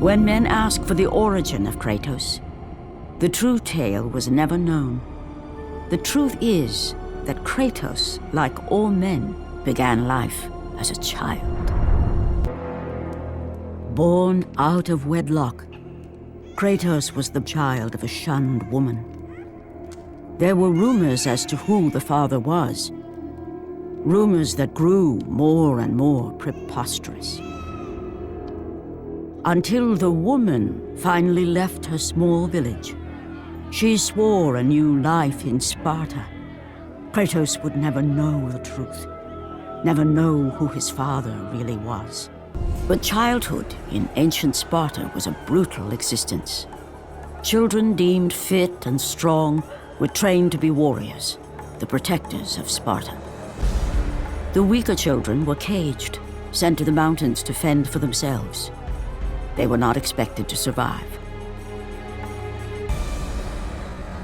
When men ask for the origin of Kratos, the true tale was never known. The truth is that Kratos, like all men, began life as a child. Born out of wedlock, Kratos was the child of a shunned woman. There were rumors as to who the father was, rumors that grew more and more preposterous. Until the woman finally left her small village. She swore a new life in Sparta. Kratos would never know the truth, never know who his father really was. But childhood in ancient Sparta was a brutal existence. Children deemed fit and strong were trained to be warriors, the protectors of Sparta. The weaker children were caged, sent to the mountains to fend for themselves. They were not expected to survive.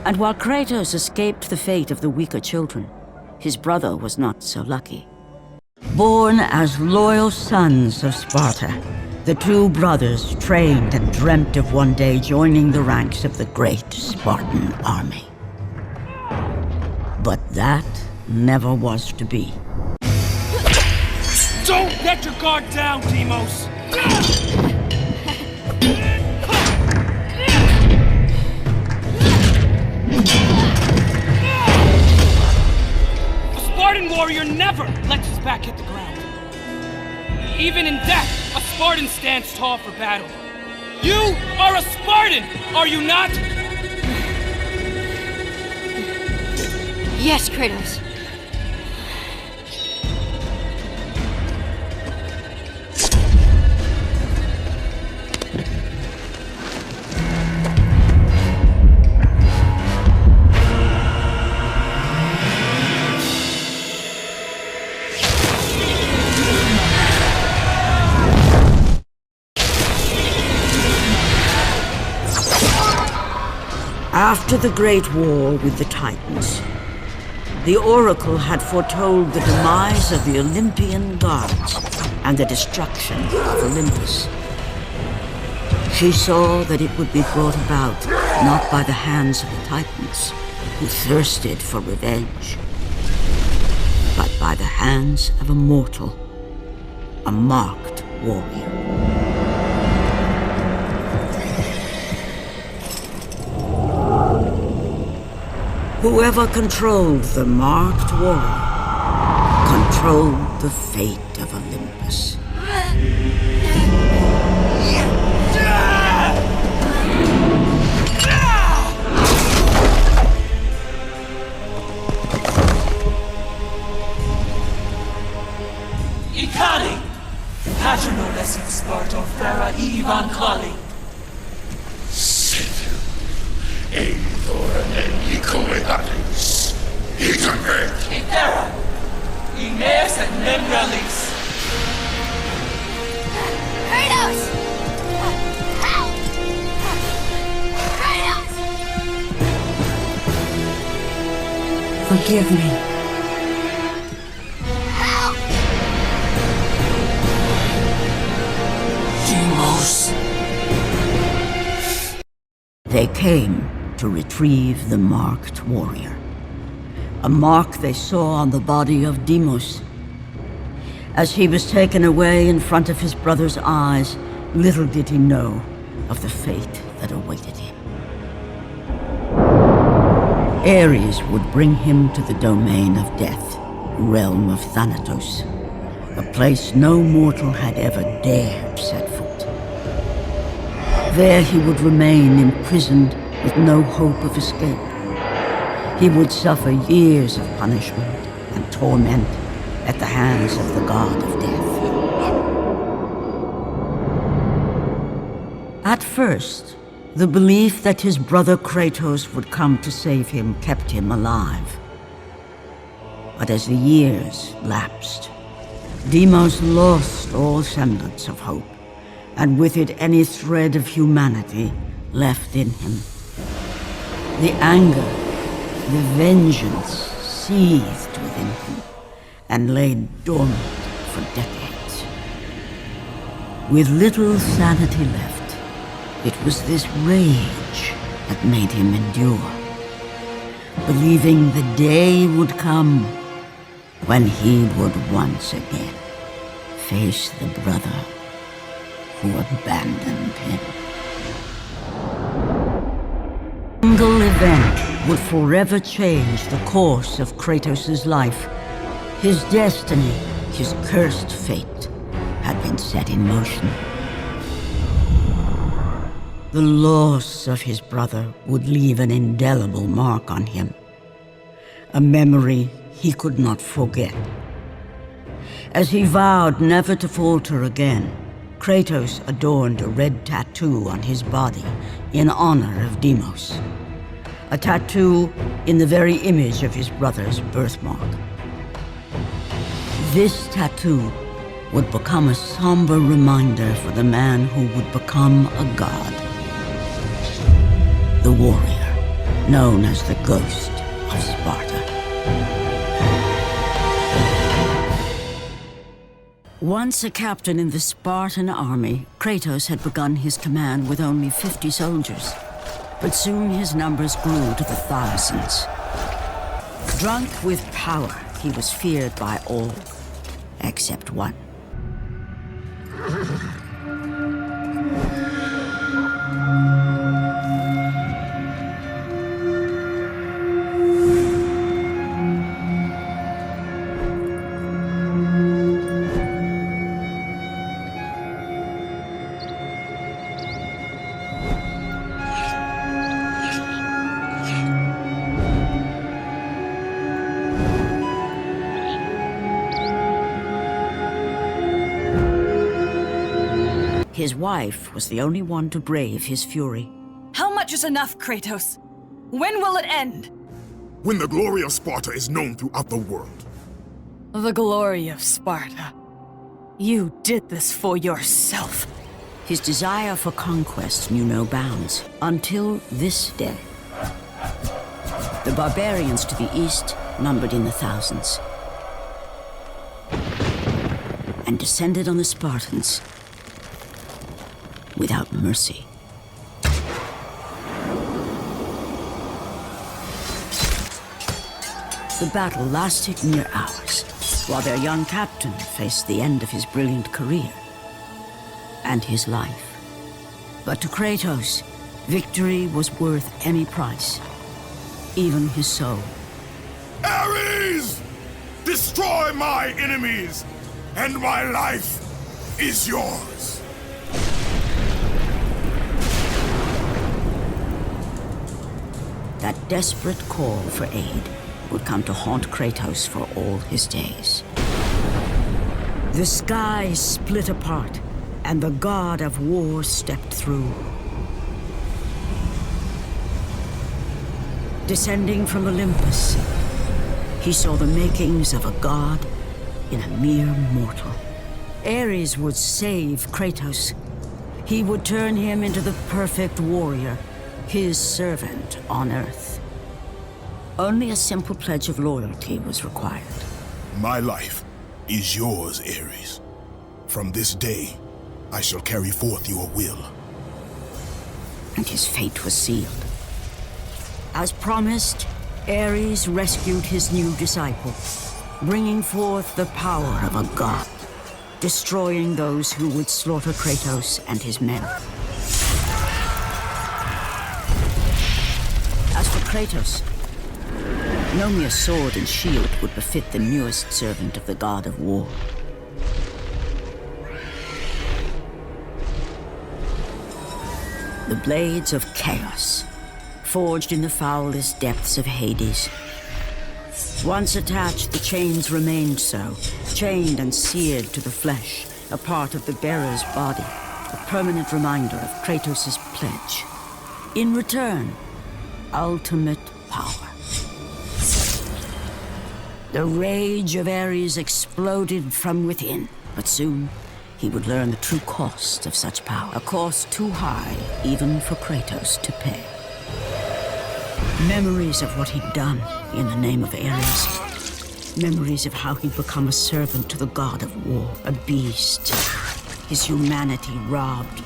And while Kratos escaped the fate of the weaker children, his brother was not so lucky. Born as loyal sons of Sparta, the two brothers trained and dreamt of one day joining the ranks of the great Spartan army. But that never was to be. Don't let your guard down, Deimos! A Spartan warrior never lets his back hit the ground. Even in death, a Spartan stands tall for battle. You are a Spartan, are you not? Yes, Kratos. After the Great War with the Titans, the Oracle had foretold the demise of the Olympian gods and the destruction of Olympus. She saw that it would be brought about not by the hands of the Titans, who thirsted for revenge, but by the hands of a mortal, a marked warrior. Whoever controlled the marked warrior controlled the fate of Olympus. Ikali! Patronoles in Sparta Fera Ivan Kali! Eithor en Ikoedalis. Itanvek. Itera! Ines and Nemralis! Kratos! Help! Kratos! Forgive me. Help! Deimos! They came to retrieve the marked warrior. A mark they saw on the body of Deimos. As he was taken away in front of his brother's eyes, little did he know of the fate that awaited him. Ares would bring him to the domain of death, realm of Thanatos, a place no mortal had ever dared set foot. There he would remain imprisoned with no hope of escape. He would suffer years of punishment and torment at the hands of the god of death. At first, the belief that his brother Kratos would come to save him kept him alive. But as the years lapsed, Deimos lost all semblance of hope, and with it any thread of humanity left in him. The anger, the vengeance seethed within him and lay dormant for decades. With little sanity left, It was this rage that made him endure, believing the day would come when he would once again face the brother who abandoned him. A single event would forever change the course of Kratos' life. His destiny, his cursed fate, had been set in motion. The loss of his brother would leave an indelible mark on him, a memory he could not forget. As he vowed never to falter again, Kratos adorned a red tattoo on his body in honor of Deimos, a tattoo in the very image of his brother's birthmark. This tattoo would become a somber reminder for the man who would become a god. The warrior, known as the Ghost of Sparta. Once a captain in the Spartan army, Kratos had begun his command with only 50 soldiers. But soon his numbers grew to the thousands. Drunk with power, he was feared by all, except one. His wife was the only one to brave his fury. How much is enough, Kratos? When will it end? When the glory of Sparta is known throughout the world. The glory of Sparta. You did this for yourself. His desire for conquest knew no bounds, until this day. The barbarians to the east numbered in the thousands, and descended on the Spartans without mercy. The battle lasted near hours, while their young captain faced the end of his brilliant career and his life. But to Kratos, victory was worth any price, even his soul. Ares! Destroy my enemies, and my life is yours. That desperate call for aid would come to haunt Kratos for all his days. The sky split apart, and the god of war stepped through. Descending from Olympus, he saw the makings of a god in a mere mortal. Ares would save Kratos. He would turn him into the perfect warrior, his servant on Earth. Only a simple pledge of loyalty was required. My life is yours, Ares. From this day, I shall carry forth your will. And his fate was sealed. As promised, Ares rescued his new disciple, bringing forth the power of a god, destroying those who would slaughter Kratos and his men. As for Kratos, no mere sword and shield would befit the newest servant of the god of war. The blades of chaos, forged in the foulest depths of Hades. Once attached, the chains remained so, chained and seared to the flesh, a part of the bearer's body, a permanent reminder of Kratos' pledge. In return, ultimate power. The rage of Ares exploded from within, but soon he would learn the true cost of such power, a cost too high even for Kratos to pay. Memories of what he'd done in the name of Ares. Memories of how he'd become a servant to the god of war, a beast, his humanity robbed,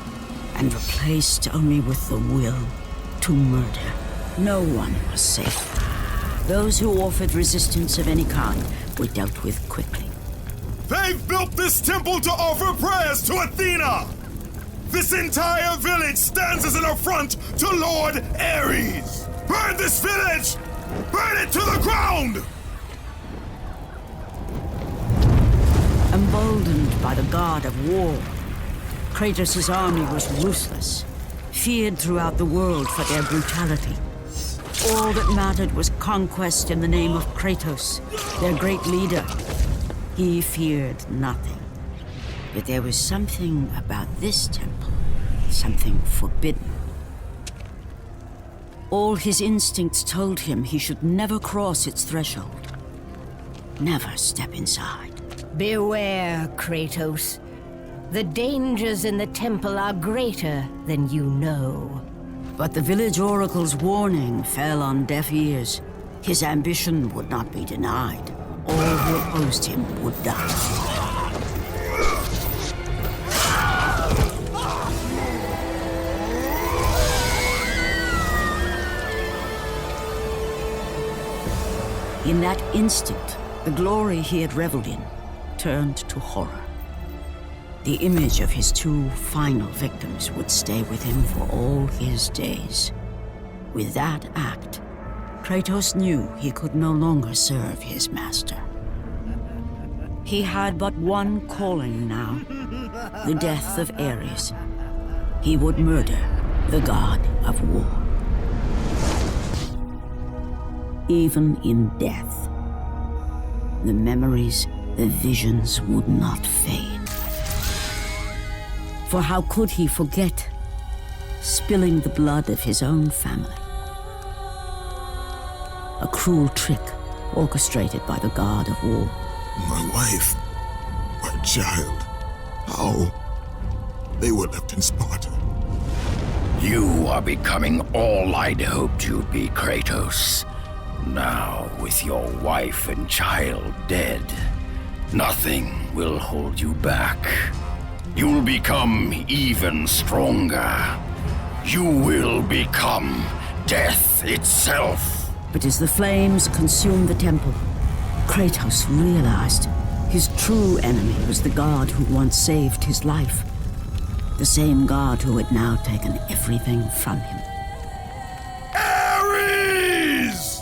and replaced only with the will to murder. No one was safe. Those who offered resistance of any kind were dealt with quickly. They've built this temple to offer prayers to Athena! This entire village stands as an affront to Lord Ares! Burn this village! Burn it to the ground! Emboldened by the god of war, Kratos' army was ruthless, feared throughout the world for their brutality. All that mattered was conquest in the name of Kratos, their great leader. He feared nothing. But there was something about this temple, something forbidden. All his instincts told him he should never cross its threshold. Never step inside. Beware, Kratos. The dangers in the temple are greater than you know. But the village oracle's warning fell on deaf ears. His ambition would not be denied. All who opposed him would die. In that instant, the glory he had reveled in turned to horror. The image of his two final victims would stay with him for all his days. With that act, Kratos knew he could no longer serve his master. He had but one calling now, the death of Ares. He would murder the god of war. Even in death, the memories, the visions would not fade. For how could he forget spilling the blood of his own family? A cruel trick orchestrated by the god of war. My wife, my child, how? They were left in Sparta. You are becoming all I'd hoped you'd be, Kratos. Now, with your wife and child dead, nothing will hold you back. You'll become even stronger. You will become death itself. But as the flames consumed the temple, Kratos realized his true enemy was the god who once saved his life. The same god who had now taken everything from him. Ares!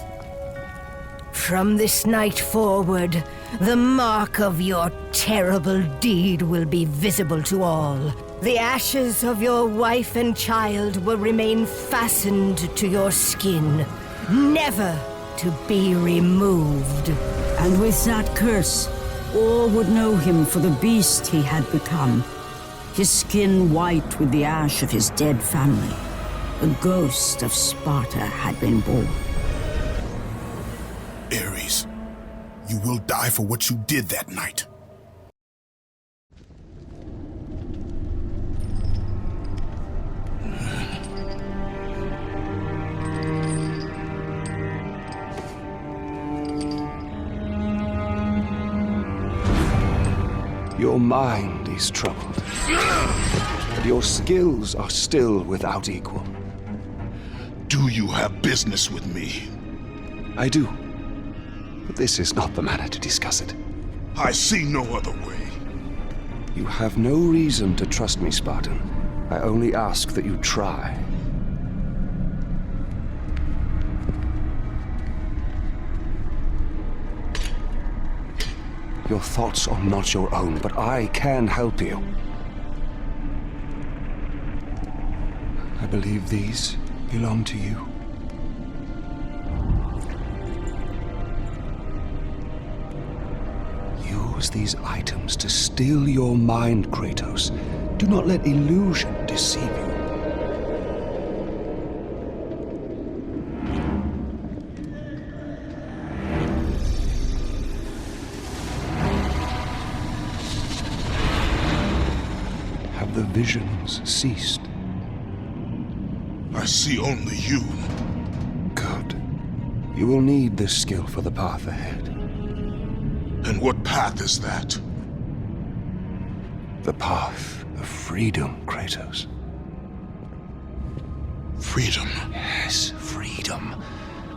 From this night forward, the mark of your terrible deed will be visible to all. The ashes of your wife and child will remain fastened to your skin, never to be removed. And with that curse, all would know him for the beast he had become. His skin white with the ash of his dead family. The ghost of Sparta had been born. Ares, you will die for what you did that night. Your mind is troubled, but your skills are still without equal. Do you have business with me? I do, but this is not the manner to discuss it. I see no other way. You have no reason to trust me, Spartan. I only ask that you try. Your thoughts are not your own, but I can help you. I believe these belong to you. Use these items to still your mind, Kratos. Do not let illusion deceive you. Have the visions ceased? I see only you. Good. You will need this skill for the path ahead. And what path is that? The path of freedom, Kratos. Freedom. Yes, freedom.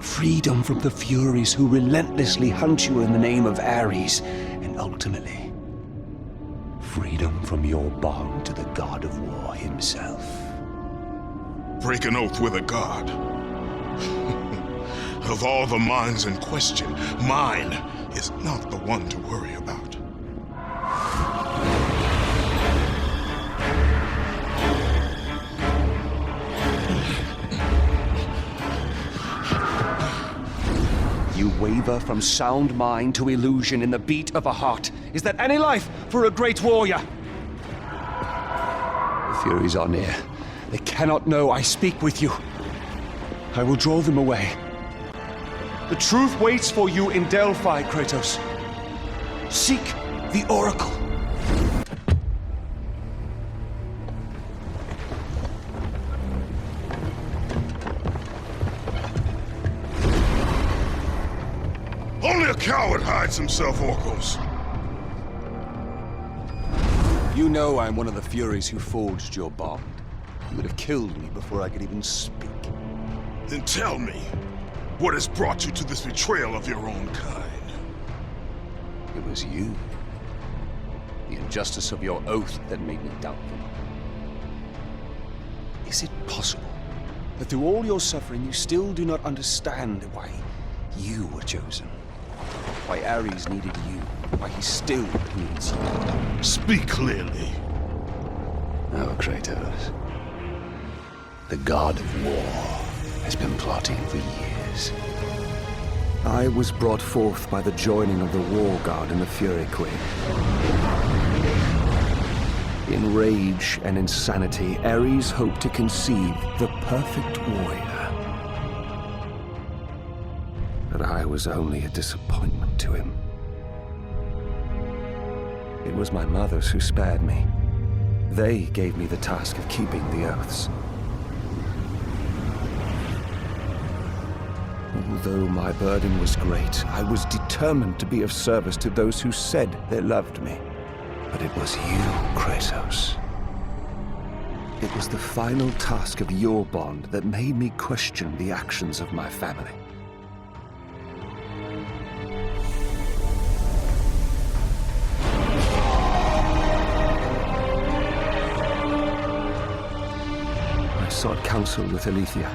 Freedom from the Furies who relentlessly hunt you in the name of Ares, and ultimately, freedom from your bond to the god of war himself. Break an oath with a god. Of all the minds in question, mine is not the one to worry about. You waver from sound mind to illusion in the beat of a heart. Is that any life for a great warrior? The Furies are near. They cannot know I speak with you. I will draw them away. The truth waits for you in Delphi, Kratos. Seek the Oracle. Only a coward hides himself, Orcos. You know I'm one of the Furies who forged your bond. You would have killed me before I could even speak. Then tell me, what has brought you to this betrayal of your own kind? It was you. The injustice of your oath that made me doubtful. Is it possible that through all your suffering you still do not understand why you were chosen? Why Ares needed you? Why he still needs you? Speak clearly. Oh, Kratos. The god of war has been plotting for years. I was brought forth by the joining of the War God and the Fury Queen. In rage and insanity, Ares hoped to conceive the perfect warrior. But I was only a disappointment to him. It was my mothers who spared me. They gave me the task of keeping the oaths. Although my burden was great, I was determined to be of service to those who said they loved me. But it was you, Kratos. It was the final task of your bond that made me question the actions of my family. I sought counsel with Alethea.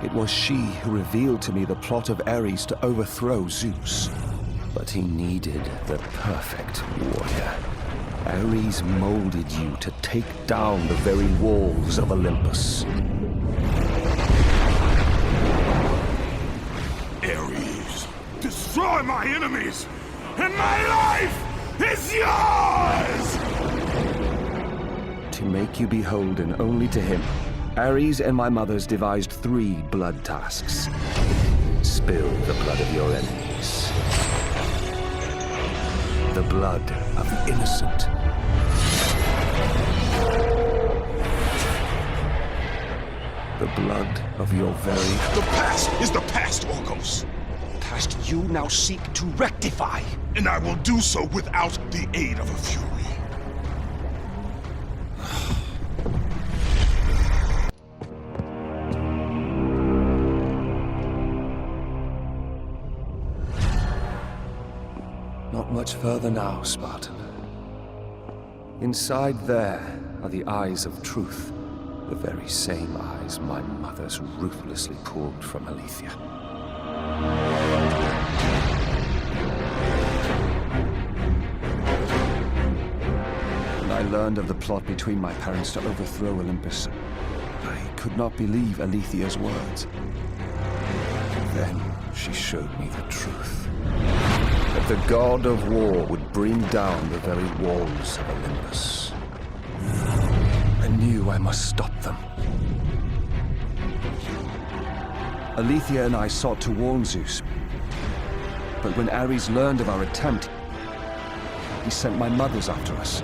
It was she who revealed to me the plot of Ares to overthrow Zeus. But he needed the perfect warrior. Ares molded you to take down the very walls of Olympus. Ares, destroy my enemies, and my life is yours! To make you beholden only to him, Ares and my mothers devised 3 blood tasks. Spill the blood of your enemies. The blood of the innocent. The blood of your very... The past is the past, Orcos. Past you now seek to rectify. And I will do so without the aid of a Fury. Not much further now, Spartan. Inside there are the eyes of truth, the very same eyes my mothers ruthlessly pulled from Alethea. When I learned of the plot between my parents to overthrow Olympus, I could not believe Alethea's words. Then she showed me the truth. That the god of war would bring down the very walls of Olympus. I knew I must stop them. Alethea and I sought to warn Zeus. But when Ares learned of our attempt, he sent my mothers after us.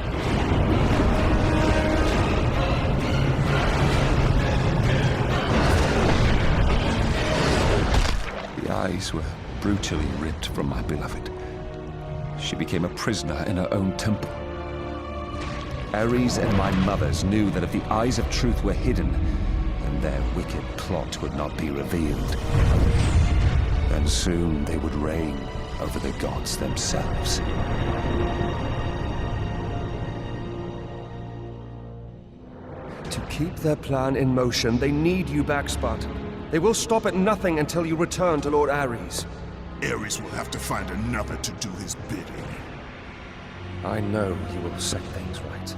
The eyes were brutally ripped from my beloved. She became a prisoner in her own temple. Ares and my mothers knew that if the eyes of truth were hidden, then and their wicked plot would not be revealed. And soon they would reign over the gods themselves. To keep their plan in motion, they need you back, Spartan. They will stop at nothing until you return to Lord Ares. Ares will have to find another to do his bidding. I know you will set things right.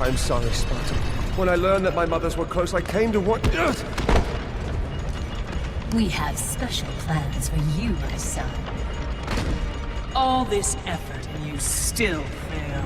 I'm sorry, Spartan. When I learned that my mothers were close, I came to what... We have special plans for you, my son. All this effort and you still fail.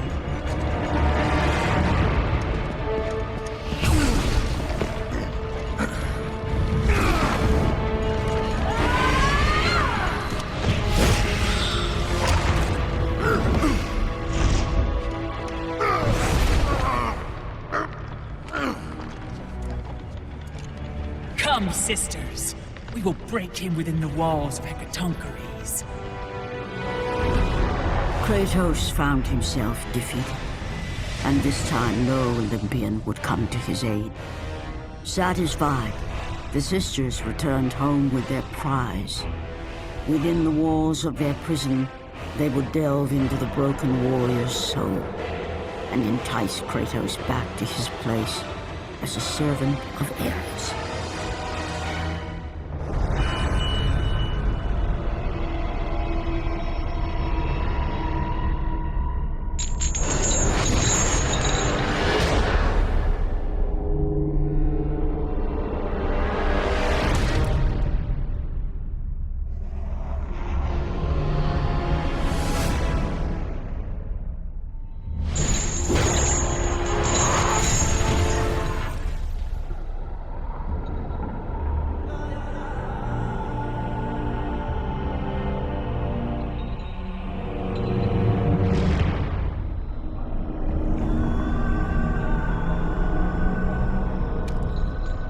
Come, sisters. We will break him within the walls of Hecatoncheires. Kratos found himself defeated, and this time no Olympian would come to his aid. Satisfied, the sisters returned home with their prize. Within the walls of their prison, they would delve into the broken warrior's soul and entice Kratos back to his place as a servant of Ares.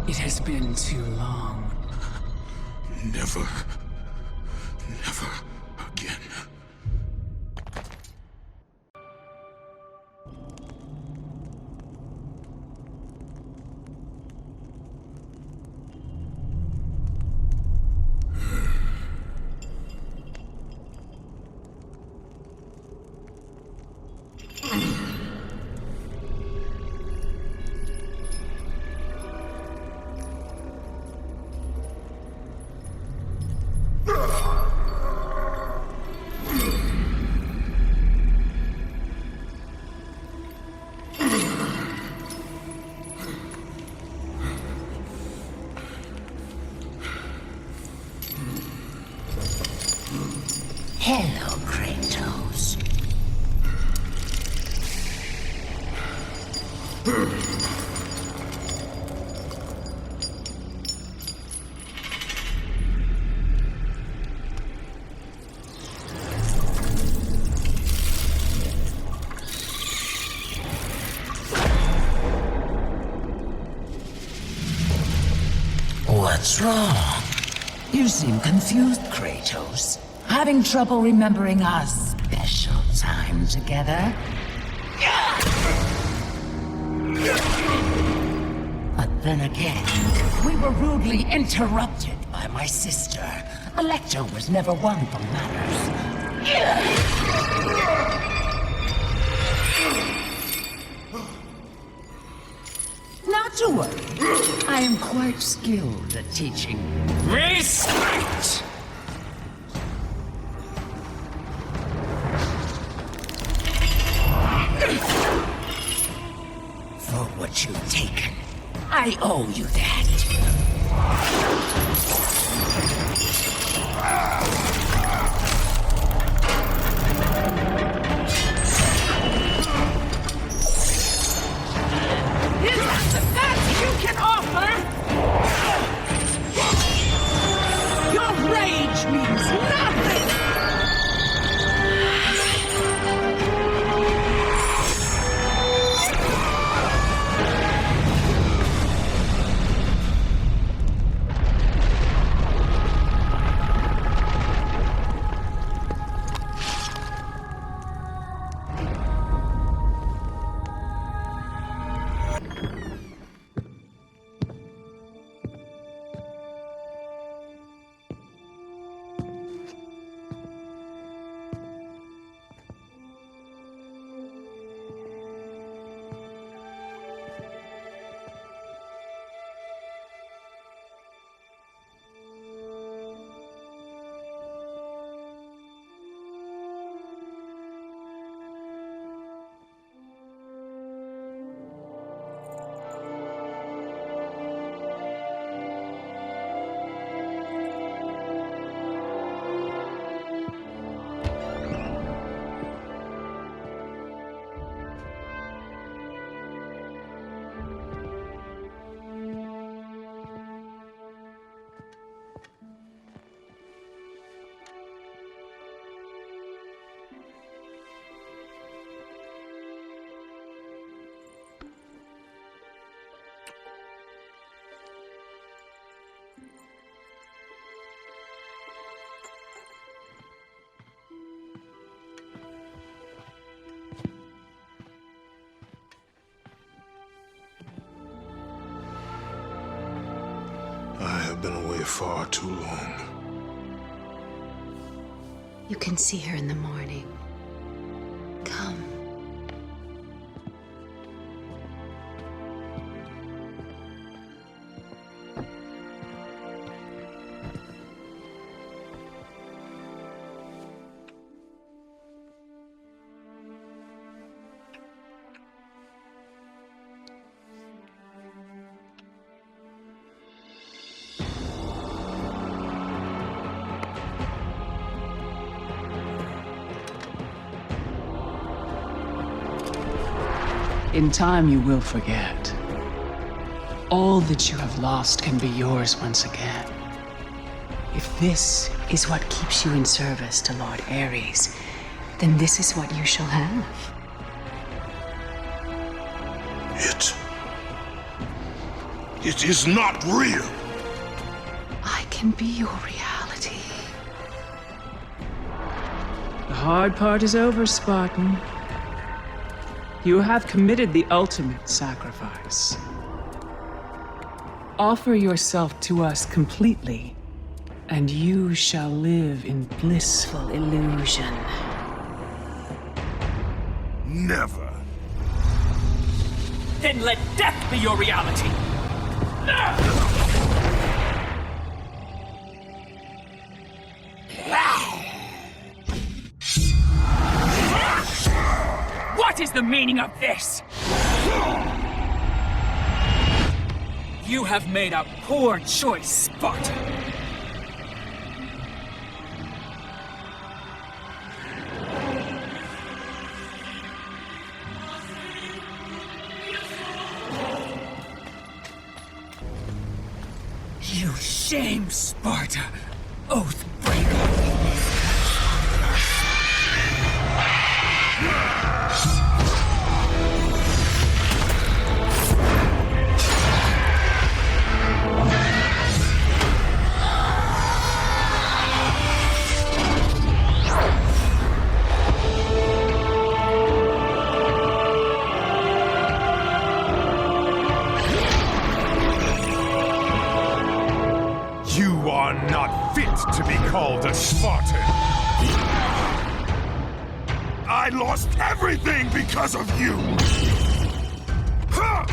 It has been too long. Never again. Hello, Kratos. What's wrong? You seem confused, Kratos. Having trouble remembering our special time together? But then again, we were rudely interrupted by my sister. Electra was never one for manners. Not to worry. I am quite skilled at teaching respect. For what you've taken, I owe you that. Is that the best you can offer? Your rage means nothing! here far too long. You can see her in the morning. Come. In time, you will forget. All that you have lost can be yours once again. If this is what keeps you in service to Lord Ares, then this is what you shall have. It is not real. I can be your reality. The hard part is over, Spartan. You have committed the ultimate sacrifice. Offer yourself to us completely, and you shall live in blissful illusion. Never. Then let death be your reality! What is the meaning of this? You have made a poor choice, Sparta. You shame, Sparta, Oathbreaker. You are not fit to be called a Spartan. I lost everything because of you! Ha!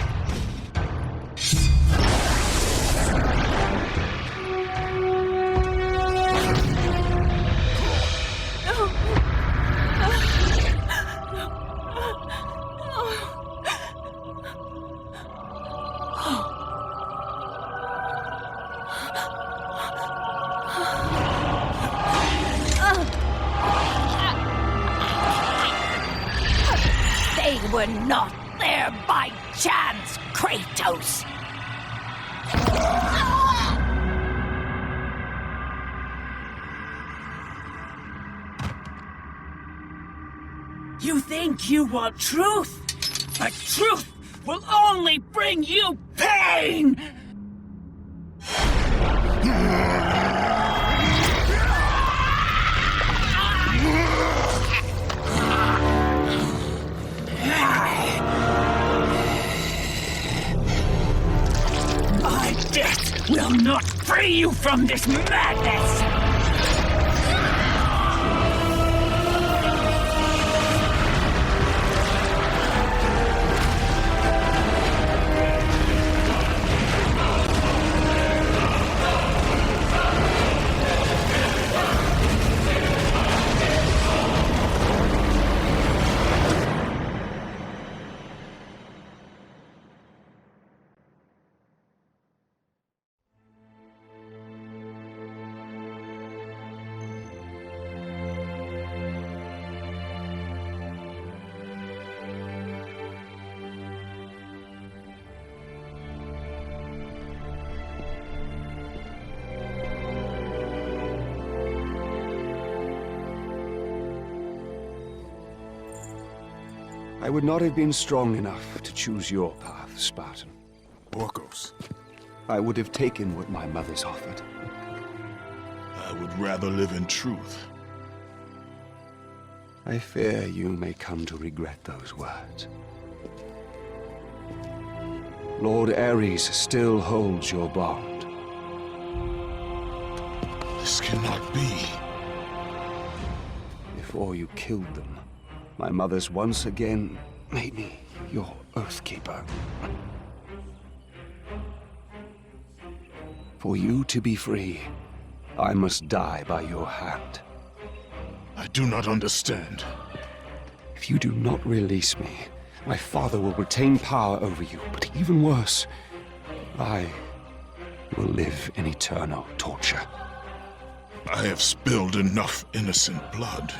They were not there by chance, Kratos! You think you want truth, but truth will only bring you pain! My death will not free you from this madness! I would not have been strong enough to choose your path, Spartan. Orcos. I would have taken what my mother's offered. I would rather live in truth. I fear you may come to regret those words. Lord Ares still holds your bond. This cannot be. Before you killed them, my mothers once again made me your Oathkeeper. For you to be free, I must die by your hand. I do not understand. If you do not release me, my father will retain power over you, but even worse, I will live in eternal torture. I have spilled enough innocent blood.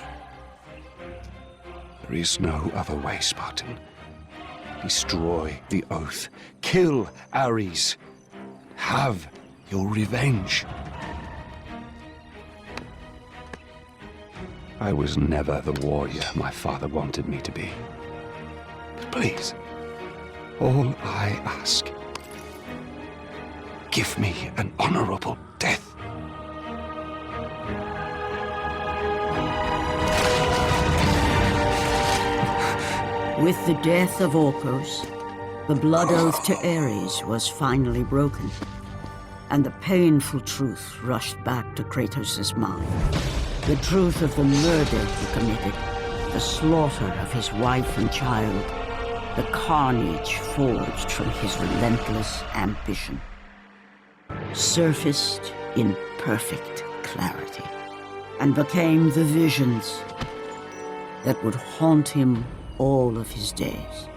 There is no other way, Spartan. Destroy the Oath. Kill Ares. Have your revenge. I was never the warrior my father wanted me to be. But please, all I ask, give me an honorable death. With the death of Orcus, the blood oath to Ares was finally broken, and the painful truth rushed back to Kratos' mind. The truth of the murder he committed, the slaughter of his wife and child, the carnage forged from his relentless ambition, surfaced in perfect clarity, and became the visions that would haunt him all of his days.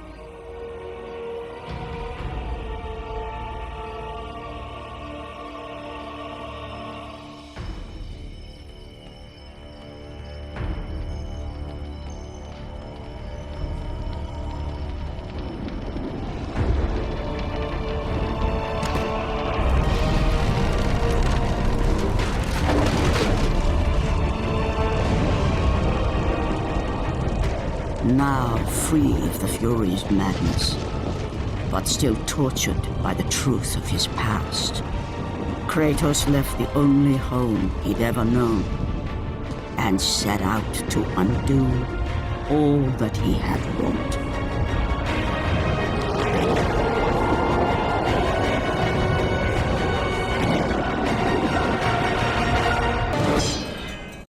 Now free of the Fury's madness, but still tortured by the truth of his past, Kratos left the only home he'd ever known and set out to undo all that he had wrought.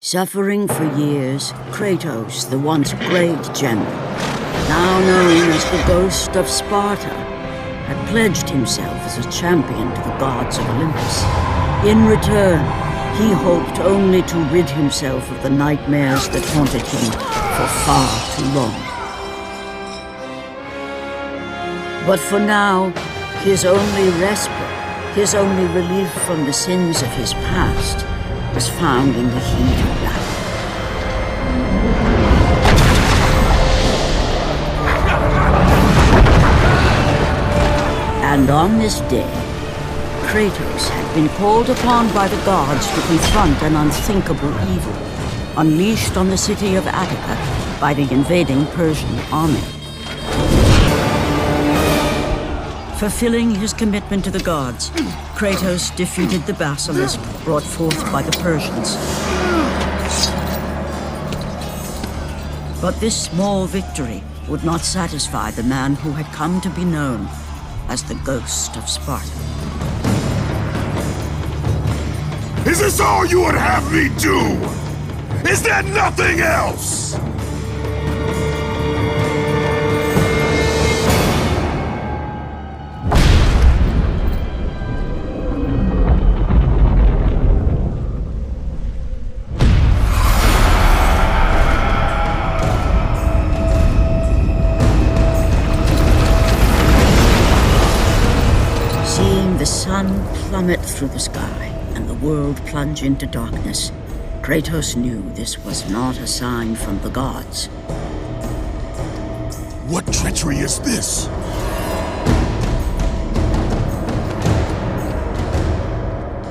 Suffering for years, Kratos, the once great general, now known as the Ghost of Sparta, had pledged himself as a champion to the gods of Olympus. In return, he hoped only to rid himself of the nightmares that haunted him for far too long. But for now, his only respite, his only relief from the sins of his past, was found in the heat of battle. And on this day, Kratos had been called upon by the gods to confront an unthinkable evil, unleashed on the city of Attica by the invading Persian army. Fulfilling his commitment to the gods, Kratos defeated the basilisk brought forth by the Persians. But this small victory would not satisfy the man who had come to be known as the Ghost of Sparta. Is this all you would have me do? Is there nothing else? The sun plummet through the sky and the world plunge into darkness, Kratos knew this was not a sign from the gods. What treachery is this?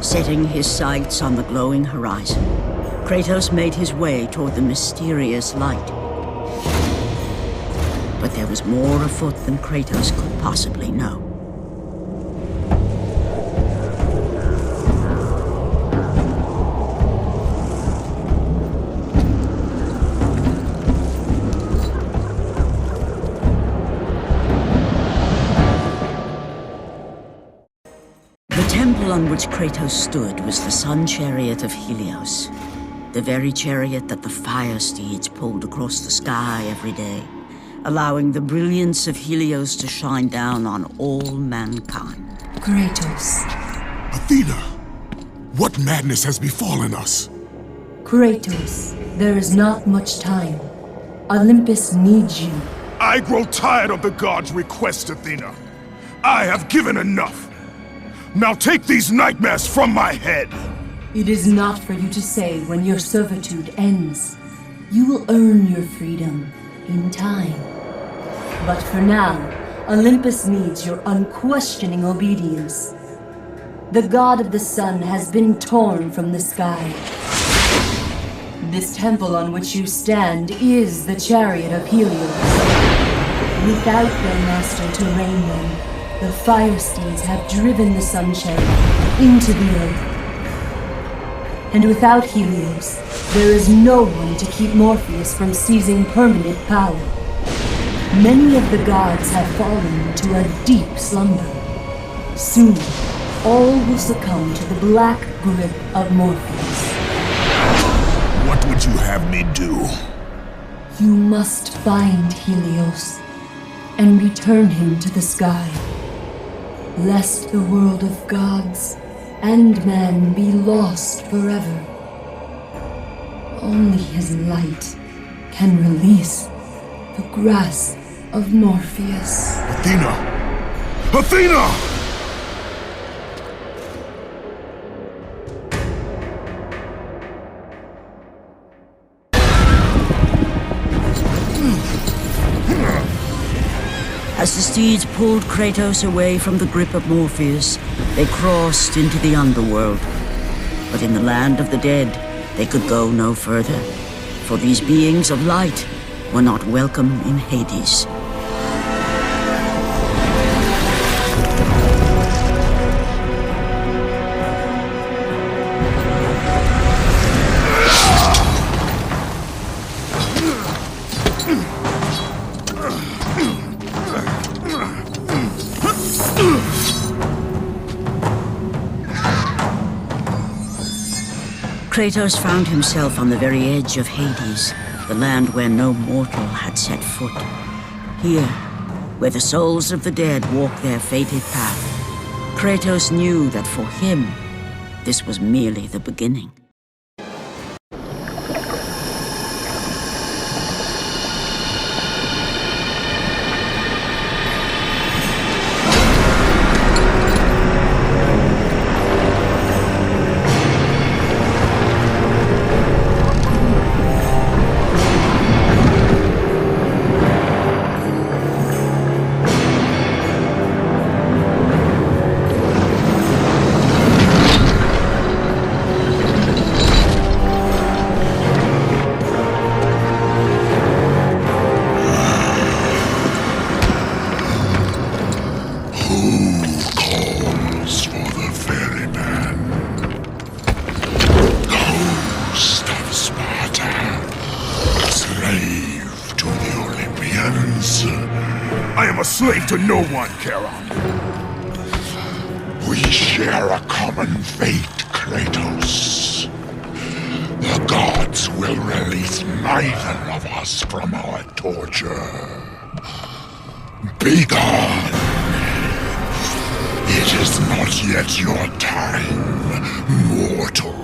Setting his sights on the glowing horizon, Kratos made his way toward the mysterious light. But there was more afoot than Kratos could possibly know. on which Kratos stood was the sun chariot of Helios, the very chariot that the fire steeds pulled across the sky every day, allowing the brilliance of Helios to shine down on all mankind. Kratos. Athena, what madness has befallen us? Kratos, there is not much time. Olympus needs you. I grow tired of the gods' requests, Athena. I have given enough. Now take these nightmares from my head. It is not for you to say when your servitude ends. You will earn your freedom in time. But for now, Olympus needs your unquestioning obedience. The god of the sun has been torn from the sky. This temple on which you stand is the chariot of Helios. Without their master to reign them, the fire steeds have driven the sun chariot into the earth. And without Helios, there is no one to keep Morpheus from seizing permanent power. Many of the gods have fallen to a deep slumber. Soon, all will succumb to the black grip of Morpheus. What would you have me do? You must find Helios and return him to the sky, lest the world of gods and man be lost forever. Only his light can release the grasp of Morpheus. Athena! Athena! As the steeds pulled Kratos away from the grip of Morpheus, they crossed into the underworld. But in the land of the dead, they could go no further, for these beings of light were not welcome in Hades. Kratos found himself on the very edge of Hades, the land where no mortal had set foot. Here, where the souls of the dead walk their fated path, Kratos knew that for him, this was merely the beginning. Slave to no one, Charon. We share a common fate, Kratos. The gods will release neither of us from our torture. Be gone! It is not yet your time, mortal.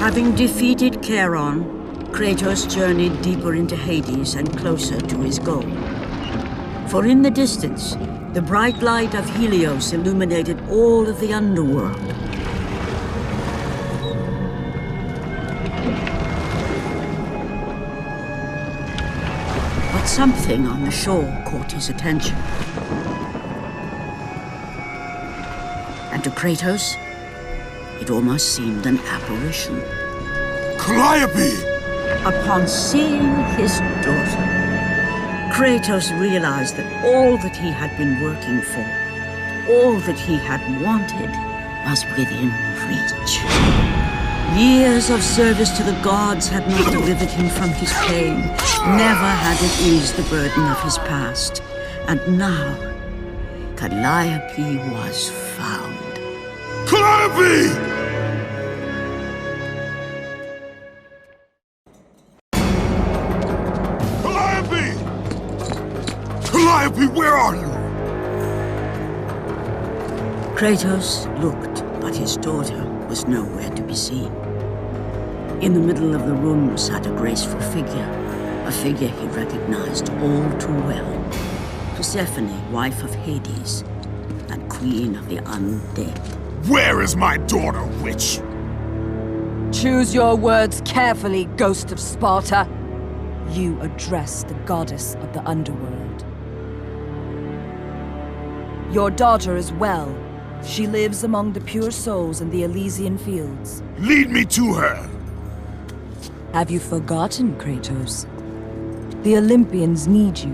Having defeated Charon, Kratos journeyed deeper into Hades and closer to his goal. For in the distance, the bright light of Helios illuminated all of the underworld. But something on the shore caught his attention. And to Kratos, it almost seemed an apparition. Calliope! Upon seeing his daughter, Kratos realized that all that he had been working for, all that he had wanted, was within reach. Years of service to the gods had not delivered him from his pain, never had it eased the burden of his past. And now, Calliope was found. Calliope! Calliope! Calliope, where are you? Kratos looked, but his daughter was nowhere to be seen. In the middle of the room sat a graceful figure, a figure he recognized all too well. Persephone, wife of Hades, and queen of the undead. Where is my daughter, witch? Choose your words carefully, Ghost of Sparta. You address the goddess of the underworld. Your daughter is well. She lives among the pure souls in the Elysian fields. Lead me to her! Have you forgotten, Kratos? The Olympians need you.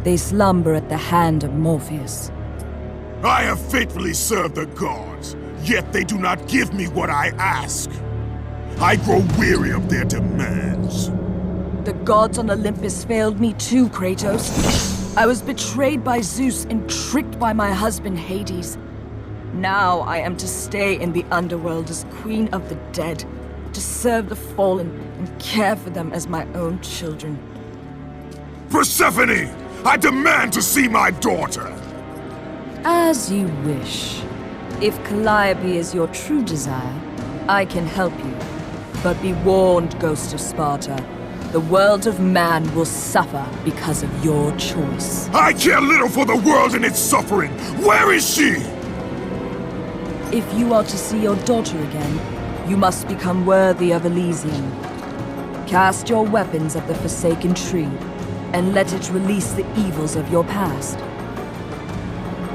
They slumber at the hand of Morpheus. I have faithfully served the gods, yet they do not give me what I ask. I grow weary of their demands. The gods on Olympus failed me too, Kratos. I was betrayed by Zeus and tricked by my husband Hades. Now I am to stay in the underworld as queen of the dead, to serve the fallen and care for them as my own children. Persephone! I demand to see my daughter! As you wish. If Calliope is your true desire, I can help you. But be warned, Ghost of Sparta. The world of man will suffer because of your choice. I care little for the world and its suffering! Where is she? If you are to see your daughter again, you must become worthy of Elysium. Cast your weapons at the Forsaken Tree, and let it release the evils of your past.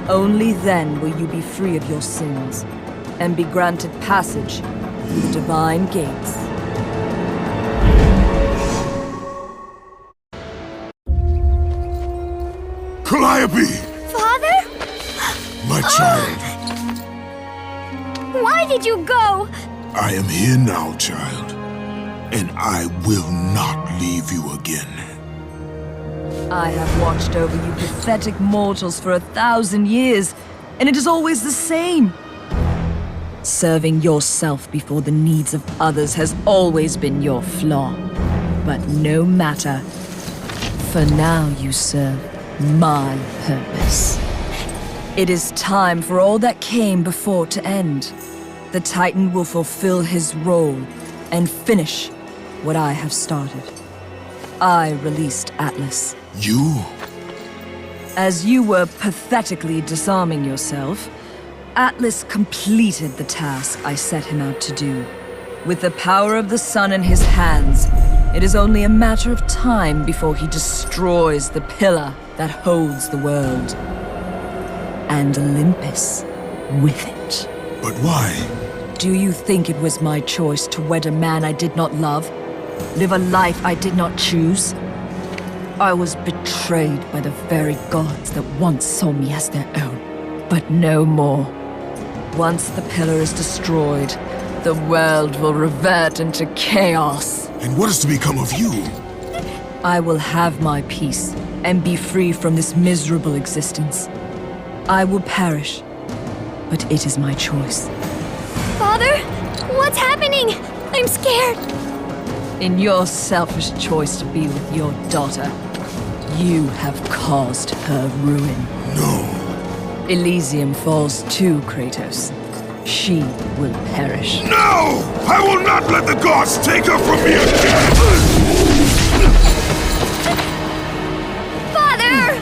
Only then will you be free of your sins, and be granted passage through the divine gates. Calliope! Father? My child. Why did you go? I am here now, child. And I will not leave you again. I have watched over you pathetic mortals for 1,000 years, and it is always the same. Serving yourself before the needs of others has always been your flaw. But no matter. For now you serve my purpose. It is time for all that came before to end. The Titan will fulfill his role and finish what I have started. I released Atlas. You? As you were pathetically disarming yourself, Atlas completed the task I set him out to do. With the power of the sun in his hands, it is only a matter of time before he destroys the pillar that holds the world. And Olympus with it. But why? Do you think it was my choice to wed a man I did not love? Live a life I did not choose? I was betrayed by the very gods that once saw me as their own, but no more. Once the pillar is destroyed, the world will revert into chaos. And what is to become of you? I will have my peace and be free from this miserable existence. I will perish, but it is my choice. Father? What's happening? I'm scared. In your selfish choice to be with your daughter, you have caused her ruin. No. Elysium falls too, Kratos. She will perish. No! I will not let the gods take her from me again! Father!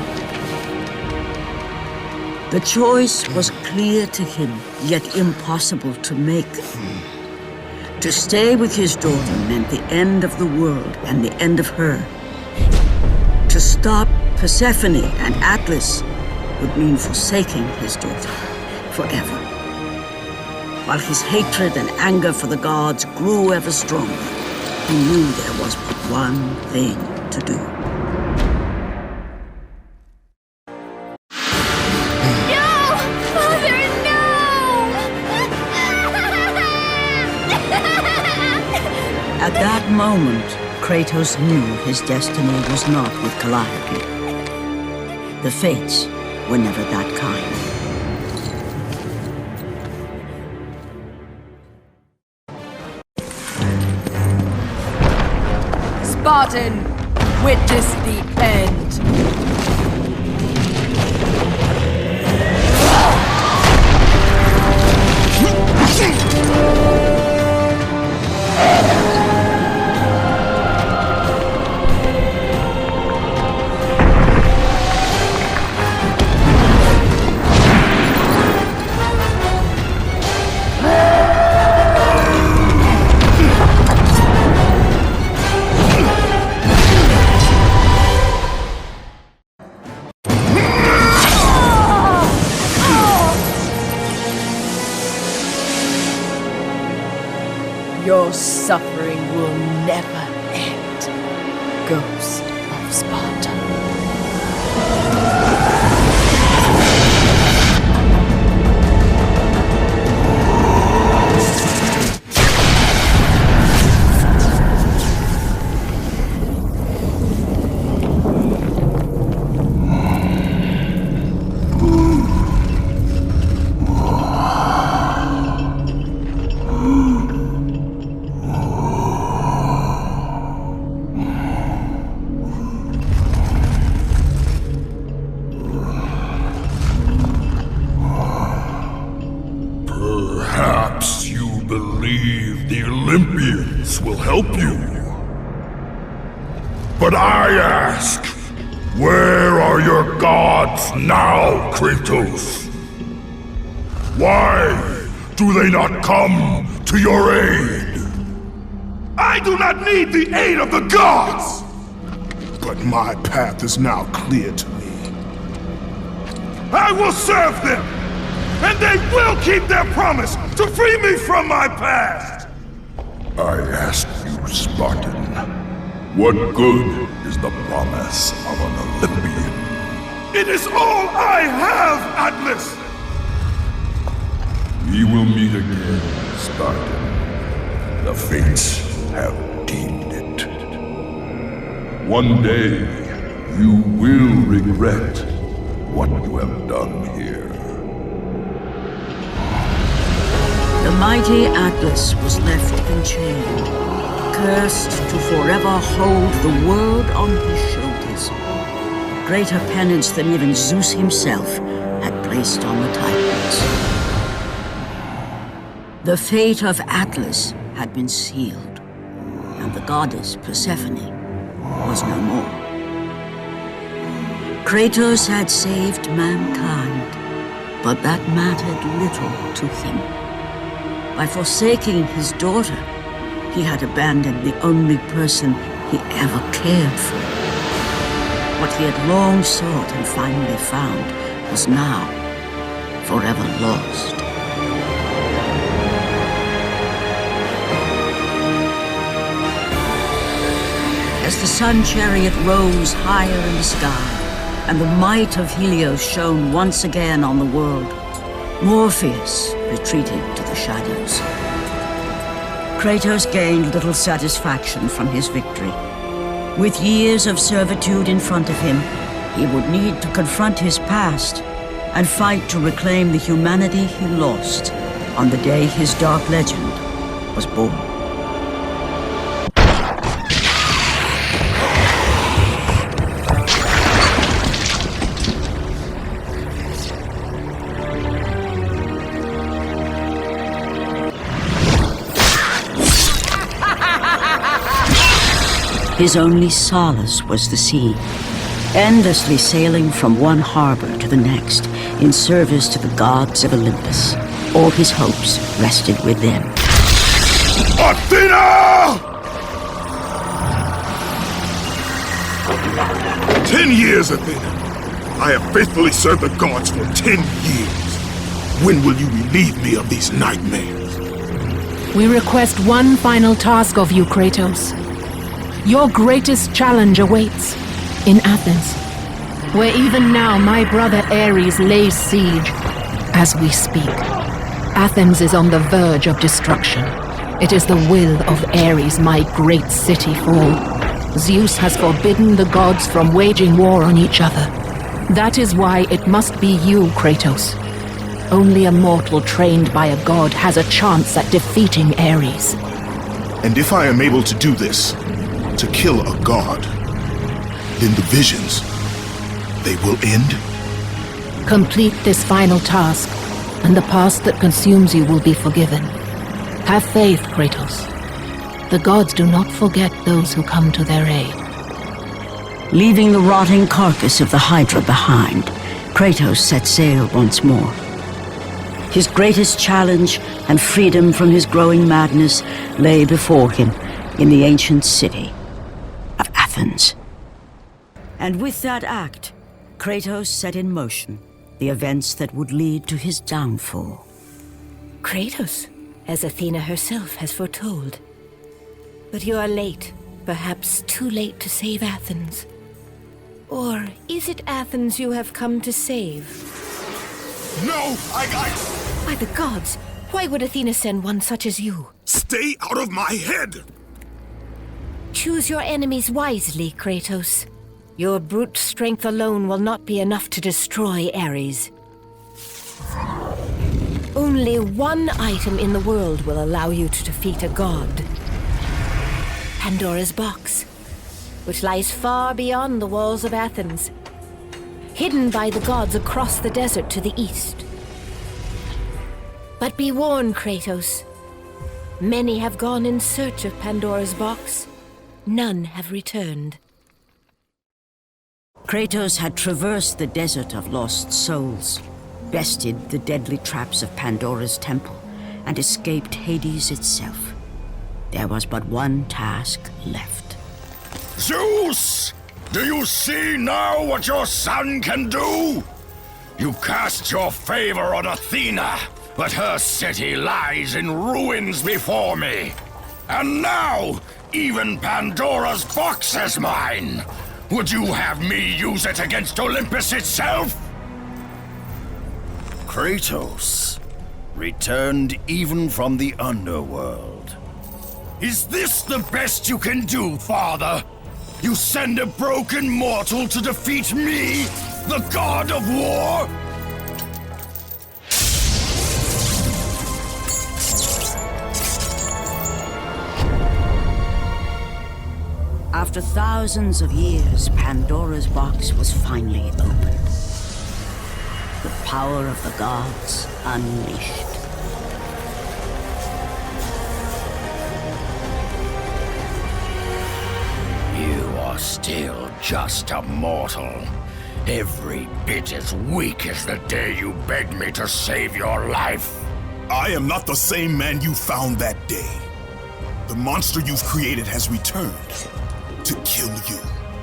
The choice was clear to him, yet impossible to make. To stay with his daughter meant the end of the world and the end of her. To stop Persephone and Atlas would mean forsaking his daughter forever. While his hatred and anger for the gods grew ever stronger, he knew there was but one thing to do. No! Father, no! At that moment, Kratos knew his destiny was not with Calliope. The fates were never that kind. Spartan, witness the end. Your suffering will never end, Ghost of Sparta. Perhaps you believe the Olympians will help you. But I ask, where are your gods now, Kratos? Why do they not come to your aid? I do not need the aid of the gods! But my path is now clear to me. I will serve them! And they will keep their promise to free me from my past! I ask you, Spartan, what good is the promise of an Olympian? It is all I have, Atlas! We will meet again, Spartan. The fates have deemed it. One day, you will regret what you have done here. The mighty Atlas was left enchained, cursed to forever hold the world on his shoulders. Greater penance than even Zeus himself had placed on the Titans. The fate of Atlas had been sealed, and the goddess Persephone was no more. Kratos had saved mankind, but that mattered little to him. By forsaking his daughter, he had abandoned the only person he ever cared for. What he had long sought and finally found was now forever lost. As the sun chariot rose higher in the sky, and the might of Helios shone once again on the world, Morpheus retreated to the shadows. Kratos gained little satisfaction from his victory. With years of servitude in front of him, he would need to confront his past and fight to reclaim the humanity he lost on the day his dark legend was born. His only solace was the sea, endlessly sailing from one harbor to the next in service to the gods of Olympus. All his hopes rested with them. Athena! 10 years, Athena. I have faithfully served the gods for 10 years. When will you relieve me of these nightmares? We request one final task of you, Kratos. Your greatest challenge awaits in Athens, where even now my brother Ares lays siege as we speak. Athens is on the verge of destruction. It is the will of Ares my great city fall. Zeus has forbidden the gods from waging war on each other. That is why it must be you, Kratos. Only a mortal trained by a god has a chance at defeating Ares. And if I am able to do this, to kill a god, then the visions, they will end? Complete this final task, and the past that consumes you will be forgiven. Have faith, Kratos. The gods do not forget those who come to their aid. Leaving the rotting carcass of the Hydra behind, Kratos set sail once more. His greatest challenge and freedom from his growing madness lay before him in the ancient city of Athens. And with that act, Kratos set in motion the events that would lead to his downfall. Kratos, as Athena herself has foretold. But you are late, perhaps too late to save Athens. Or is it Athens you have come to save? No, By the gods, why would Athena send one such as you? Stay out of my head! Choose your enemies wisely, Kratos. Your brute strength alone will not be enough to destroy Ares. Only one item in the world will allow you to defeat a god. Pandora's box, which lies far beyond the walls of Athens, hidden by the gods across the desert to the east. But be warned, Kratos. Many have gone in search of Pandora's box. None have returned. Kratos had traversed the desert of lost souls, bested the deadly traps of Pandora's temple, and escaped Hades itself. There was but one task left. Zeus! Do you see now what your son can do? You cast your favor on Athena, but her city lies in ruins before me. And now, even Pandora's box is mine! Would you have me use it against Olympus itself? Kratos, returned even from the underworld. Is this the best you can do, father? You send a broken mortal to defeat me, the god of war? After thousands of years, Pandora's box was finally opened. The power of the gods unleashed. You are still just a mortal. Every bit as weak as the day you begged me to save your life. I am not the same man you found that day. The monster you've created has returned to kill you.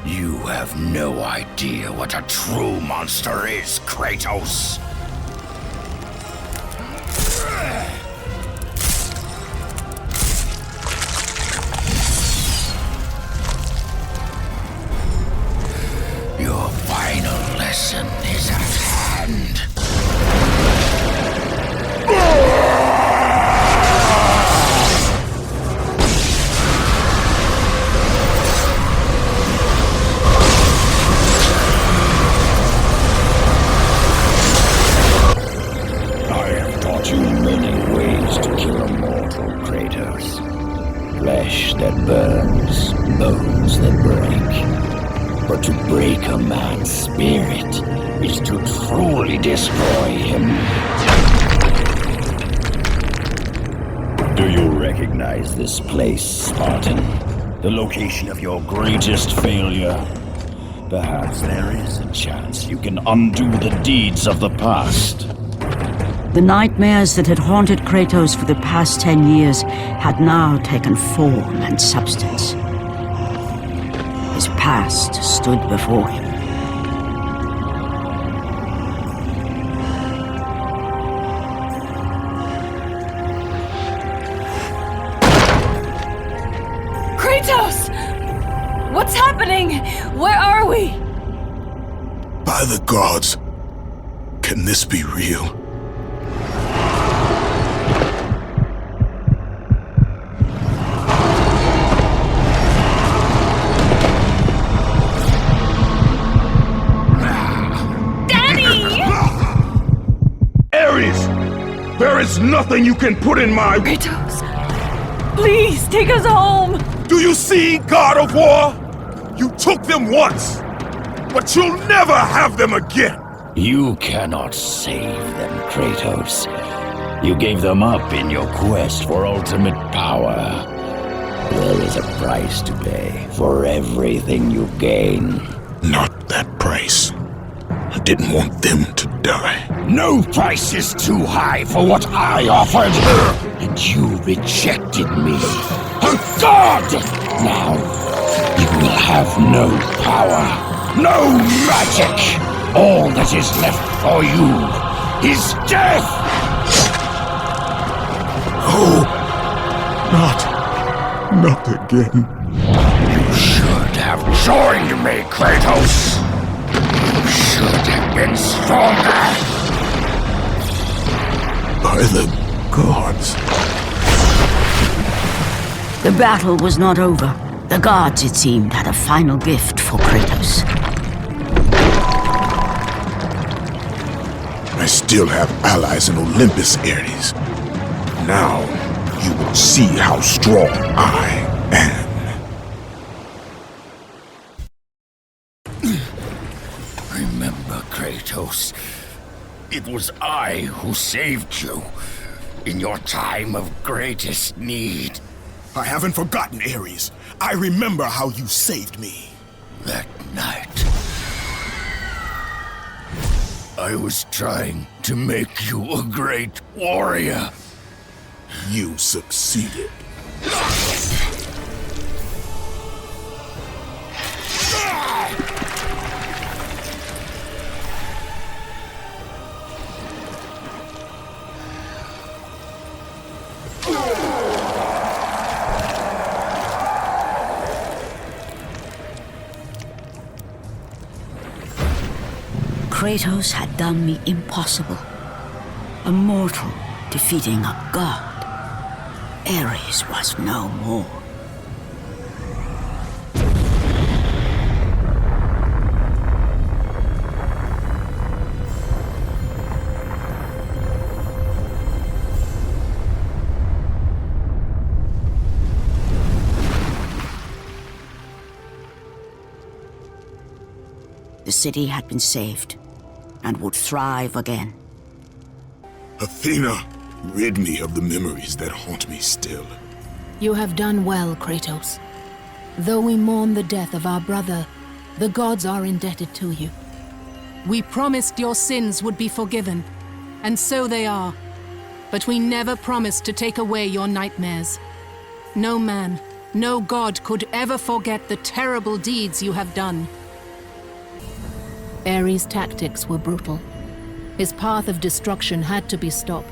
You have no idea what a true monster is, Kratos. Your final lesson is at hand. Flesh that burns, bones that break. But to break a man's spirit is to truly destroy him. Do you recognize this place, Spartan? The location of your greatest failure? Perhaps there is a chance you can undo the deeds of the past. The nightmares that had haunted Kratos for the past 10 years had now taken form and substance. His past stood before him. Kratos! What's happening? Where are we? By the gods, can this be real? There is nothing you can put in my... Kratos, please take us home! Do you see, God of War? You took them once, but you'll never have them again! You cannot save them, Kratos. You gave them up in your quest for ultimate power. There is a price to pay for everything you gain. Not that price. I didn't want them to die. No price is too high for what I offered, and you rejected me. A god! Now, you will have no power, no magic. All that is left for you is death! Oh, not again. You should have joined me, Kratos! You should have been stronger! By the gods. The battle was not over. The gods, it seemed, had a final gift for Kratos. I still have allies in Olympus, Ares. Now, you will see how strong I am. Remember, Kratos, it was I who saved you in your time of greatest need. I haven't forgotten, Ares. I remember how you saved me. That night, I was trying to make you a great warrior. You succeeded. Kratos had done the impossible. A mortal defeating a god. Ares was no more. The city had been saved and would thrive again. Athena, rid me of the memories that haunt me still. You have done well, Kratos. Though we mourn the death of our brother, the gods are indebted to you. We promised your sins would be forgiven, and so they are. But we never promised to take away your nightmares. No man, no god could ever forget the terrible deeds you have done. Ares' tactics were brutal. His path of destruction had to be stopped.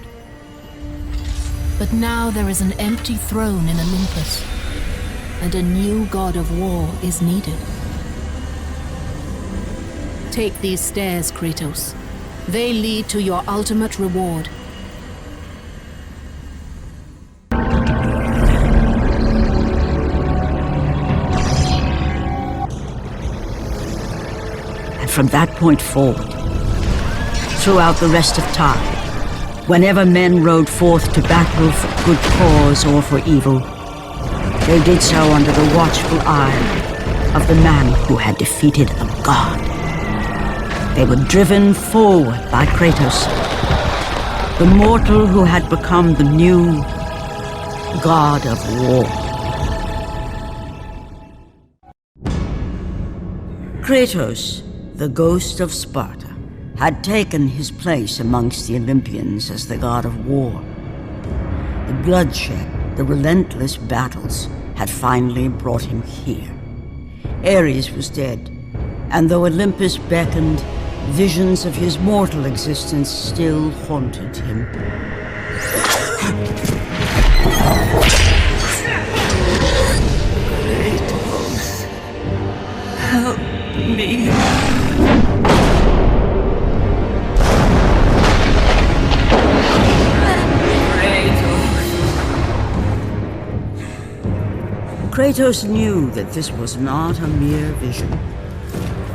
But now there is an empty throne in Olympus, and a new god of war is needed. Take these stairs, Kratos. They lead to your ultimate reward. And from that point forward, throughout the rest of time, whenever men rode forth to battle for good cause or for evil, they did so under the watchful eye of the man who had defeated a god. They were driven forward by Kratos, the mortal who had become the new god of war. Kratos, the Ghost of Sparta, had taken his place amongst the Olympians as the god of war. The bloodshed, the relentless battles, had finally brought him here. Ares was dead, and though Olympus beckoned, visions of his mortal existence still haunted him. Kratos, help me. Kratos knew that this was not a mere vision,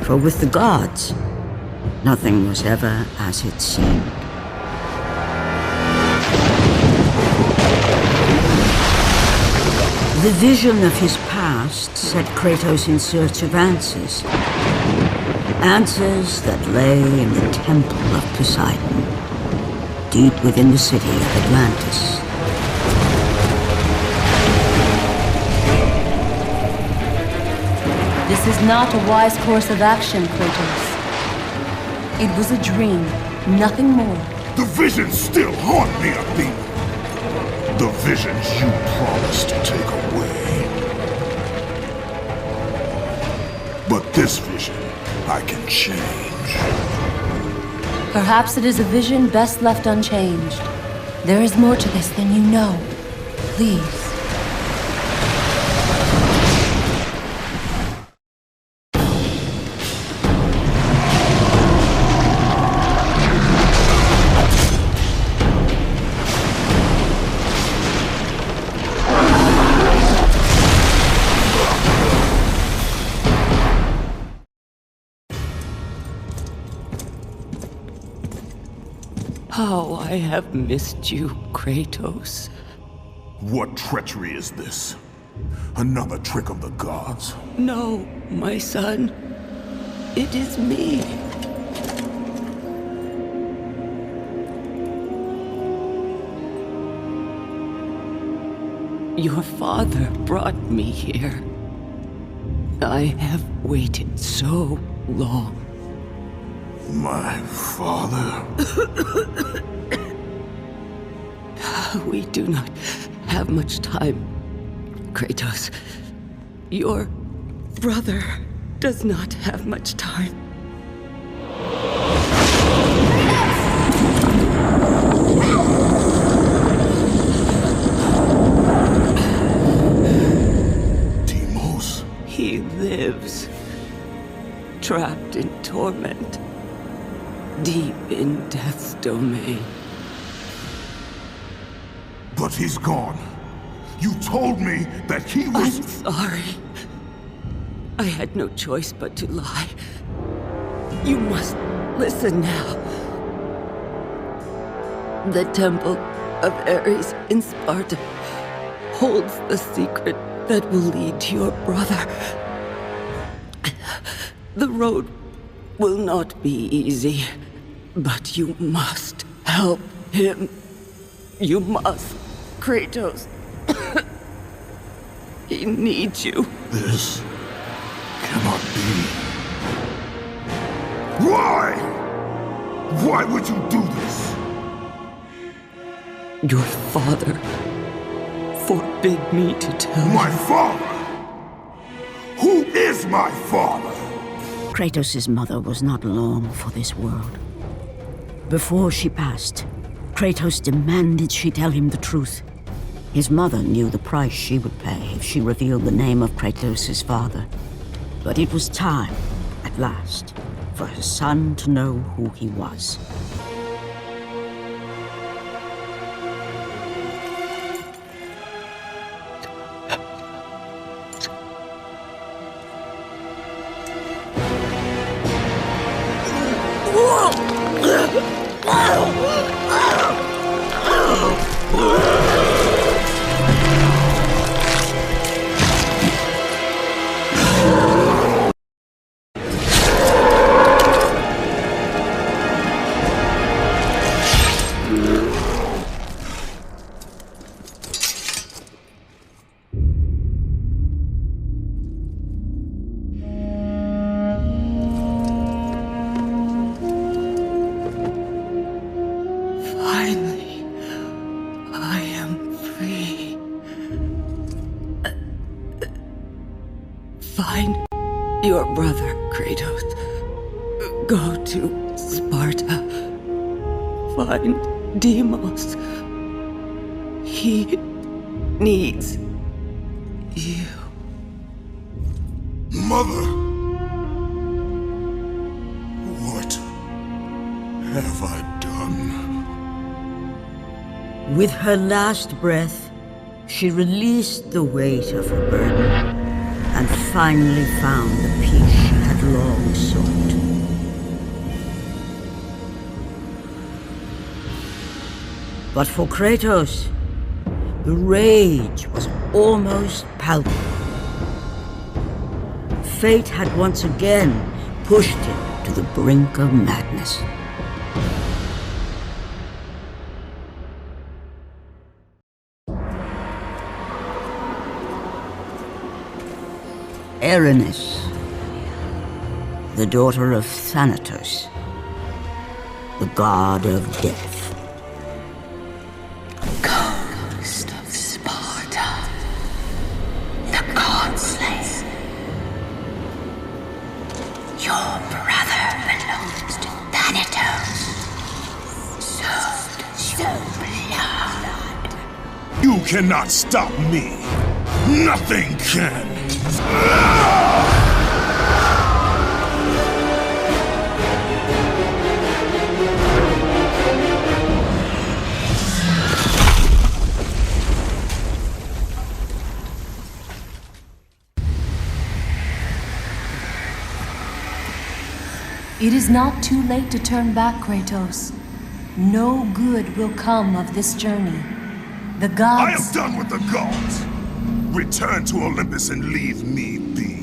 for with the gods, nothing was ever as it seemed. The vision of his past set Kratos in search of answers. Answers that lay in the Temple of Poseidon, deep within the city of Atlantis. This is not a wise course of action, Kratos. It was a dream, nothing more. The visions still haunt me, Athena. The visions you promised to take away. But this vision, I can change. Perhaps it is a vision best left unchanged. There is more to this than you know. Please. How I have missed you, Kratos. What treachery is this? Another trick of the gods? No, my son. It is me. Your father brought me here. I have waited so long. My father? We do not have much time, Kratos. Your brother does not have much time. Deimos? He lives, trapped in torment, deep in death's domain. But he's gone. You told me that he was— I'm sorry. I had no choice but to lie. You must listen now. The Temple of Ares in Sparta holds the secret that will lead to your brother. The road will not be easy, but you must help him. You must, Kratos. He needs you. This cannot be. Why? Why would you do this? Your father forbid me to tell you. My father? Who is my father? Kratos' mother was not long for this world. Before she passed, Kratos demanded she tell him the truth. His mother knew the price she would pay if she revealed the name of Kratos' father. But it was time, at last, for her son to know who he was. Finally, I am free. Find your brother, Kratos. Go to Sparta. Find Deimos. He needs you. Mother! What have I done? With her last breath, she released the weight of her burden and finally found the peace she had long sought. But for Kratos, the rage was almost palpable. Fate had once again pushed him to the brink of madness. Erinys, the daughter of Thanatos, the god of death. Ghost of Sparta, the god slayer. Your brother belongs to Thanatos. So blood. You cannot stop me. Nothing can. It is not too late to turn back, Kratos. No good will come of this journey. The gods... I am done with the gods! Return to Olympus and leave me be.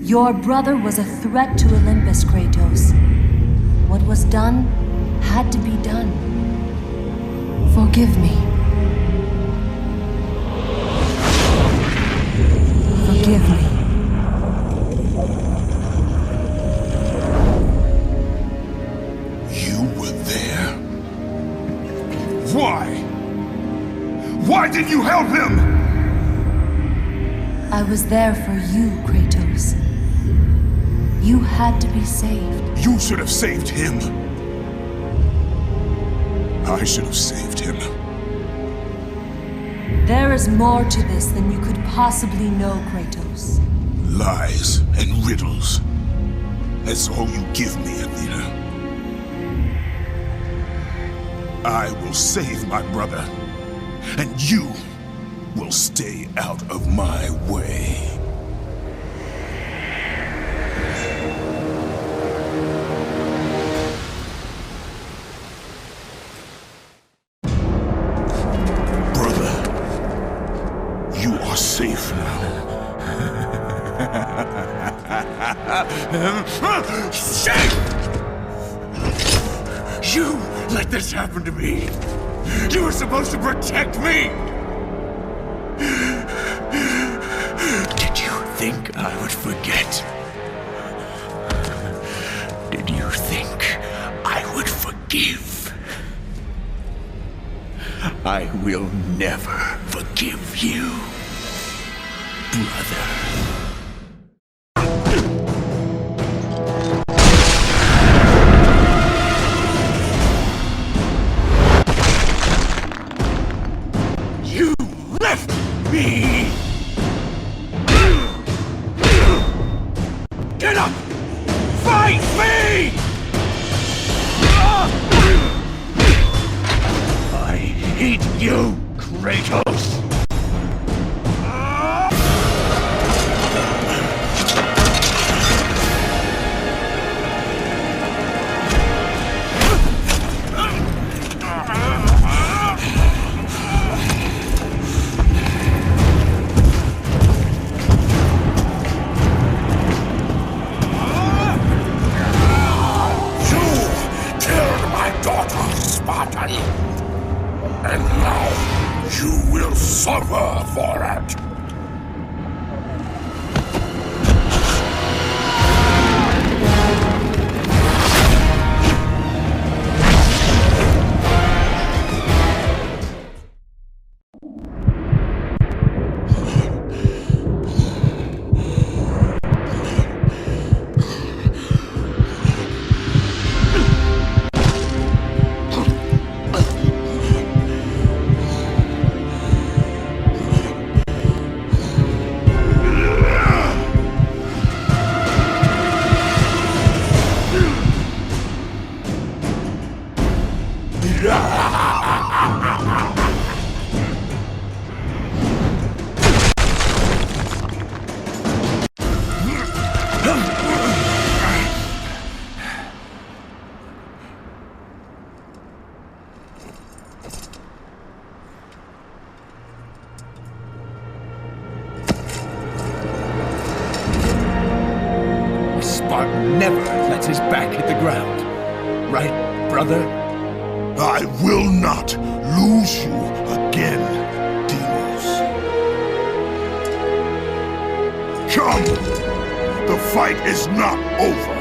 Your brother was a threat to Olympus, Kratos. What was done had to be done. Forgive me. Forgive me. You were there? Why? Why did you help him? I was there for you, Kratos. You had to be saved. You should have saved him. I should have saved him. There is more to this than you could possibly know, Kratos. Lies and riddles. That's all you give me, Athena. I will save my brother, and you will stay out of my way. Brother, you are safe now. Shame! You let this happen to me! You were supposed to protect me! Did you think I would forget? Did you think I would forgive? I will never forgive you, brother. Me! Get up! Fight me! I hate you, Kratos! And now you will suffer for it. Spartan never lets his back hit the ground. Right, brother? I will not lose you again, Deimos. Come! The fight is not over.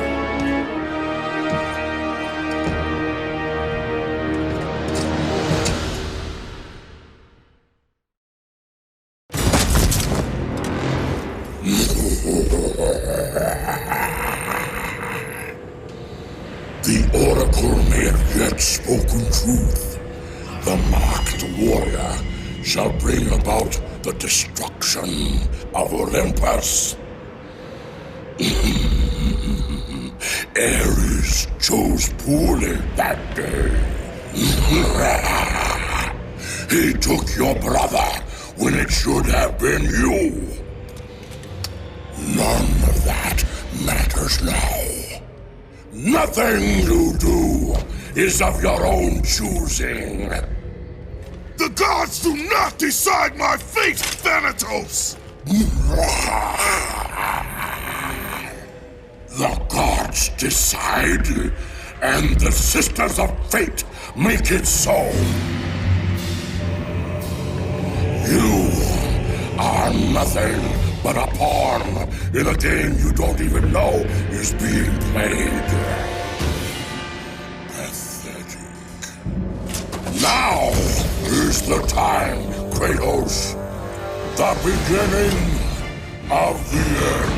The Oracle may have yet spoken truth. The marked warrior shall bring about the destruction of Olympus. Ares chose poorly that day. He took your brother when it should have been you. None of that matters now. Nothing you do is of your own choosing. The gods do not decide my fate, Thanatos! The gods decide, and the Sisters of Fate make it so. You are nothing but a pawn in a game you don't even know is being played. Pathetic. Now is the time, Kratos. The beginning of the end.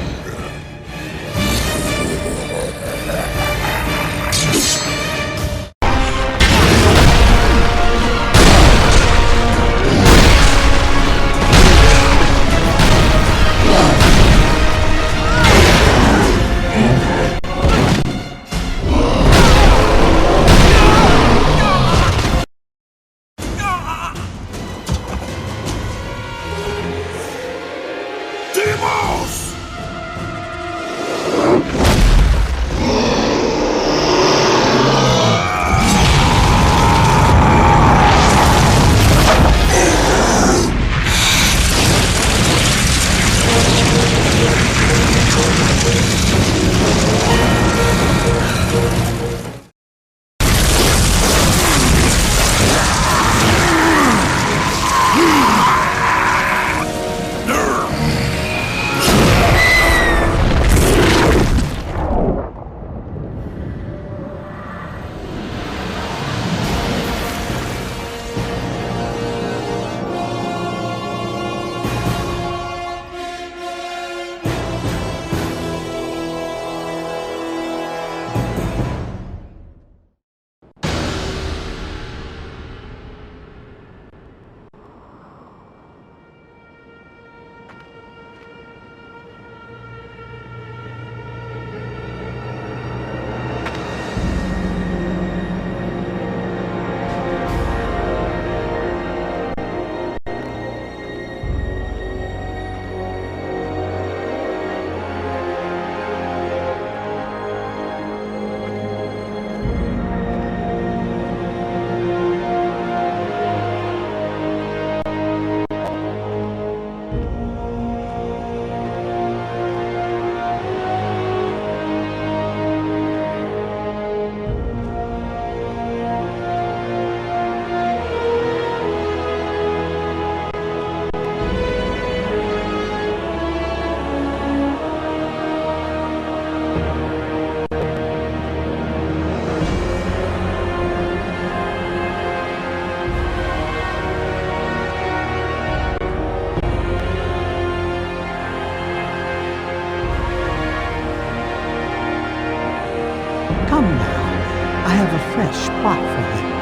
Come now, I have a fresh spot for you.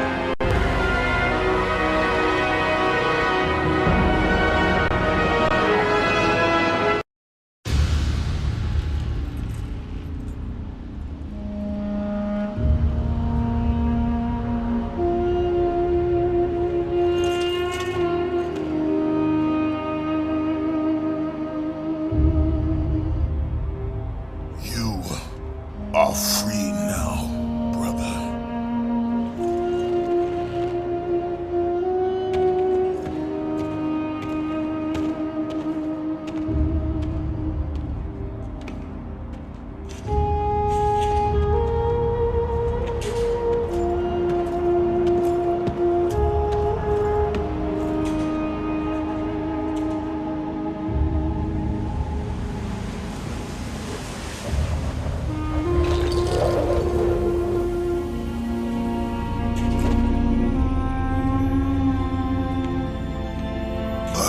You are free now, brother.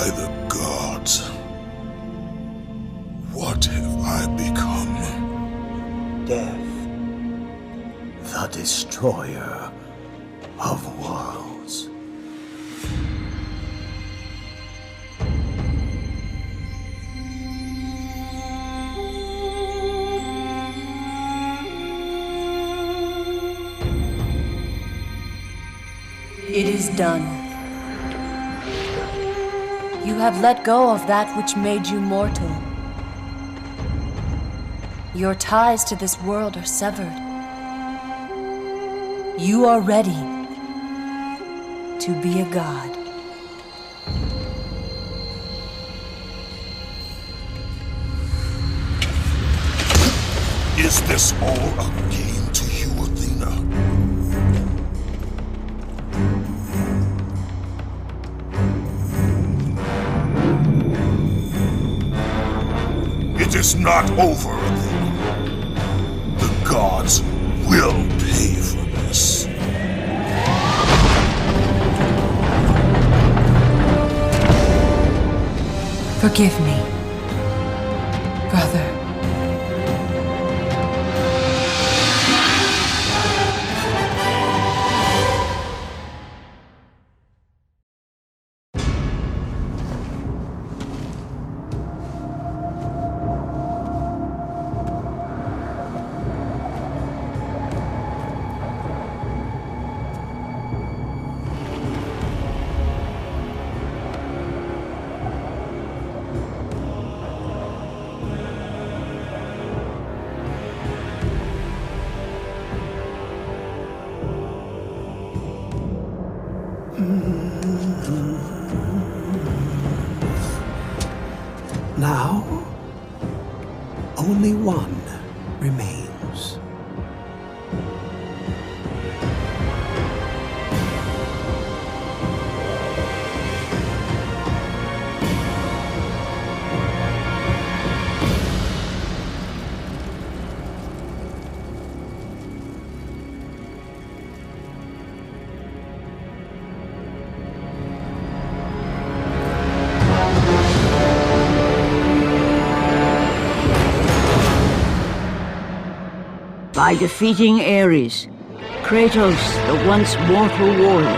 by the gods. What have I become? Death, the destroyer of worlds. It is done. You have let go of that which made you mortal. Your ties to this world are severed. You are ready to be a god. Is this all a game to you, Athena? It is not over, Athena. The gods will pay for this. Forgive me, brother. Now, only one remains. By defeating Ares, Kratos, the once mortal warrior,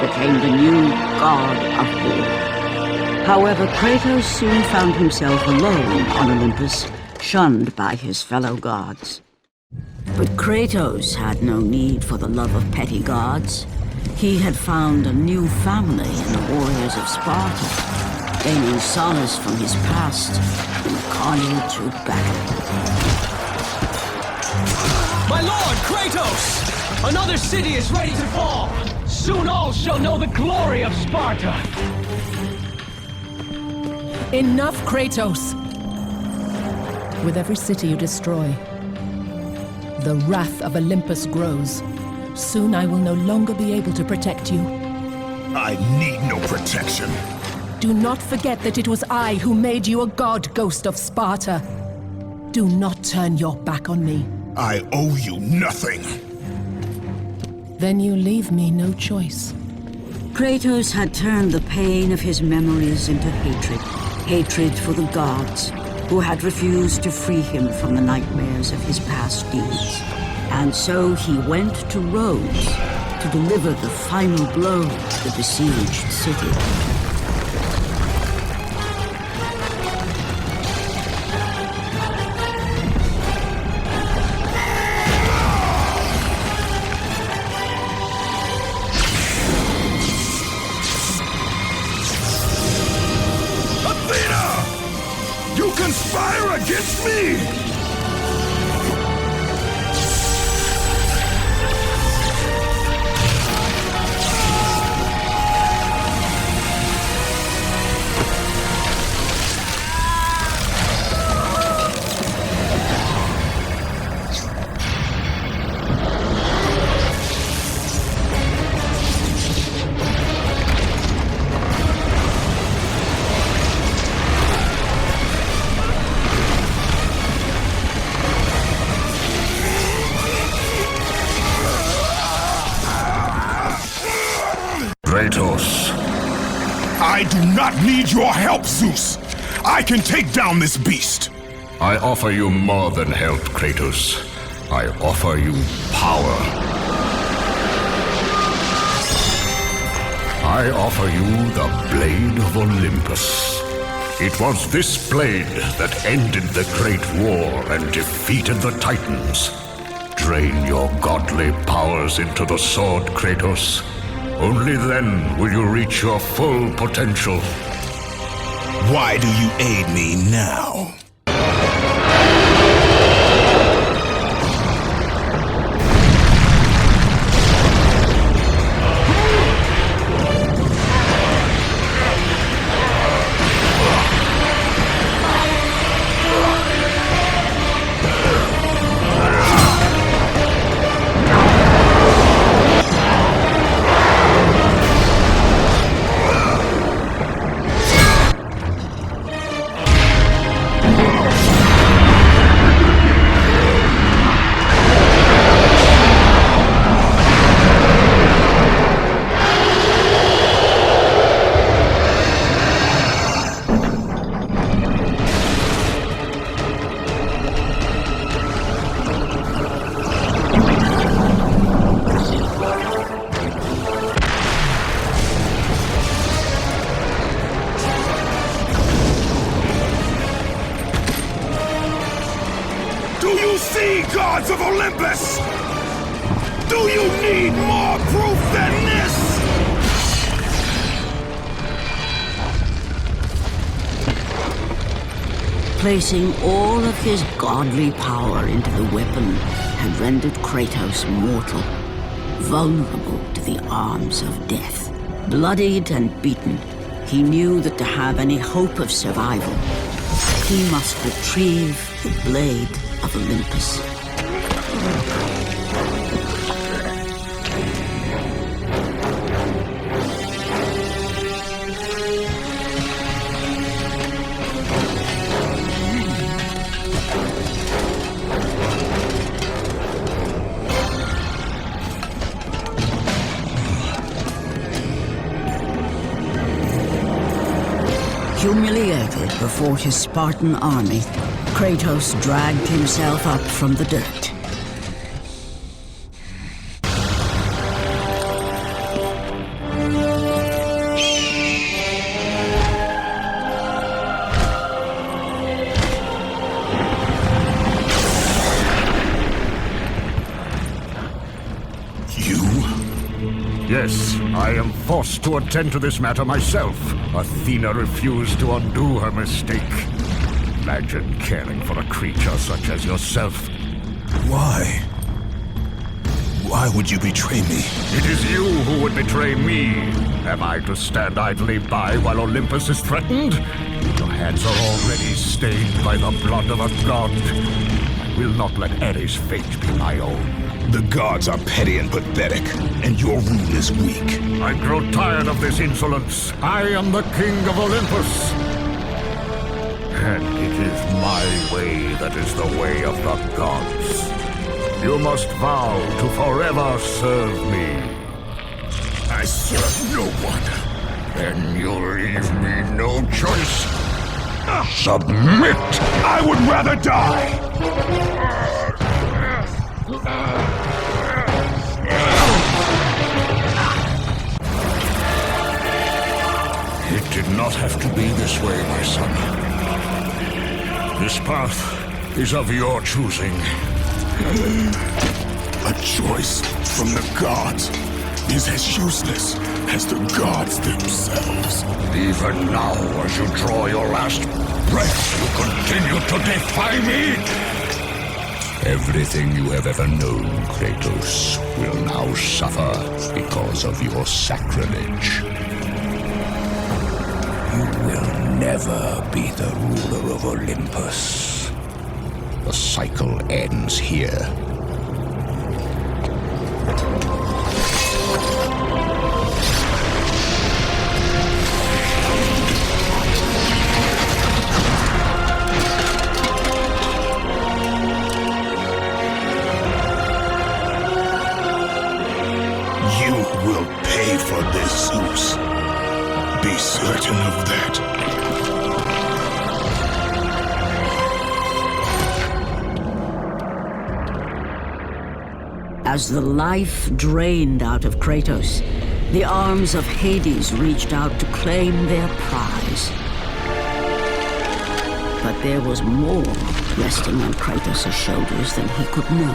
became the new god of war. However, Kratos soon found himself alone on Olympus, shunned by his fellow gods. But Kratos had no need for the love of petty gods. He had found a new family in the warriors of Sparta, gaining solace from his past in the carnage of battle. My lord, Kratos! Another city is ready to fall! Soon all shall know the glory of Sparta! Enough, Kratos! With every city you destroy, the wrath of Olympus grows. Soon I will no longer be able to protect you. I need no protection. Do not forget that it was I who made you a god, Ghost of Sparta. Do not turn your back on me. I owe you nothing. Then you leave me no choice. Kratos had turned the pain of his memories into hatred. Hatred for the gods, who had refused to free him from the nightmares of his past deeds. And so he went to Rhodes to deliver the final blow to the besieged city. Conspire against me! not need your help, Zeus. I can take down this beast. I offer you more than help, Kratos. I offer you power. I offer you the Blade of Olympus. It was this blade that ended the Great War and defeated the Titans. Drain your godly powers into the sword, Kratos. Only then will you reach your full potential. Why do you aid me now? Do you see, gods of Olympus? Do you need more proof than this? Placing all of his godly power into the weapon had rendered Kratos mortal, vulnerable to the arms of death. Bloodied and beaten, he knew that to have any hope of survival, he must retrieve the Blade of Olympus. Humiliated before his Spartan army, Kratos dragged himself up from the dirt. Yes, I am forced to attend to this matter myself. Athena refused to undo her mistake. Imagine caring for a creature such as yourself. Why? Why would you betray me? It is you who would betray me. Am I to stand idly by while Olympus is threatened? Your hands are already stained by the blood of a god. I will not let Ares' fate be my own. The gods are petty and pathetic, and your rule is weak. I grow tired of this insolence. I am the king of Olympus. And it is my way that is the way of the gods. You must vow to forever serve me. I serve no one. Then you leave me no choice. Submit! I would rather die! It did not have to be this way, my son. This path is of your choosing. A choice from the gods is as useless as the gods themselves. Even now, as you draw your last breath, you continue to defy me! Everything you have ever known, Kratos, will now suffer because of your sacrilege. You will never be the ruler of Olympus. The cycle ends here. You will pay for this, Zeus. Be certain of of that. As the life drained out of Kratos, the arms of Hades reached out to claim their prize. But there was more resting on Kratos' shoulders than he could know.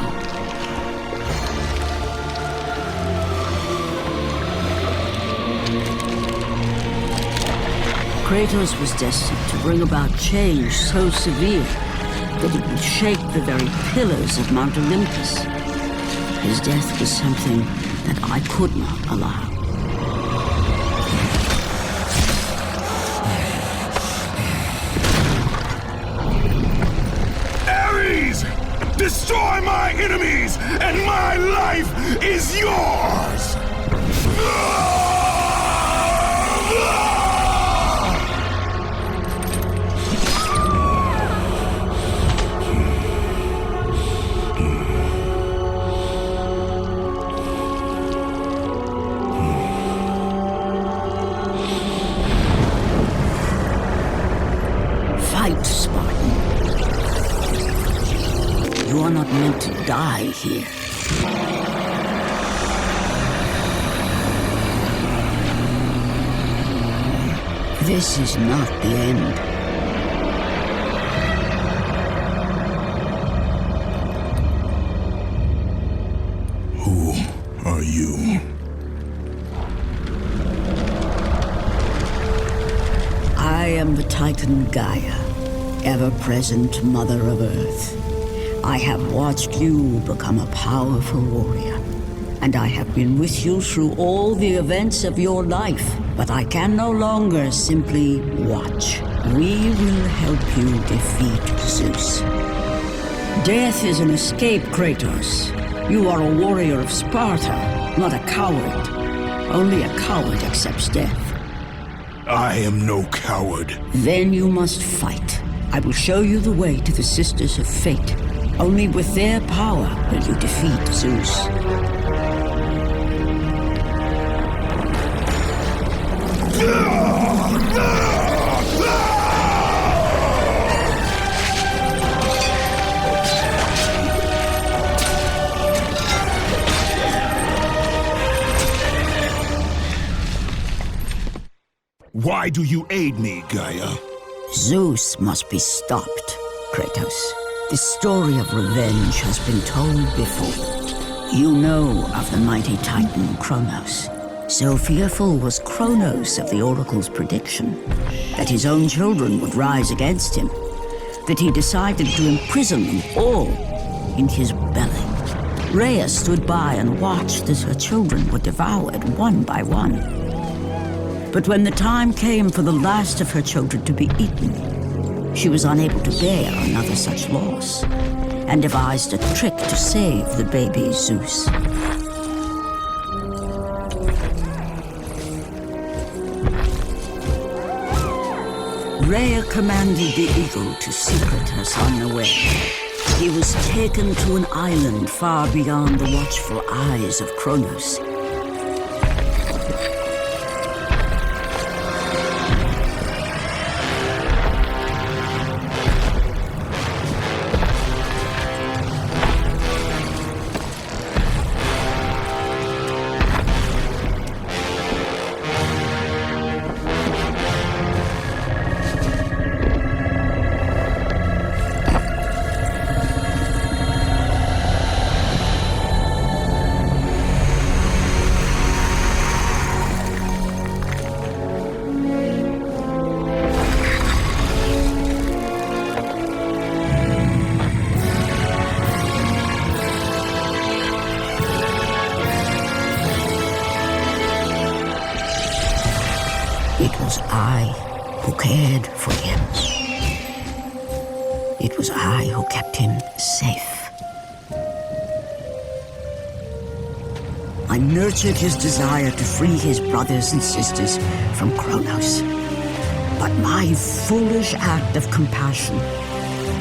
Kratos was destined to bring about change so severe that it would shake the very pillars of Mount Olympus. His death was something that I could not allow. Ares! Destroy my enemies, and my life is yours! Fight, Spartan. You are not meant to die here. This is not the end. Who are you? I am the Titan Gaia, ever-present Mother of Earth. I have watched you become a powerful warrior, and I have been with you through all the events of your life, but I can no longer simply watch. We will help you defeat Zeus. Death is an escape, Kratos. You are a warrior of Sparta, not a coward. Only a coward accepts death. I am no coward. Then you must fight. I will show you the way to the Sisters of Fate. Only with their power will you defeat Zeus. Why do you aid me, Gaia? Zeus must be stopped, Kratos. The story of revenge has been told before. You know of the mighty Titan Kronos. So fearful was Kronos of the Oracle's prediction that his own children would rise against him, that he decided to imprison them all in his belly. Rhea stood by and watched as her children were devoured one by one. But when the time came for the last of her children to be eaten, she was unable to bear another such loss, and devised a trick to save the baby Zeus. Rhea commanded the eagle to secret her son away. He was taken to an island far beyond the watchful eyes of Kronos. It was I who cared for him. It was I who kept him safe. I nurtured his desire to free his brothers and sisters from Kronos. But my foolish act of compassion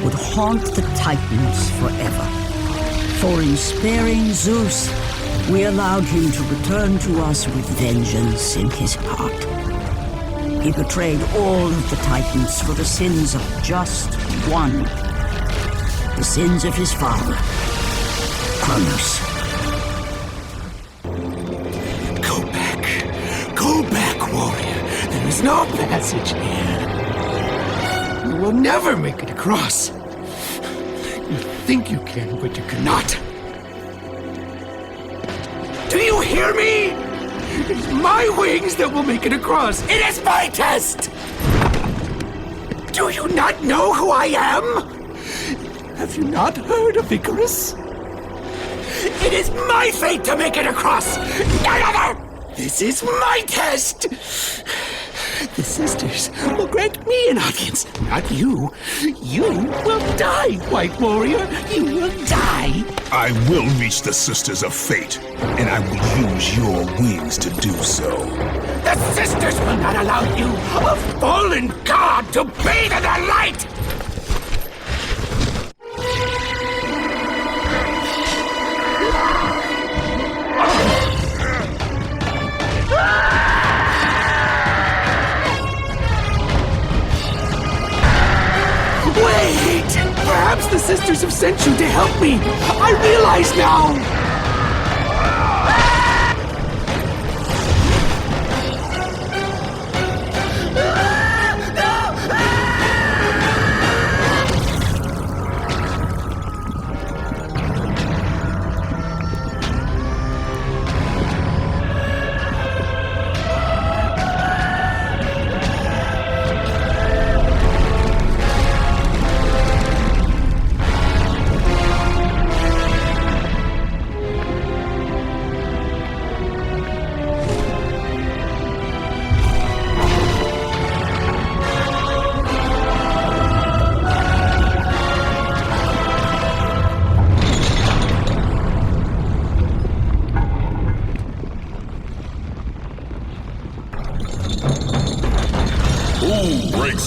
would haunt the Titans forever. For in sparing Zeus, we allowed him to return to us with vengeance in his heart. He betrayed all of the Titans for the sins of just one. The sins of his father, Kratos. Go back, warrior. There is no passage here. You will never make it across. You think you can, but you cannot. Do you hear me? It is my wings that will make it across. It is my test! Do you not know who I am? Have you not heard of Icarus? It is my fate to make it across! None other! This is my test! The sisters will grant me an audience, not you. You will die, White Warrior. You will die. I will reach the Sisters of Fate, and I will use your wings to do so. The sisters will not allow you, a fallen god, to bathe in their light! Wait! Perhaps the sisters have sent you to help me! I realize now!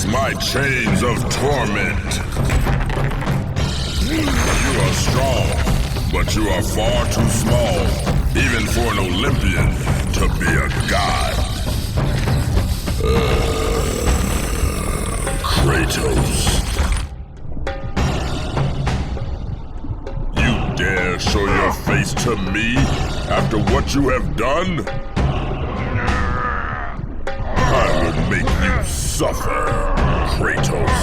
My chains of torment. You are strong, but you are far too small, even for an Olympian to be a god. Kratos. You dare show your face to me after what you have done? I will make you suffer. Kratos.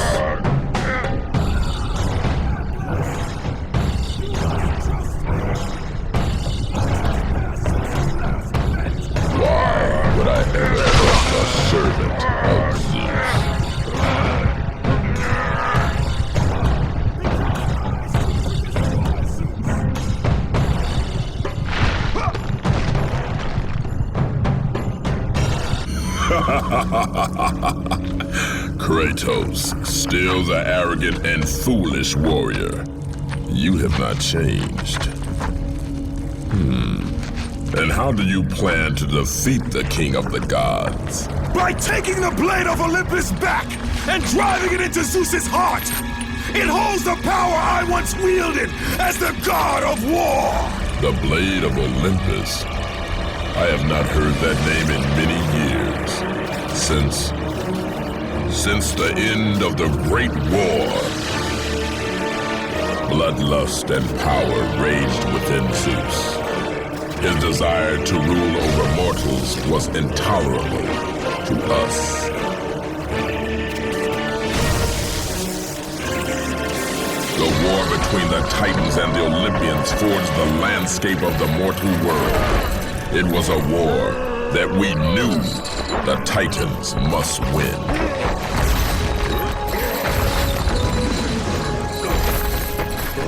Why would I ever trust a servant of Zeus? Kratos, still the arrogant and foolish warrior. You have not changed. And how do you plan to defeat the king of the gods? By taking the blade of Olympus back and driving it into Zeus's heart! It holds the power I once wielded as the god of war! The blade of Olympus? I have not heard that name in many years. Since the end of the Great War. Bloodlust and power raged within Zeus. His desire to rule over mortals was intolerable to us. The war between the Titans and the Olympians forged the landscape of the mortal world. It was a war that we knew the Titans must win.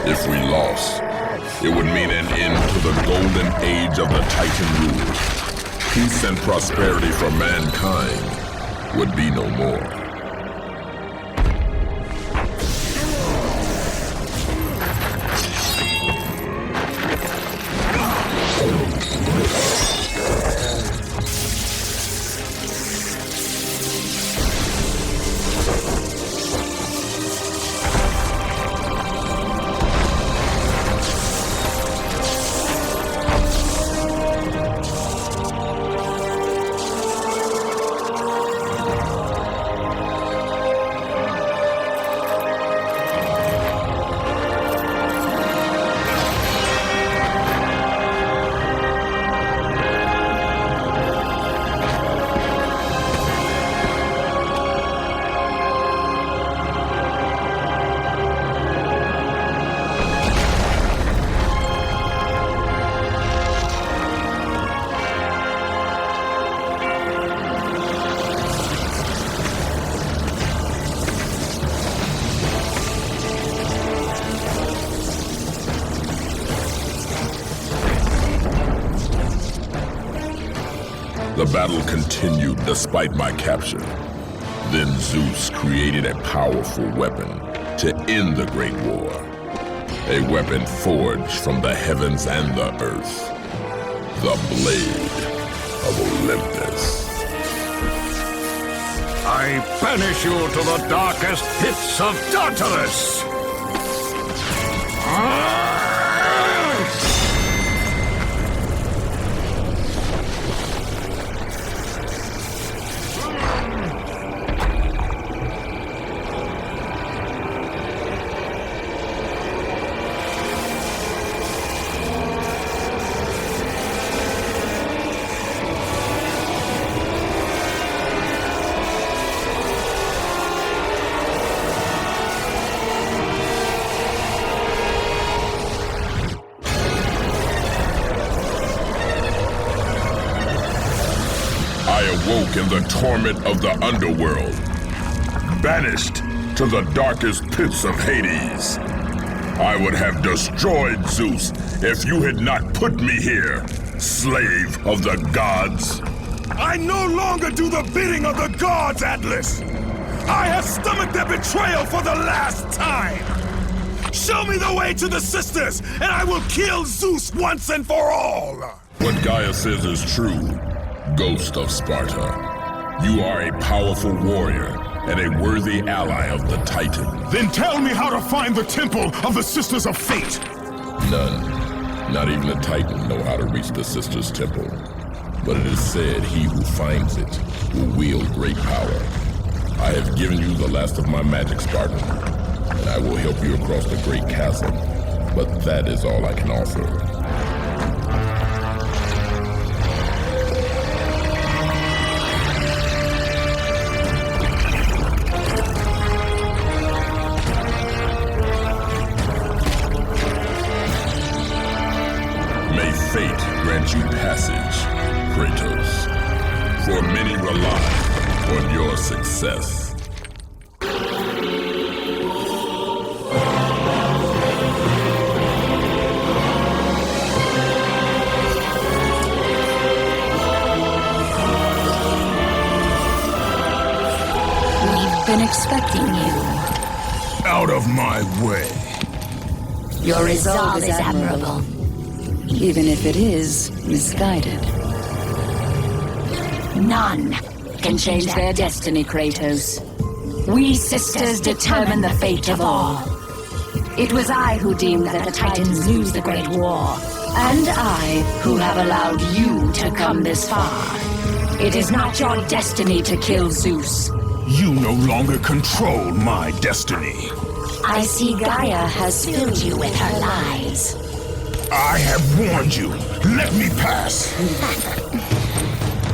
If we lost, it would mean an end to the golden age of the Titan rule. Peace and prosperity for mankind would be no more. The battle continued despite my capture. Then Zeus created a powerful weapon to end the Great War. A weapon forged from the heavens and the earth. The Blade of Olympus. I banish you to the darkest pits of Tartarus! Awoke in the torment of the underworld, banished to the darkest pits of Hades. I would have destroyed Zeus if you had not put me here, slave of the gods. I no longer do the bidding of the gods, Atlas! I have stomached their betrayal for the last time! Show me the way to the sisters, and I will kill Zeus once and for all! What Gaia says is true. Ghost of Sparta, you are a powerful warrior and a worthy ally of the Titan. Then tell me how to find the Temple of the Sisters of Fate! None, not even the Titan, know how to reach the Sisters' Temple. But it is said he who finds it will wield great power. I have given you the last of my magic, Spartan, and I will help you across the great chasm, but that is all I can offer. Fate grant you passage, Kratos, for many rely on your success. We've been expecting you. Out of my way. Your resolve is admirable. Even if it is misguided. None can change their destiny, Kratos. We sisters determine the fate of all. It was I who deemed that the Titans lose the Great War, and I who have allowed you to come this far. It is not your destiny to kill Zeus. You no longer control my destiny. I see Gaia has filled you with her lies. I have warned you. Let me pass.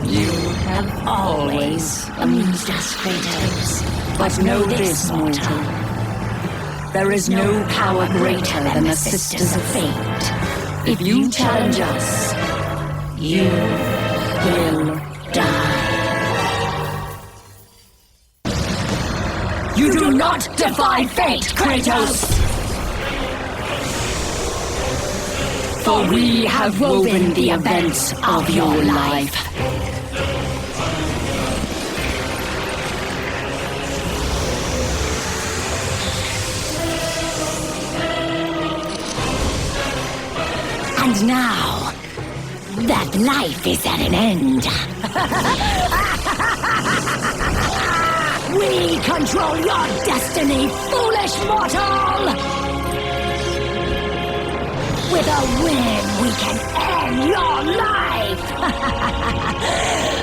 You have always amused us, Kratos. But know this, mortal. There is no power greater than the Sisters of Fate. If you challenge us, you will die. You do not defy fate, Kratos! For we have woven the events of your life. And now, that life is at an end. We control your destiny, foolish mortal! With a win, we can end your life!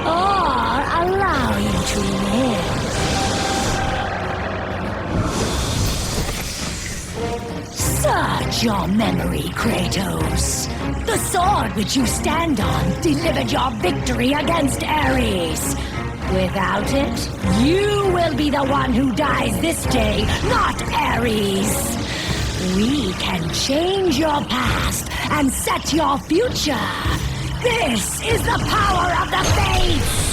Or allow you to live. Search your memory, Kratos. The sword which you stand on delivered your victory against Ares. Without it, you will be the one who dies this day, not Ares. We can change your past and set your future. This is the power of the Fates!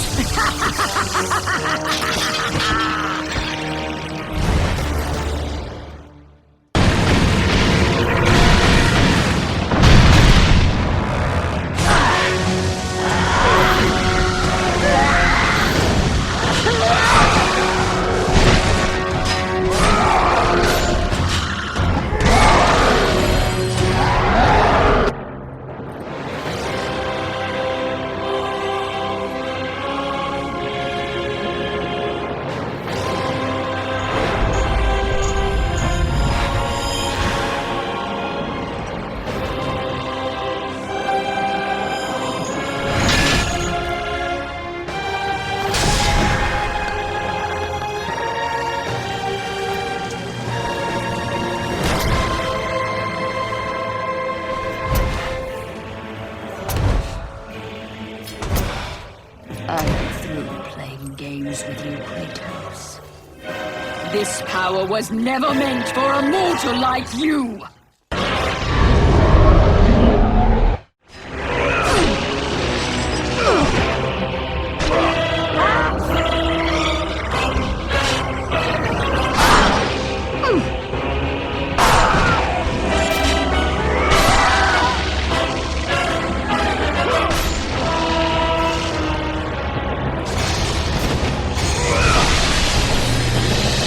This power was never meant for a mortal like you!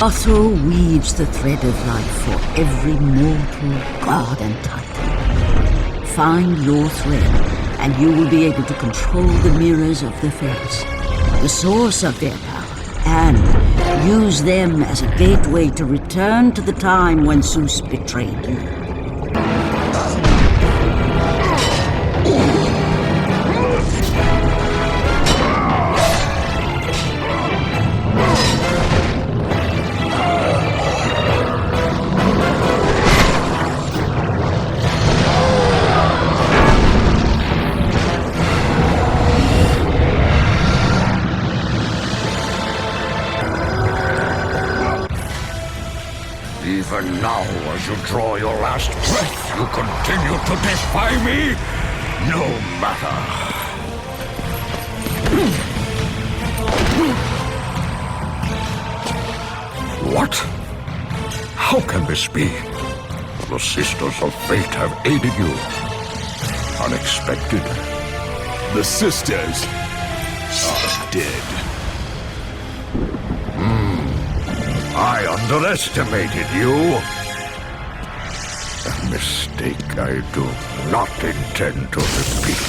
Otho weaves the thread of life for every mortal, god and titan. Find your thread, and you will be able to control the mirrors of the Fairest, the source of their power, and use them as a gateway to return to the time when Zeus betrayed you. Even now, as you draw your last breath, you continue to defy me? No matter. What? How can this be? The Sisters of Fate have aided you. Unexpected. The sisters are dead. I underestimated you. A mistake I do not intend to repeat.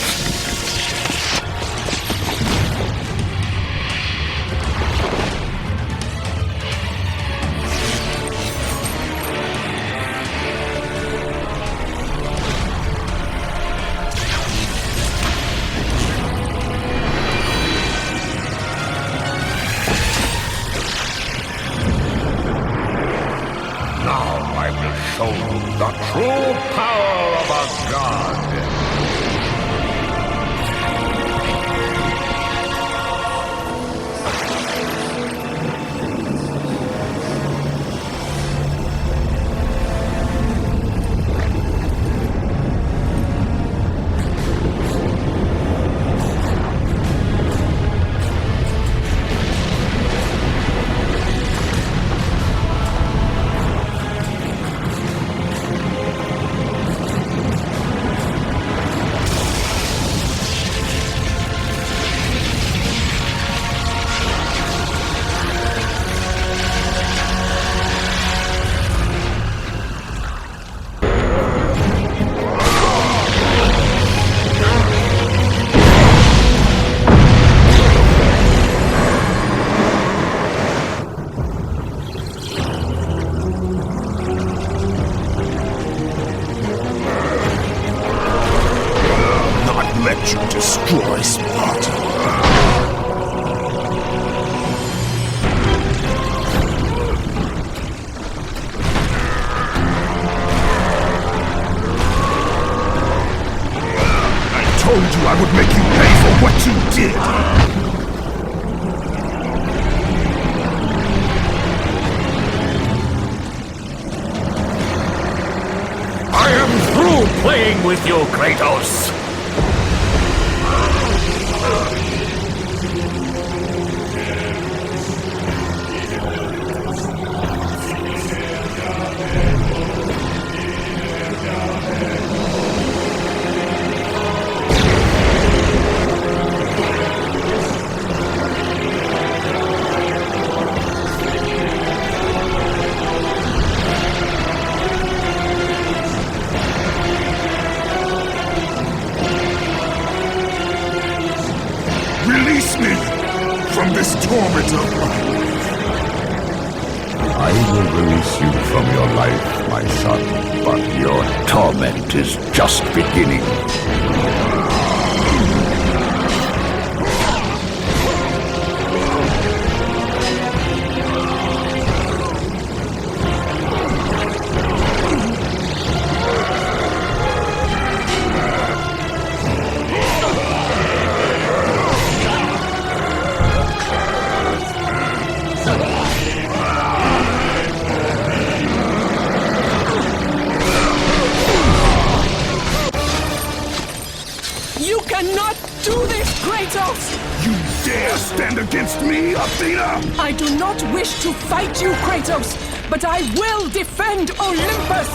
Show you the true power of a god. Destroy Sparta. I told you I would make you pay for what you did. I am through playing with you, Kratos. Release me from this torment of life. I will release you from your life, my son, but your torment is just beginning. cannot do this, Kratos! You dare stand against me, Athena? I do not wish to fight you, Kratos, but I will defend Olympus!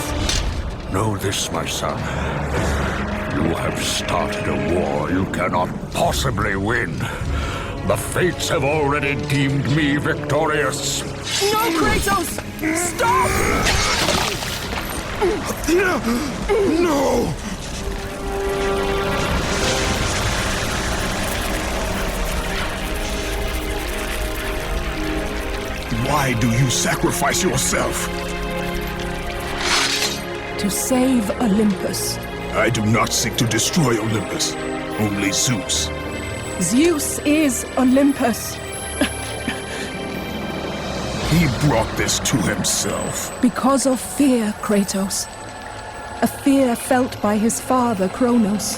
Know this, my son. You have started a war you cannot possibly win. The fates have already deemed me victorious. No, Kratos! Stop! Athena! No! Why do you sacrifice yourself? To save Olympus. I do not seek to destroy Olympus. Only Zeus. Zeus is Olympus. He brought this to himself. Because of fear, Kratos. A fear felt by his father, Kronos.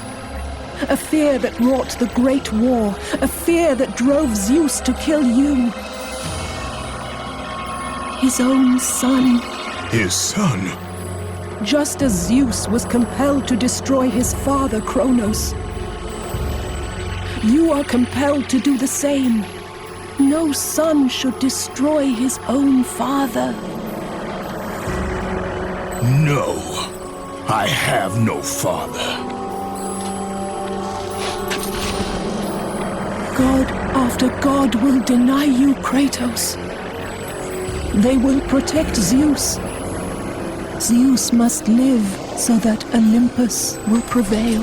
A fear that wrought the Great War. A fear that drove Zeus to kill you. His own son. His son? Just as Zeus was compelled to destroy his father, Kronos. You are compelled to do the same. No son should destroy his own father. No, I have no father. God after God will deny you, Kratos. They will protect Zeus. Zeus must live so that Olympus will prevail.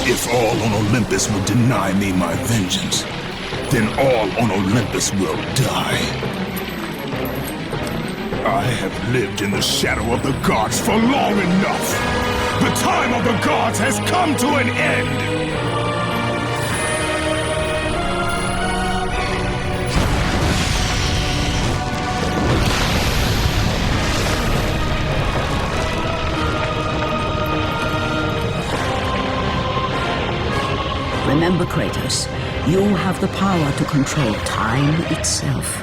If all on Olympus will deny me my vengeance, then all on Olympus will die. I have lived in the shadow of the gods for long enough. The time of the gods has come to an end. Remember, Kratos, you have the power to control time itself.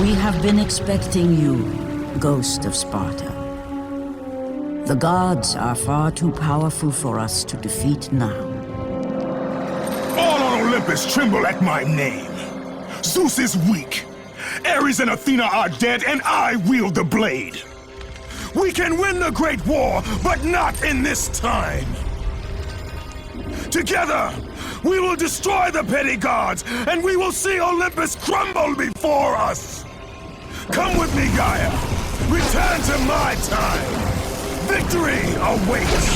We have been expecting you, Ghost of Sparta. The gods are far too powerful for us to defeat now. All on Olympus tremble at my name. Zeus is weak. Ares and Athena are dead, and I wield the blade. We can win the Great War, but not in this time. Together, we will destroy the petty gods, and we will see Olympus crumble before us. Come with me, Gaia. Return to my time. Victory awaits.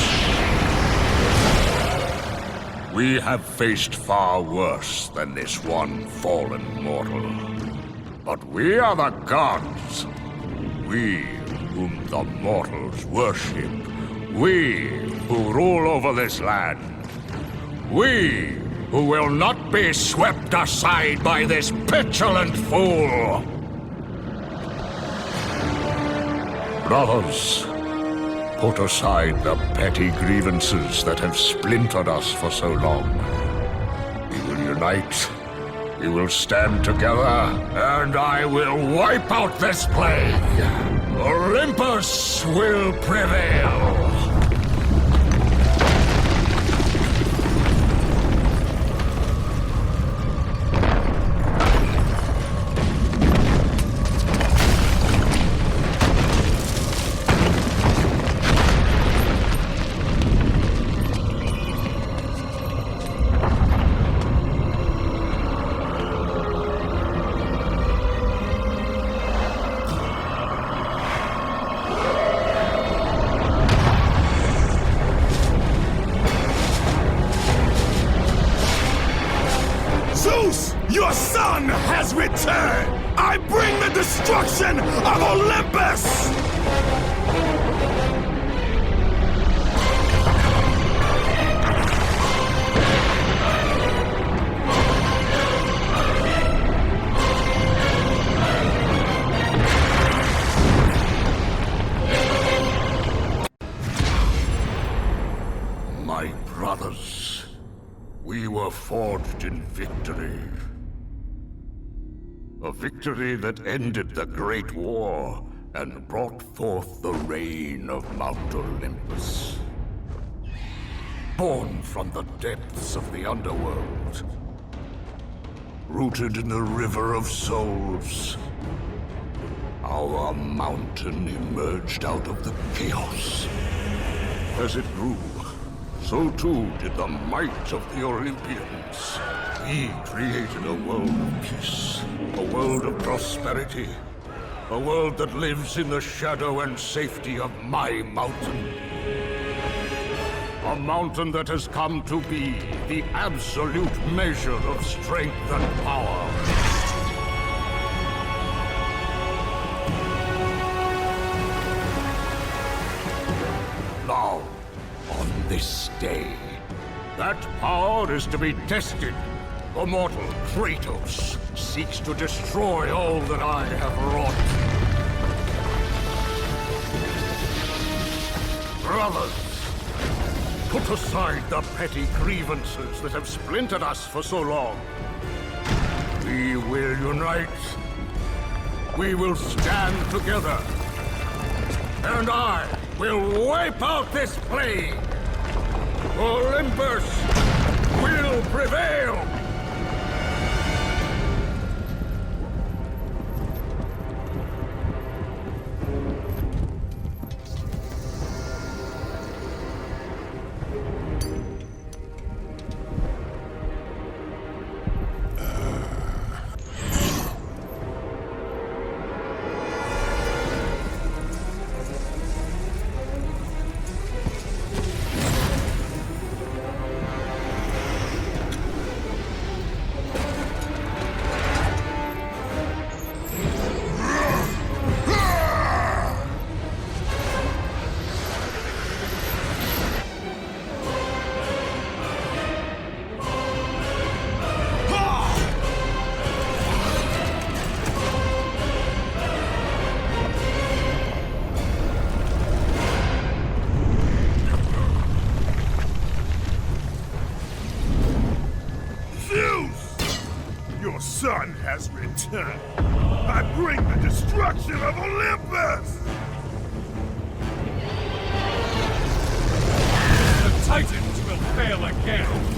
We have faced far worse than this one fallen mortal. But we are the gods. We whom the mortals worship. We who rule over this land. We who will not be swept aside by this petulant fool. Brothers, put aside the petty grievances that have splintered us for so long. We will unite, we will stand together, and I will wipe out this plague. Olympus will prevail. Zeus, your son has returned! I bring the destruction of Olympus! My brothers, we were forged in victory. A victory that ended the Great War and brought forth the reign of Mount Olympus. Born from the depths of the underworld, rooted in the River of Souls, our mountain emerged out of the chaos. As it grew, so too did the might of the Olympians. We created a world of peace, a world of prosperity, a world that lives in the shadow and safety of my mountain. A mountain that has come to be the absolute measure of strength and power. Now, on this day, that power is to be tested. The mortal Kratos seeks to destroy all that I have wrought. Brothers, put aside the petty grievances that have splintered us for so long. We will unite. We will stand together. And I will wipe out this plague. Olympus will prevail! Son has returned. I bring the destruction of Olympus! The Titans will fail again!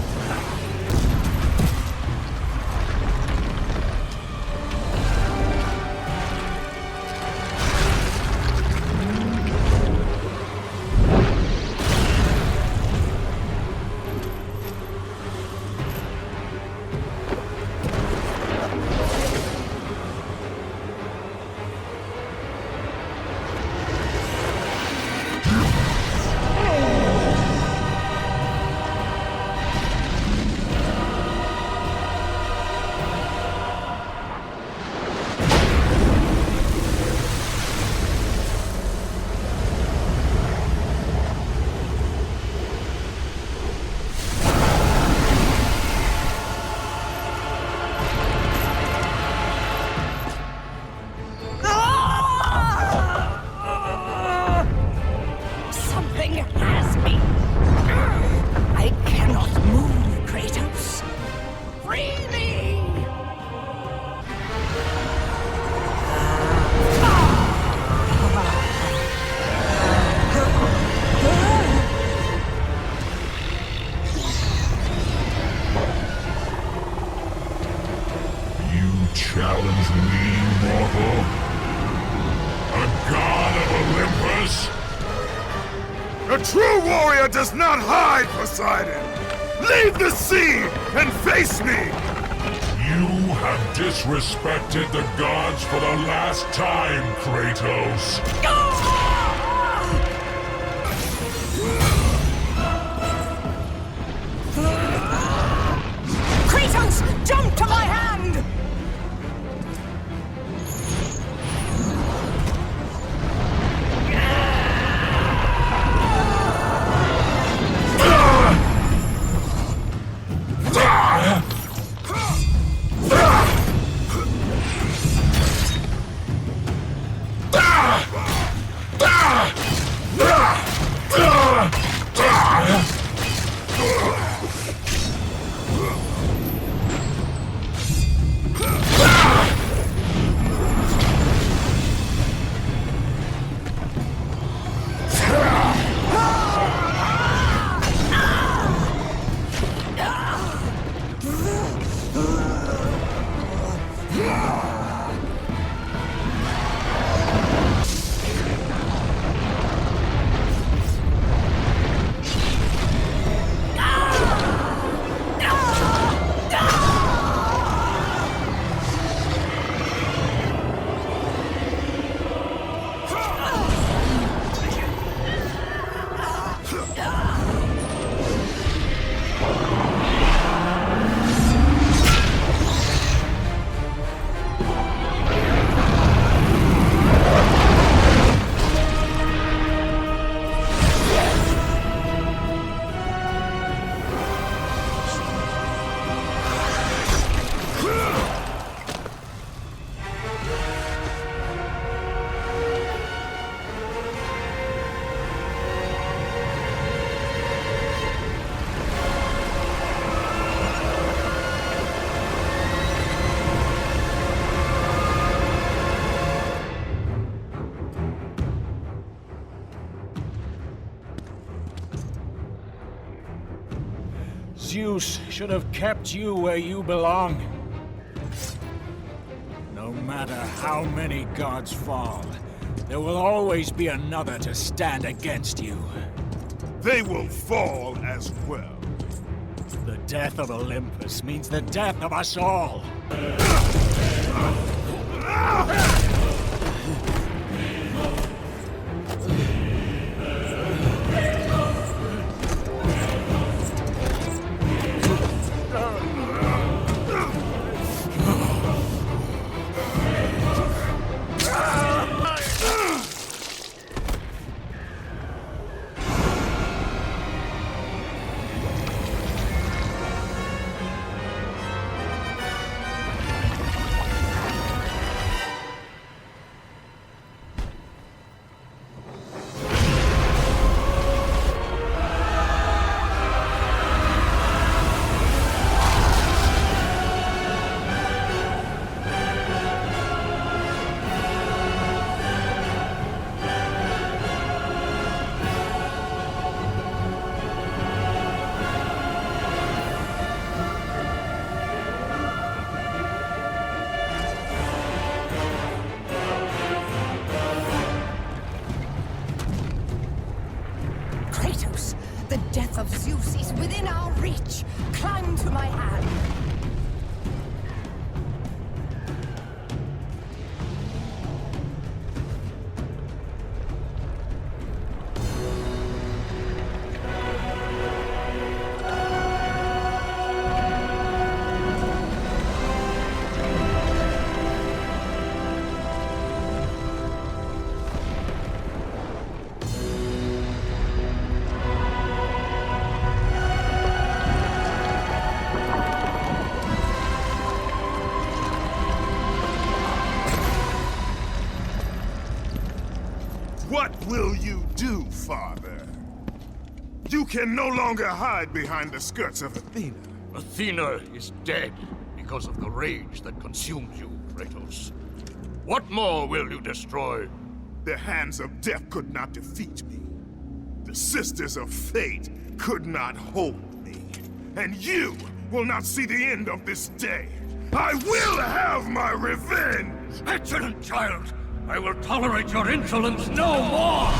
Challenge me, mortal? A god of Olympus? A true warrior does not hide, Poseidon! Leave the sea and face me! You have disrespected the gods for the last time, Kratos. Kratos, jump Zeus should have kept you where you belong. No matter how many gods fall, there will always be another to stand against you. They will fall as well. The death of Olympus means the death of us all. Kratos, the death of Zeus is within our reach. Climb to my hand. What will you do, Father? You can no longer hide behind the skirts of Athena. Athena is dead because of the rage that consumes you, Kratos. What more will you destroy? The hands of death could not defeat me. The sisters of fate could not hold me. And you will not see the end of this day. I will have my revenge! Petulant child! I will tolerate your insolence no more!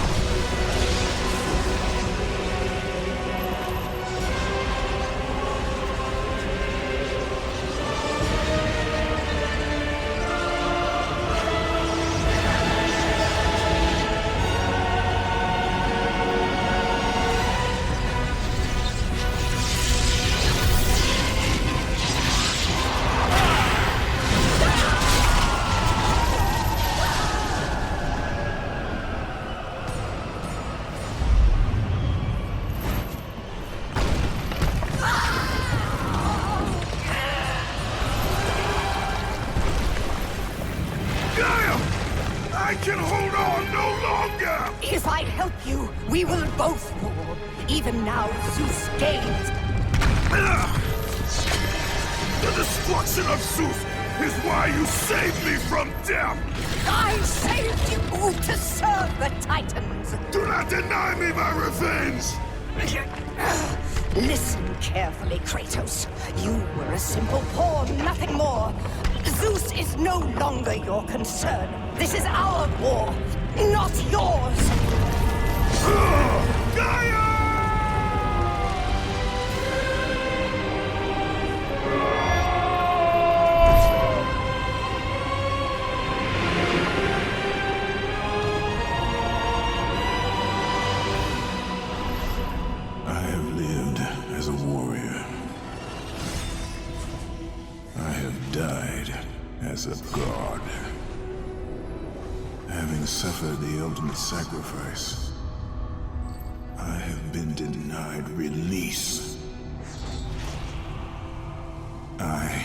I can hold on no longer! If I help you, we will both fall. Even now, Zeus gains. The destruction of Zeus is why you saved me from death! I saved you to serve the Titans! Do not deny me my revenge! Listen carefully, Kratos. You were a simple pawn, nothing more. Zeus is no longer your concern. This is our war, not yours! Gaia! I have lived as a warrior. I have died as a god. Having suffered the ultimate sacrifice, I have been denied release. I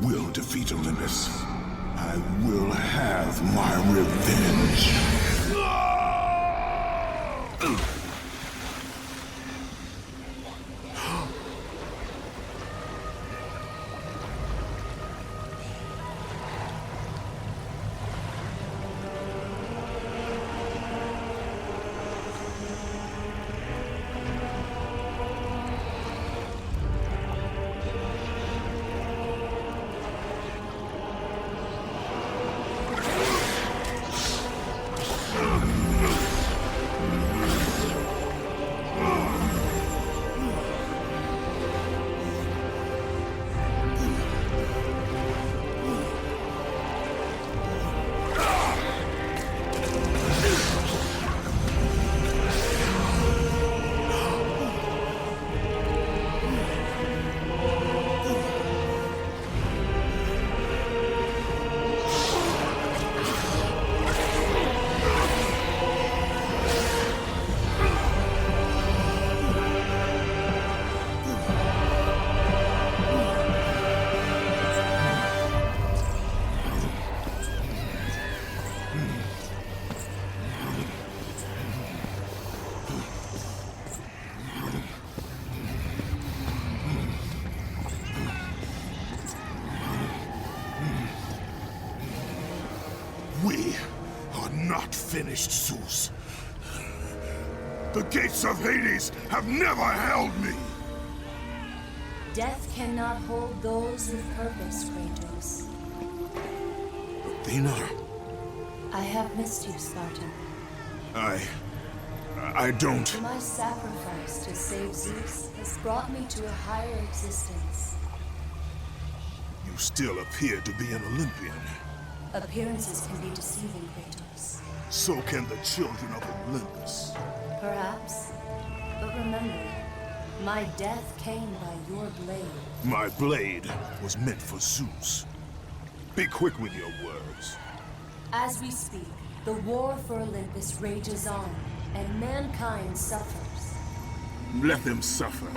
will defeat Olympus. I will have my revenge. We are not finished, Zeus. The gates of Hades have never held me! Death cannot hold those with purpose, Kratos. Athena? I have missed you, Spartan. I don't... My sacrifice to save Zeus has brought me to a higher existence. You still appear to be an Olympian. Appearances can be deceiving, Kratos. So can the children of Olympus. Perhaps. But remember, my death came by your blade. My blade was meant for Zeus. Be quick with your words. As we speak, the war for Olympus rages on, and mankind suffers. Let them suffer.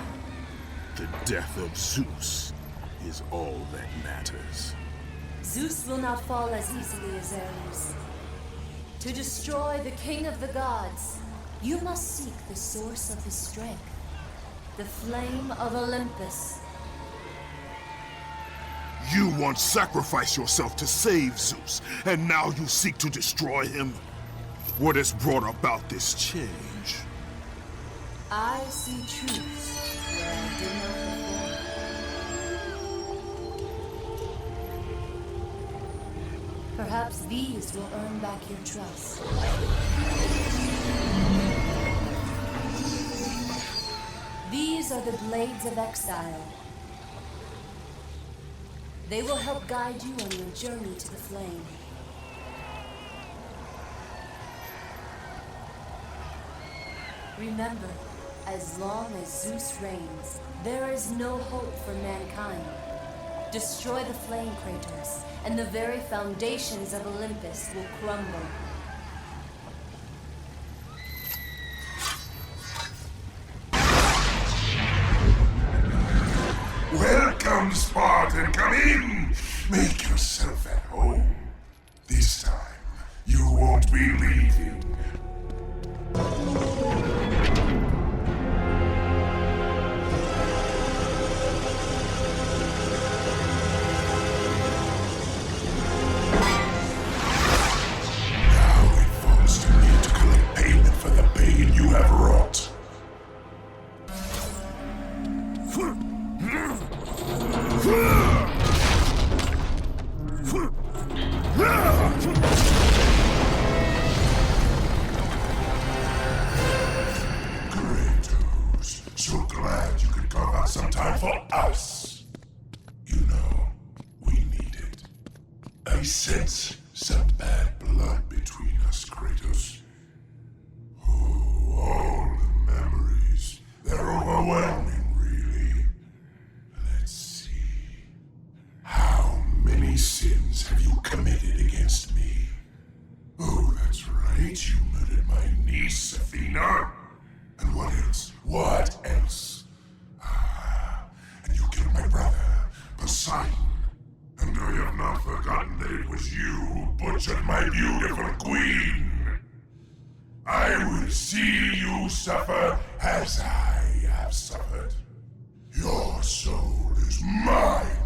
The death of Zeus is all that matters. Zeus will not fall as easily as Ares. To destroy the king of the gods, you must seek the source of his strength, the flame of Olympus. You once sacrificed yourself to save Zeus, and now you seek to destroy him? What has brought about this change? I see truths where I did not before. Perhaps these will earn back your trust. These are the Blades of Exile. They will help guide you on your journey to the flame. Remember, as long as Zeus reigns, there is no hope for mankind. Destroy the flame, Kratos, and the very foundations of Olympus will crumble. Welcome, Spartan. Come in. Make yourself at home. This time, you won't be leaving. Now it falls to me to collect payment for the pain you have wrought. Kratos, so glad you could carve out some time for us. You know, we need it. I sense some bad blood between us, Kratos. Oh, all the memories. They're overwhelming, really. Let's see. How many sins have you committed against me? Oh, that's right. You murdered my niece, Athena. And what else? What else? Ah, and you killed my brother, Poseidon. And I have not forgotten that it was you who butchered my beautiful queen. I will see you suffer as I have suffered. Your soul is mine.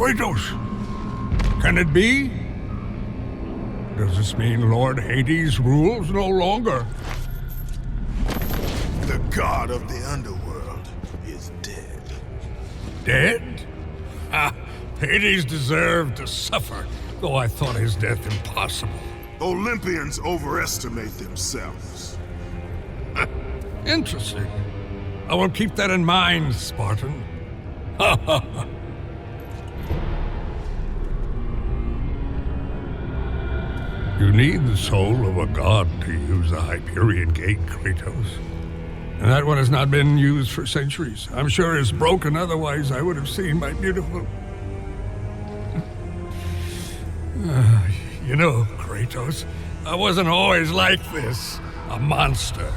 Kratos! Can it be? Does this mean Lord Hades rules no longer? The god of the underworld is dead. Dead? Hades deserved to suffer, though I thought his death impossible. Olympians overestimate themselves. Interesting. I will keep that in mind, Spartan. Ha ha ha. You need the soul of a god to use the Hyperion Gate, Kratos. And that one has not been used for centuries. I'm sure it's broken, otherwise I would have seen my beautiful... You know, Kratos, I wasn't always like this, a monster.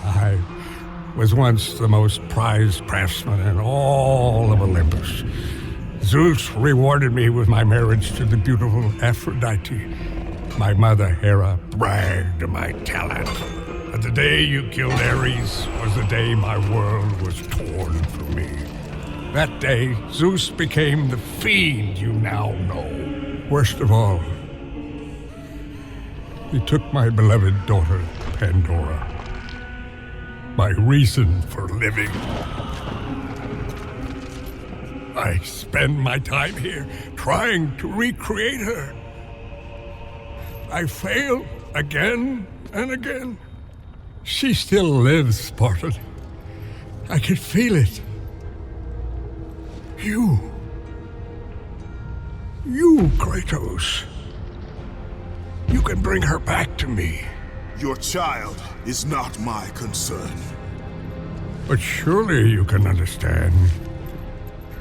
I was once the most prized craftsman in all of Olympus. Zeus rewarded me with my marriage to the beautiful Aphrodite. My mother, Hera, bragged of my talent. But the day you killed Ares was the day my world was torn from me. That day, Zeus became the fiend you now know. Worst of all, he took my beloved daughter, Pandora. My reason for living. I spend my time here trying to recreate her. I fail again and again. She still lives, Spartan. I can feel it. You, Kratos. You can bring her back to me. Your child is not my concern. But surely you can understand.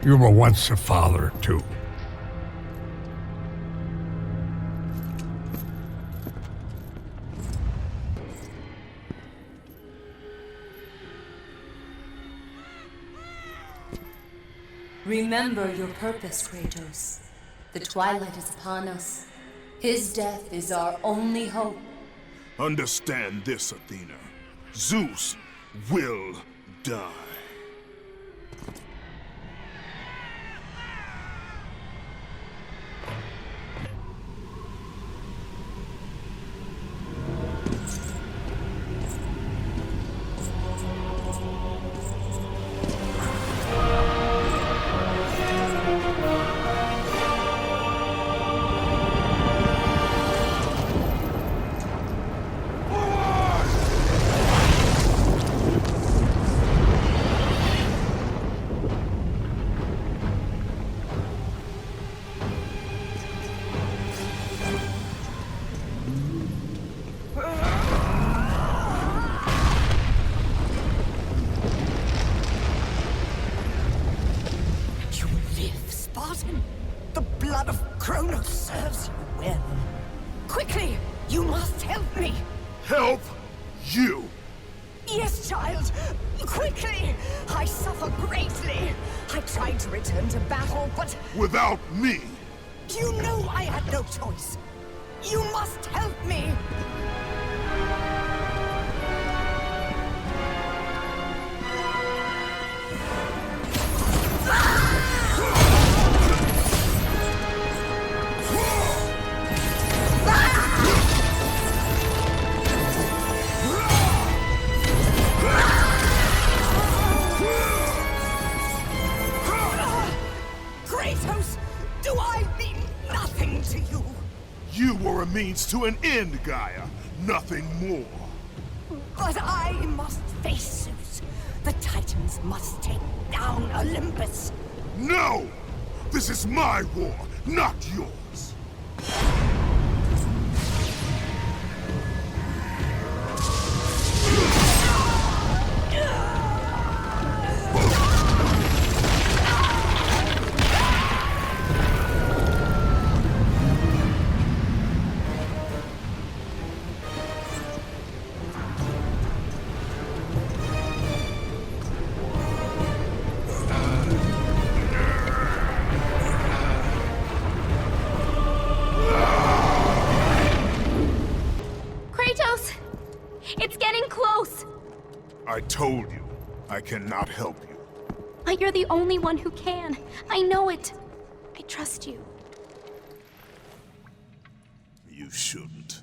You were once a father, too. Remember your purpose, Kratos. The twilight is upon us. His death is our only hope. Understand this, Athena. Zeus will die. The blood of Kronos serves you well. Quickly, you must help me. Help you? Yes, child. Quickly! I suffer greatly. I tried to return to battle, but... Without me? You know I had no choice. You must help me. Kratos, do I mean nothing to you? You were a means to an end, Gaia. Nothing more. But I must face Zeus. The Titans must take down Olympus. No! This is my war, not yours. It's getting close! I told you, I cannot help you. But you're the only one who can. I know it. trust you. You shouldn't.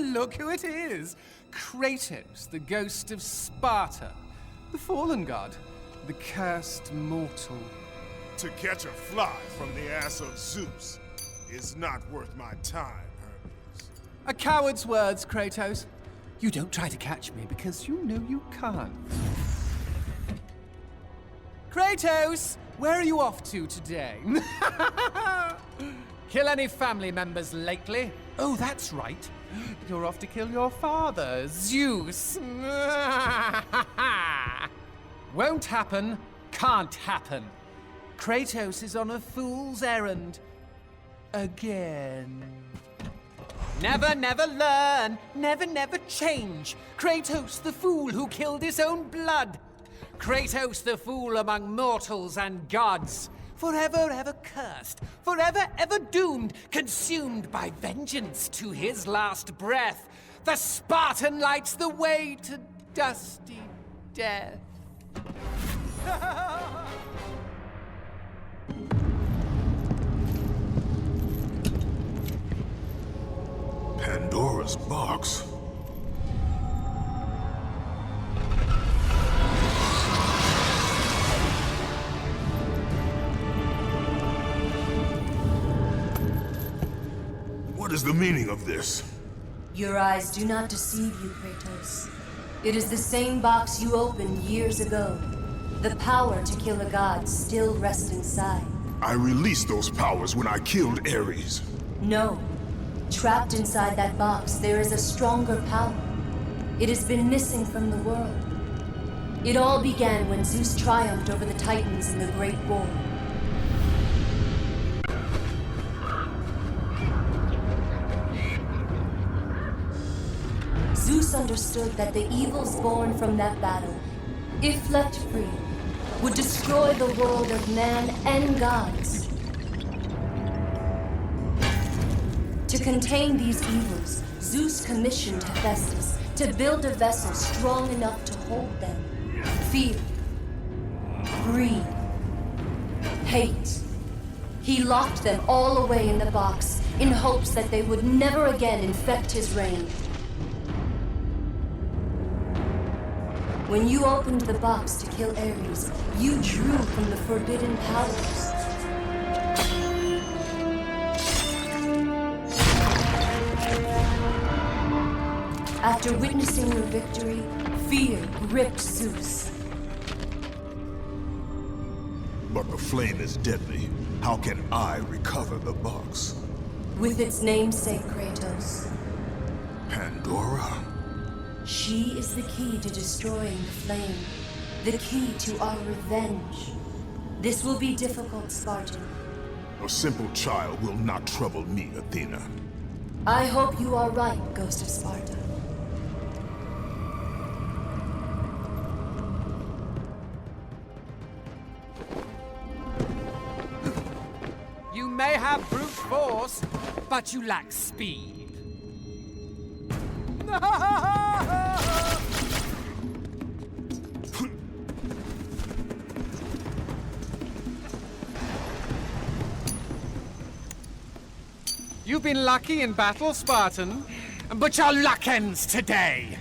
Look who it is! Kratos, the Ghost of Sparta. The fallen god. The cursed mortal. To catch a fly from the ass of Zeus is not worth my time, Hermes. A coward's words, Kratos. You don't try to catch me because you know you can't. Kratos! Where are you off to today? Kill any family members lately? Oh, that's right. You're off to kill your father, Zeus. Won't happen, can't happen. Kratos is on a fool's errand. Again. Never, never learn. Never, never change. Kratos, the fool who killed his own blood. Kratos, the fool among mortals and gods. Forever, ever cursed. Forever, ever doomed. Consumed by vengeance to his last breath. The Spartan lights the way to dusty death. Pandora's box? What is the meaning of this? Your eyes do not deceive you, Kratos. It is the same box you opened years ago. The power to kill a god still rests inside. I released those powers when I killed Ares. No. Trapped inside that box, there is a stronger power. It has been missing from the world. It all began when Zeus triumphed over the Titans in the Great War. Zeus understood that the evils born from that battle, if left free, would destroy the world of man and gods. To contain these evils, Zeus commissioned Hephaestus to build a vessel strong enough to hold them. Fear, greed, hate. He locked them all away in the box in hopes that they would never again infect his reign. When you opened the box to kill Ares, you drew from the forbidden powers. After witnessing your victory, fear gripped Zeus. But the flame is deadly. How can I recover the box? With its namesake, Kratos. Pandora? She is the key to destroying the flame. The key to our revenge. This will be difficult, Spartan. A simple child will not trouble me, Athena. I hope you are right, Ghost of Sparta. You may have brute force, but you lack speed. You've been lucky in battle, Spartan, but your luck ends today.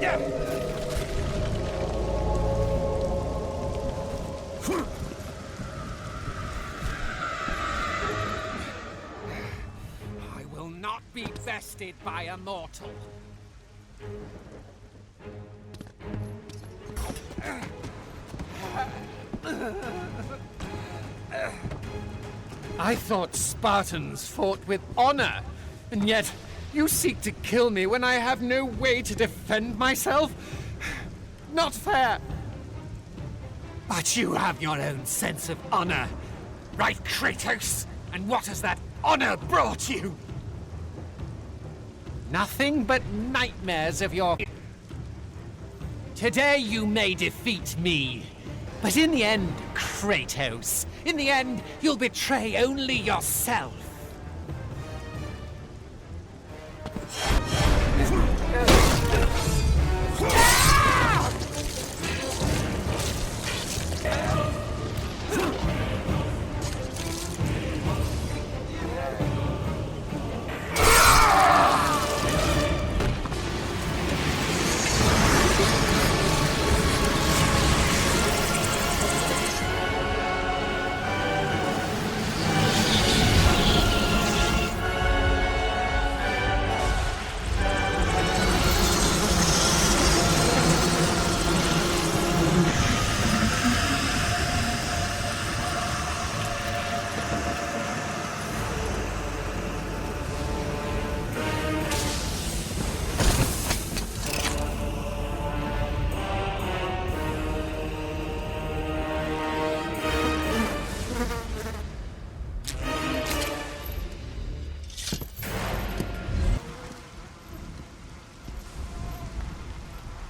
I will not be bested by a mortal. I thought Spartans fought with honor, and yet you seek to kill me when I have no way to defend myself? Not fair. But you have your own sense of honor, right, Kratos? And what has that honor brought you? Nothing but nightmares of your... Today you may defeat me, but in the end, Kratos, in the end, you'll betray only yourself.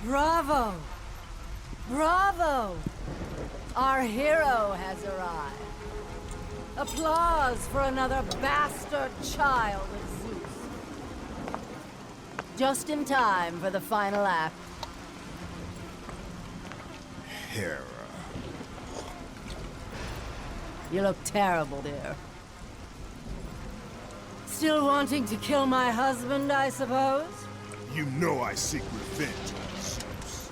Bravo! Bravo! Our hero has arrived. Applause for another bastard child of Zeus. Just in time for the final act. Hera. You look terrible, dear. Still wanting to kill my husband, I suppose? You know I seek revenge on Zeus.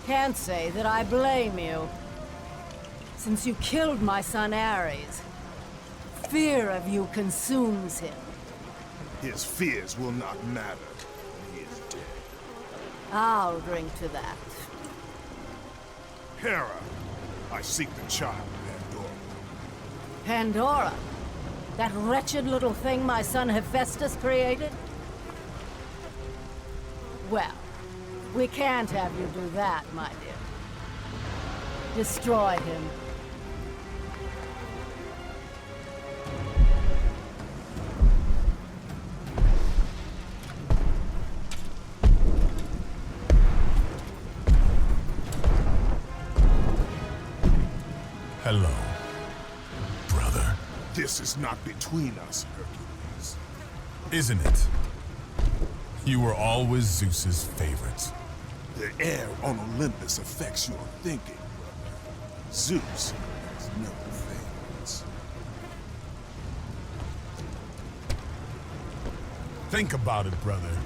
Can't say that I blame you. Since you killed my son Ares, fear of you consumes him. His fears will not matter. He is dead. I'll drink to that. Hera, I seek the child, Pandora. Pandora? That wretched little thing my son Hephaestus created? Well, we can't have you do that, my dear. Destroy him. Hello, brother. This is not between us, Hercules. Isn't it? You were always Zeus's favorite. The air on Olympus affects your thinking, brother. Zeus has no favorites. Think about it, brother.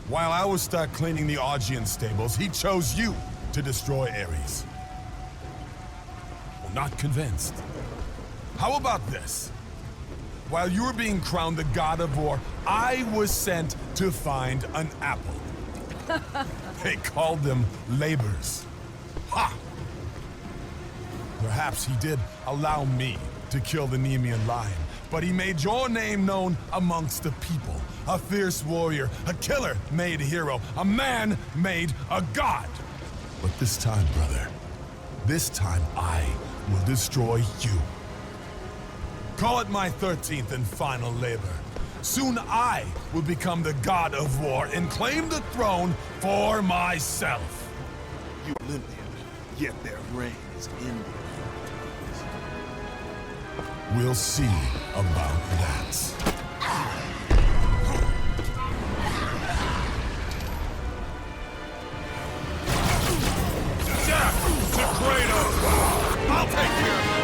While I was stuck cleaning the Augean stables, he chose you to destroy Ares. Well, not convinced. How about this? While you were being crowned the god of war, I was sent to find an apple. They called them labors. Ha! Perhaps he did allow me to kill the Nemean lion, but he made your name known amongst the people. A fierce warrior, a killer made hero, a man made a god. But this time, brother, this time I will destroy you. Call it my 13th and final labor. Soon I will become the god of war and claim the throne for myself. You Olympian, yet their reign is ending. We'll see about that. Death to Kratos! I'll take care of it.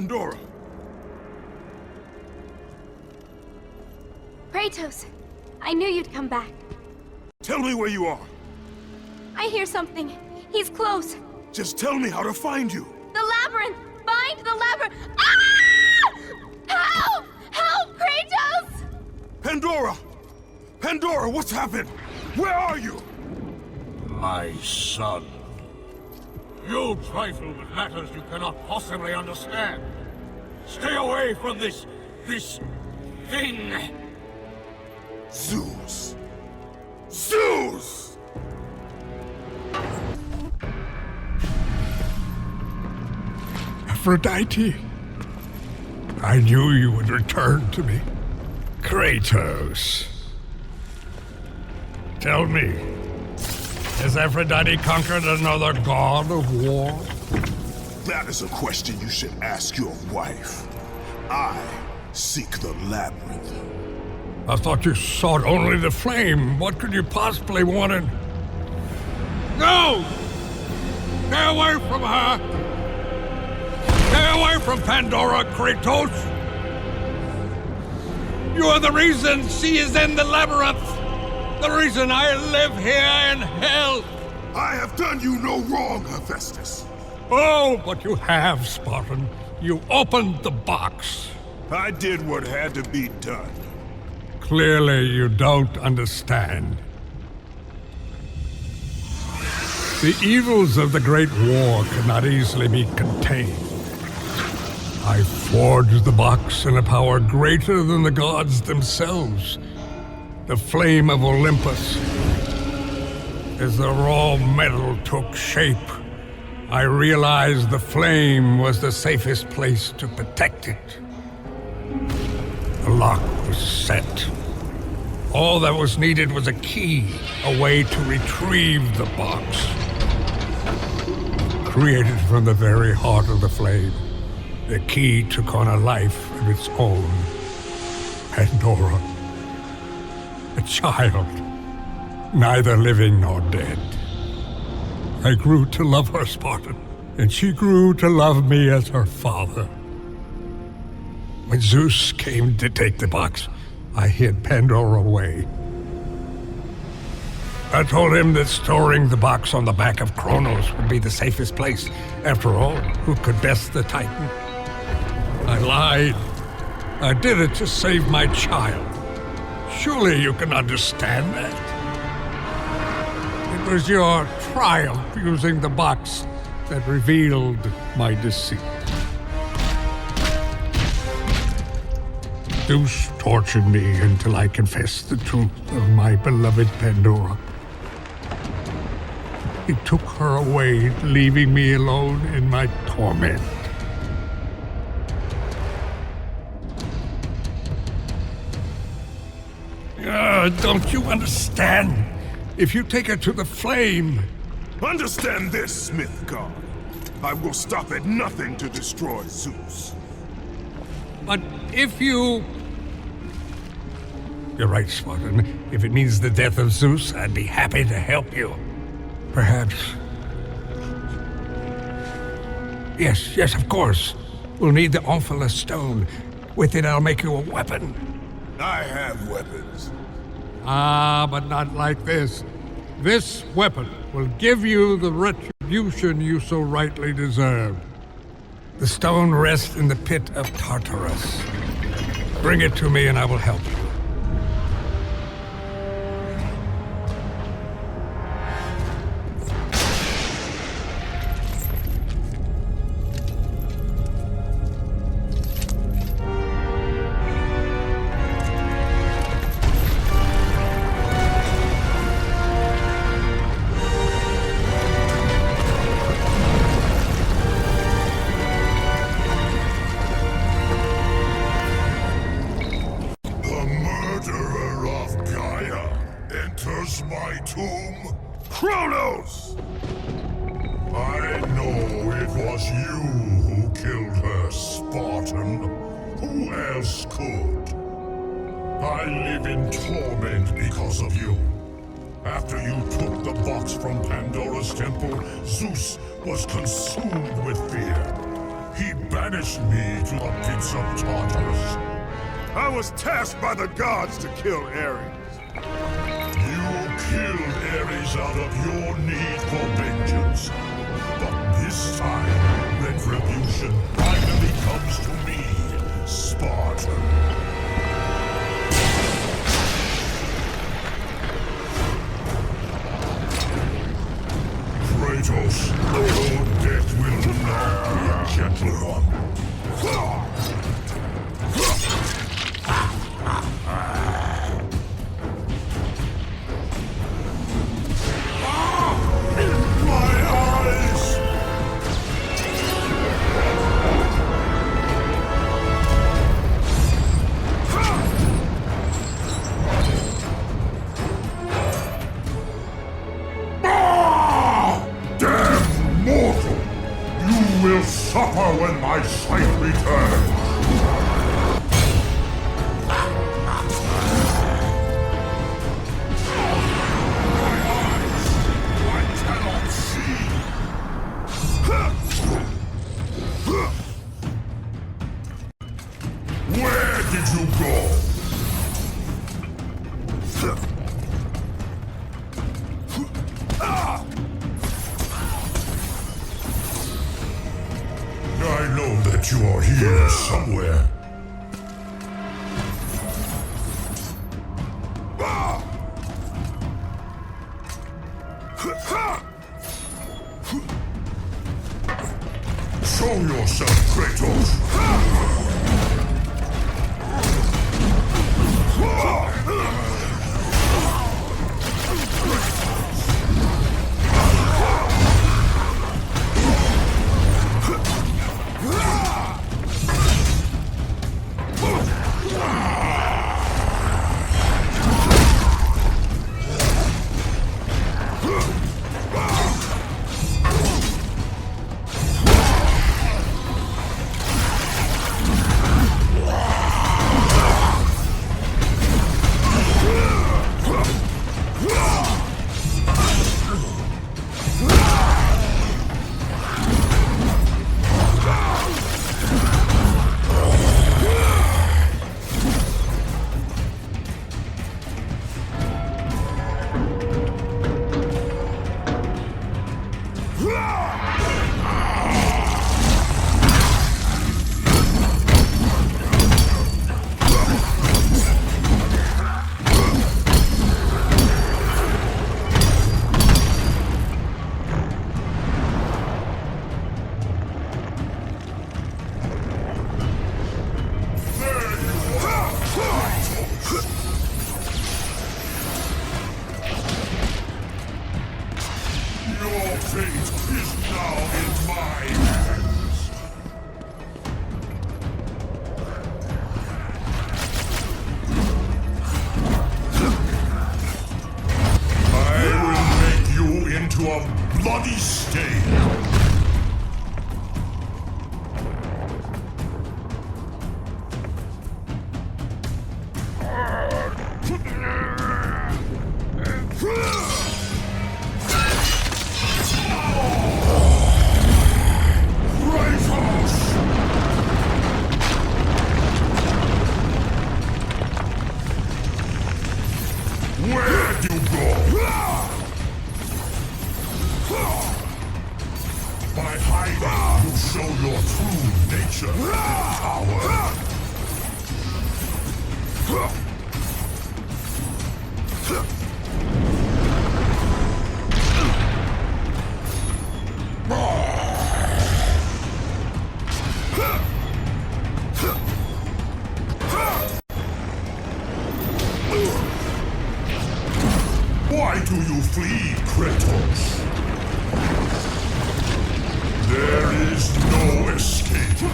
Pandora! Kratos, I knew you'd come back. Tell me where you are. I hear something. He's close. Just tell me how to find you. The labyrinth! Find the labyrinth! Ah! Help! Help, Kratos! Pandora! Pandora, what's happened? Where are you? My son. You trifle with matters you cannot possibly understand. Stay away from this thing. Zeus! Zeus! Aphrodite, I knew you would return to me. Kratos. Tell me, has Aphrodite conquered another god of war? That is a question you should ask your wife. I seek the labyrinth. I thought you sought only the flame. What could you possibly wanted? No! Stay away from her! Stay away from Pandora, Kratos! You are the reason she is in the labyrinth! The reason I live here in hell! I have done you no wrong, Hephaestus. Oh, but you have, Spartan. You opened the box. I did what had to be done. Clearly, you don't understand. The evils of the Great War cannot easily be contained. I forged the box in a power greater than the gods themselves. The flame of Olympus. As the raw metal took shape, I realized the flame was the safest place to protect it. The lock was set. All that was needed was a key, a way to retrieve the box. Created from the very heart of the flame, the key took on a life of its own. Pandora. A child, neither living nor dead. I grew to love her, Spartan, and she grew to love me as her father. When Zeus came to take the box, I hid Pandora away. I told him that storing the box on the back of Kronos would be the safest place. After all, who could best the Titan? I lied. I did it to save my child. Surely you can understand that. It was your triumph using the box that revealed my deceit. Zeus tortured me until I confessed the truth of my beloved Pandora. He took her away, leaving me alone in my torment. Don't you understand? If you take her to the flame... Understand this, Smith God. I will stop at nothing to destroy Zeus. But if you... You're right, Spartan. If it means the death of Zeus, I'd be happy to help you. Perhaps... Yes, of course. We'll need the Omphalos stone. With it, I'll make you a weapon. I have weapons. Ah, but not like this. This weapon will give you the retribution you so rightly deserve. The stone rests in the pit of Tartarus. Bring it to me and I will help you. My tomb? Kratos! I know it was you who killed her, Spartan. Who else could? I live in torment because of you. After you took the box from Pandora's temple, Zeus was consumed with fear. He banished me to the pits of Tartarus. I was tasked by the gods to kill Ares. You killed Ares out of your need for vengeance. But this time, retribution finally comes to me, Spartan. Kratos, your death will not be a gentle one. Will suffer when my sight returns. I cannot see. Where did you go? I know that you are here somewhere. Show yourself, Kratos! Your fate is now in my hands. I will make you into a bloody stain. Where'd you go? By hiding, you show your true nature, coward. Why do you flee, Kratos? There is no escape.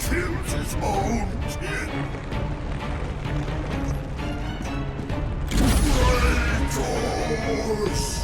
kills his own kin. Kratos!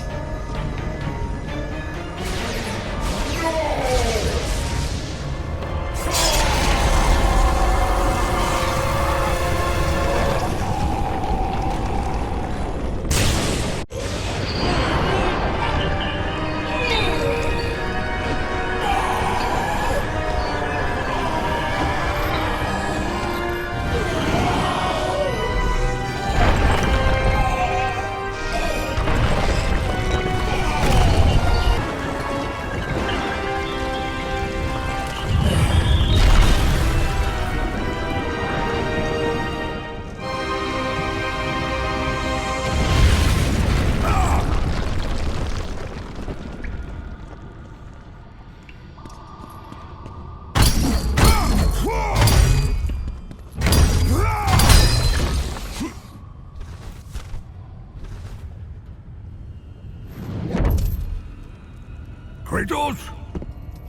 Kratos?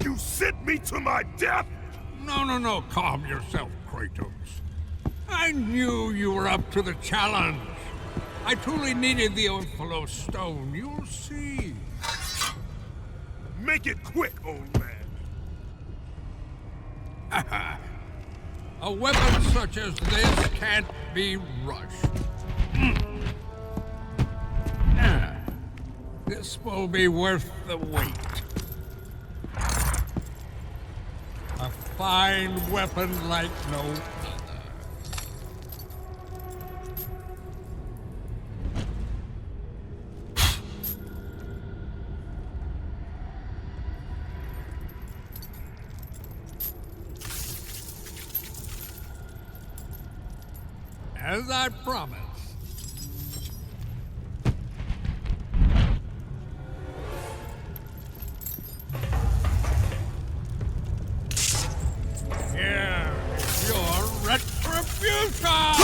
You sent me to my death? No, calm yourself, Kratos. I knew you were up to the challenge. I truly needed the Ophalo stone, you'll see. Make it quick, old man. A weapon such as this can't be rushed. This will be worth the wait. A fine weapon like no other. As I promised. Here is your retribution!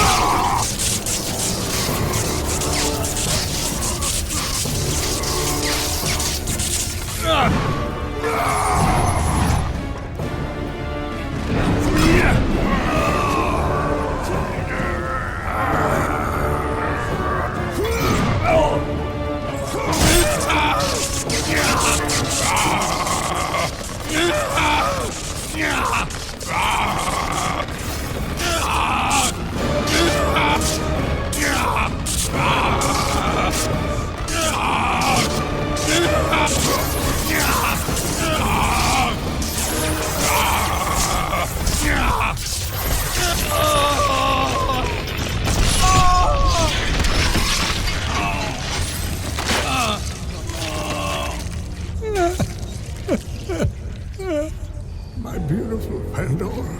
My beautiful Pandora.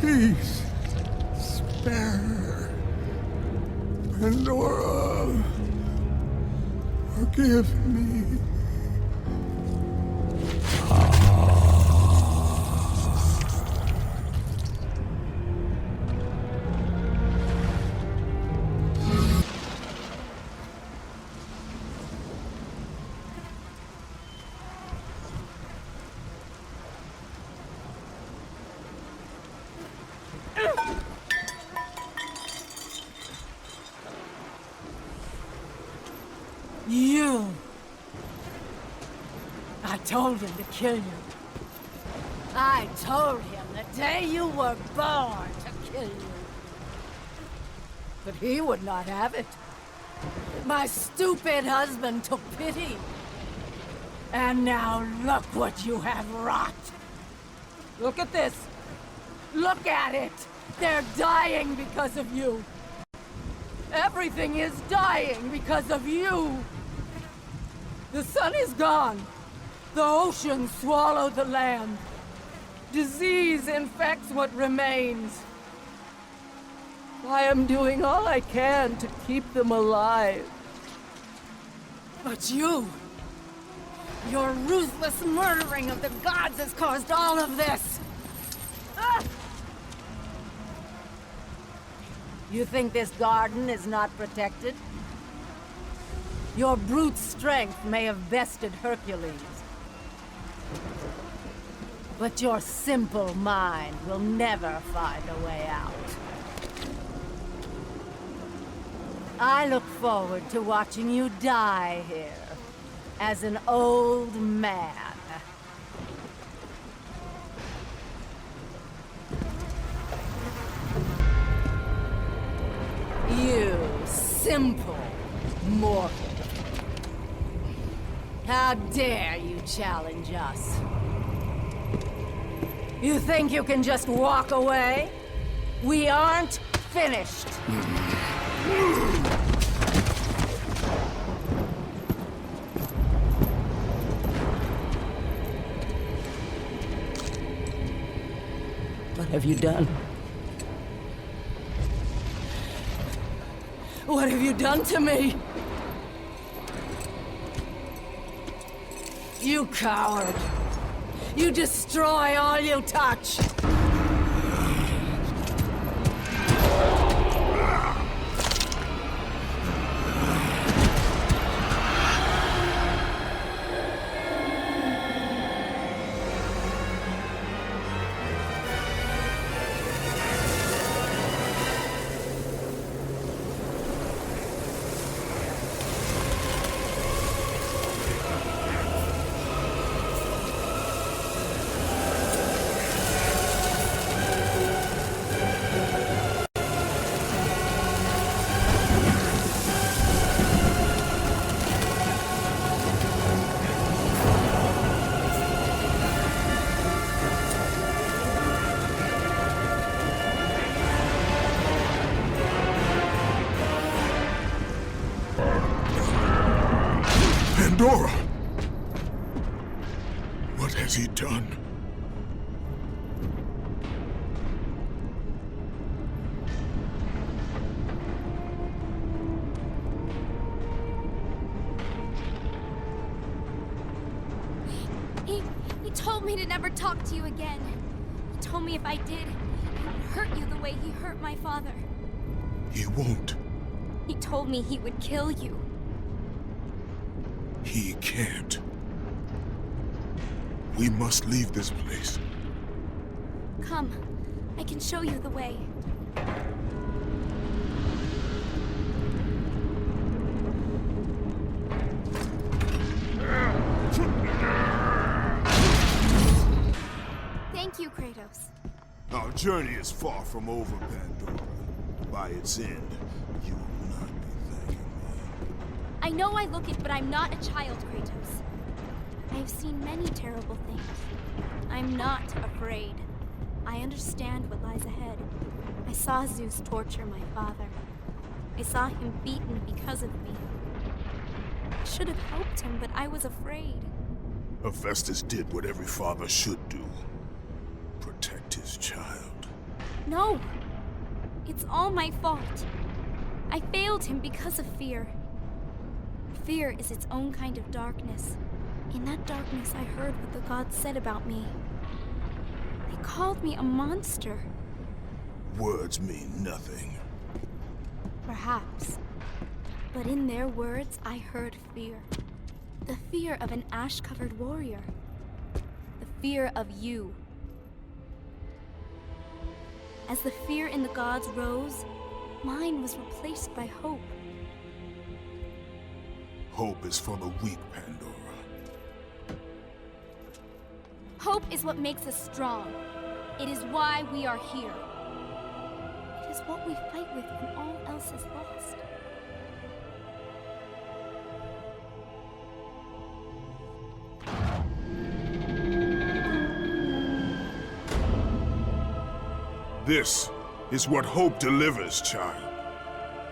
Please, spare her. Pandora, forgive me. You! I told him to kill you. I told him the day you were born to kill you. But he would not have it. My stupid husband took pity. And now look what you have wrought. Look at this. Look at it. They're dying because of you. Everything is dying because of you. The sun is gone. The oceans swallow the land. Disease infects what remains. I am doing all I can to keep them alive. But you, your ruthless murdering of the gods has caused all of this. Ah! You think this garden is not protected? Your brute strength may have bested Hercules. But your simple mind will never find a way out. I look forward to watching you die here, as an old man. You simple mortal. How dare you challenge us? You think you can just walk away? We aren't finished. What have you done? What have you done to me? You coward! You destroy all you touch! Pandora! What has he done? He told me to never talk to you again. He told me if I did, he would hurt you the way he hurt my father. He won't. He told me he would kill you. He can't. We must leave this place. Come, I can show you the way. Thank you, Kratos. Our journey is far from over, Pandora. By its end, you will not be thanking me. I know I look it, but I'm not a child, Kratos. I have seen many terrible things. I'm not afraid. I understand what lies ahead. I saw Zeus torture my father. I saw him beaten because of me. I should have helped him, but I was afraid. Hephaestus did what every father should do. Protect his child. No! It's all my fault. I failed him because of fear. Fear is its own kind of darkness. In that darkness, I heard what the gods said about me. They called me a monster. Words mean nothing. Perhaps. But in their words, I heard fear. The fear of an ash-covered warrior. The fear of you. As the fear in the gods rose, mine was replaced by hope. Hope is for the weak, Pandora. Hope is what makes us strong. It is why we are here. It is what we fight with when all else is lost. This is what hope delivers, child.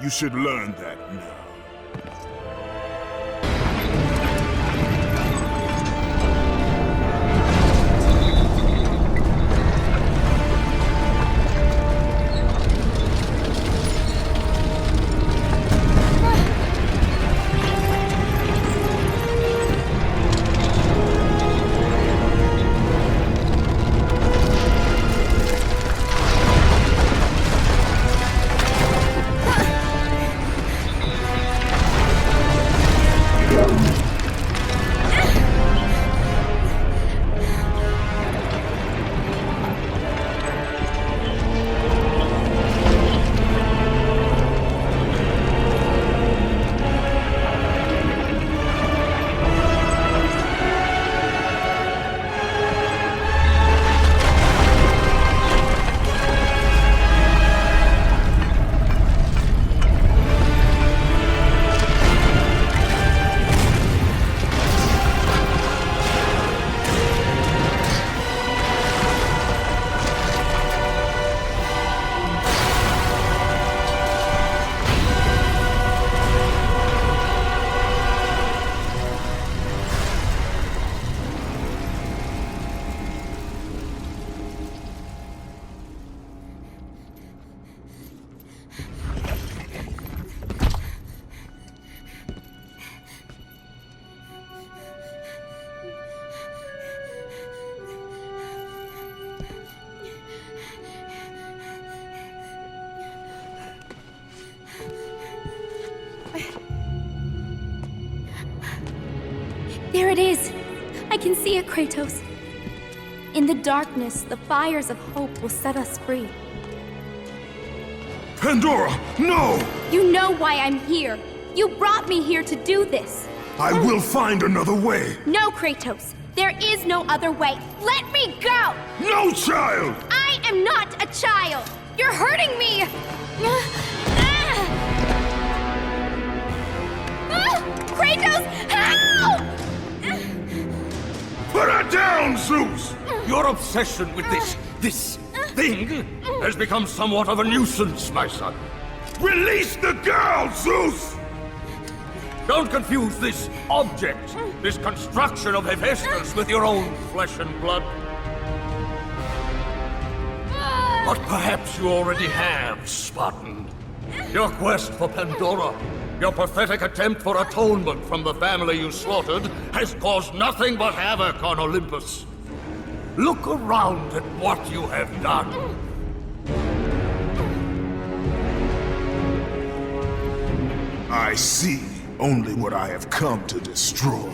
You should learn that now. can see it, Kratos. In the darkness, the fires of hope will set us free. Pandora, no! You know why I'm here. You brought me here to do this. I will find another way. No, Kratos. There is no other way. Let me go! No, child! I am not a child! You're hurting me! Kratos, help! Put her down, Zeus! Your obsession with this thing has become somewhat of a nuisance, my son. Release the girl, Zeus! Don't confuse this object, this construction of Hephaestus, with your own flesh and blood. But perhaps you already have, Spartan. Your quest for Pandora, your pathetic attempt for atonement from the family you slaughtered, has caused nothing but havoc on Olympus. Look around at what you have done. I see only what I have come to destroy.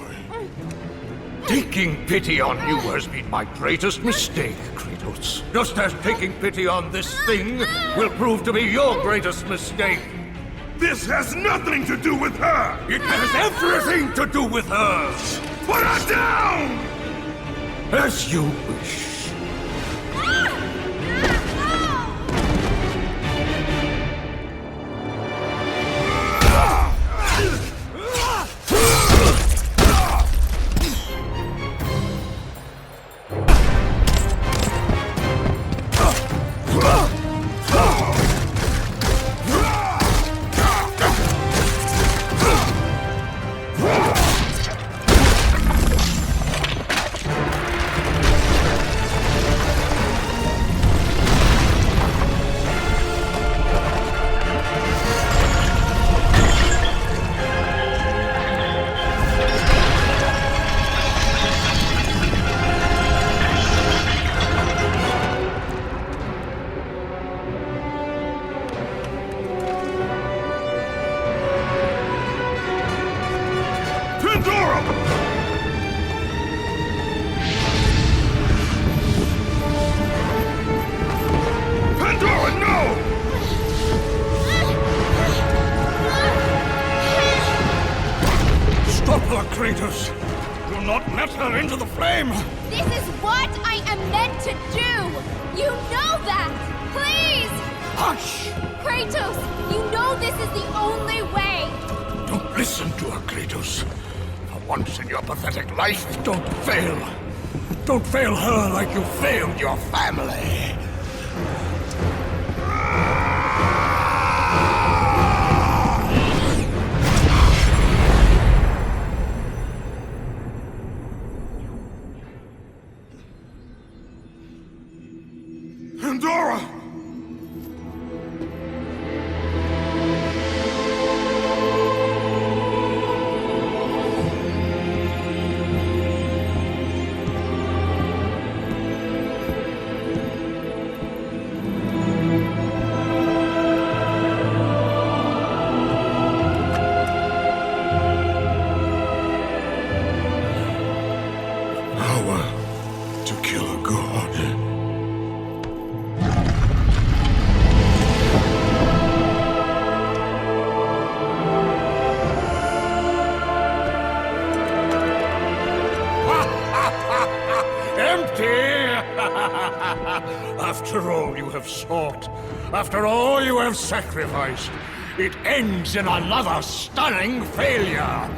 Taking pity on you has been my greatest mistake, Kratos. Just as taking pity on this thing will prove to be your greatest mistake. This has nothing to do with her! It has everything to do with her! Put her down! As you wish. Kratos! Do not let her into the flame! This is what I am meant to do! You know that! Please! Hush! Kratos, you know this is the only way! Don't listen to her, Kratos. For once in your pathetic life, don't fail. Don't fail her like you failed your family. Pandora! Power to kill a god. After all you have sought, after all you have sacrificed, it ends in another stunning failure!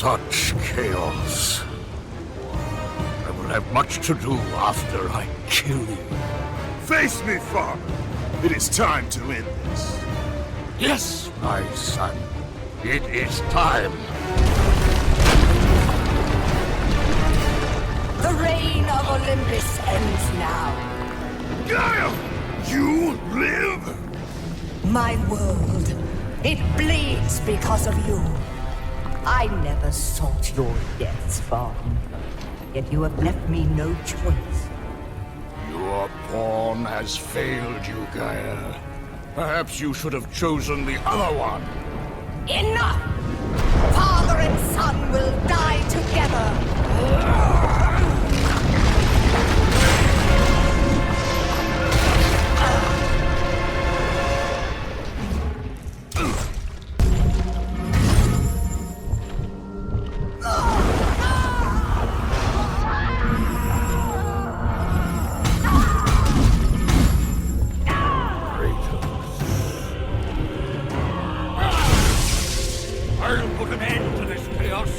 Such chaos. I will have much to do after I kill you. Face me, father. It is time to end this. Yes, my son. It is time. The reign of Olympus ends now. Gaia! You live? My world, it bleeds because of you. I never sought your deaths, Father. Yet you have left me no choice. Your pawn has failed you, Gaia. Perhaps you should have chosen the other one. Enough! Father and son will die together. I'll put an end to this chaos.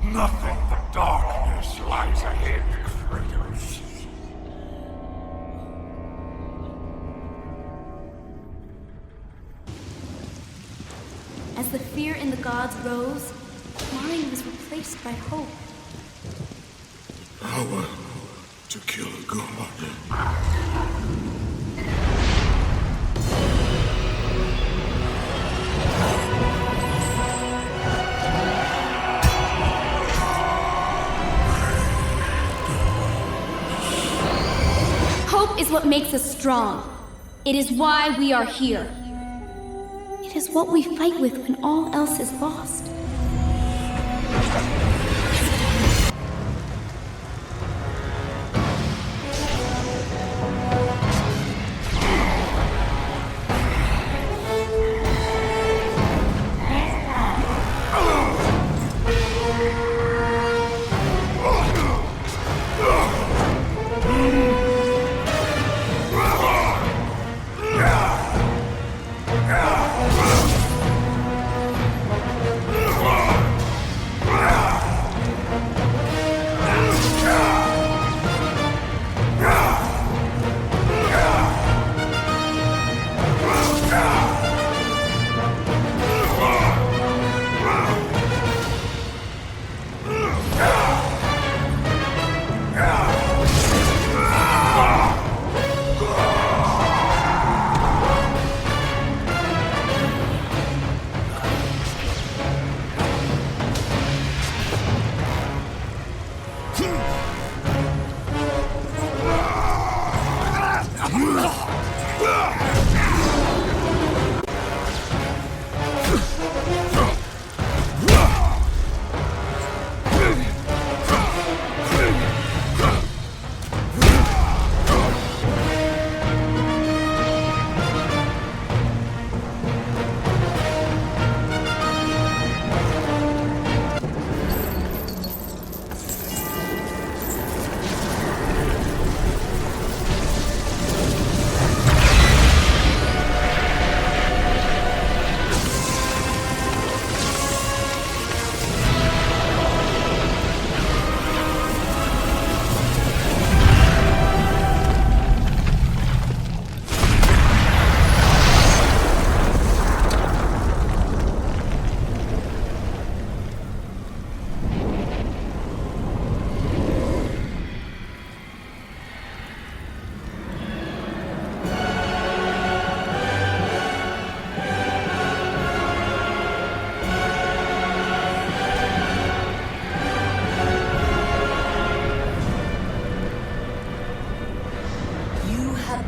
Nothing but darkness lies ahead, Kratos. As the fear in the gods rose, mine was replaced by hope. Power to kill a god. Hope is what makes us strong. It is why we are here. It is what we fight with when all else is lost.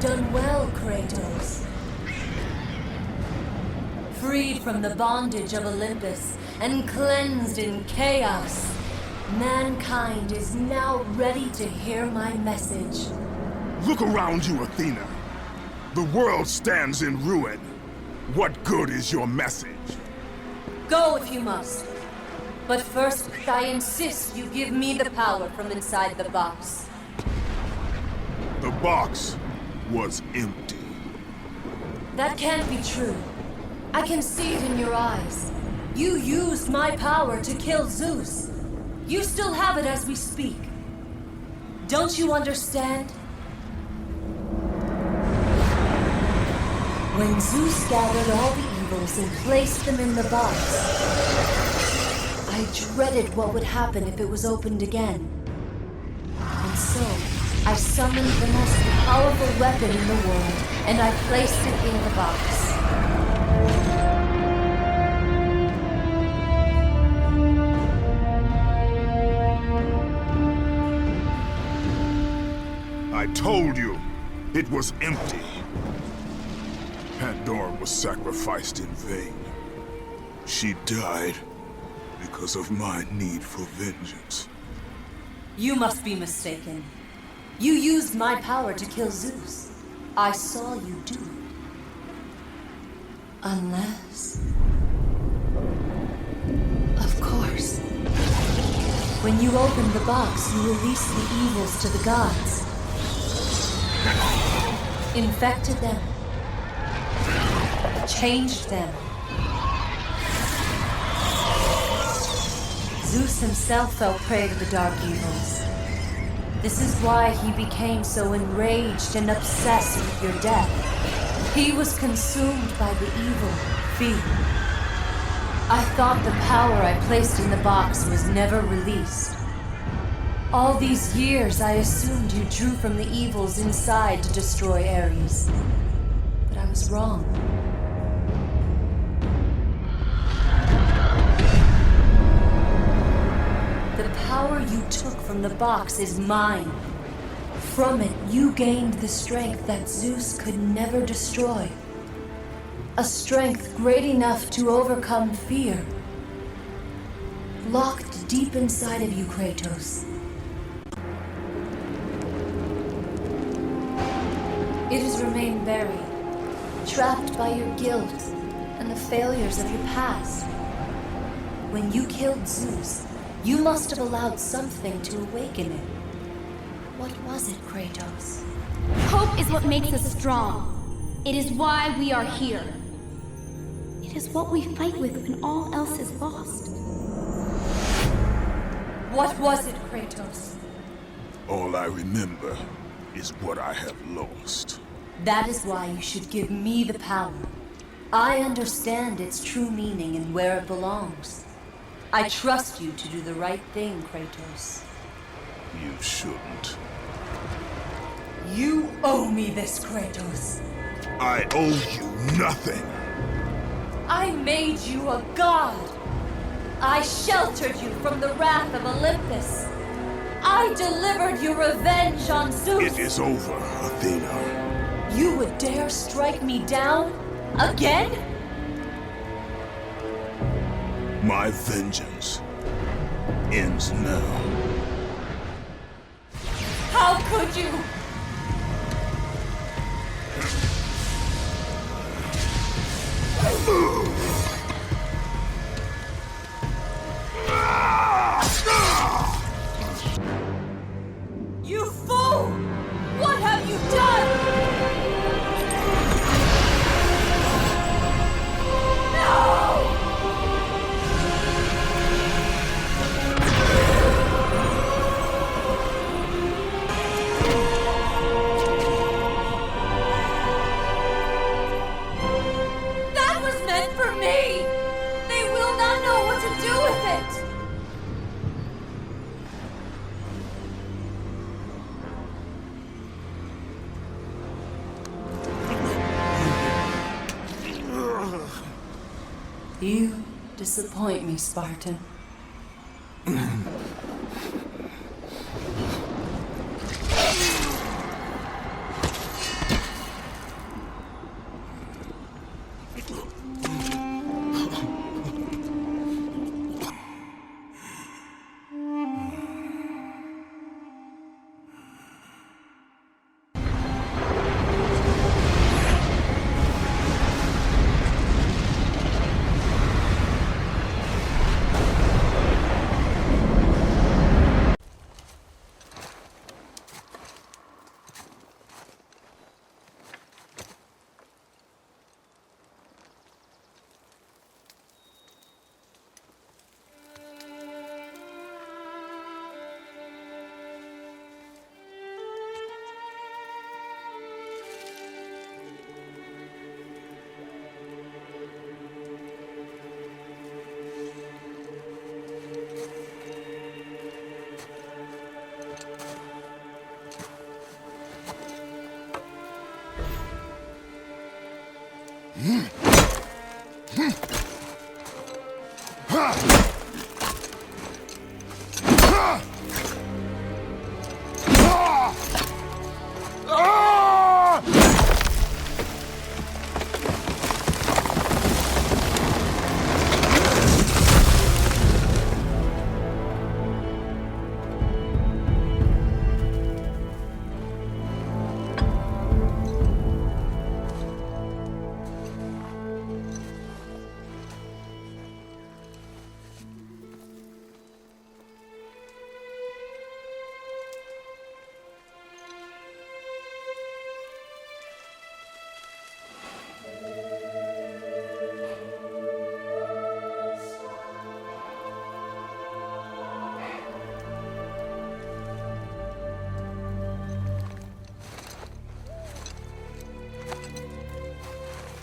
Done well, Kratos. Freed from the bondage of Olympus and cleansed in chaos, mankind is now ready to hear my message. Look around you, Athena. The world stands in ruin. What good is your message? Go if you must. But first, I insist you give me the power from inside the box. The box was empty. That can't be true. I can see it in your eyes. You used my power to kill Zeus. You still have it as we speak. Don't you understand? When Zeus gathered all the evils and placed them in the box, I dreaded what would happen if it was opened again. And so, I summoned the most powerful weapon in the world, and I placed it in the box. I told you, it was empty. Pandora was sacrificed in vain. She died because of my need for vengeance. You must be mistaken. You used my power to kill Zeus. I saw you do it. Unless... Of course. When you opened the box, you released the evils to the gods. Infected them. Changed them. Zeus himself fell prey to the dark evils. This is why he became so enraged and obsessed with your death. He was consumed by the evil, fear. I thought the power I placed in the box was never released. All these years, I assumed you drew from the evils inside to destroy Ares. But I was wrong. The power you took from the box is mine. From it, you gained the strength that Zeus could never destroy. A strength great enough to overcome fear. Locked deep inside of you, Kratos. It has remained buried, trapped by your guilt and the failures of your past. When you killed Zeus, you must have allowed something to awaken it. What was it, Kratos? Hope is what makes us strong. It is why we are here. It is what we fight with when all else is lost. What was it, Kratos? All I remember is what I have lost. That is why you should give me the power. I understand its true meaning and where it belongs. I trust you to do the right thing, Kratos. You shouldn't. You owe me this, Kratos. I owe you nothing. I made you a god. I sheltered you from the wrath of Olympus. I delivered you revenge on Zeus. It is over, Athena. You would dare strike me down? Again? My vengeance ends now. How could you? You fool! What have you done? That was meant for me! They will not know what to do with it! You disappoint me, Spartan.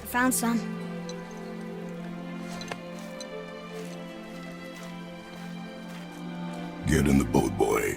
Found some. Get in the boat, boy.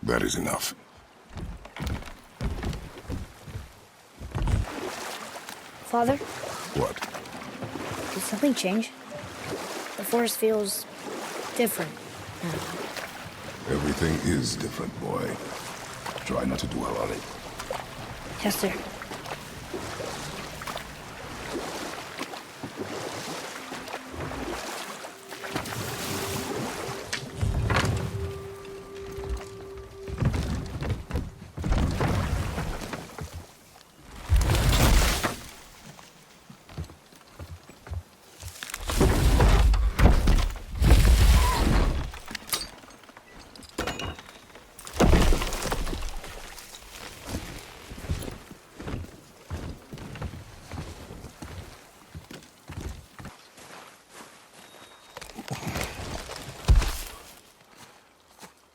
That is enough. Father? What? Did something change? The forest feels different now. Everything is different, boy. Try not to dwell on it. Yes, sir.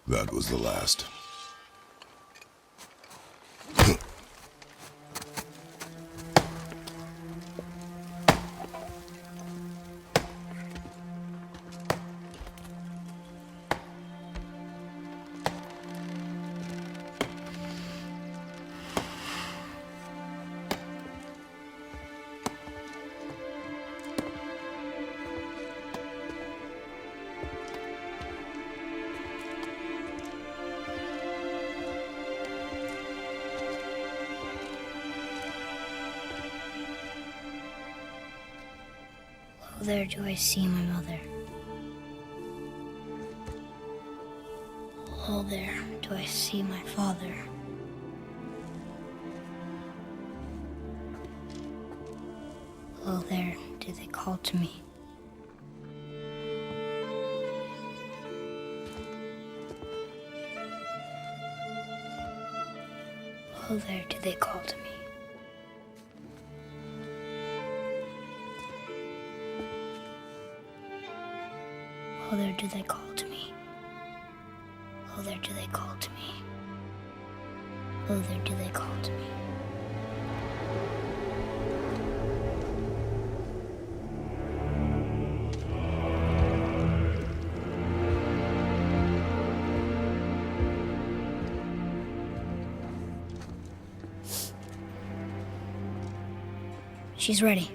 That was the last. There do I see my mother. Oh, there do I see my father. Oh, there do they call to me. Oh, there do they call to me. Oh, there do they call to me. Oh, there do they call to me. Oh, there do they call to me. She's ready.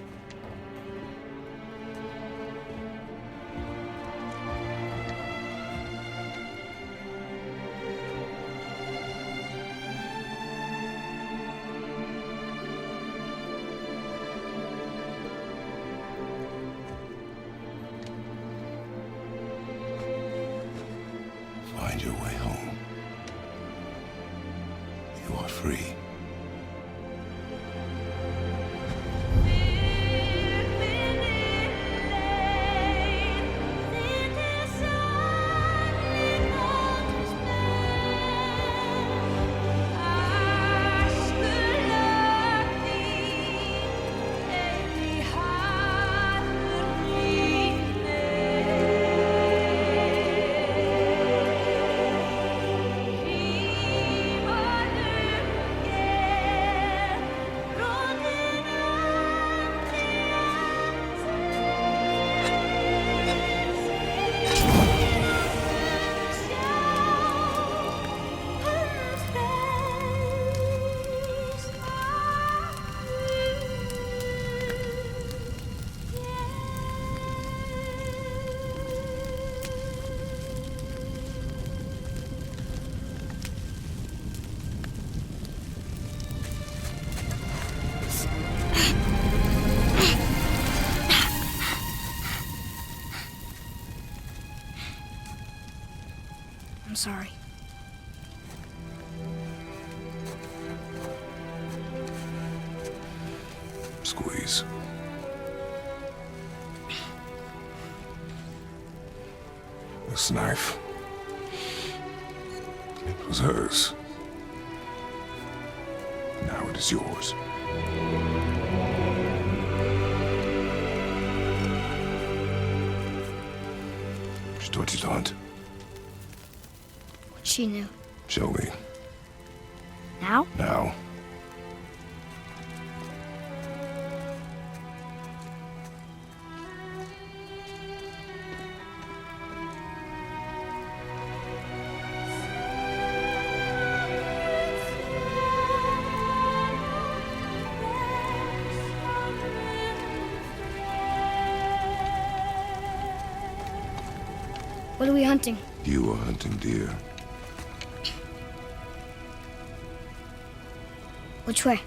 Find your way home. You are free. I'm sorry. Squeeze. This knife. It was hers. Now it is yours. Studitant. She knew. Show me. Now? Now. What are we hunting? You are hunting deer. Which way?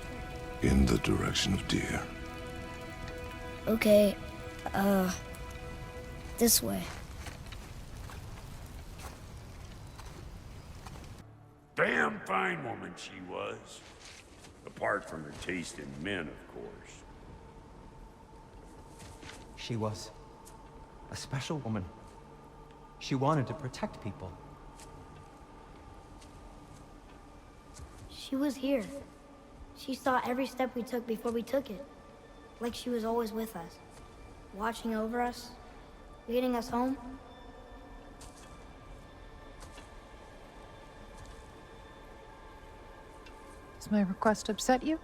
In the direction of deer. Okay, this way. Damn fine woman she was. Apart from her taste in men, of course. She was a special woman. She wanted to protect people. She was here. She saw every step we took before we took it. Like she was always with us. Watching over us. Leading us home. Does my request upset you?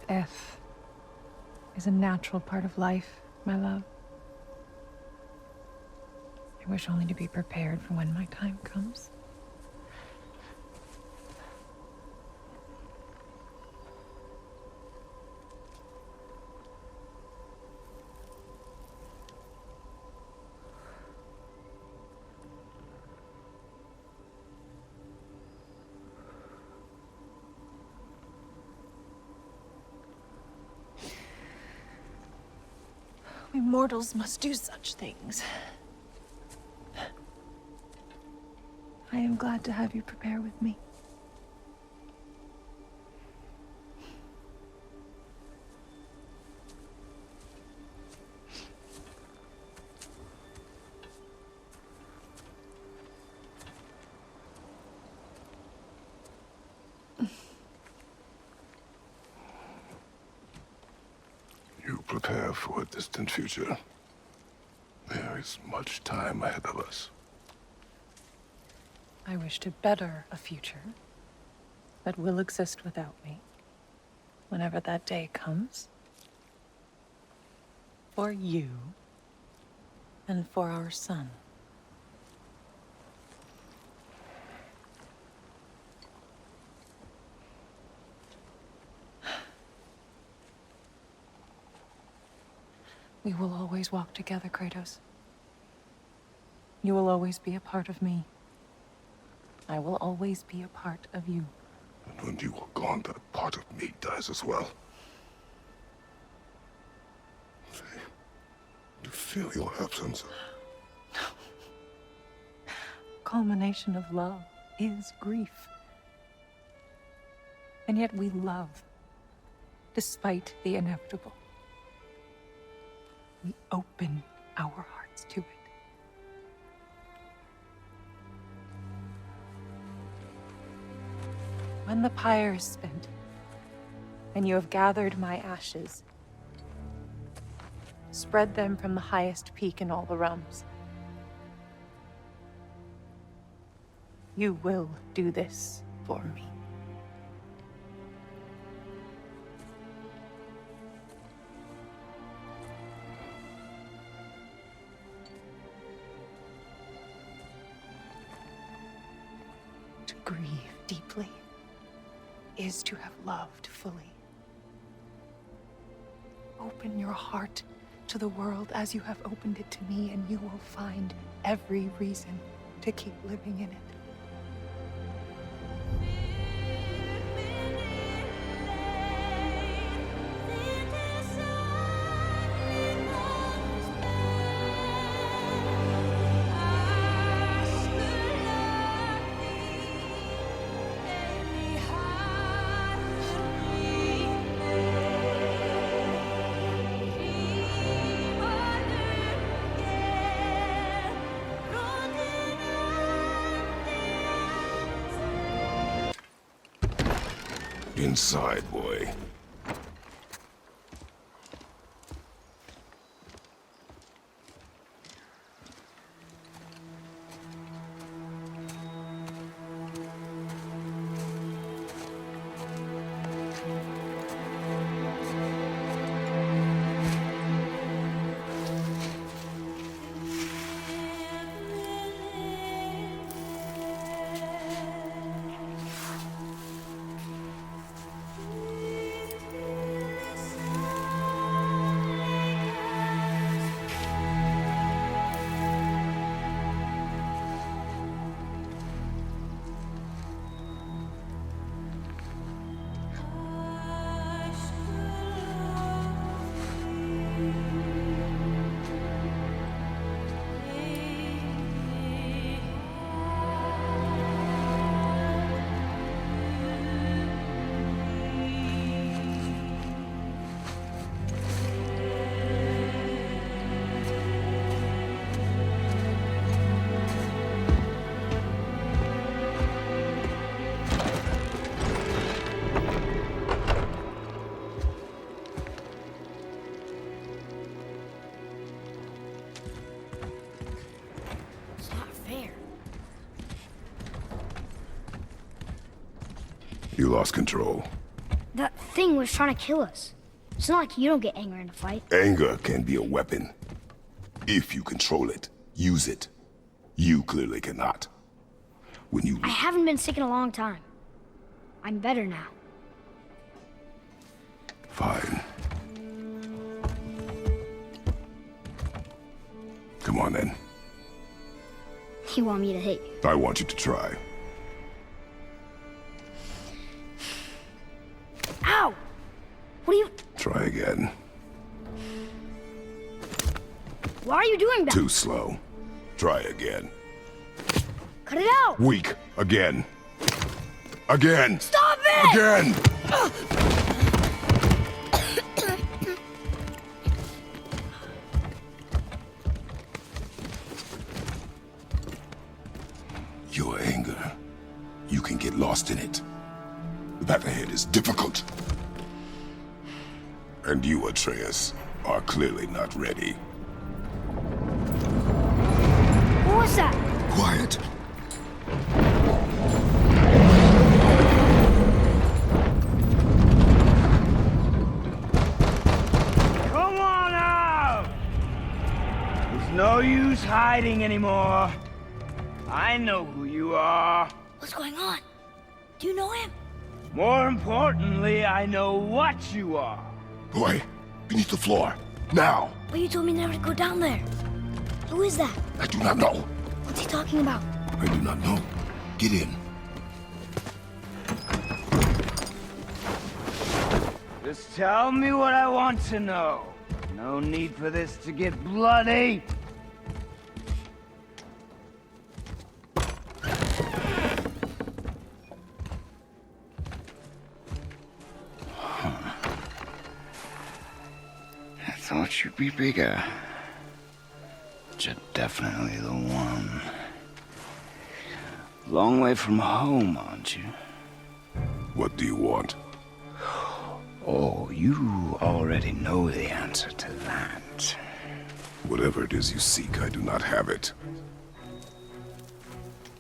Death is a natural part of life, my love. I wish only to be prepared for when my time comes. We mortals must do such things. I am glad to have you prepare with me. You prepare for a distant future. There is much time ahead of us. I wish to better a future that will exist without me, whenever that day comes. For you, and for our son. We will always walk together, Kratos. You will always be a part of me. I will always be a part of you. And when you are gone, that part of me dies as well. You feel your absence. Culmination of love is grief. And yet we love, despite the inevitable. We open our hearts to it. When the pyre is spent, and you have gathered my ashes, spread them from the highest peak in all the realms. You will do this for me. To grieve deeply is to have loved fully. Open your heart to the world as you have opened it to me, and you will find every reason to keep living in it. Inside, boy. You lost control. That thing was trying to kill us. It's not like you don't get angry in a fight. Anger can be a weapon. If you control it, use it. You clearly cannot. When you... I haven't been sick in a long time. I'm better now. Fine. Come on then. You want me to hit you? I want you to try. Ow! What are you... Try again. Why are you doing that? Too slow. Try again. Cut it out! Weak. Again. Again! Stop it! Again! Your anger. You can get lost in it. The path ahead is difficult. And you, Atreus, are clearly not ready. What was that? Quiet. Come on out! There's no use hiding anymore. I know who you are. What's going on? Do you know him? More importantly, I know what you are. Boy, beneath the floor. Now! But you told me never to go down there. Who is that? I do not know. What's he talking about? I do not know. Get in. Just tell me what I want to know. No need for this to get bloody. I thought you'd be bigger. But you're definitely the one. Long way from home, aren't you? What do you want? Oh, you already know the answer to that. Whatever it is you seek, I do not have it.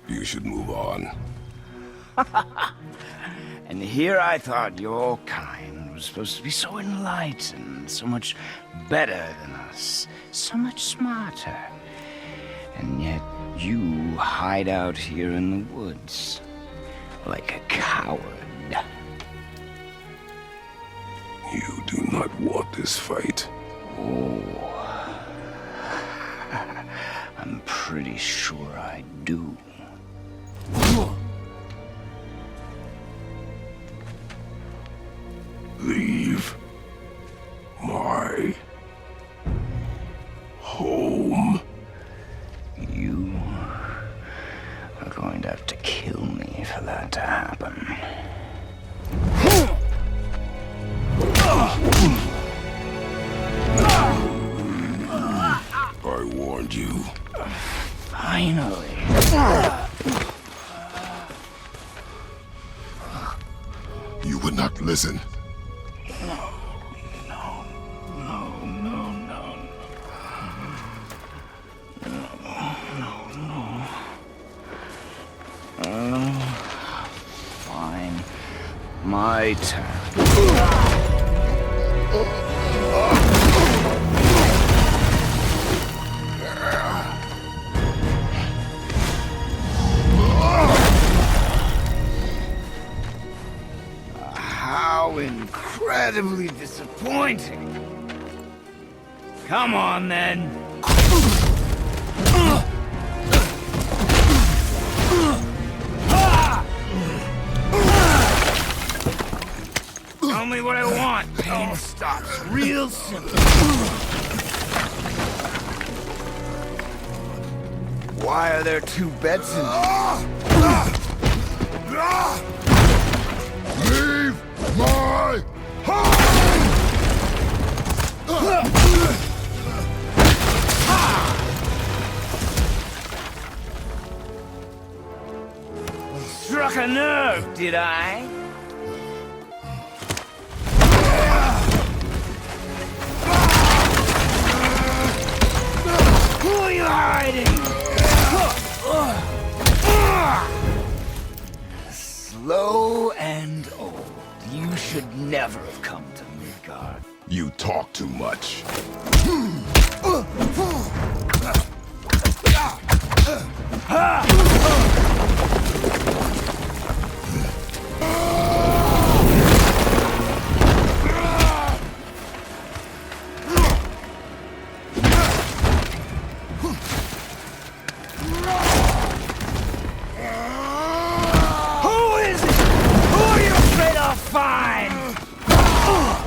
You should move on. And here I thought your kind was supposed to be so enlightened, so much better than us, so much smarter. And yet you hide out here in the woods, like a coward. You do not want this fight. Oh, I'm pretty sure I do. Leave my home. You are going to have to kill me for that to happen. I warned you. Finally. You would not listen. Fine. My turn. How incredibly disappointing. Come on, then. Tell me what I want. Pain stops real simple. Why are there two beds in Leave my home! Struck a nerve, did I? Who are you hiding? Slow and should never have come to Midgard. You talk too much.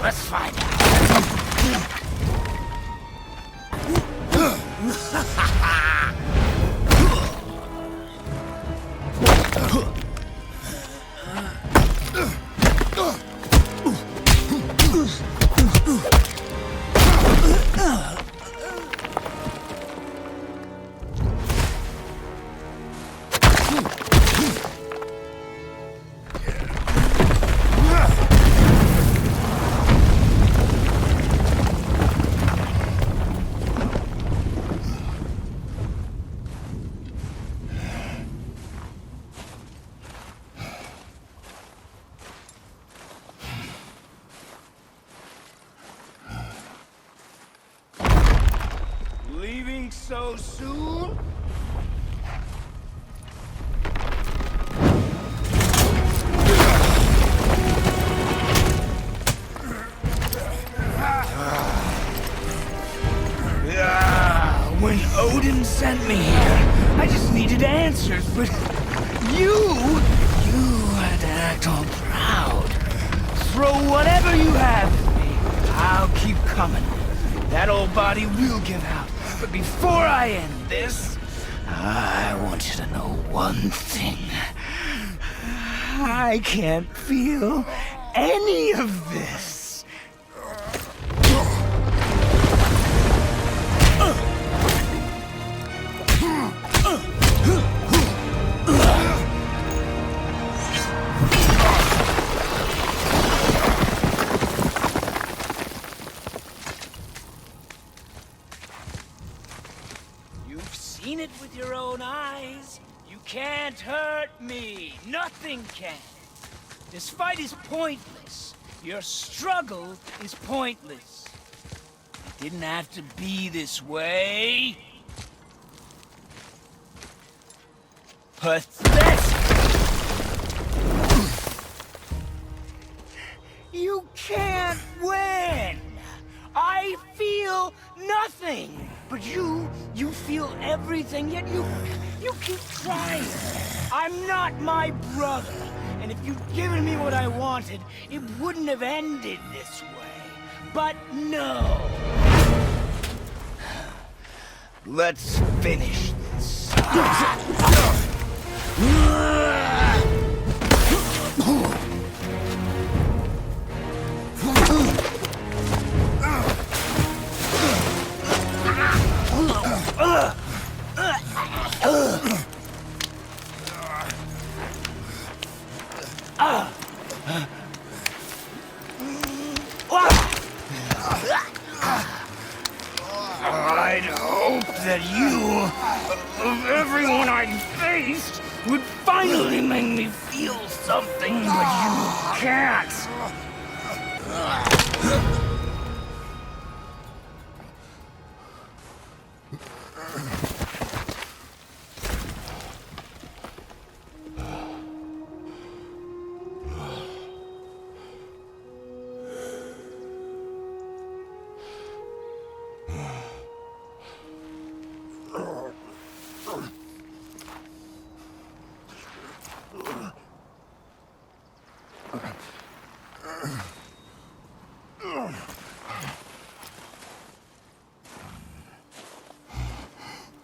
Let's find out. Leaving so soon? When Odin sent me here, I just needed answers, but you had to act all proud. Throw whatever you have at me. I'll keep coming. That old body will give out. But before I end this, I want you to know one thing. I can't feel any of this. Seen it with your own eyes. You can't hurt me. Nothing can. This fight is pointless. Your struggle is pointless. It didn't have to be this way. Pathetic. You can't win. I feel nothing. But you feel everything, yet you keep trying. I'm not my brother, and if you'd given me what I wanted, it wouldn't have ended this way. But no. Let's finish this. I'd hope that you, of everyone I'd faced, would finally make me feel something, but you can't.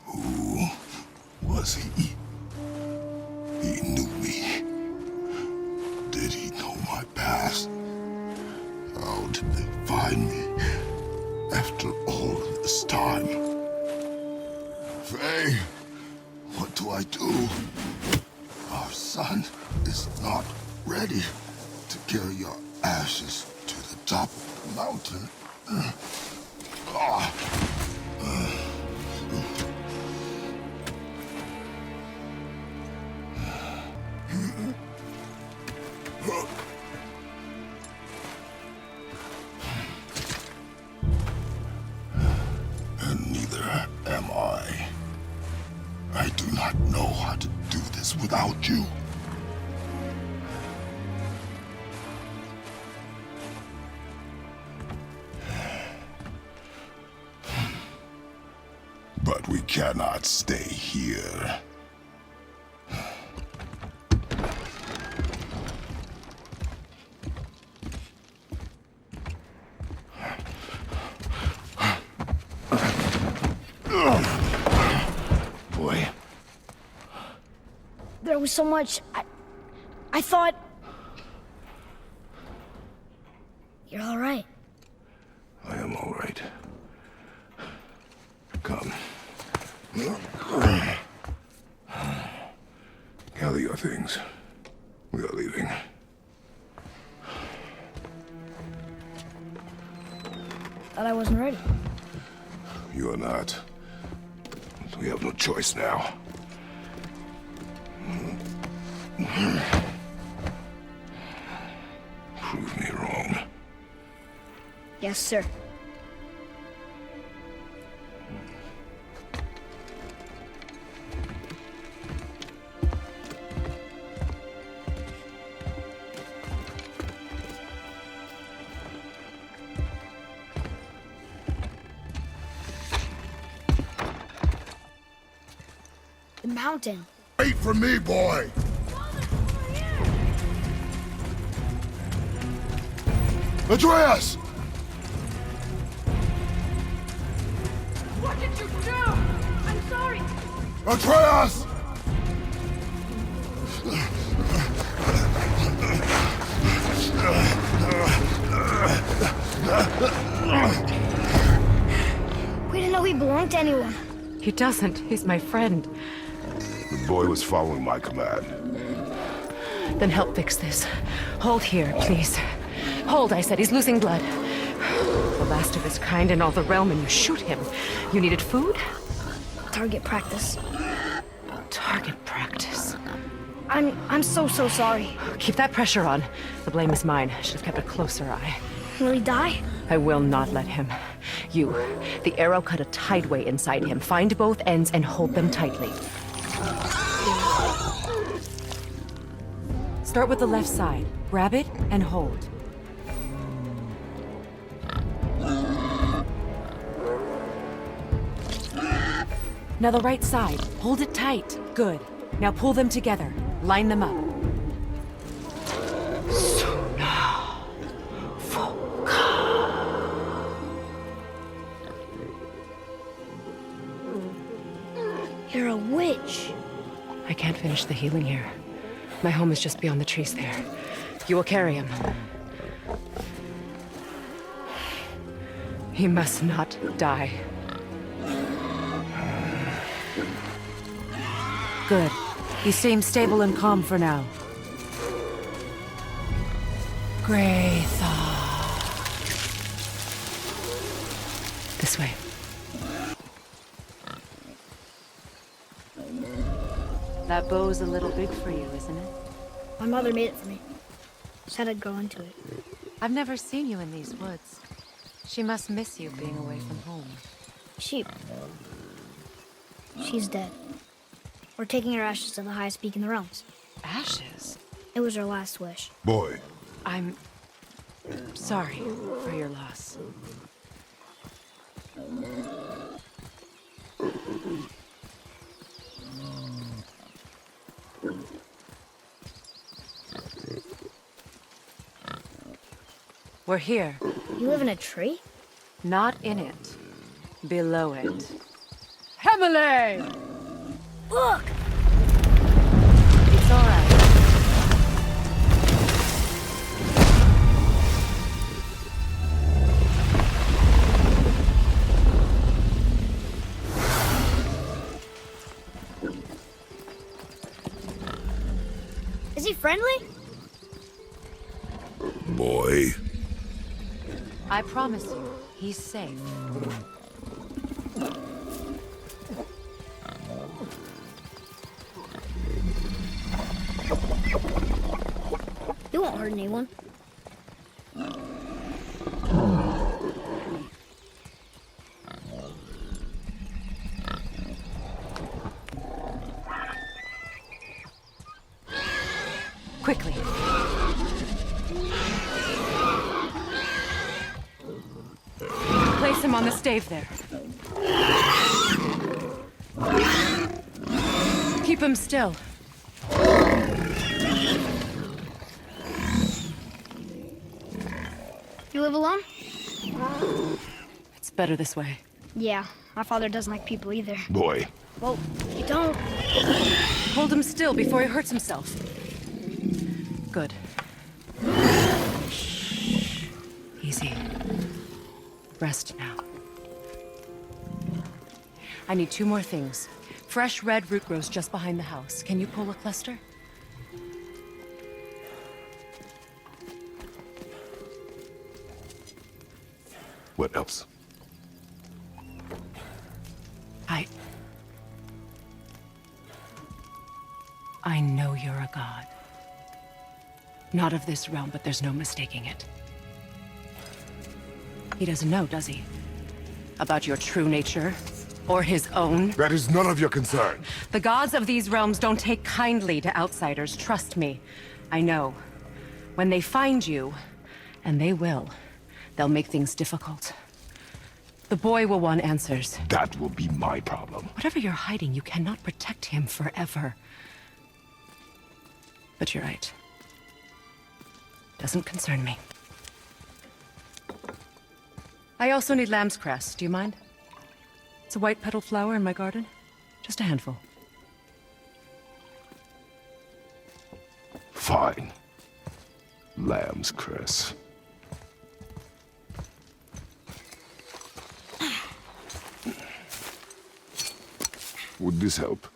Who was he? He knew me. Did he know my past? How did they find me after all this time? Faye, what do I do? Our son is not ready to carry your ashes to the top of the mountain. cannot stay here. Boy. There was so much. I thought... You're all right. I am all right. Come. Gather your things. We are leaving. Thought I wasn't ready. You are not. We have no choice now. Prove me wrong. Yes, sir. The mountain. Wait for me, boy! Atreus! What did you do? I'm sorry. Atreus! We didn't know he belonged to anyone. He doesn't. He's my friend. The boy was following my command. Then help fix this. Hold here, please. Hold, I said. He's losing blood. The last of his kind in all the realm, and you shoot him. You needed food? Target practice. Target practice. I'm so sorry. Keep that pressure on. The blame is mine. I should have kept a closer eye. Will he die? I will not let him. You, the arrow cut a tideway inside him. Find both ends and hold them tightly. Start with the left side. Grab it and hold. Now the right side. Hold it tight. Good. Now pull them together. Line them up. You're a witch. I can't finish the healing here. My home is just beyond the trees there. You will carry him. He must not die. Good. He seems stable and calm for now. Kratos. This way. That bow's a little big for you, isn't it? My mother made it for me. Said I'd grow into it. I've never seen you in these woods. She must miss you being away from home. She's dead. We're taking her ashes to the highest peak in the realms. Ashes? It was her last wish. Boy. I'm sorry for your loss. We're here. You live in a tree? Not in it. Below it. Hemele! Look! It's all right. Is he friendly? Boy. I promise you, he's safe. He won't hurt anyone. Quickly. Place him on the stave there. Keep him still. You live alone? It's better this way. Yeah, my father doesn't like people either. Boy. Well, you don't. Hold him still before he hurts himself. Good. Easy. Rest now. I need 2 more things. Fresh red root grows just behind the house. Can you pull a cluster? What else? I know you're a god. Not of this realm, but there's no mistaking it. He doesn't know, does he? About your true nature? Or his own? That is none of your concern. The gods of these realms don't take kindly to outsiders, trust me. I know. When they find you, and they will, they'll make things difficult. The boy will want answers. That will be my problem. Whatever you're hiding, you cannot protect him forever. But you're right. Doesn't concern me. I also need lamb's cress. Do you mind? It's a white petal flower in my garden. Just a handful. Fine. Lamb's cress. Would this help?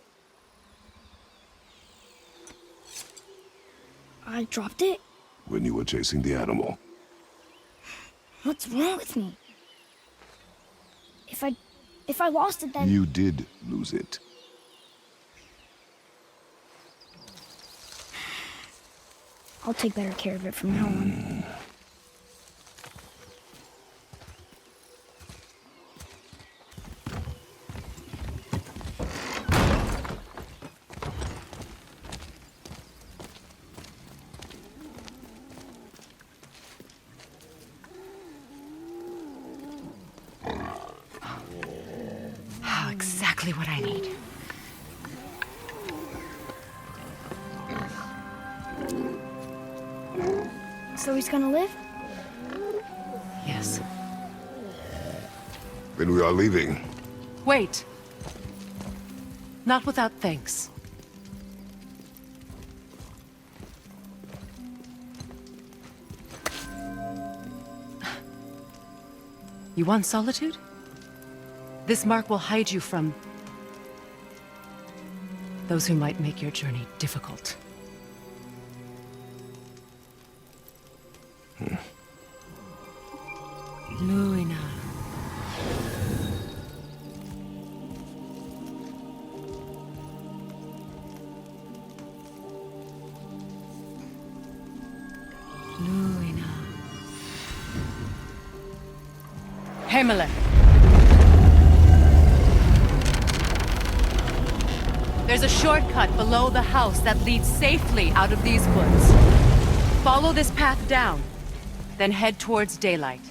I dropped it? When you were chasing the animal. What's wrong with me? If I lost it, then... You did lose it. I'll take better care of it from now on. Exactly what I need. So he's gonna live? Yes. Then we are leaving. Wait. Not without thanks. You want solitude? This mark will hide you from those who might make your journey difficult. Luina. Luina. Himalaya. There's a shortcut below the house that leads safely out of these woods. Follow this path down, then head towards daylight.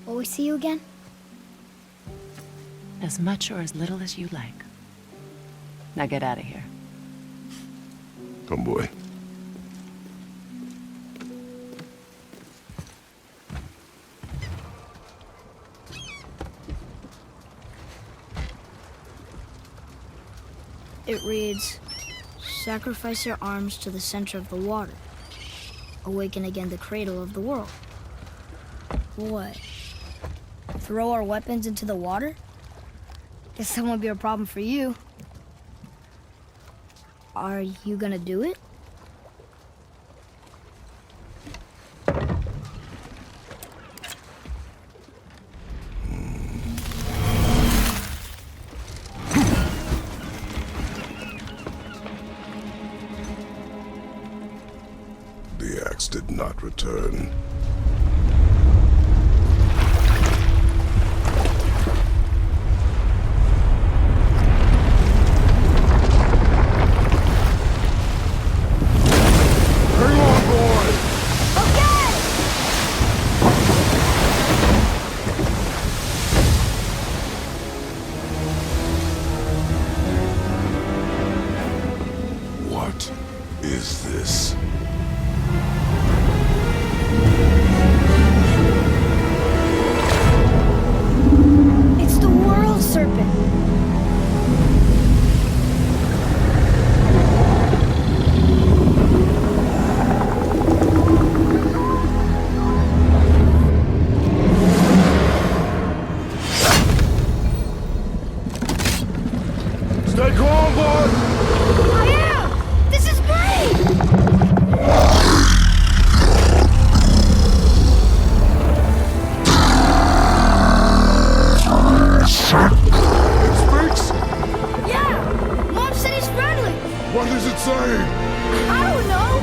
Will we see you again? As much or as little as you like. Now get out of here. Come, boy. It reads, sacrifice your arms to the center of the water. Awaken again the cradle of the world. What? Throw our weapons into the water? Guess that won't be a problem for you. Are you gonna do it? The axe did not return. What is this? It's the World Serpent. Stay calm, boy! I am! This is great! It speaks? Yeah! Mom said he's friendly! What is it saying? I don't know!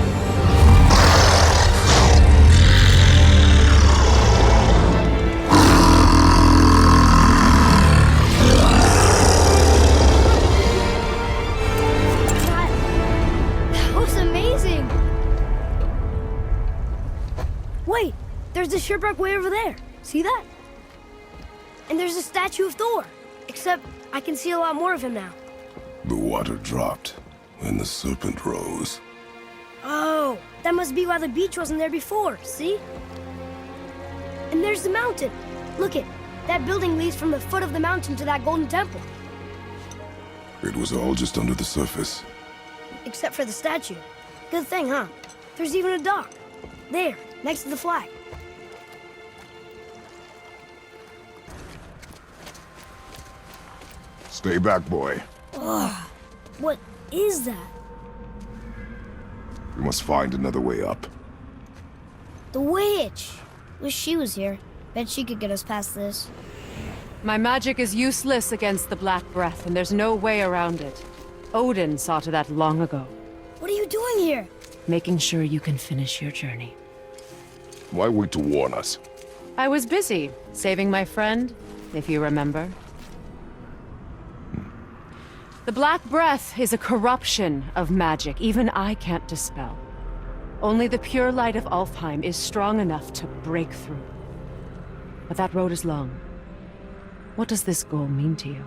That was amazing! Wait! There's the shipwreck way over there. See that? And there's a statue of Thor. Except I can see a lot more of him now. The water dropped, and the serpent rose. Oh, that must be why the beach wasn't there before, see? And there's the mountain. Look it, that building leads from the foot of the mountain to that golden temple. It was all just under the surface. Except for the statue. Good thing, huh? There's even a dock. There, next to the flag. Stay back, boy. Ugh, what is that? We must find another way up. The witch! Wish she was here. Bet she could get us past this. My magic is useless against the Black Breath, and there's no way around it. Odin saw to that long ago. What are you doing here? Making sure you can finish your journey. Why wait to warn us? I was busy, saving my friend, if you remember. The Black Breath is a corruption of magic even I can't dispel. Only the pure light of Alfheim is strong enough to break through. But that road is long. What does this goal mean to you?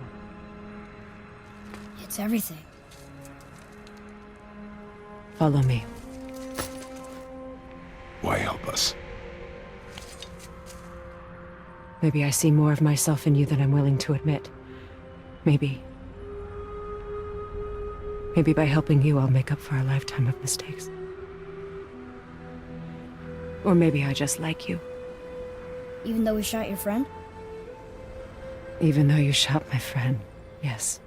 It's everything. Follow me. Why help us? Maybe I see more of myself in you than I'm willing to admit. Maybe by helping you, I'll make up for a lifetime of mistakes. Or maybe I just like you. Even though we shot your friend? Even though you shot my friend, yes.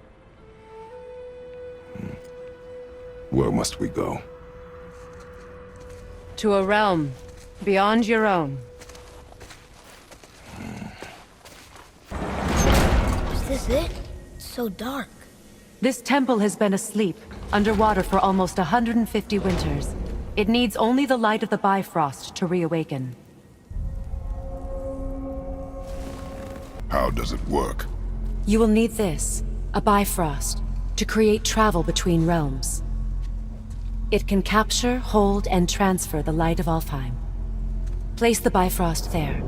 Where must we go? To a realm beyond your own. Is this it? It's so dark. This temple has been asleep, underwater for almost 150 winters. It needs only the light of the Bifrost to reawaken. How does it work? You will need this, a Bifrost, to create travel between realms. It can capture, hold, and transfer the light of Alfheim. Place the Bifrost there.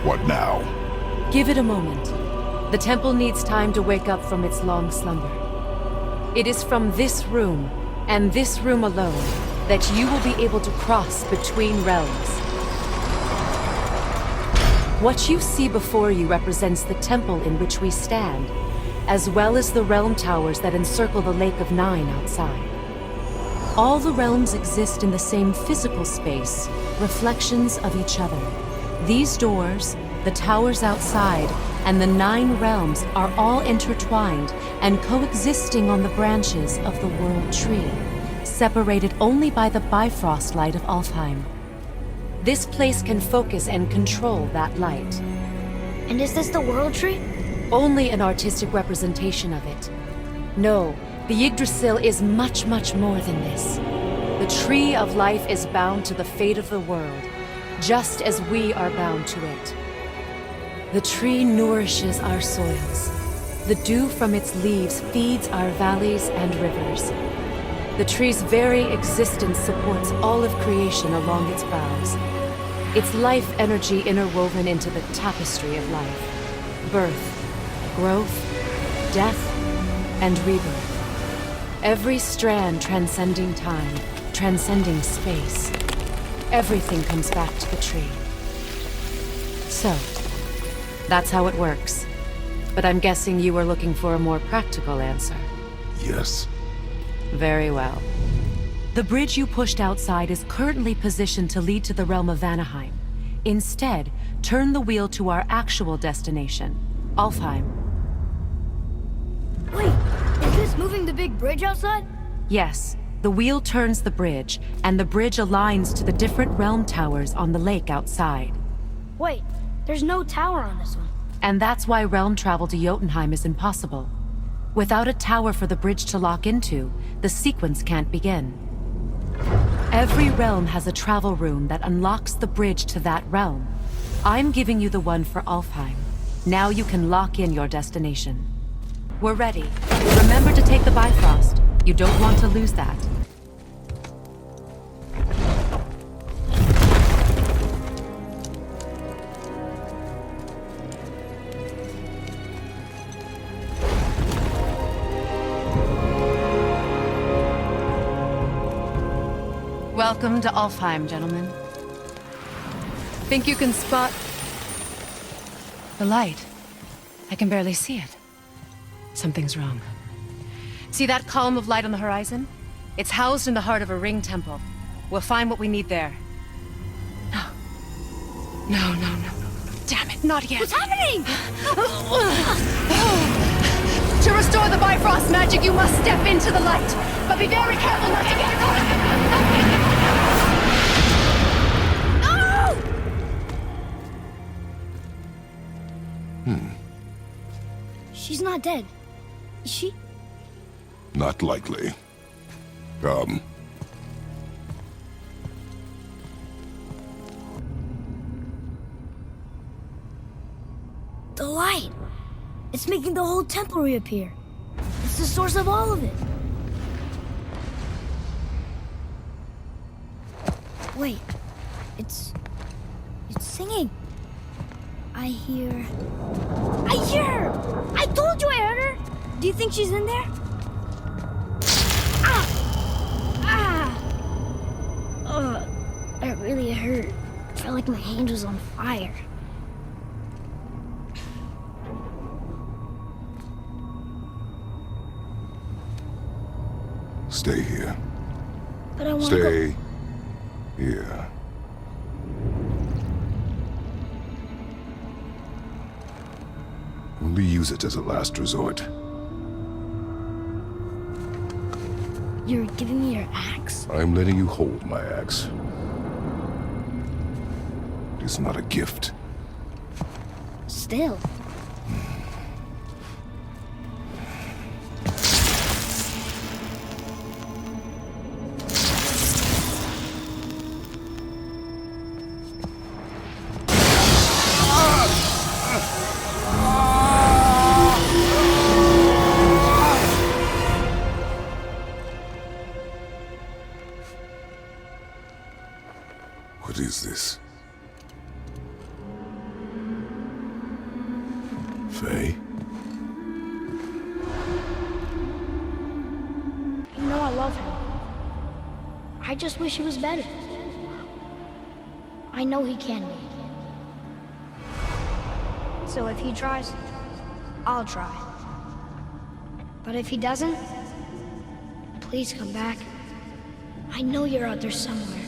What now? Give it a moment. The temple needs time to wake up from its long slumber. It is from this room, and this room alone, that you will be able to cross between realms. What you see before you represents the temple in which we stand, as well as the realm towers that encircle the Lake of Nine outside. All the realms exist in the same physical space, reflections of each other. These doors, the towers outside, and the 9 realms are all intertwined and coexisting on the branches of the World Tree, separated only by the Bifrost light of Alfheim. This place can focus and control that light. And is this the World Tree? Only an artistic representation of it. No, the Yggdrasil is much, much more than this. The Tree of Life is bound to the fate of the world, just as we are bound to it. The tree nourishes our soils. The dew from its leaves feeds our valleys and rivers. The tree's very existence supports all of creation along its boughs. Its life energy interwoven into the tapestry of life. Birth, growth, death, and rebirth. Every strand transcending time, transcending space. Everything comes back to the tree. So, that's how it works. But I'm guessing you were looking for a more practical answer. Yes. Very well. The bridge you pushed outside is currently positioned to lead to the realm of Vanaheim. Instead, turn the wheel to our actual destination, Alfheim. Wait, is this moving the big bridge outside? Yes, the wheel turns the bridge, and the bridge aligns to the different realm towers on the lake outside. Wait, there's no tower on this one. And that's why realm travel to Jotunheim is impossible. Without a tower for the bridge to lock into, the sequence can't begin. Every realm has a travel rune that unlocks the bridge to that realm. I'm giving you the one for Alfheim. Now you can lock in your destination. We're ready. Remember to take the Bifrost. You don't want to lose that. Welcome to Alfheim, gentlemen. Think you can spot the light? I can barely see it. Something's wrong. See that column of light on the horizon? It's housed in the heart of a ring temple. We'll find what we need there. No. Damn it, not yet. What's happening? To restore the Bifrost magic, you must step into the light. But be very careful not to get caught. She's not dead. Is she? Not likely. Come. The light! It's making the whole temple reappear. It's the source of all of it. Wait. It's singing. I hear her! I told you I heard her! Do you think she's in there? That really hurt. I felt like my hand was on fire. Stay here. But I want to Stay here. Only use it as a last resort. You're giving me your axe? I'm letting you hold my axe. It is not a gift. Still. What is this? Faye? You know I love him. I just wish he was better. I know he can be. So if he tries, I'll try. But if he doesn't, please come back. I know you're out there somewhere.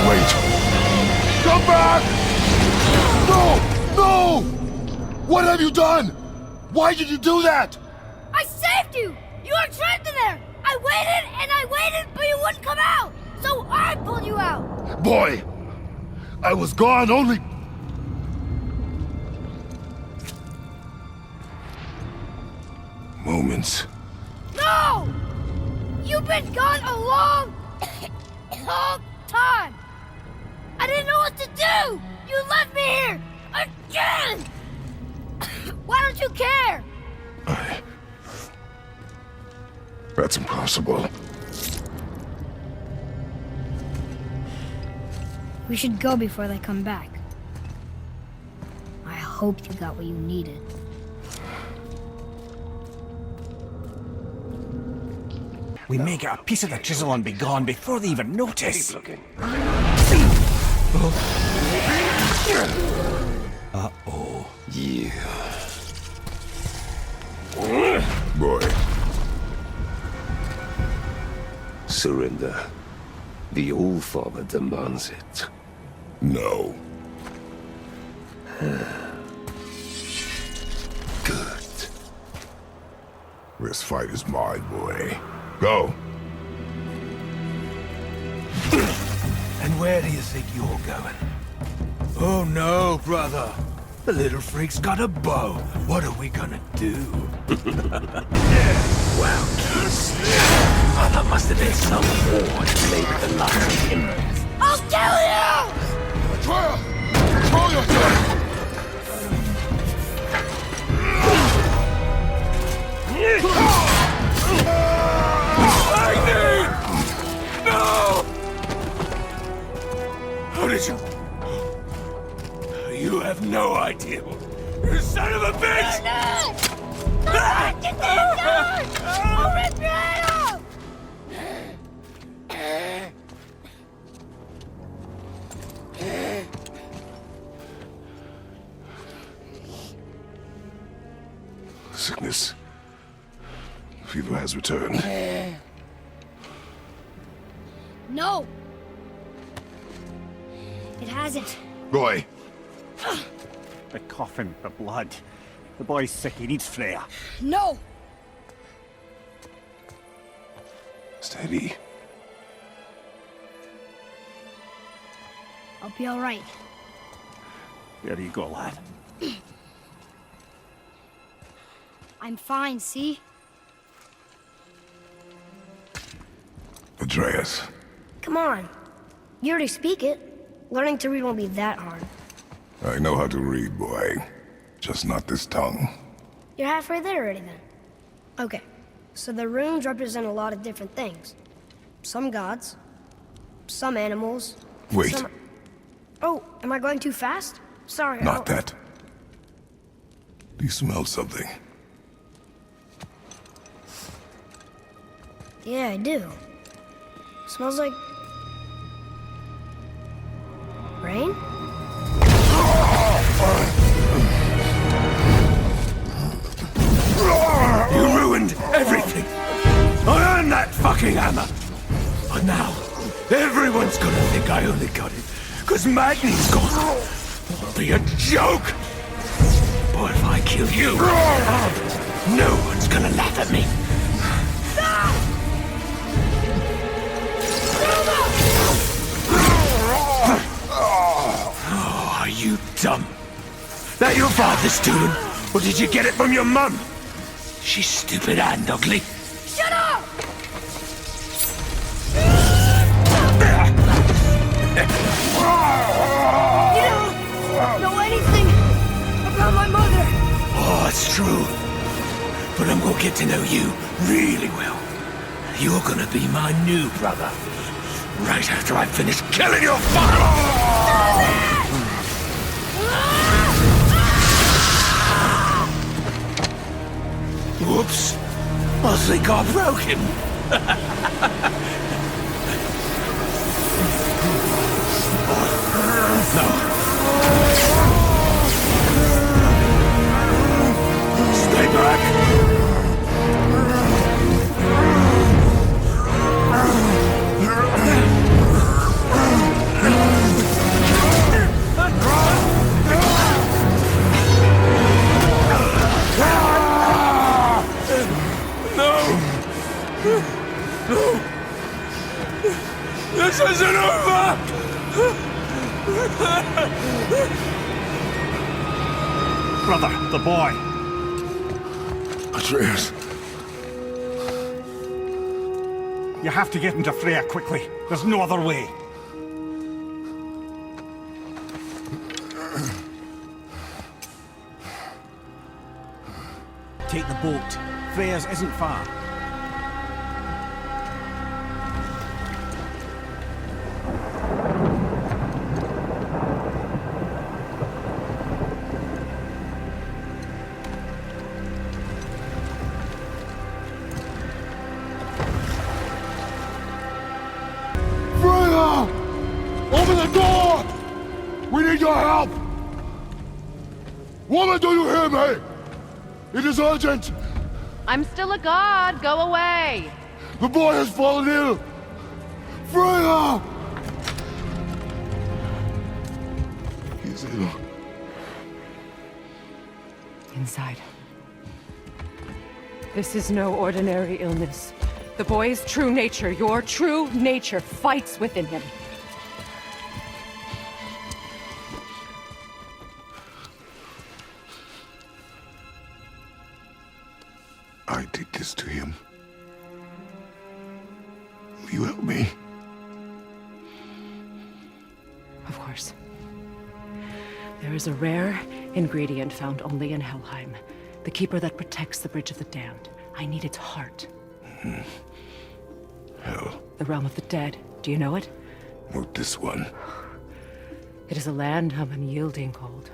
Wait! Come back! No! No! What have you done? Why did you do that? I saved you! You were trapped in there! I waited, but you wouldn't come out! So I pulled you out! Boy! I was gone only... moments. No! You've been gone a long, long time! I didn't know what to do! You left me here! Again! Why don't you care? That's impossible. We should go before they come back. I hope you got what you needed. We may get a piece of the chisel and be gone before they even notice. Keep looking. Uh-oh. Yeah. Boy. Surrender. The All-Father demands it. No. Good. This fight is mine, boy. Go. And where do you think you're going? Oh no, brother. The little freak's got a bow. What are we gonna do? Wow, kiss. Oh, that must have been some war that labored the last of him. I'll kill you! Trial! Control yourself! Lightning! No! How did you... You have no idea. You son of a bitch! No! Get that gun! I'll rip your head off! Sickness. Fever has returned. No! It hasn't. Boy. The coughing, the blood. The boy's sick, he needs Freya. No! Steady. I'll be alright. There you go, lad. I'm fine, see? Atreus. Come on. You already speak it. Learning to read won't be that hard. I know how to read, boy. Just not this tongue. You're halfway there already then. Okay, so the runes represent a lot of different things. Some gods, some animals. Wait. Some... Oh, am I going too fast? Sorry. Not that. Do you smell something? Yeah, I do. Smells like... rain? You ruined everything! I earned that fucking hammer! But now, everyone's gonna think I only got it, because Magni's gone! It'll be a joke! But if I kill you, no one's gonna laugh at me! Oh, are you dumb? That your father's doing? Or did you get it from your mum? She's stupid and ugly. Shut up! You don't know anything about my mother. Oh, it's true. But I'm gonna get to know you really well. You're gonna be my new brother. Right after I finish killing your father! Whoops. I think I broke him. No. Stay back. No! This isn't over! Brother, the boy. Atreus. You have to get into Freya quickly. There's no other way. Take the boat. Freya's isn't far. Freya! Open the door! We need your help! Woman, do you hear me? It is urgent! I'm still a god. Go away. The boy has fallen ill! Freya! He's ill. Inside. This is no ordinary illness. The boy's true nature, your true nature, fights within him. I did this to him. Will you help me? Of course. There is a rare ingredient found only in Helheim. The keeper that protects the Bridge of the Damned. I need its heart. Hell. The realm of the dead. Do you know it? Not this one. It is a land of unyielding cold.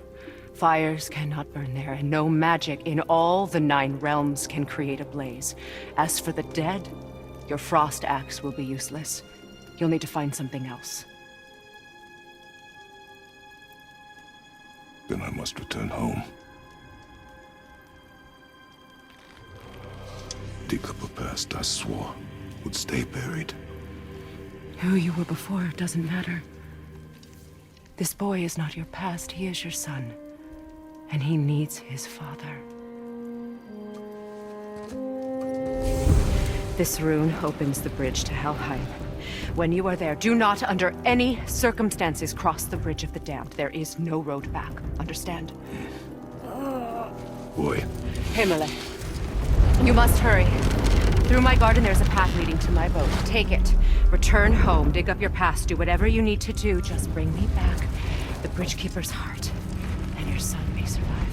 Fires cannot burn there, and no magic in all the 9 realms can create a blaze. As for the dead, your frost axe will be useless. You'll need to find something else. Then I must return home. Dig up a past I swore would stay buried. Who you were before doesn't matter. This boy is not your past, he is your son. And he needs his father. This rune opens the bridge to Helheim. When you are there, do not under any circumstances cross the Bridge of the Damned. There is no road back. Understand? Boy. Himmele. You must hurry. Through my garden there's a path leading to my boat. Take it. Return home. Dig up your past. Do whatever you need to do. Just bring me back the Bridgekeeper's heart. And your son may survive.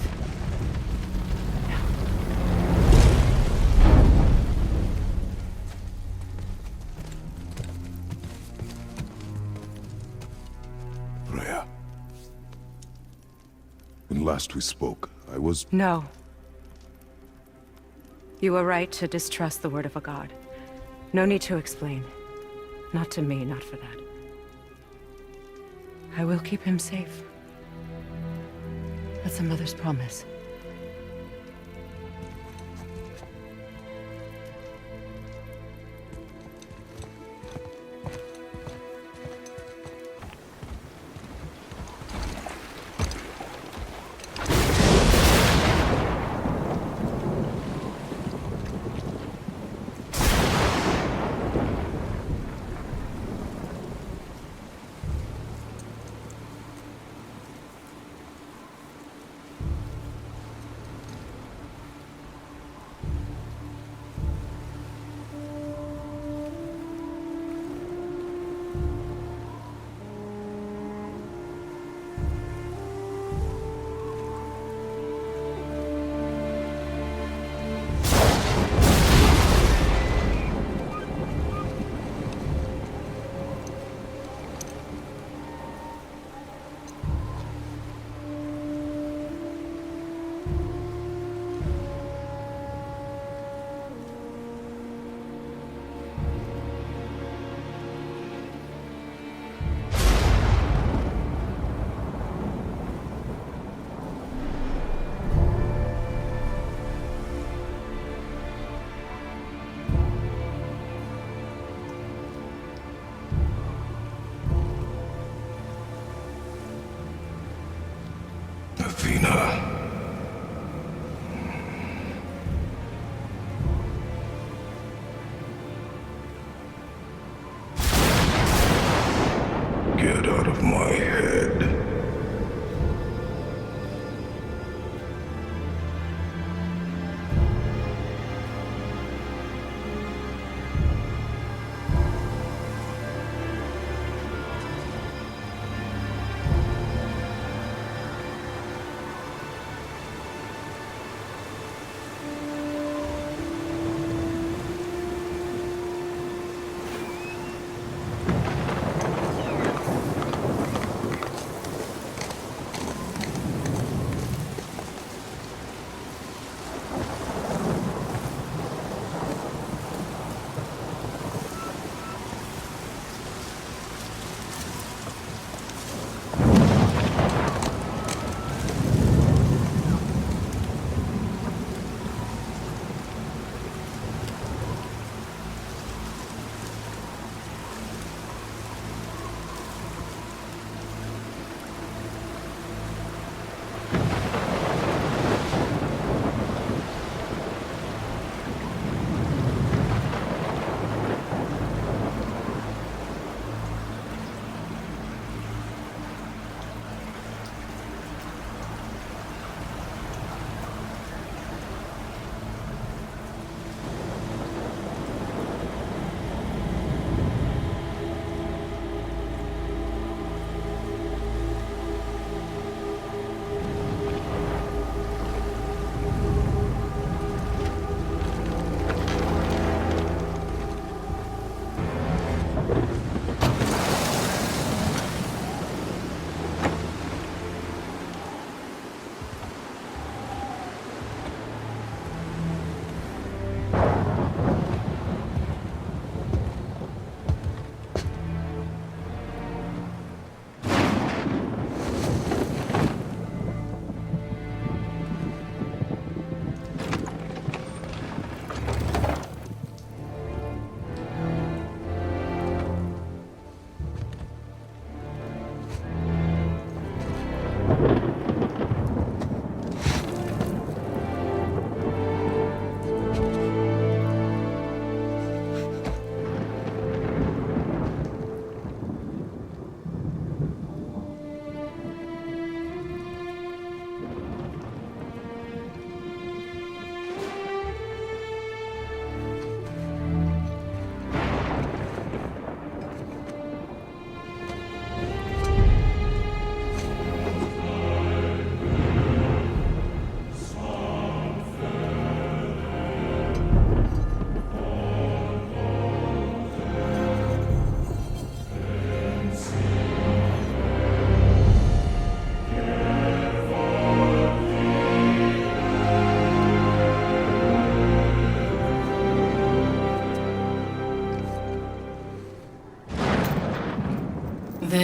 Freya. When last we spoke, I was... No. You were right to distrust the word of a god. No need to explain. Not to me, not for that. I will keep him safe. That's a mother's promise. Get out of my head.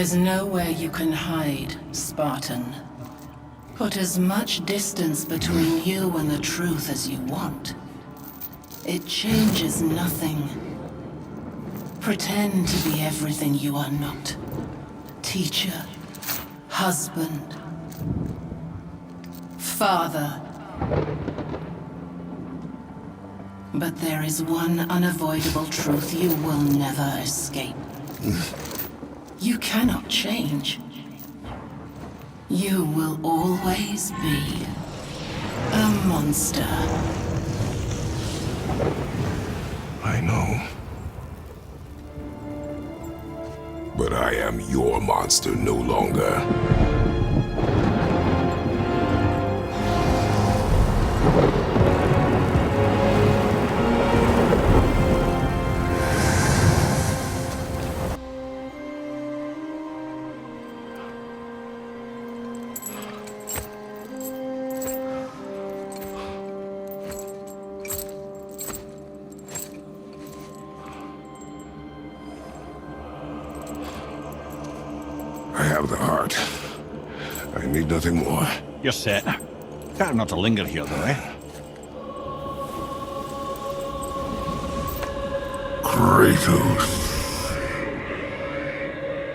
There's nowhere you can hide, Spartan. Put as much distance between you and the truth as you want. It changes nothing. Pretend to be everything you are not. Teacher, husband, father. But there is one unavoidable truth you will never escape. You cannot change. You will always be a monster. I know. But I am your monster no longer. I have the heart. I need nothing more. You're set. Better not to linger here, though, eh? Kratos.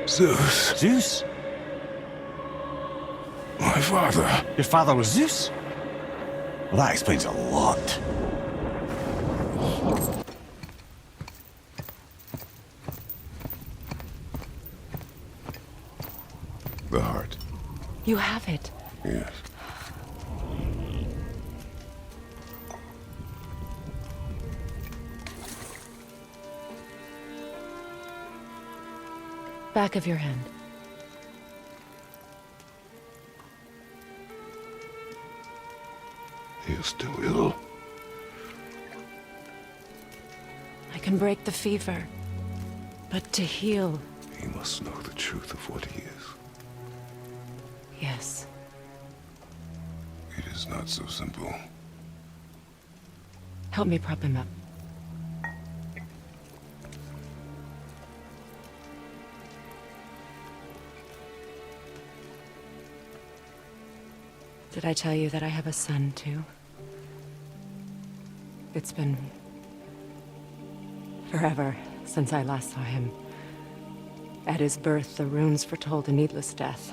Zeus. Zeus? My father. Your father was Zeus? Well, that explains a lot. The heart. You have it. Yes. Back of your hand. He is still ill. I can break the fever, but to heal... He must know the truth of what he is. Yes. It is not so simple. Help me prop him up. Did I tell you that I have a son, too? It's been... forever since I last saw him. At his birth, the runes foretold a needless death.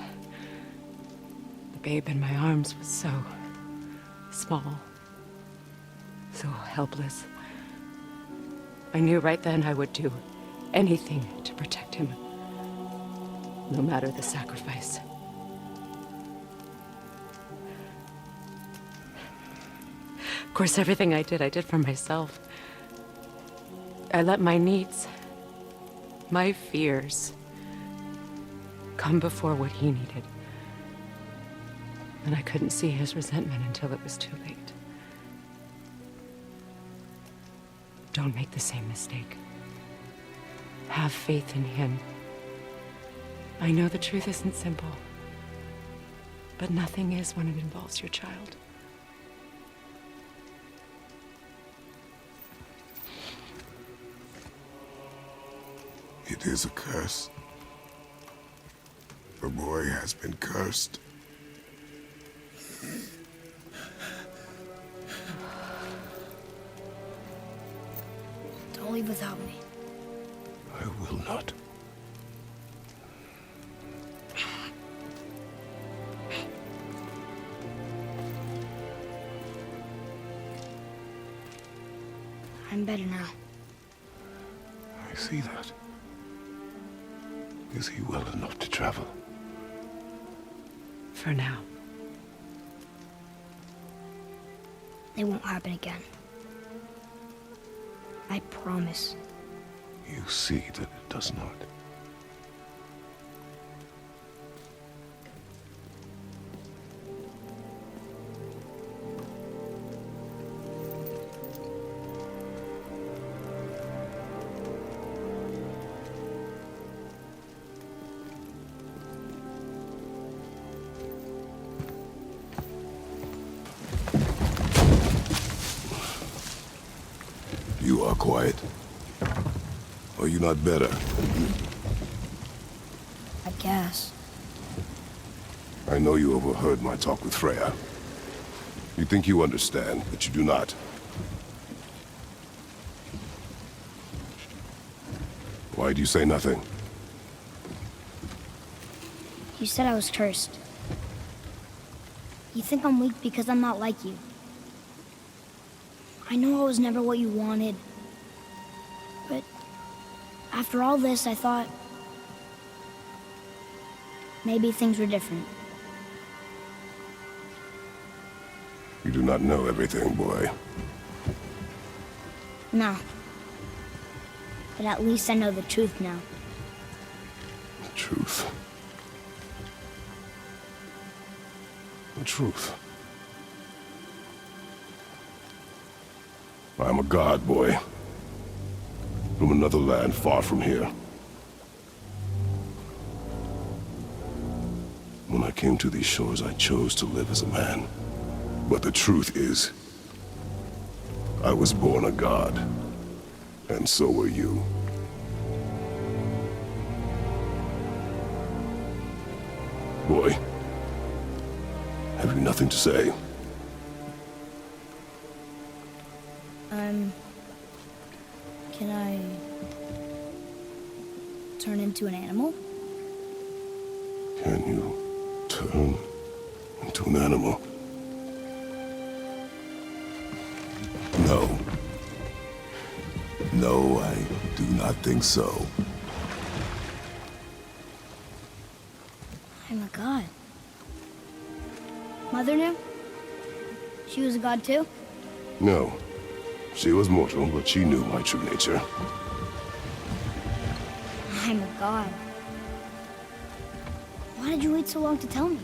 The babe in my arms was so... small. So helpless. I knew right then I would do anything to protect him. No matter the sacrifice. Of course, everything I did for myself. I let my needs, my fears, come before what he needed. And I couldn't see his resentment until it was too late. Don't make the same mistake. Have faith in him. I know the truth isn't simple, but nothing is when it involves your child. It is a curse. The boy has been cursed. Don't leave without me. I will not. I'm better now. I see that. Is he well enough to travel? For now. It won't happen again. I promise. You see that it does not. You are quiet. Are you not better? I guess. I know you overheard my talk with Freya. You think you understand, but you do not. Why do you say nothing? You said I was cursed. You think I'm weak because I'm not like you. I know I was never what you wanted. But after all this, I thought maybe things were different. You do not know everything, boy. No. But at least I know the truth now. The truth. The truth. I'm a god, boy. From another land far from here. When I came to these shores, I chose to live as a man. But the truth is, I was born a god. And so were you. Boy, have you nothing to say? Can I turn into an animal? Can you turn into an animal? No. No, I do not think so. I'm a god. Mother knew? She was a god too? No. She was mortal, but she knew my true nature. I'm a god. Why did you wait so long to tell me?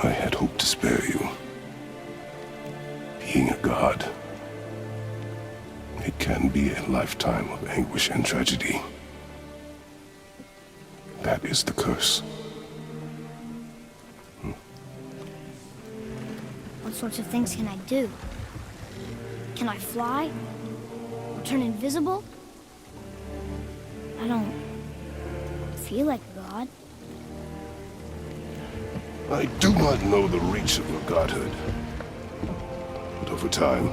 I had hoped to spare you. Being a god, it can be a lifetime of anguish and tragedy. That is the curse. What sorts of things can I do? Can I fly? Or turn invisible? I don't feel like a god. I do not know the reach of your godhood. But over time,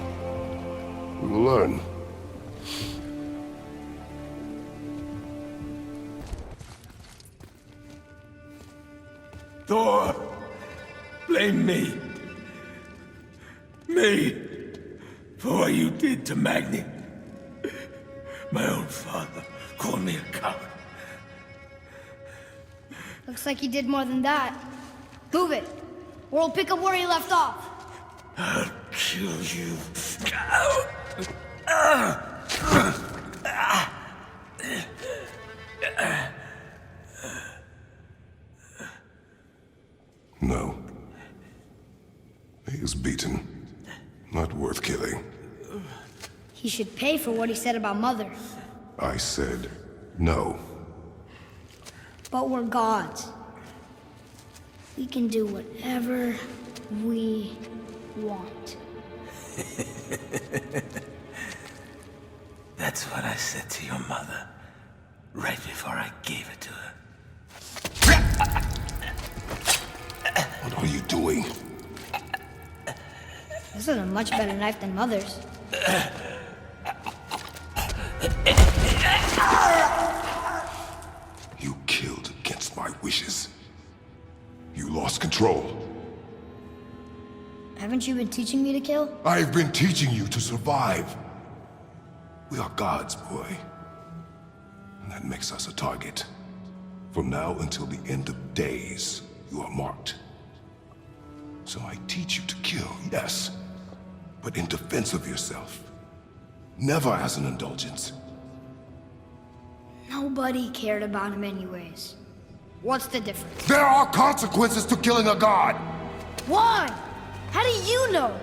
we will learn. Thor! Blame me! Me! For what you did to Magni. My own father called me a coward. Looks like he did more than that. Move it, or we'll pick up where he left off. I'll kill you. No. He is beaten. Not worth killing. He should pay for what he said about Mother. I said no. But we're gods. We can do whatever we want. That's what I said to your mother, right before I gave it to her. What are you doing? This is a much better knife than Mother's. You killed against my wishes. You lost control. Haven't you been teaching me to kill? I've been teaching you to survive. We are gods, boy. And that makes us a target. From now until the end of days, you are marked. So I teach you to kill, yes, but in defense of yourself. Never as an indulgence. Nobody cared about him anyways. What's the difference? There are consequences to killing a god! Why? How do you know?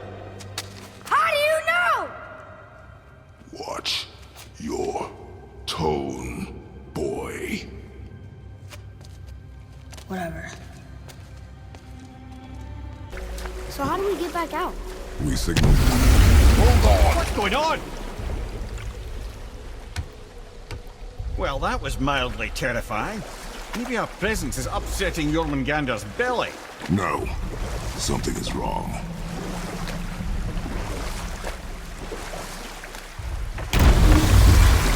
How do you know? Watch your tone, boy. Whatever. So how do we get back out? We signal. Hold on! What's going on? Well, that was mildly terrifying. Maybe our presence is upsetting Jormungandr's belly. No. Something is wrong.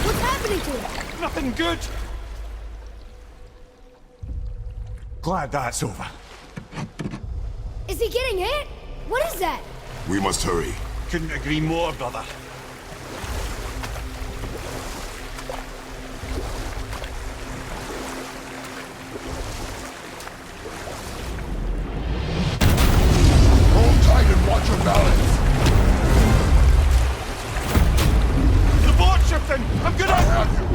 What's happening to him? Nothing good. Glad that's over. Is he getting hit? What is that? We must hurry. Couldn't agree more, brother. Hold tight and watch your balance. The board shifting! I'm good at...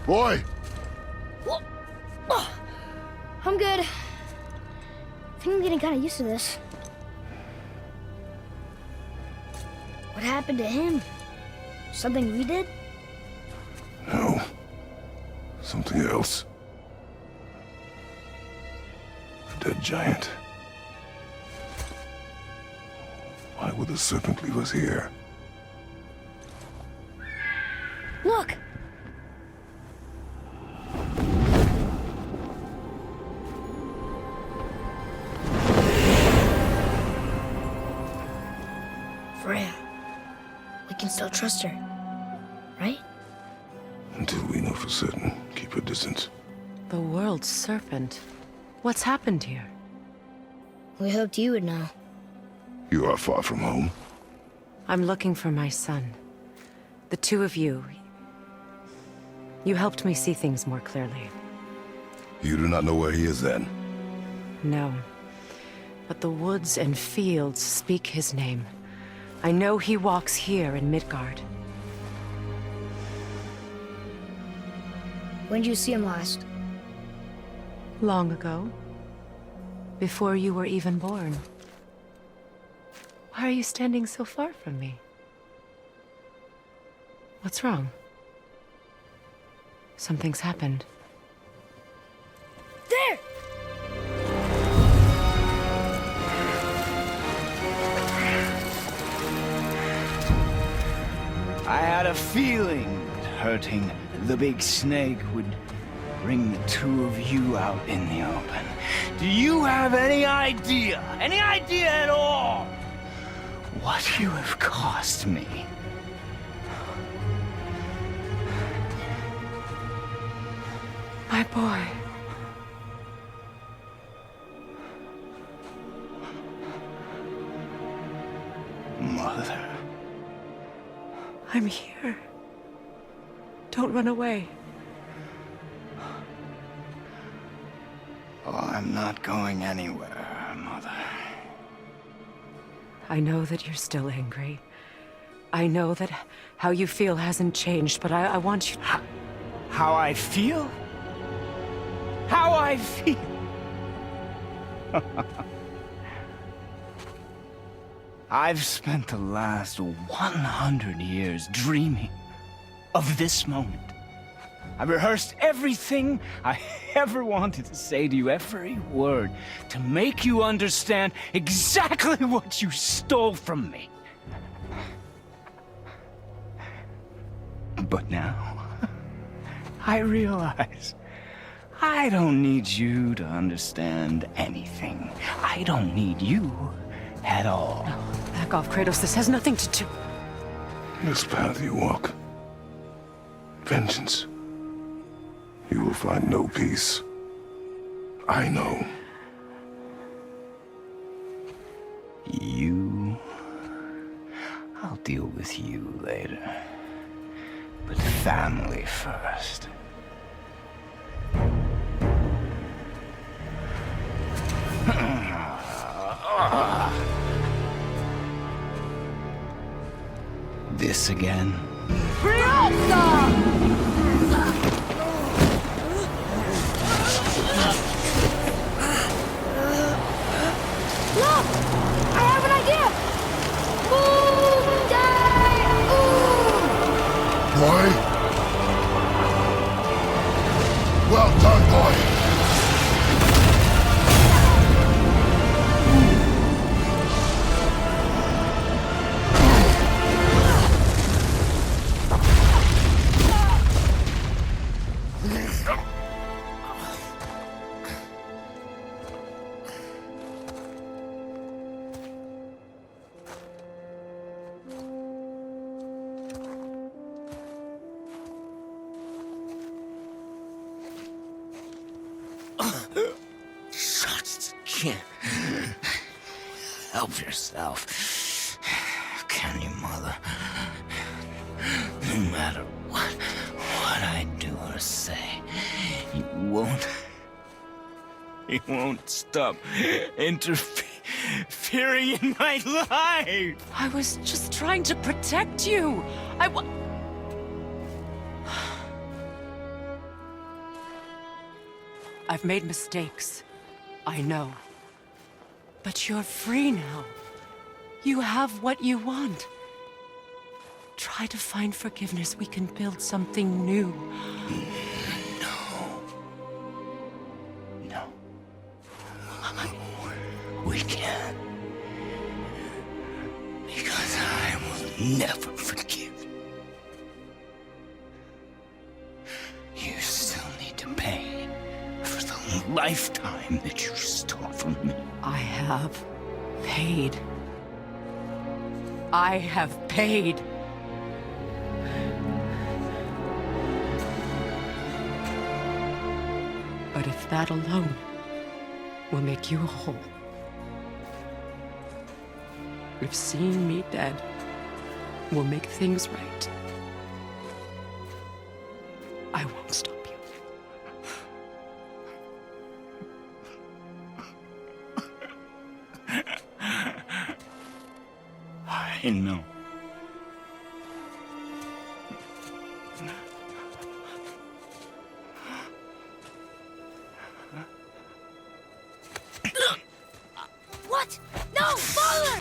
Boy! I'm good. I think I'm getting kind of used to this. What happened to him? Something we did? No. Something else. A dead giant. Why would the serpent leave us here? Look! Freya. We can still trust her, right? Until we know for certain, keep her distance. The world's serpent. What's happened here? We hoped you would know. You are far from home. I'm looking for my son. The two of you. You helped me see things more clearly. You do not know where he is then? No. But the woods and fields speak his name. I know he walks here in Midgard. When did you see him last? Long ago. Before you were even born. Why are you standing so far from me? What's wrong? Something's happened. There! I had a feeling that hurting the big snake would bring the two of you out in the open. Do you have any idea at all, what you have cost me? My boy. Mother. I'm here. Don't run away. Oh, I'm not going anywhere, Mother. I know that you're still angry. I know that how you feel hasn't changed, but I want you... How I feel? How I feel? I've spent the last 100 years dreaming of this moment. I rehearsed everything I ever wanted to say to you, every word, to make you understand exactly what you stole from me. But now, I realize I don't need you to understand anything. I don't need you at all. No, back off, Kratos. This has nothing to do... This path you walk. Vengeance. You will find no peace. I know. You... I'll deal with you later. But family first. This again? Well done, boy. Just can't help yourself, can you, Mother? No matter what I do or say, you won't stop interfering in my life. I was just trying to protect you. I've made mistakes. I know. But you're free now. You have what you want. Try to find forgiveness. We can build something new. No. We can't. Because I will never forgive you. You still need to pay for the lifetime that you stole from me. I have paid. I have paid. But if that alone will make you whole, if seeing me dead will make things right, I won't stop you. I know. What? No, Father!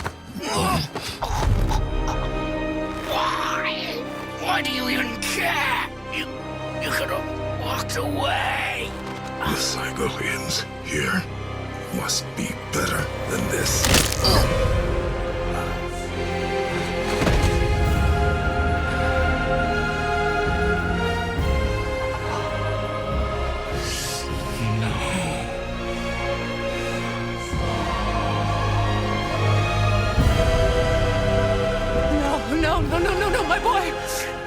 Why do you even care? You could have walked away. The cycle ends here. Must be better than this. No, my boy!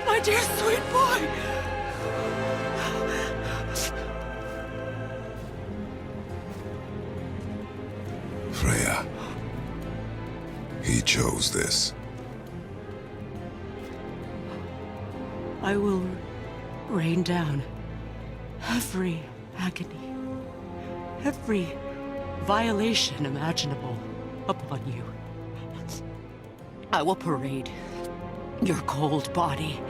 My dear sweet boy! Freya. He chose this. I will rain down every agony, every violation imaginable upon you. I will parade your cold body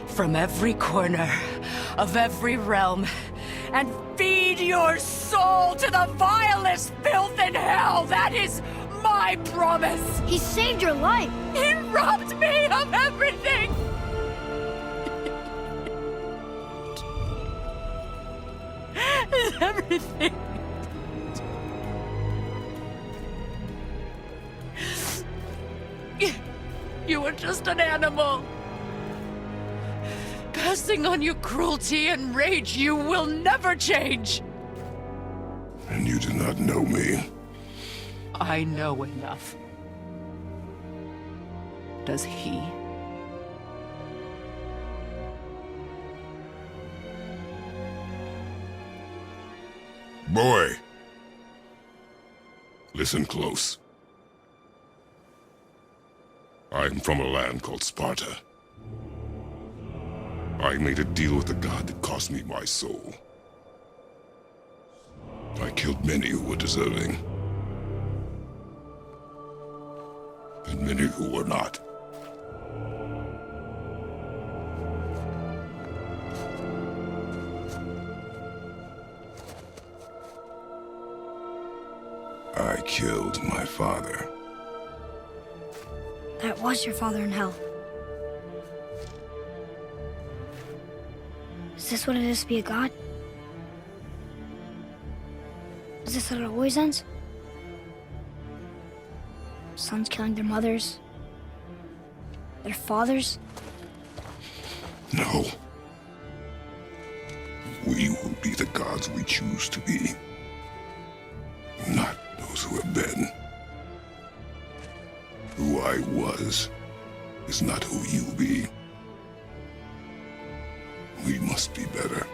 from every corner of every realm and feed your soul to the vilest filth in hell. That is my promise. He saved your life. He robbed me of everything. Everything. You were just an animal. Passing on your cruelty and rage, you will never change. And you do not know me. I know enough. Does he? Boy. Listen close. I'm from a land called Sparta. I made a deal with a god that cost me my soul. I killed many who were deserving. And many who were not. I killed my father. That was your father in hell. Is this what it is to be a god? Is this how it always ends? Sons killing their mothers? Their fathers? No. We will be the gods we choose to be. Not those who have been. Who I was is not who you be. We must be better.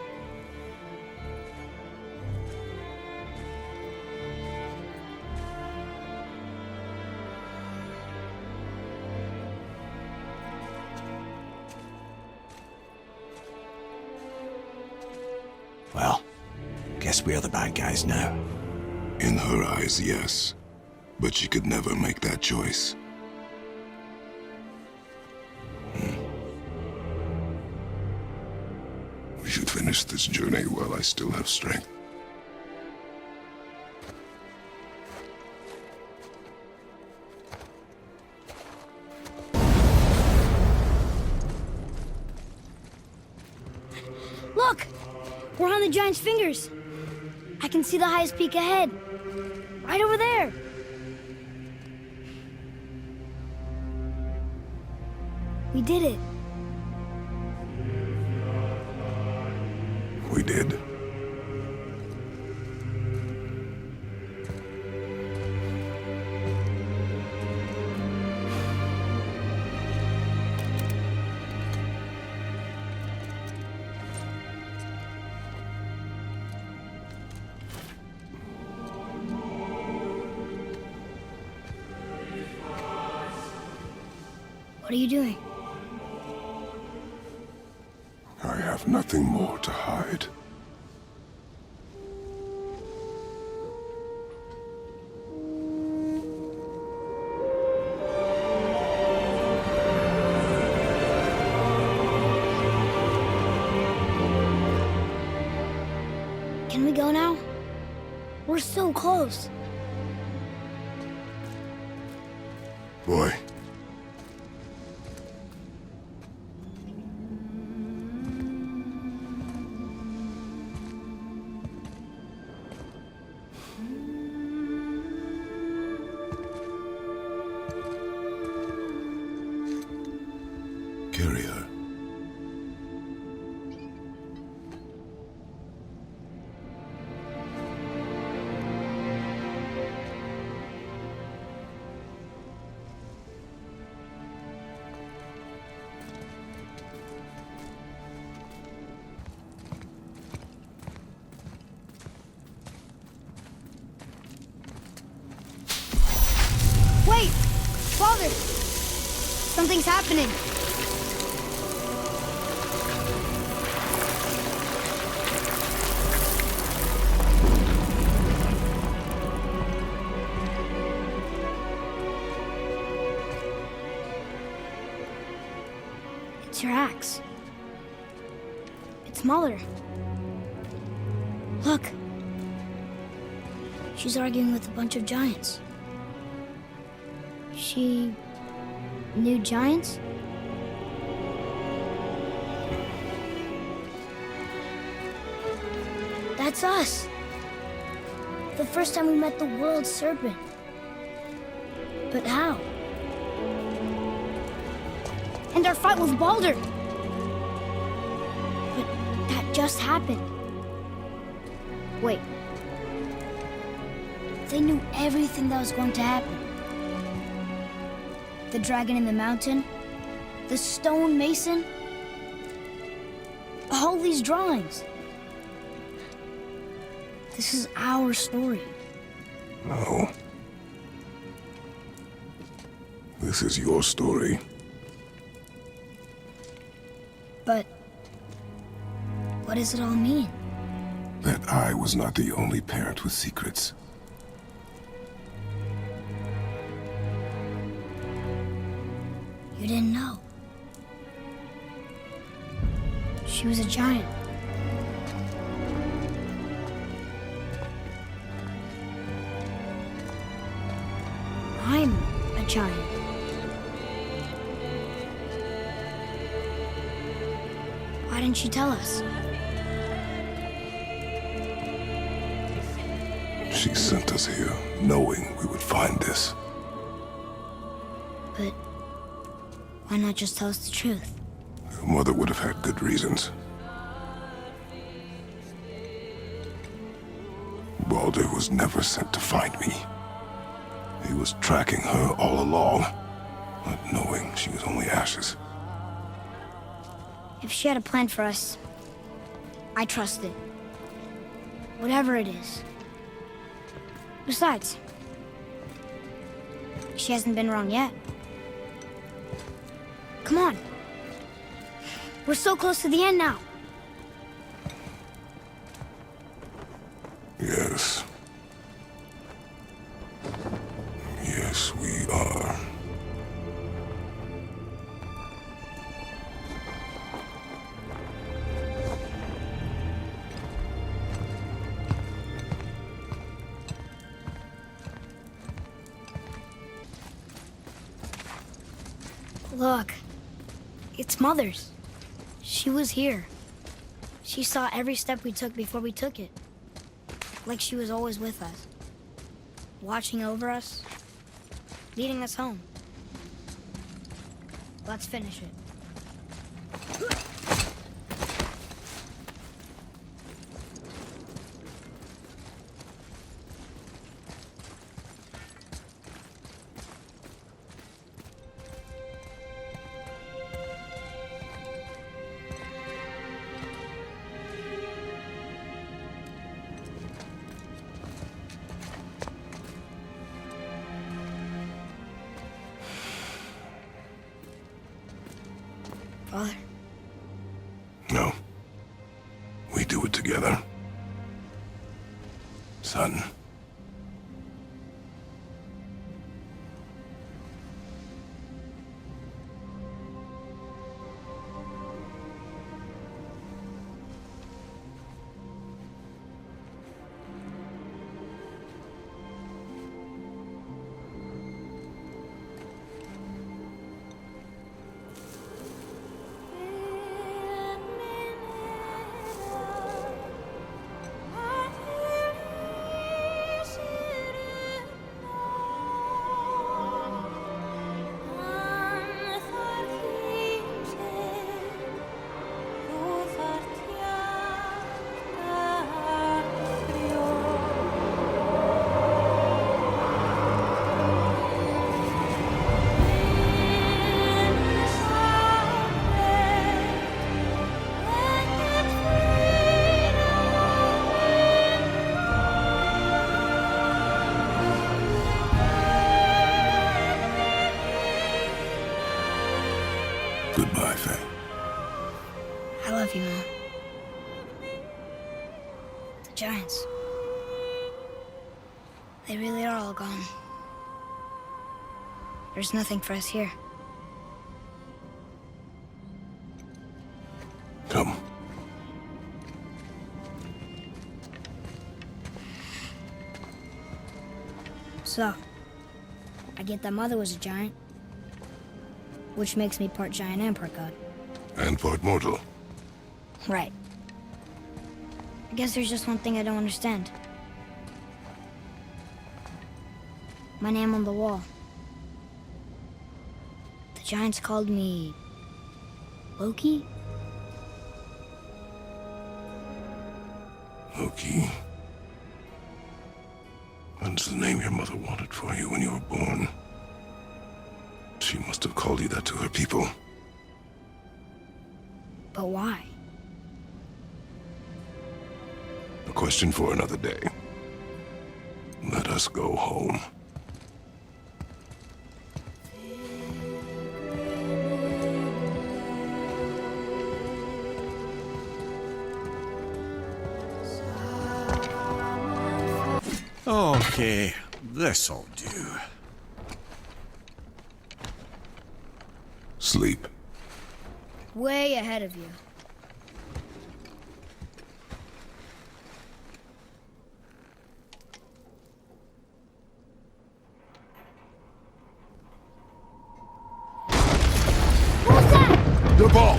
Well, guess we're the bad guys now. In her eyes, yes. But she could never make that choice. We should finish this journey while I still have strength. Look! We're on the giant's fingers. I can see the highest peak ahead. Right over there. We did it. We did. What are you doing? I have nothing more to hide. Can we go now? We're so close. Boy. Carry her. Wait! Father! Something's happening. It's your axe. It's Mother. Look. She's arguing with a bunch of giants. She knew giants? That's us. The first time we met the world serpent. But how? And our fight with Baldur. But that just happened. Wait. They knew everything that was going to happen. The dragon in the mountain, the stone mason, all these drawings. This is our story. No. This is your story. But what does it all mean? That I was not the only parent with secrets. You didn't know. She was a giant. I'm a giant. Why didn't she tell us? She She sent us here, knowing we would find this. But why not just tell us the truth? Your mother would have had good reasons. Baldur was never sent to find me. He was tracking her all along, not knowing she was only ashes. If she had a plan for us, I trust it. Whatever it is. Besides, she hasn't been wrong yet. Come on. We're so close to the end now. Yes. Yes, we are. Look, it's Mother's. She was here. She saw every step we took before we took it. Like she was always with us. Watching over us. Leading us home. Let's finish it. Father? No. We do it together. Son. Goodbye, Faye. I love you, Mom. The giants. They really are all gone. There's nothing for us here. Come. So, I get that Mother was a giant, which makes me part giant and part god. And part mortal. Right. I guess there's just one thing I don't understand. My name on the wall. The giants called me... Loki? Loki. That's the name your mother wanted for you when you were born. She must have called you that to her people. But why? A question for another day. Let us go home. Okay, this'll do. Sleep. Way ahead of you. The ball!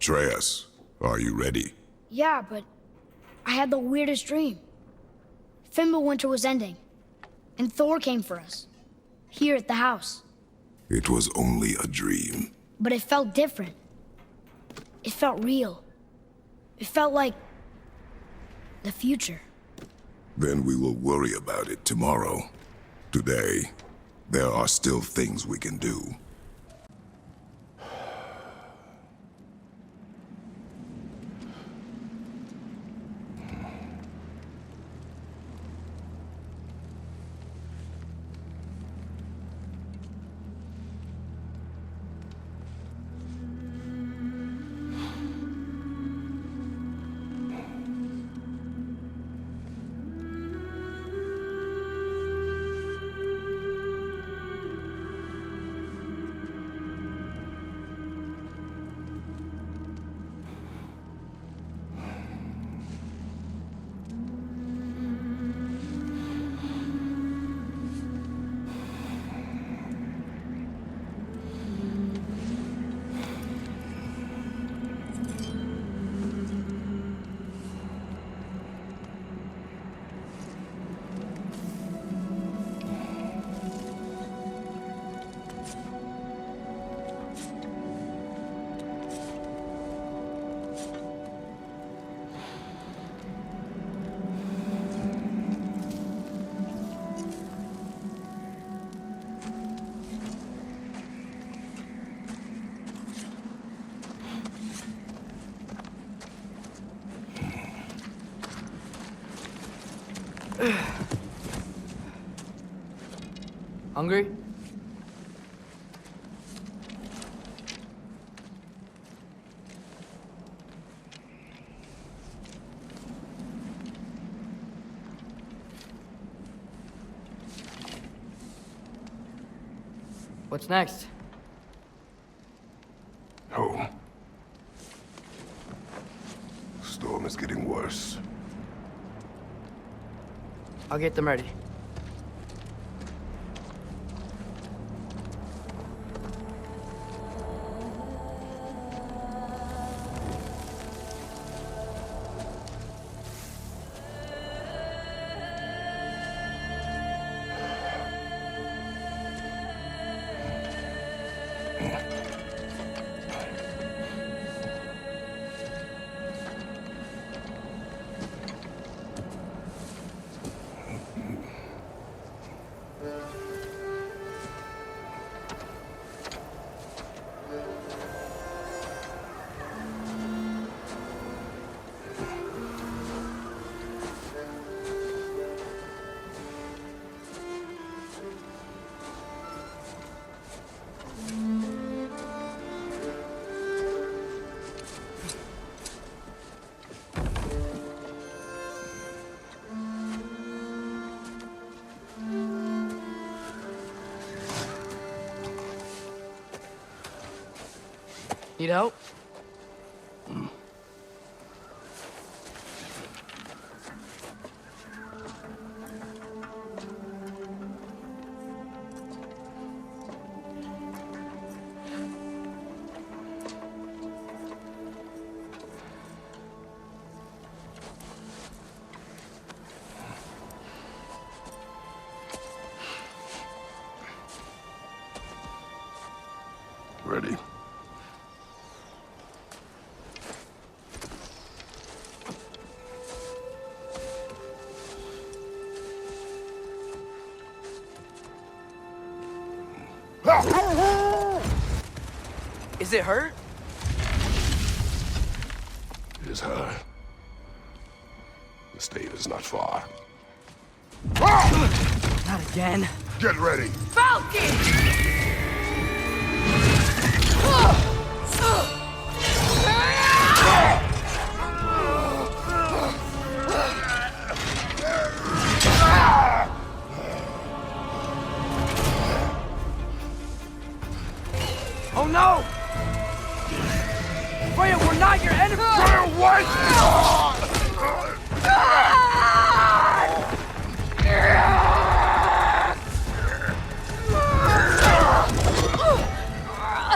Atreus, are you ready? Yeah, but I had the weirdest dream. Fimbulwinter was ending, and Thor came for us. Here at the house. It was only a dream. But it felt different. It felt real. It felt like the future. Then we will worry about it tomorrow. Today, there are still things we can do. Hungry? What's next? Home. The storm is getting worse. I'll get them ready. Need help? Ready? Is it hurt? It is her. The state is not far. Not again. Get ready. Falcon! Oh no! Freya, we're not your enemy! Freya, what?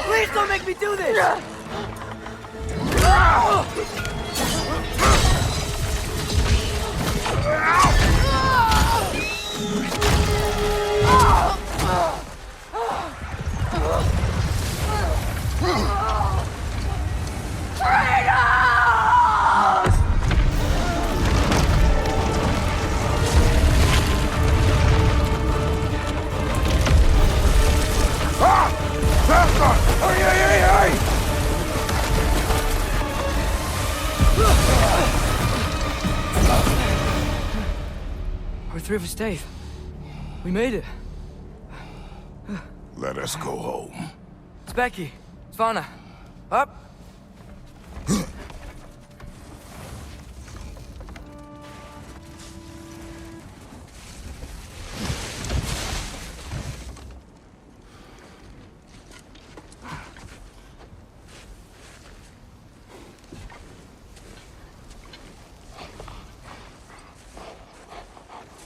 Please don't make me do this! Our three of us, Dave. We made it. Let us go home. It's Becky. It's Vanna. Up.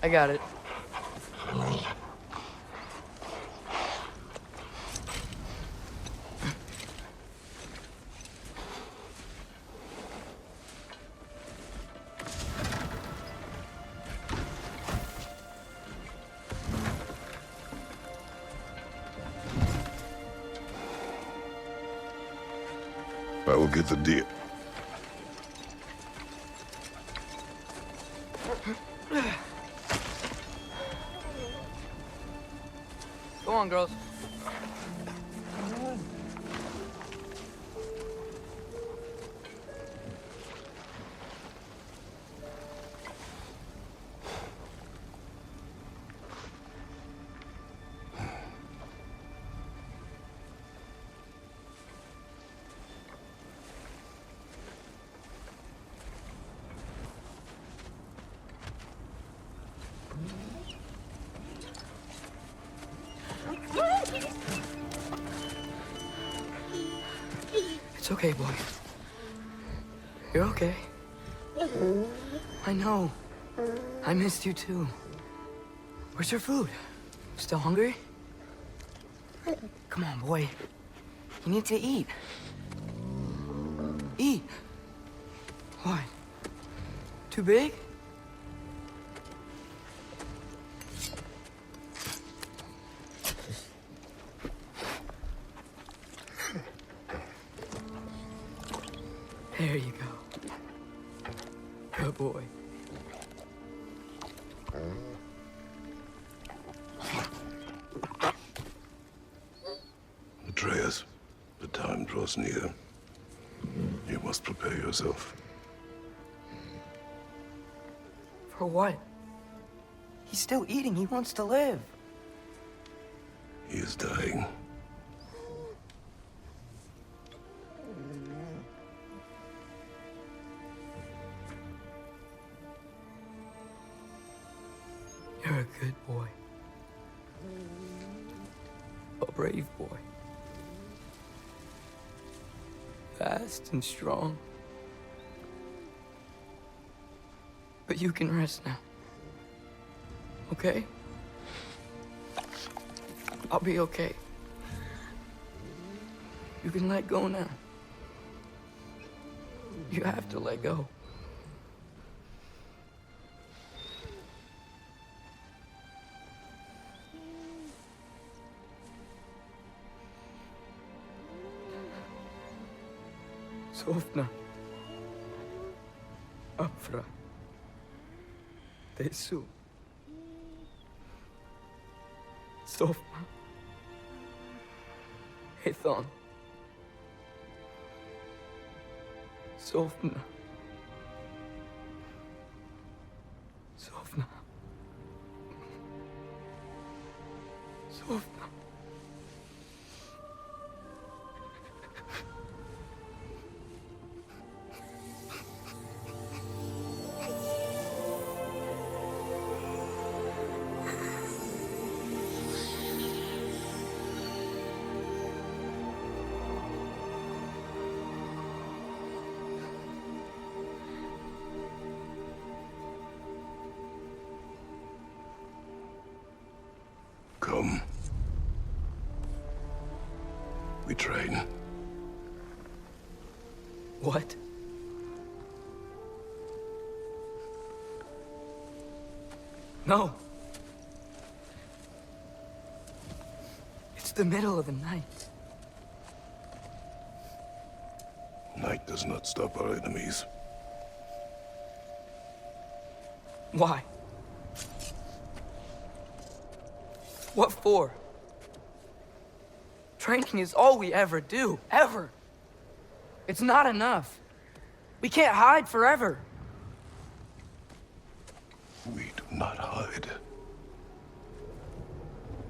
I got it. I will get the deal. Go on, girls. It's okay, boy. You're okay. I know. I missed you too. Where's your food? Still hungry? Come on, boy. You need to eat. Eat. What? Too big? There you go. Good boy. Atreus, the time draws near. You must prepare yourself. For what? He's still eating. He wants to live. He is dying. You're a good boy. A brave boy. Fast and strong. But you can rest now. Okay? I'll be okay. You can let go now. You have to let go. Sofna. Afra. Tesu. Sofna. Ethon. Sofna. Sofna. Sofna. Come. We train. What? No. It's the middle of the night. Night does not stop our enemies. Why? What for? Training is all we ever do, ever. It's not enough. We can't hide forever. We do not hide.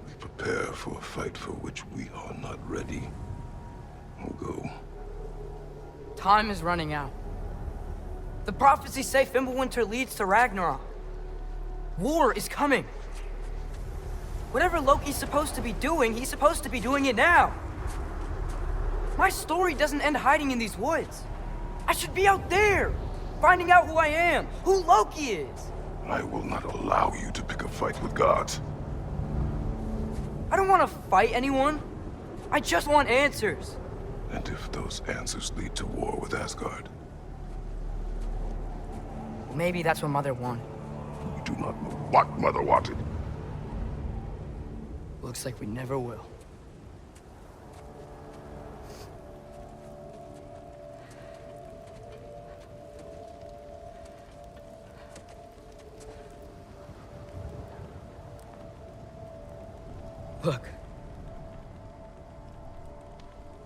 We prepare for a fight for which we are not ready. We'll go. Time is running out. The prophecies say Fimbulwinter leads to Ragnarok. War is coming. Whatever Loki's supposed to be doing, he's supposed to be doing it now. My story doesn't end hiding in these woods. I should be out there, finding out who I am, who Loki is. I will not allow you to pick a fight with gods. I don't want to fight anyone. I just want answers. And if those answers lead to war with Asgard? Maybe that's what Mother wanted. We do not know what Mother wanted. Looks like we never will. Look.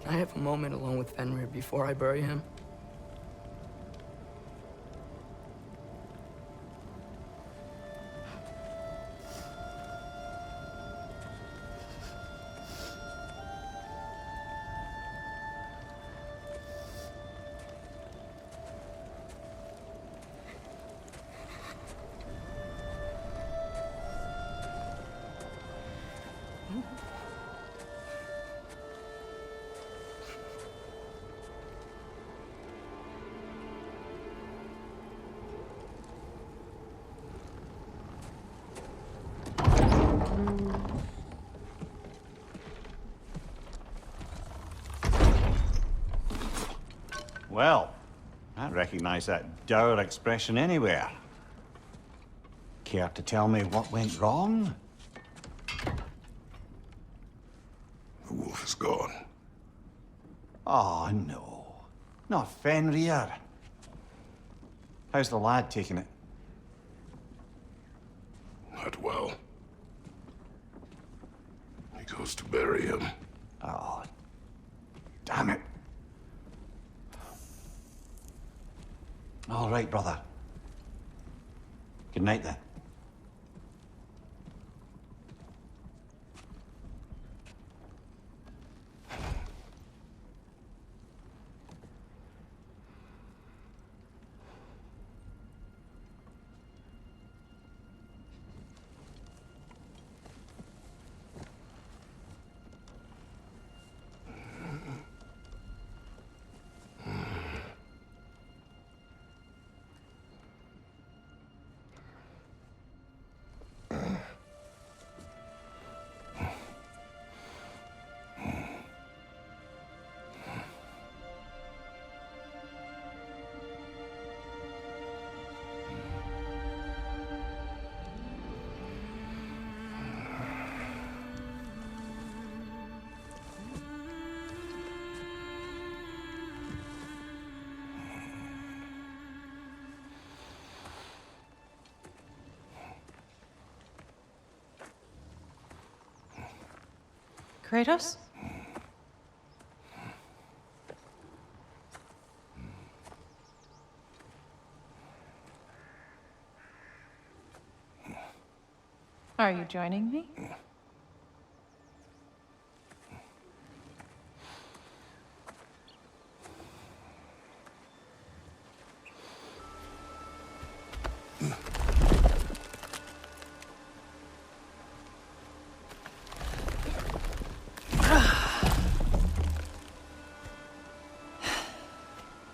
Can I have a moment alone with Fenrir before I bury him? Well, I recognize that dour expression anywhere. Care to tell me what went wrong? The wolf is gone. Oh, no. Not Fenrir. How's the lad taking it? Not well. He goes to bury him. Oh, damn it. All right, brother. Good night, then. Kratos? Are you joining me?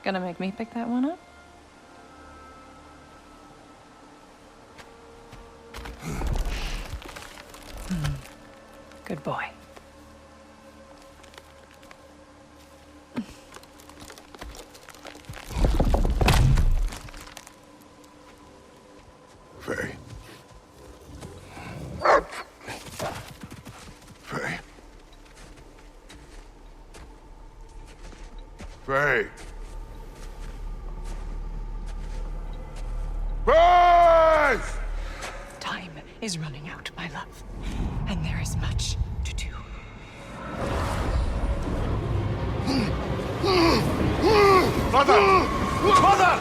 Gonna make me pick that one up? Good boy. Faye! Faye! Time is running out, my love. And there is much to do. Mother! Mother!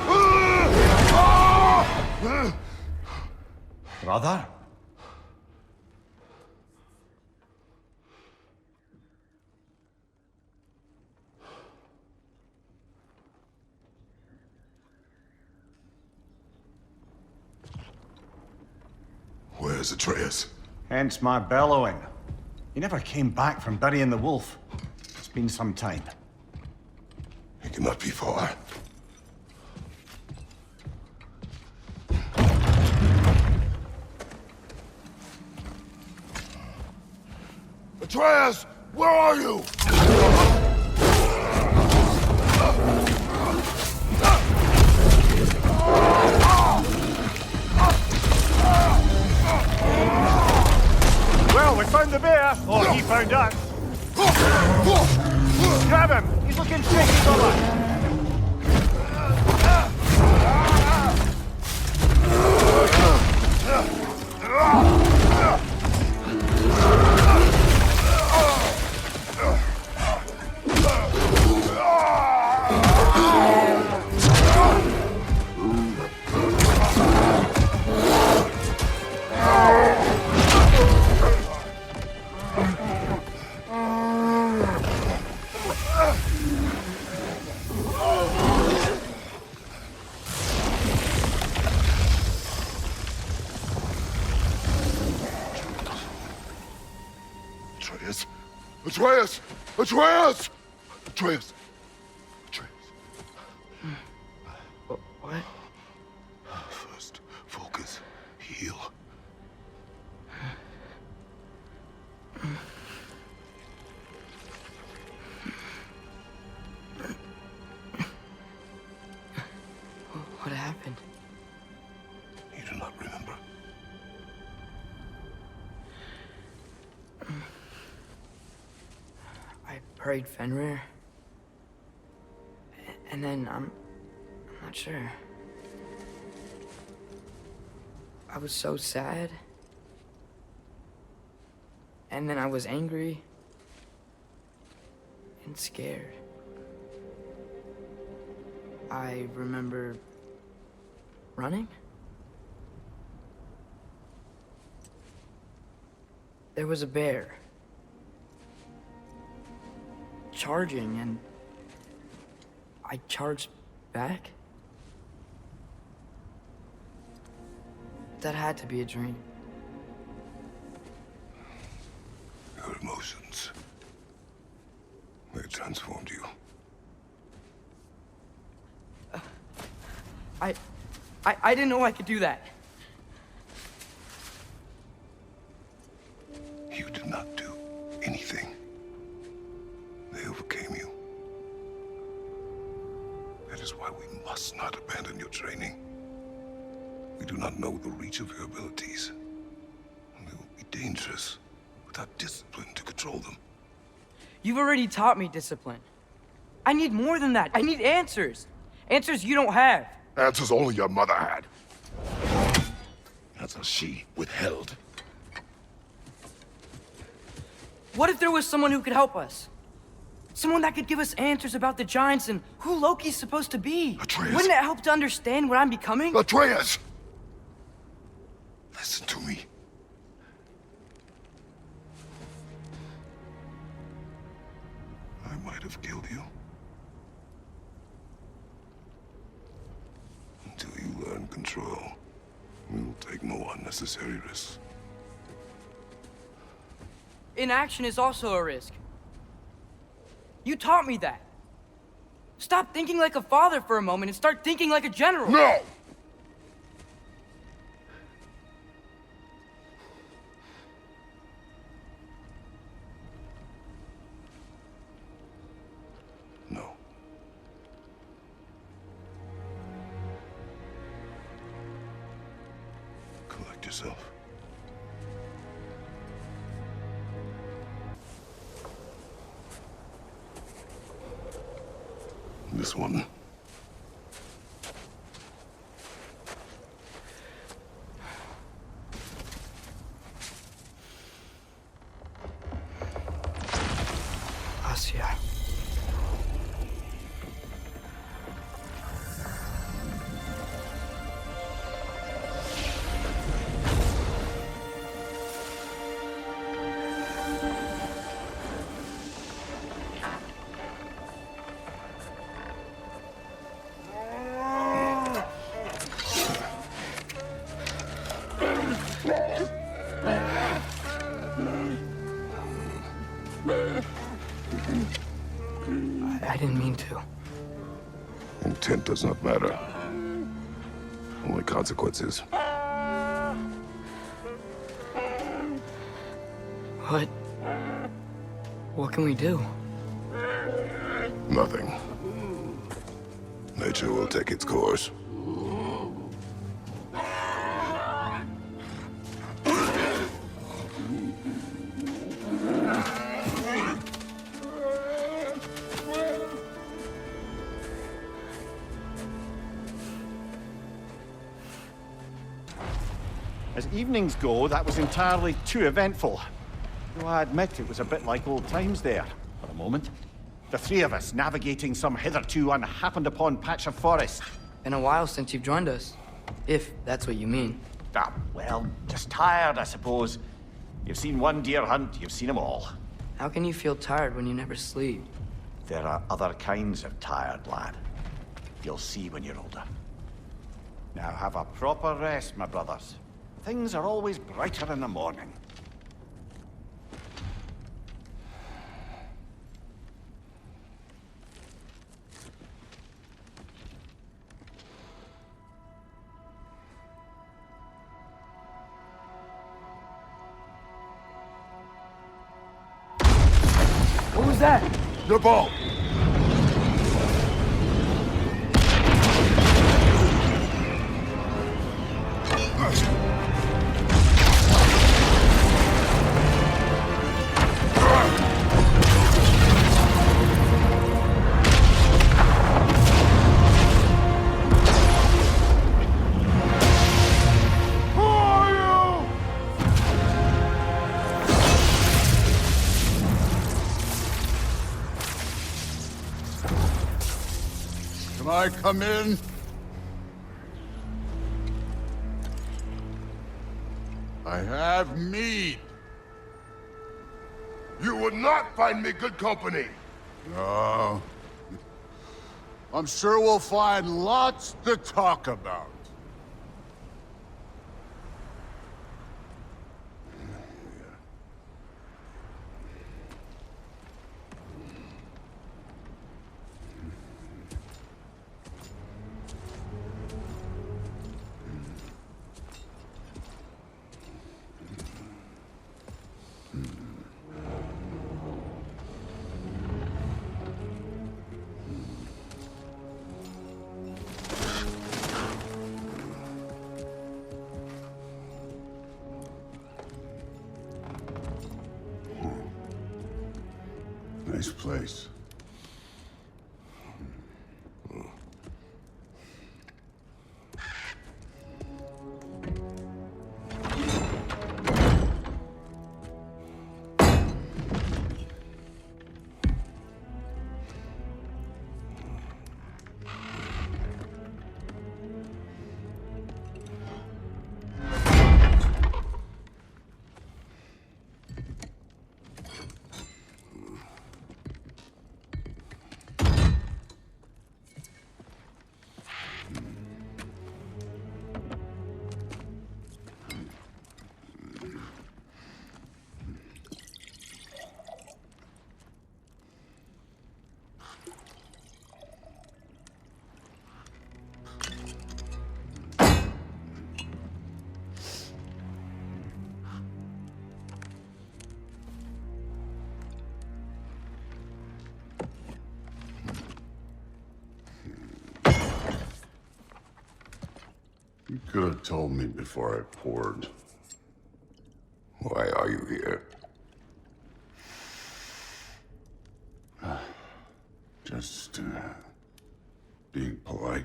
Brother? Where's Atreus? Hence my bellowing. He never came back from burying the wolf. It's been some time. He cannot be far. Atreus! Where are you? Well, we found the bear, or he found us. Grab him! He's looking shaky, brother. Atreus! Atreus! Atreus! Atreus! What? First, focus. Heal. What happened? You do not remember. I prayed Fenrir. And then I'm not sure. I was so sad. And then I was angry. And scared. I remember running. There was a bear. Charging, and I charged back. That had to be a dream. Your emotions. They transformed you. I didn't know I could do that. You did not do anything. They overcame you. That is why we must not abandon your training. We do not know the reach of your abilities. And they will be dangerous without discipline to control them. You've already taught me discipline. I need more than that. I need answers. Answers you don't have. Answers only your mother had. Answers she withheld. What if there was someone who could help us? Someone that could give us answers about the giants and who Loki's supposed to be. Atreus. Wouldn't it help to understand what I'm becoming? Atreus! Listen to me. I might have killed you. Until you learn control, we will take no unnecessary risks. Inaction is also a risk. You taught me that. Stop thinking like a father for a moment and start thinking like a general. No! No. Collect yourself. this one. Asya. I didn't mean to. Intent does not matter. Only consequences. What can we do? Nothing. Nature will take its course. As evenings go, that was entirely too eventful. Though I admit it was a bit like old times there, for a moment. The three of us navigating some hitherto unhappened-upon patch of forest. Been a while since you've joined us. If that's what you mean. Ah, well, just tired, I suppose. You've seen one deer hunt, you've seen them all. How can you feel tired when you never sleep? There are other kinds of tired, lad. You'll see when you're older. Now have a proper rest, my brothers. Things are always brighter in the morning. What was that? The ball! I come in? I have mead. You would not find me good company. No. I'm sure we'll find lots to talk about. Nice place. You could have told me before I poured. Why are you here? Just being polite.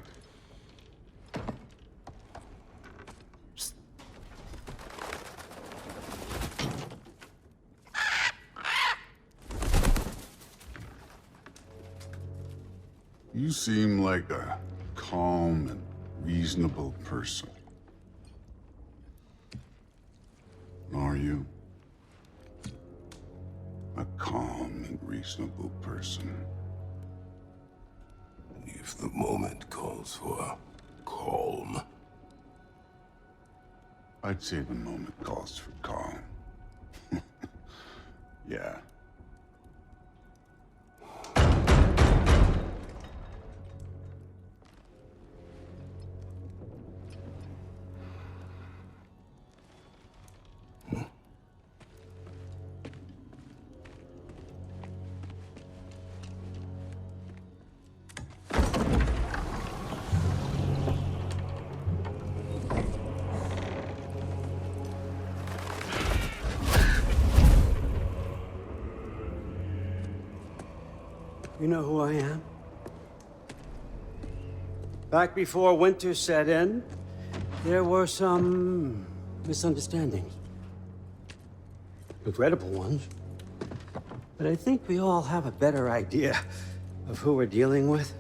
You seem like a calm and reasonable person. Are you? A calm and reasonable person. If the moment calls for calm. I'd say the moment calls for calm. Yeah. You know who I am? Back before winter set in, there were some misunderstandings. Regrettable ones. But I think we all have a better idea of who we're dealing with.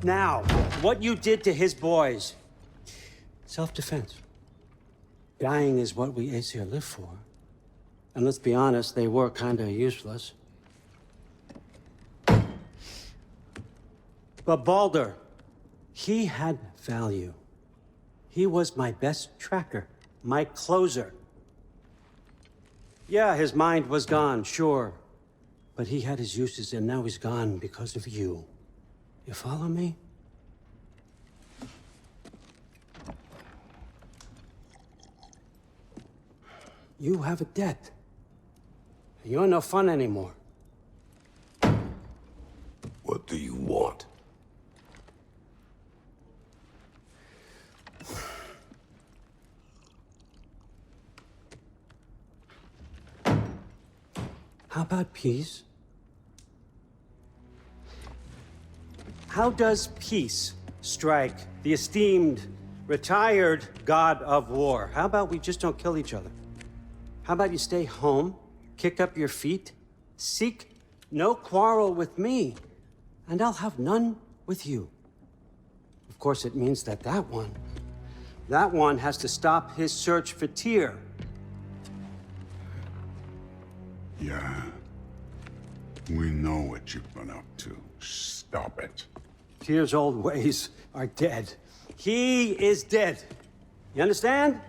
Now, what you did to his boys. Self-defense. Dying is what we Aesir live for. And let's be honest, they were kinda useless. But Baldur, he had value. He was my best tracker, my closer. Yeah, his mind was gone, sure. But he had his uses, and now he's gone because of you. You follow me? You have a debt. You're no fun anymore. What do you want? How about peace? How does peace strike the esteemed, retired god of war? How about we just don't kill each other? How about you stay home, kick up your feet, seek no quarrel with me, and I'll have none with you. Of course, it means that that one has to stop his search for Tyr. Yeah. We know what you've been up to. Stop it. Tyr's old ways are dead. He is dead. You understand?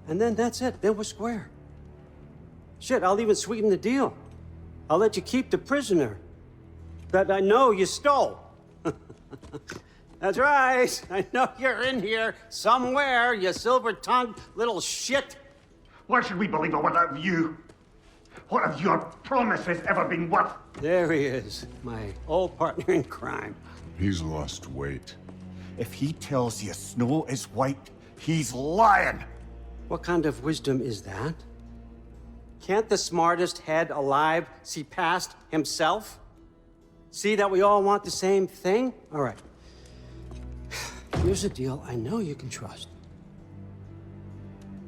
And then that's it. Then we're square. Shit, I'll even sweeten the deal. I'll let you keep the prisoner that I know you stole. That's right. I know you're in here somewhere, you silver-tongued little shit. Why should we believe a word out of you? What have your promises ever been worth? There he is, my old partner in crime. He's lost weight. If he tells you snow is white, he's lying. What kind of wisdom is that? Can't the smartest head alive see past himself? See that we all want the same thing? All right. Here's a deal I know you can trust.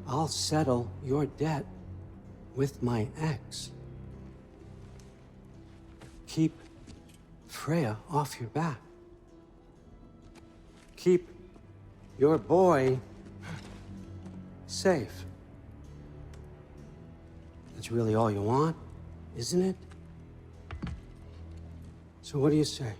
I'll settle your debt with my ex. Keep Freya off your back. Keep your boy safe. That's really all you want, isn't it? So what do you say?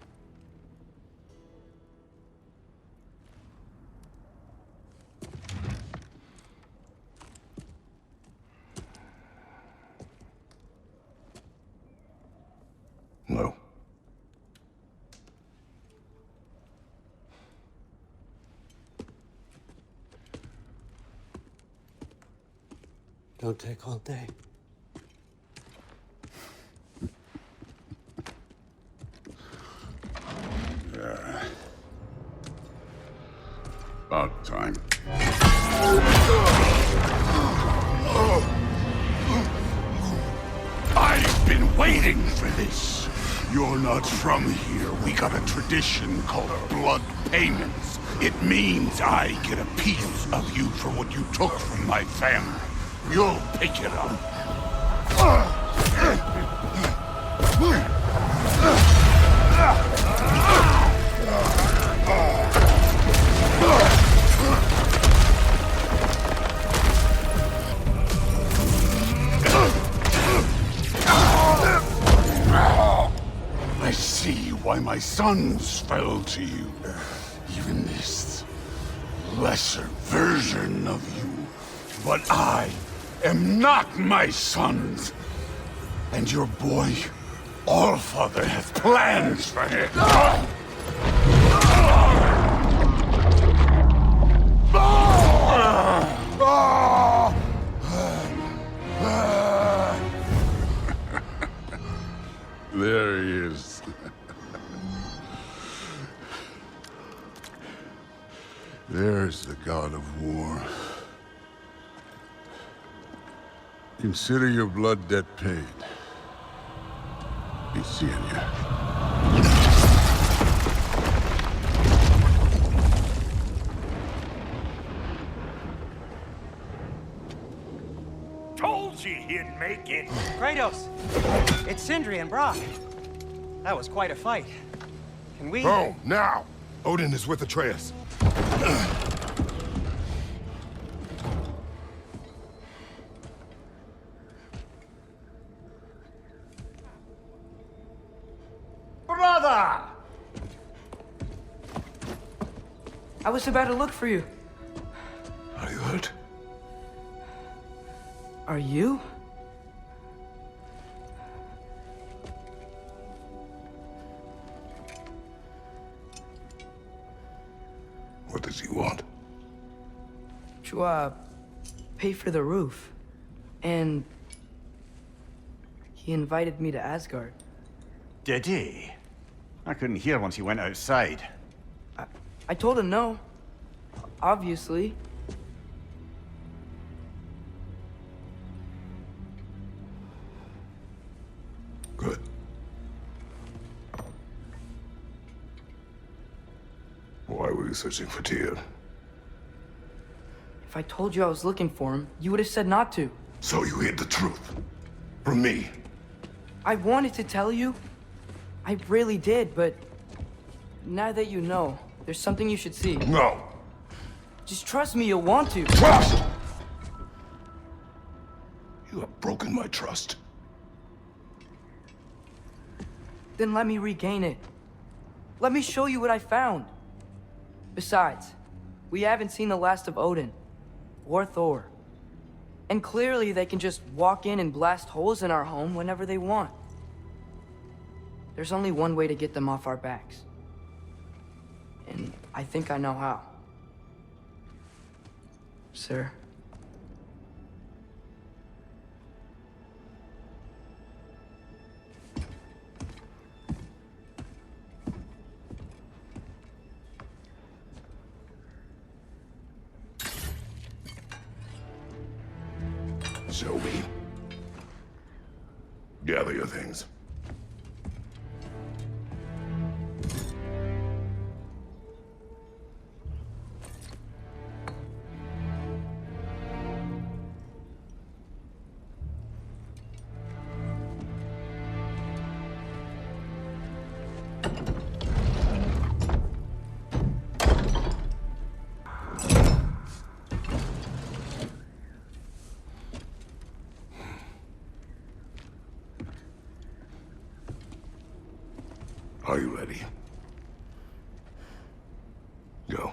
No. Don't take all day. Yeah. About time. I've been waiting for this. You're not from here. We got a tradition called blood payments. It means I get a piece of you for what you took from my family. You'll pick it up. I see why my sons fell to you. Even this lesser version of you. But I am not my sons. And your boy, Allfather, has plans for him. There he is. There's the god of war. Consider your blood debt paid. Be seeing you. Told you he'd make it. Kratos! It's Sindri and Brock. That was quite a fight. Can we... Oh, now! Odin is with Atreus. Brother! I was about to look for you. Are you hurt? Are you? What does he want? To, pay for the roof. And... he invited me to Asgard. Did he? I couldn't hear once he went outside. I told him no. Obviously. Good. Why were you searching for Tyr? If I told you I was looking for him, you would have said not to. So you hid the truth. From me. I wanted to tell you. I really did, but... now that you know, there's something you should see. No. Just trust me, you'll want to. Trust! You have broken my trust. Then let me regain it. Let me show you what I found. Besides, we haven't seen the last of Odin. Or Thor. And clearly they can just walk in and blast holes in our home whenever they want. There's only one way to get them off our backs. And I think I know how. Sir. Show me. Gather your things. Are you ready? Go.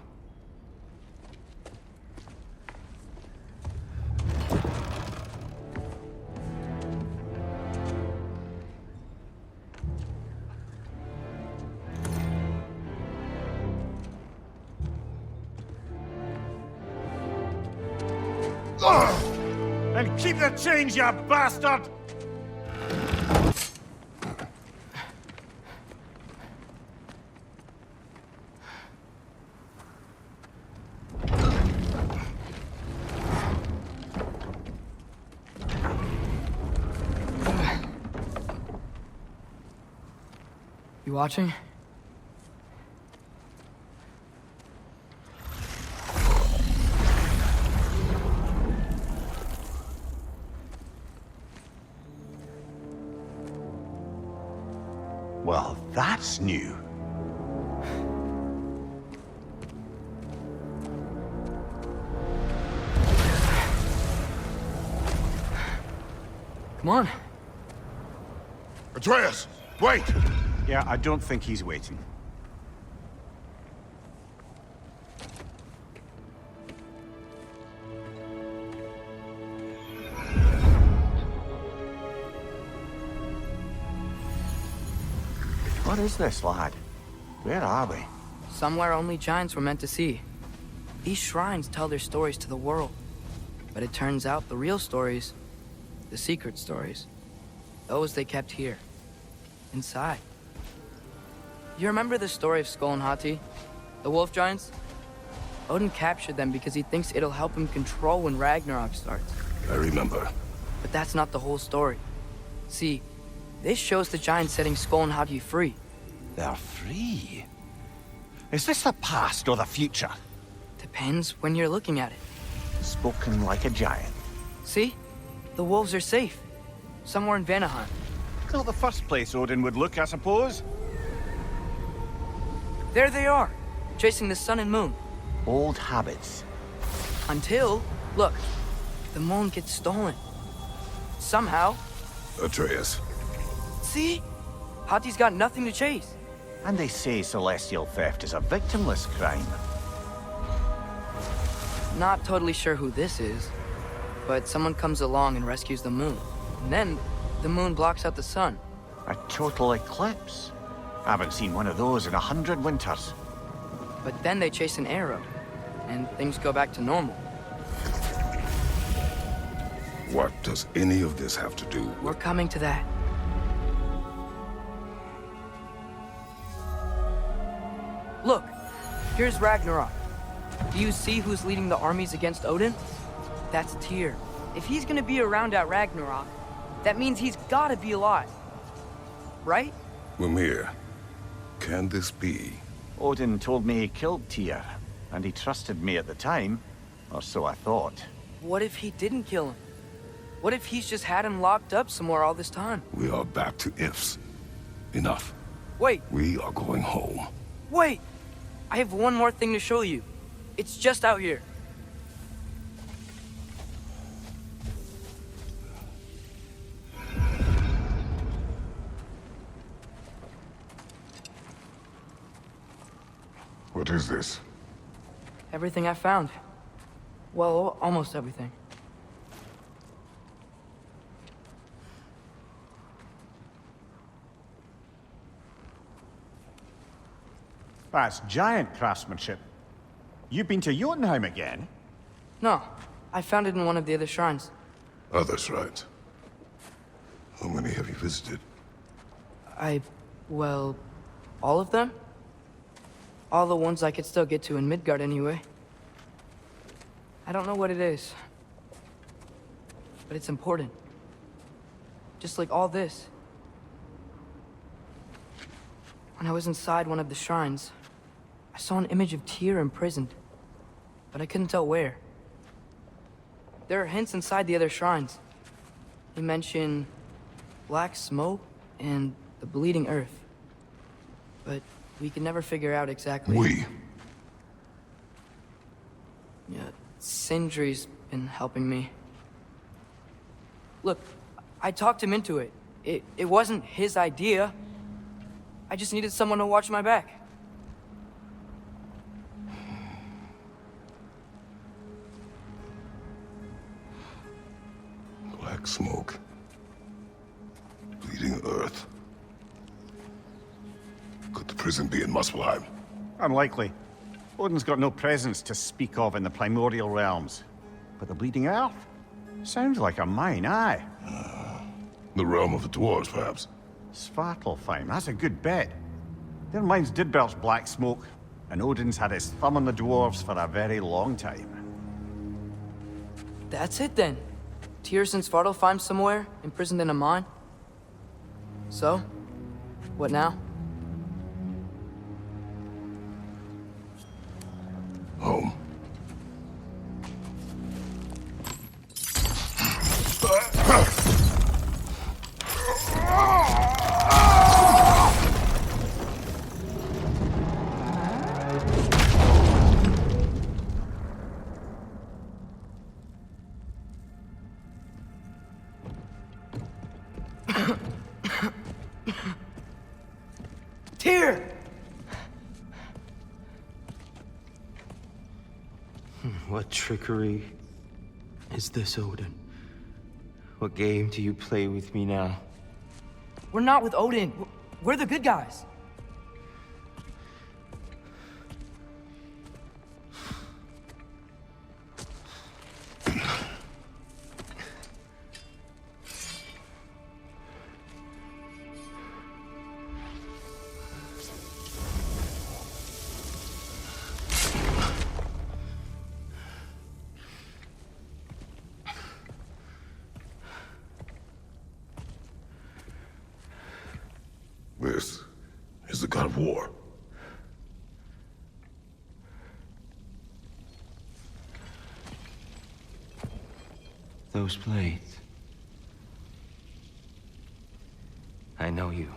And keep the change, you bastard! You watching? Well, that's new. Come on. Atreus, wait! Yeah, I don't think he's waiting. What is this, lad? Where are we? Somewhere only giants were meant to see. These shrines tell their stories to the world. But it turns out the real stories, the secret stories, those they kept here, inside. You remember the story of Skull and Hati? The wolf giants? Odin captured them because he thinks it'll help him control when Ragnarok starts. I remember. But that's not the whole story. See, this shows the giants setting Skull and Hati free. They're free? Is this the past or the future? Depends when you're looking at it. Spoken like a giant. See? The wolves are safe. Somewhere in Vanaheim. Not the first place Odin would look, I suppose. There they are, chasing the sun and moon. Old habits. Until, look, the moon gets stolen. Somehow. Atreus. See? Hati's got nothing to chase. And they say celestial theft is a victimless crime. Not totally sure who this is, but someone comes along and rescues the moon. And then, the moon blocks out the sun. A total eclipse. I haven't seen one of those in 100 winters. But then they chase an arrow, and things go back to normal. What does any of this have to do with... We're coming to that. Look, here's Ragnarok. Do you see who's leading the armies against Odin? That's Tyr. If he's gonna be around at Ragnarok, that means he's gotta be alive. Right? Mimir, can this be? Odin told me he killed Tyr, and he trusted me at the time, or so I thought. What if he didn't kill him? What if he's just had him locked up somewhere all this time? We are back to ifs. Enough. Wait. We are going home. Wait! I have one more thing to show you. It's just out here. What is this? Everything I found. Well, almost everything. That's giant craftsmanship. You've been to Jotunheim again? No, I found it in one of the other shrines. Other shrines? How many have you visited? Well, all of them? All the ones I could still get to in Midgard anyway. I don't know what it is. But it's important. Just like all this. When I was inside one of the shrines, I saw an image of Tyr imprisoned. But I couldn't tell where. There are hints inside the other shrines. They mention black smoke and the bleeding earth. But we could never figure out exactly... We? Yeah, Sindri's been helping me. Look, I talked him into it. It wasn't his idea. I just needed someone to watch my back. Black smoke. Bleeding earth. Could the prison be in Muspelheim? Unlikely. Odin's got no presence to speak of in the primordial realms. But the bleeding earth? Sounds like a mine, aye. The realm of the dwarves, perhaps? Svartalfheim, that's a good bet. Their mines did belch black smoke, and Odin's had his thumb on the dwarves for a very long time. That's it then. Tyr's in Svartalfheim somewhere, imprisoned in a mine. So, what now? trickery is this, Odin? What game do you play with me now? We're not with Odin. We're the good guys. This is the god of war. Those blades. I know you.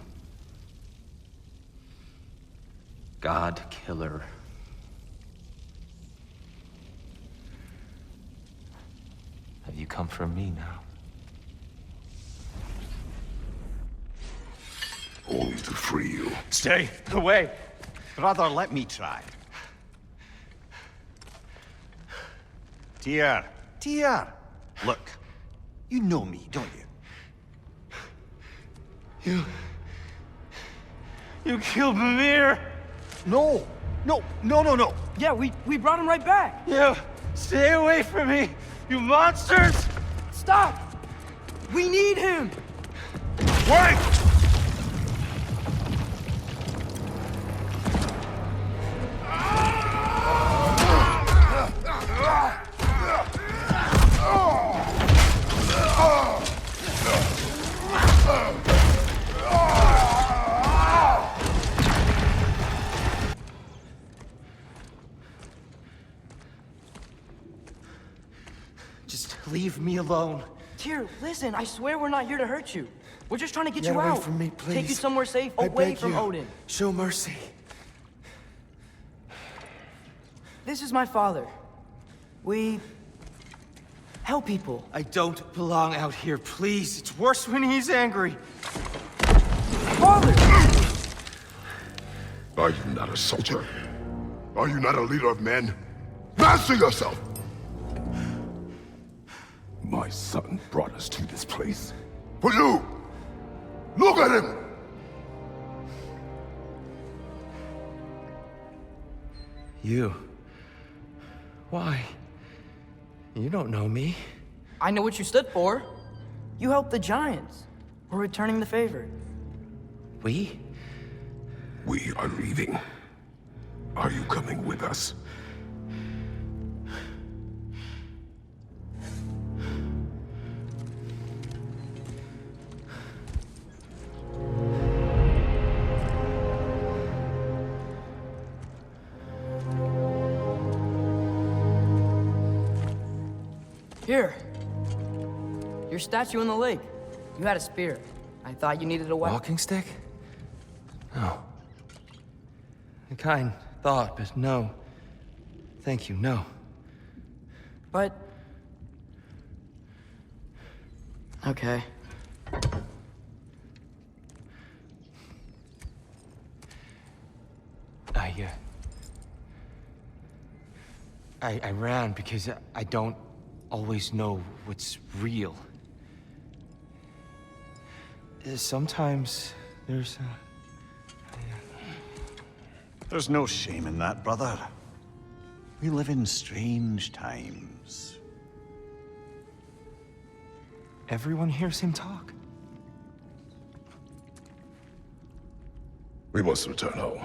God Killer. Have you come for me now? Only to free you. Stay away! Brother, let me try. Tyr! Tyr! Look, you know me, don't you? You killed Mimir! No! No! Yeah, we brought him right back! You! Stay away from me! You monsters! Stop! We need him! Wait! Just leave me alone. Tyr, listen, I swear we're not here to hurt you. We're just trying to get Get you away out. from me, please. Take you somewhere safe, I away beg from you. Odin. Show mercy. This is my father. We help people. I don't belong out here, please. It's worse when he's angry. Father! Are you not a soldier? Are you not a leader of men? Master yourself! My son brought us to this place. For you! Look at him! You. Why? You don't know me. I know what you stood for. You helped the Giants. We're returning the favor. We? We are leaving. Are you coming with us? Here. Your statue in the lake. You had a spear. I thought you needed a weapon. Walking stick? No. A kind thought, but no. Thank you, no. But... okay. I ran because I don't always know what's real. Sometimes there's There's no shame in that, brother. We live in strange times. Everyone hears him talk. We must return home.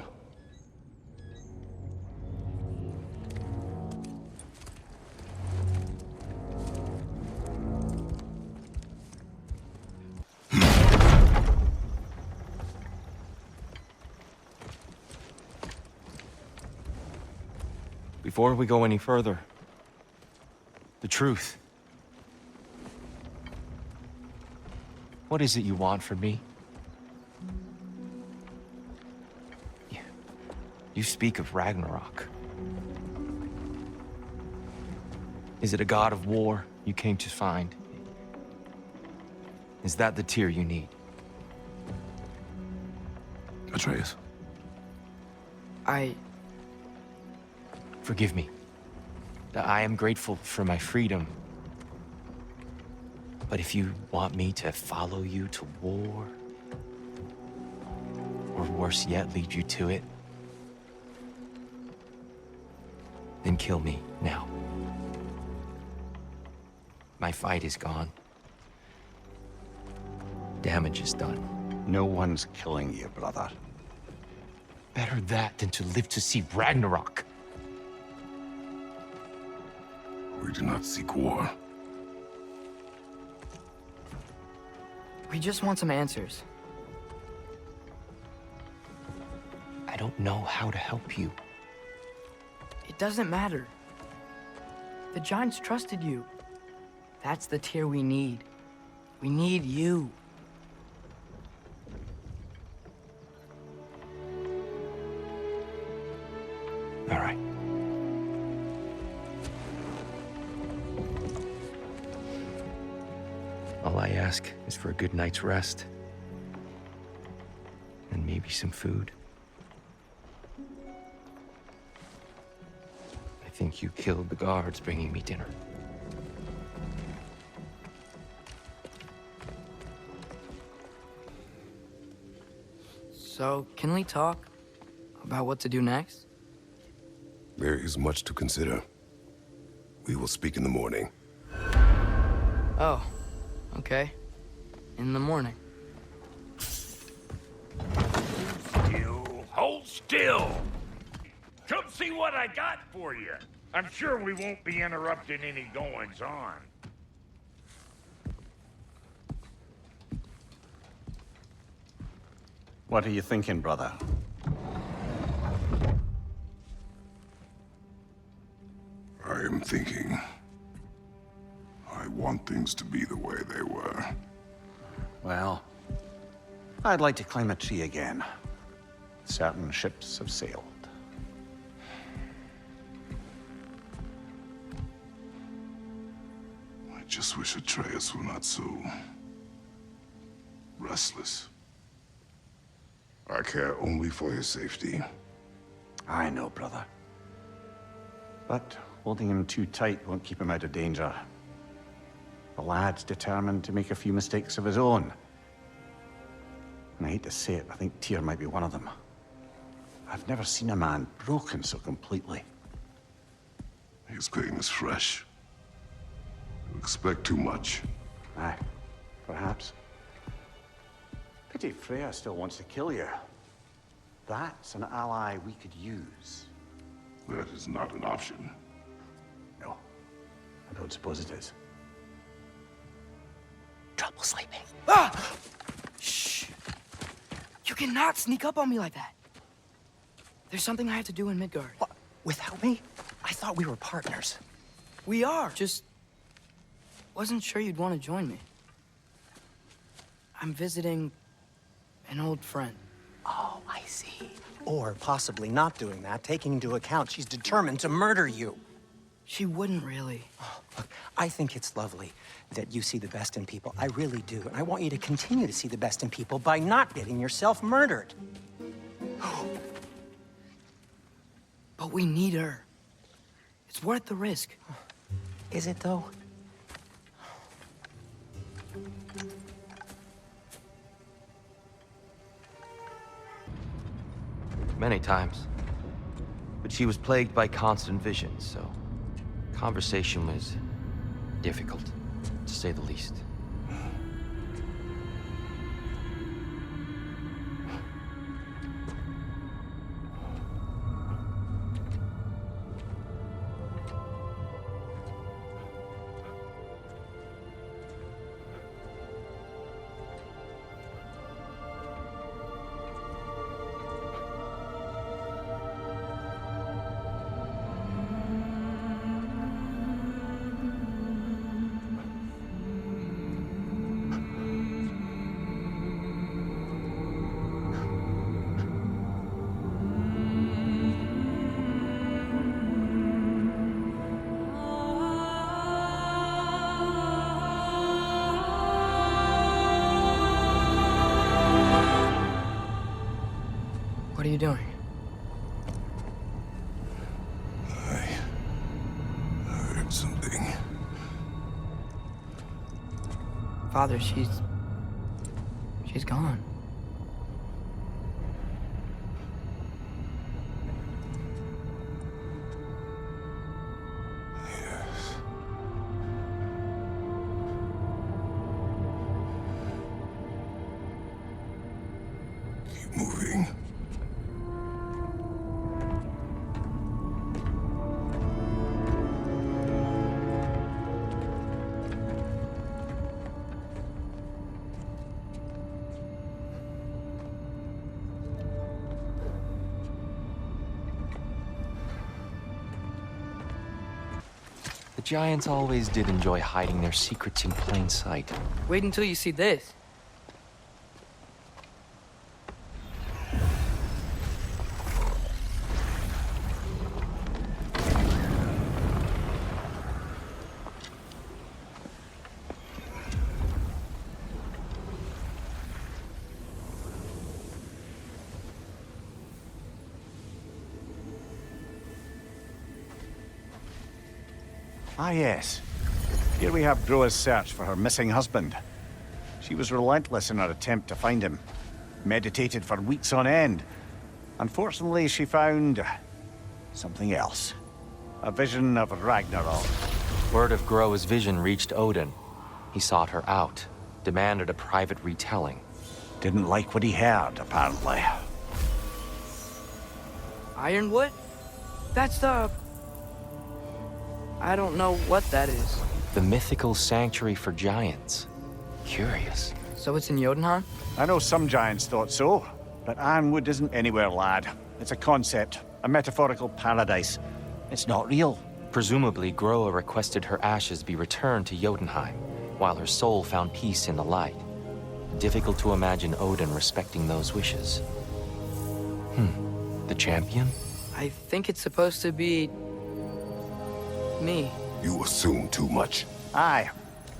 Before we go any further, the truth. What is it you want from me? You speak of Ragnarok. Is it a god of war you came to find? Is that the Tyr you need? Atreus. Forgive me. I am grateful for my freedom. But if you want me to follow you to war, or worse yet, lead you to it, then kill me now. My fight is gone. Damage is done. No one's killing you, brother. Better that than to live to see Ragnarok. We do not seek war. We just want some answers. I don't know how to help you. It doesn't matter. The Giants trusted you. That's the Tyr we need. We need you. All right. All I ask is for a good night's rest. And maybe some food. I think you killed the guards bringing me dinner. So, can we talk about what to do next? There is much to consider. We will speak in the morning. Oh, okay. In the morning. Hold still! Come see what I got for you. I'm sure we won't be interrupting any goings-on. What are you thinking, brother? I am thinking. I want things to be the way they were. Well, I'd like to climb a tree again. Certain ships have sailed. I just wish Atreus were not so restless. I care only for his safety. I know, brother. But holding him too tight won't keep him out of danger. The lad's determined to make a few mistakes of his own. And I hate to say it, I think Tyr might be one of them. I've never seen a man broken so completely. His pain is fresh. You expect too much. Aye, perhaps. Pity Freya still wants to kill you. That's an ally we could use. That is not an option. No, I don't suppose it is. Trouble sleeping. Ah! Shh! You cannot sneak up on me like that. There's something I have to do in Midgard. What? Without me? I thought we were partners. We are. Just wasn't sure you'd want to join me. I'm visiting an old friend. Oh, I see. Or possibly not doing that, taking into account she's determined to murder you. She wouldn't really. Oh, look, I think it's lovely that you see the best in people. I really do. And I want you to continue to see the best in people by not getting yourself murdered. But we need her. It's worth the risk. Is it, though? Many times. But she was plagued by constant visions, so conversation was difficult, to say the least. What are you doing? Father, she's gone. Moving. The Giants always did enjoy hiding their secrets in plain sight. Wait until you see this. Ah, yes. Here we have Groa's search for her missing husband. She was relentless in her attempt to find him. Meditated for weeks on end. Unfortunately, she found something else. A vision of Ragnarok. Word of Groa's vision reached Odin. He sought her out, demanded a private retelling. Didn't like what he heard, apparently. Ironwood? That's the... I don't know what that is. The mythical sanctuary for giants. Curious. So it's in Jotunheim? I know some giants thought so, but Ironwood isn't anywhere, lad. It's a concept, a metaphorical paradise. It's not real. Presumably, Groa requested her ashes be returned to Jotunheim, while her soul found peace in the light. Difficult to imagine Odin respecting those wishes. The champion? I think it's supposed to be... me. You assume too much. Aye.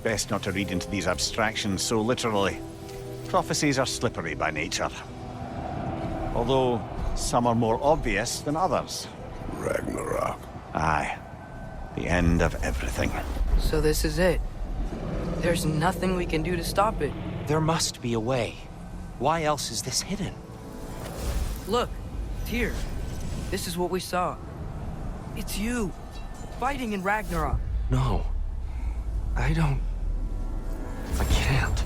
Best not to read into these abstractions so literally. Prophecies are slippery by nature. Although, some are more obvious than others. Ragnarok. Aye. The end of everything. So this is it. There's nothing we can do to stop it. There must be a way. Why else is this hidden? Look, Tyr. This is what we saw. It's you. Fighting in Ragnarok. No. I can't.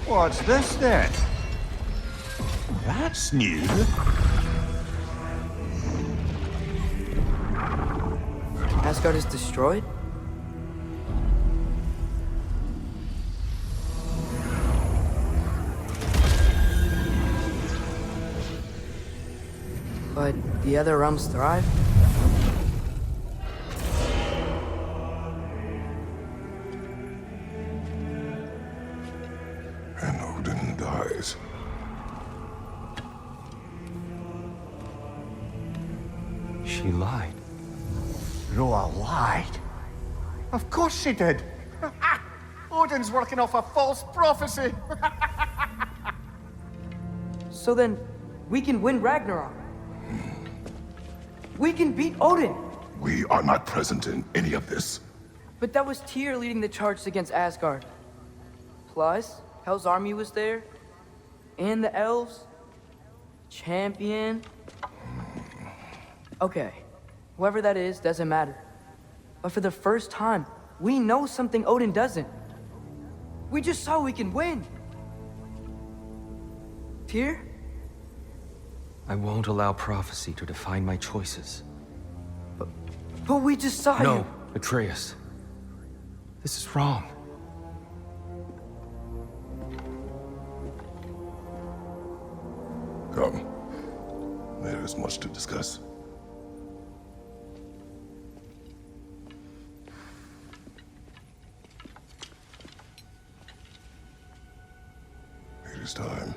What's this then? That's new. Asgard is destroyed? But the other realms thrive? And Odin dies. She lied. Groa lied. Of course she did. Odin's working off a false prophecy. So then, we can win Ragnarok. We can beat Odin. We are not present in any of this. But that was Tyr leading the charge against Asgard. Plus, Hell's army was there. And the elves. Champion. Okay. Whoever that is, doesn't matter. But for the first time, we know something Odin doesn't. We just saw we can win. Tyr? I won't allow prophecy to define my choices. But we just saw you. No, Atreus. This is wrong. Come. There is much to discuss. It is time.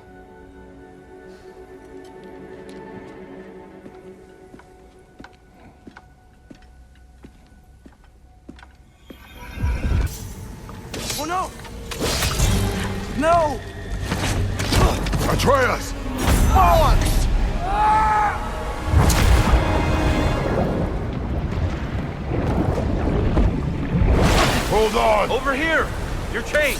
Oh no! No! Atreus! Forward! Hold on! Over here! Your chains!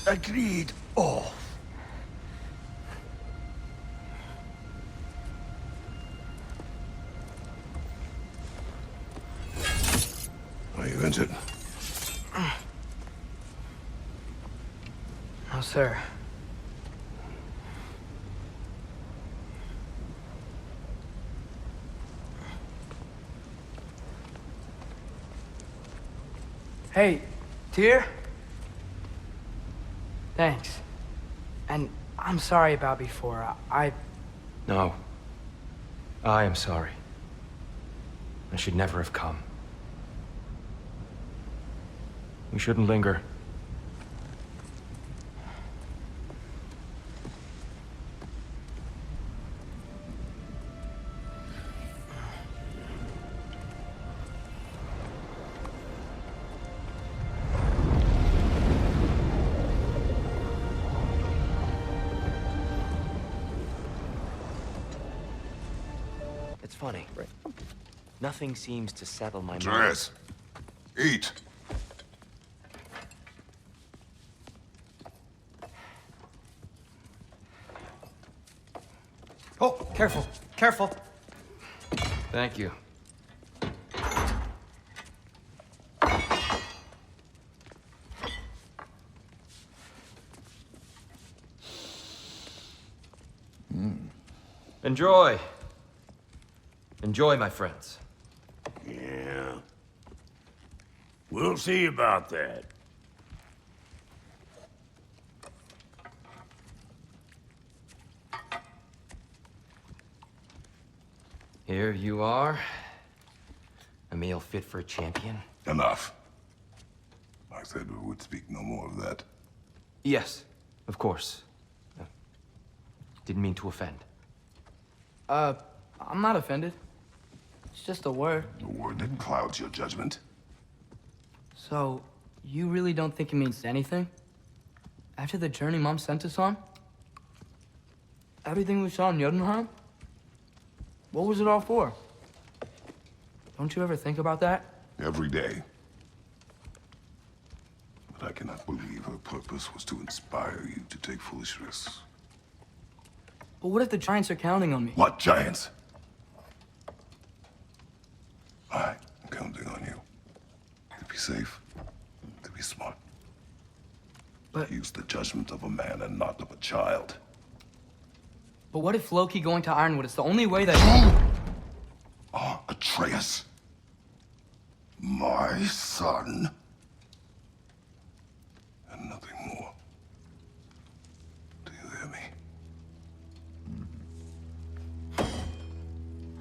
Agreed. Oh. Are you injured? No, sir. Hey, Tyr? Thanks. And I'm sorry about before. No. I am sorry. I should never have come. We shouldn't linger. It's funny. Nothing seems to settle my mind. Atreus, eat. Oh, careful, careful. Thank you. Enjoy. Enjoy, my friends. Yeah. We'll see about that. Here you are. A meal fit for a champion. Enough. I said we would speak no more of that. Yes, of course. Didn't mean to offend. I'm not offended. It's just a word. The word that clouds your judgment. So, you really don't think it means anything? After the journey Mom sent us on? Everything we saw in Jotunheim? What was it all for? Don't you ever think about that? Every day. But I cannot believe her purpose was to inspire you to take foolish risks. But what if the Giants are counting on me? What Giants? I'm counting on you. To be safe. To be smart. But... use the judgment of a man and not of a child. But what if Loki going to Ironwood is the only way that... Atreus. My son. And nothing more. Do you hear me?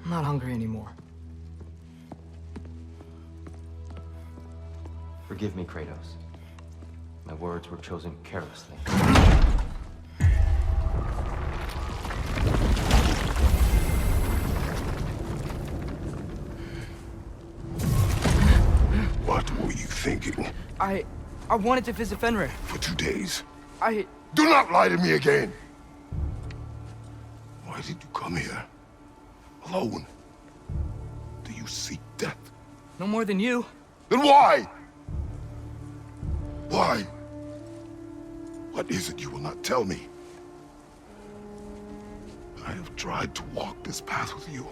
I'm not hungry anymore. Forgive me, Kratos. My words were chosen carelessly. What were you thinking? I wanted to visit Fenrir. For 2 days. Do not lie to me again! Why did you come here? Alone? Do you seek death? No more than you. Then why? Why? What is it you will not tell me? I have tried to walk this path with you.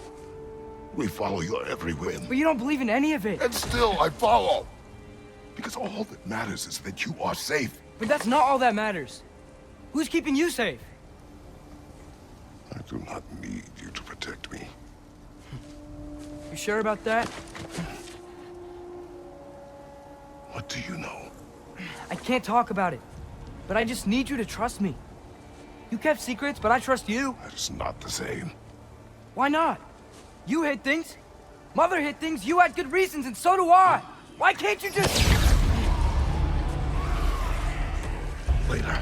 We follow your every whim. But you don't believe in any of it. And still I follow. Because all that matters is that you are safe. But that's not all that matters. Who's keeping you safe? I do not need you to protect me. You sure about that? What do you know? I can't talk about it. But I just need you to trust me. You kept secrets, but I trust you. That is not the same. Why not? You hid things. Mother hid things. You had good reasons, and so do I. Why can't you just... Later.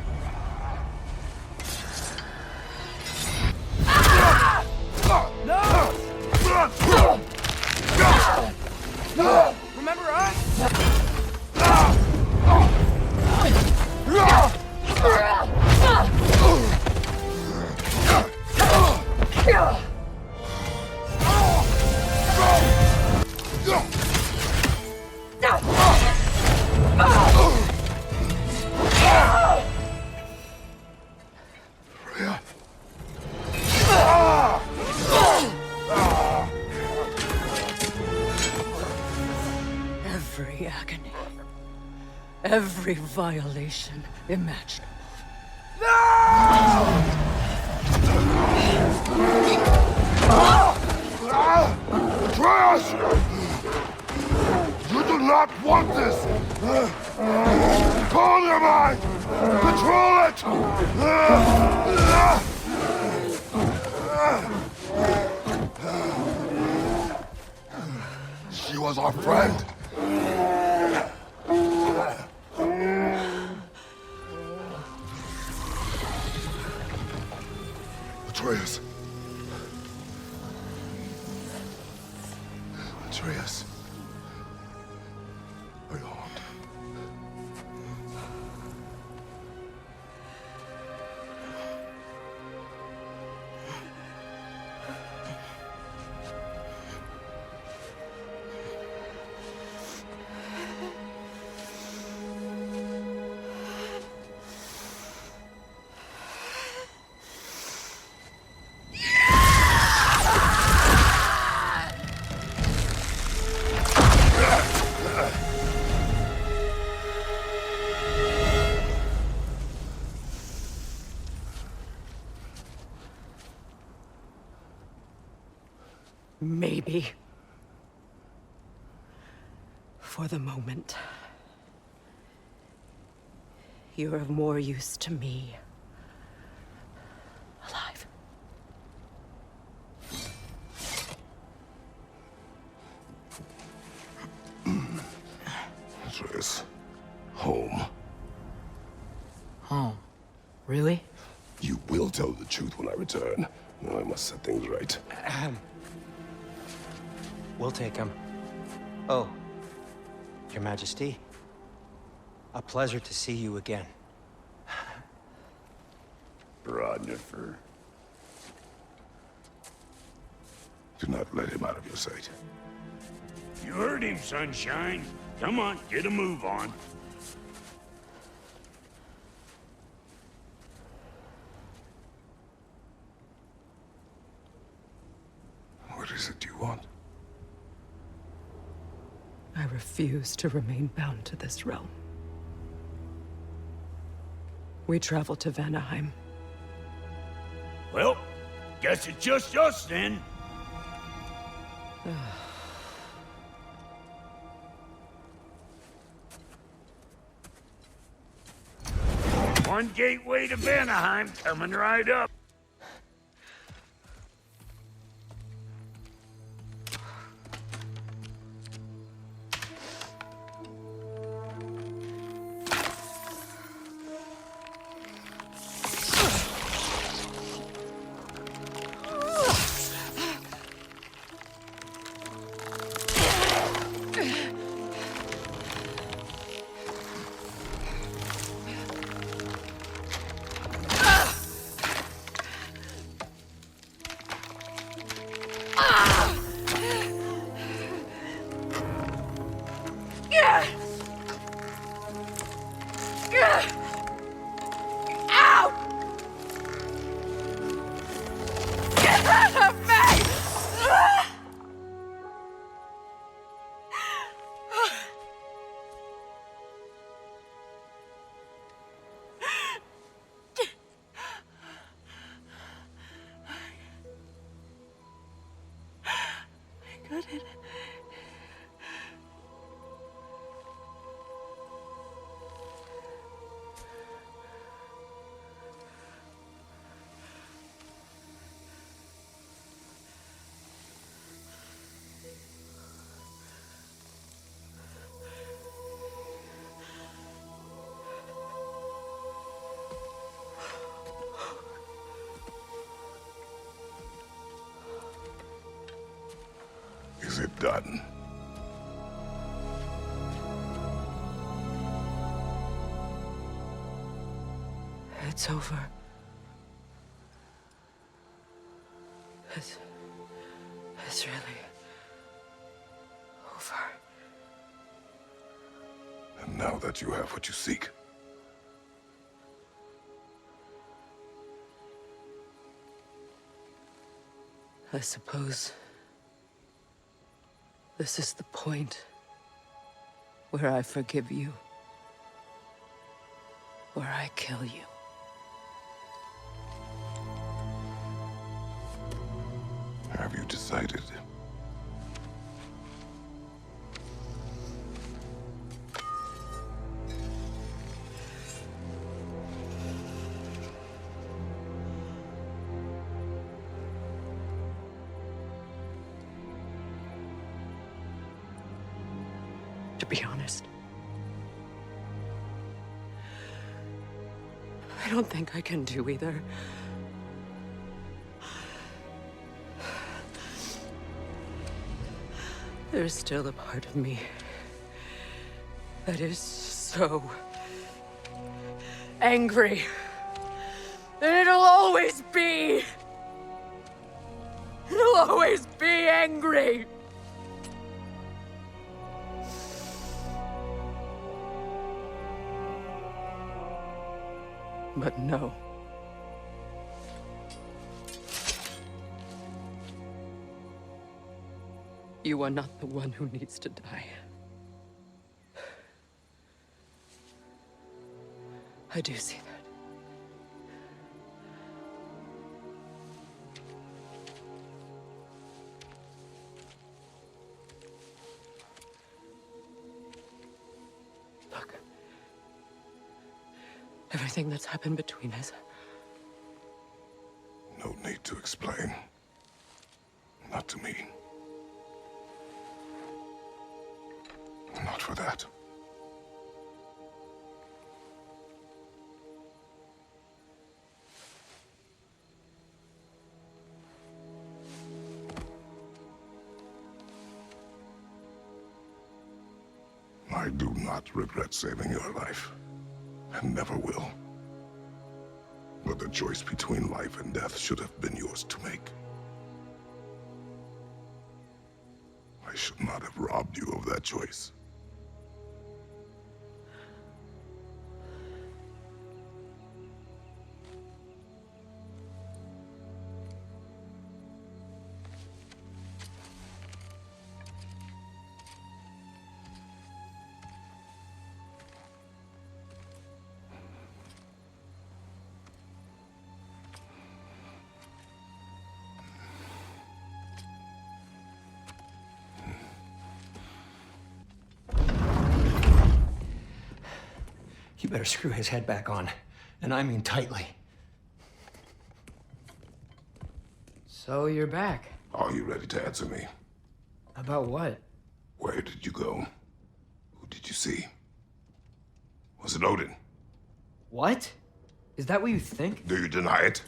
No! Remember us? Every agony, every violation imaginable. Atreus! You do not want this! Calm your mind! Control it! She was our friend. Atreus. Atreus. Are you harmed? Maybe. For the moment. You're of more use to me. Alive. Atreus. Home. Home? Really? You will tell the truth when I return. Now I must set things right. We'll take him. Oh, Your Majesty. A pleasure to see you again. Rodnifer. Do not let him out of your sight. You heard him, Sunshine. Come on, get a move on. What is it you want? I refuse to remain bound to this realm. We travel to Vanaheim. Well, guess it's just us then. One gateway to Vanaheim coming right up. Is it done? It's over. It's really over. And now that you have what you seek, I suppose this is the point where I forgive you, where I kill you. have you decided? To be honest, I don't think I can do either. There's still a part of me that is so angry that it'll always be. It'll always be angry. But no. You are not the one who needs to die. I do see that. Look. Everything that's happened between us. No need to explain. Not to me. Not for that. I do not regret saving your life, and never will. But the choice between life and death should have been yours to make. I should not have robbed you of that choice. You better screw his head back on, and I mean tightly. So you're back. Are you ready to answer me? About what? Where did you go? Who did you see? Was it Odin? What? Is that what you think? Do you deny it?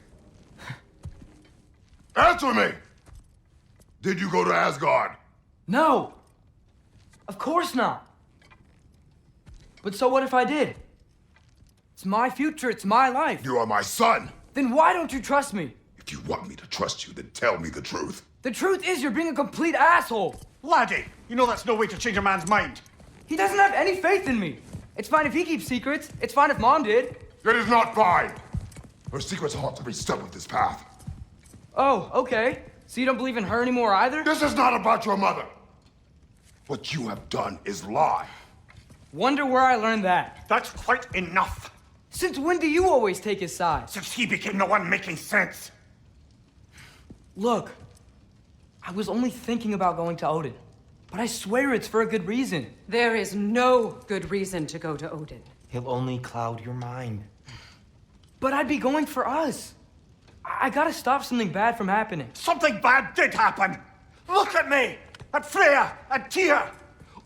Answer me! Did you go to Asgard? No! Of course not! But so what if I did? It's my future, it's my life. You are my son! Then why don't you trust me? If you want me to trust you, then tell me the truth. The truth is you're being a complete asshole! Laddie, you know that's no way to change a man's mind. He doesn't have any faith in me. It's fine if he keeps secrets. It's fine if Mom did. It is not fine! Her secrets haunt every step of this path. Oh, okay. So you don't believe in her anymore either? This is not about your mother! What you have done is lie. Wonder where I learned that. That's quite enough. Since when do you always take his side? Since he became the one making sense. Look, I was only thinking about going to Odin. But I swear it's for a good reason. There is no good reason to go to Odin. He'll only cloud your mind. But I'd be going for us. I gotta stop something bad from happening. Something bad did happen. Look at me, at Freya, at Tyr.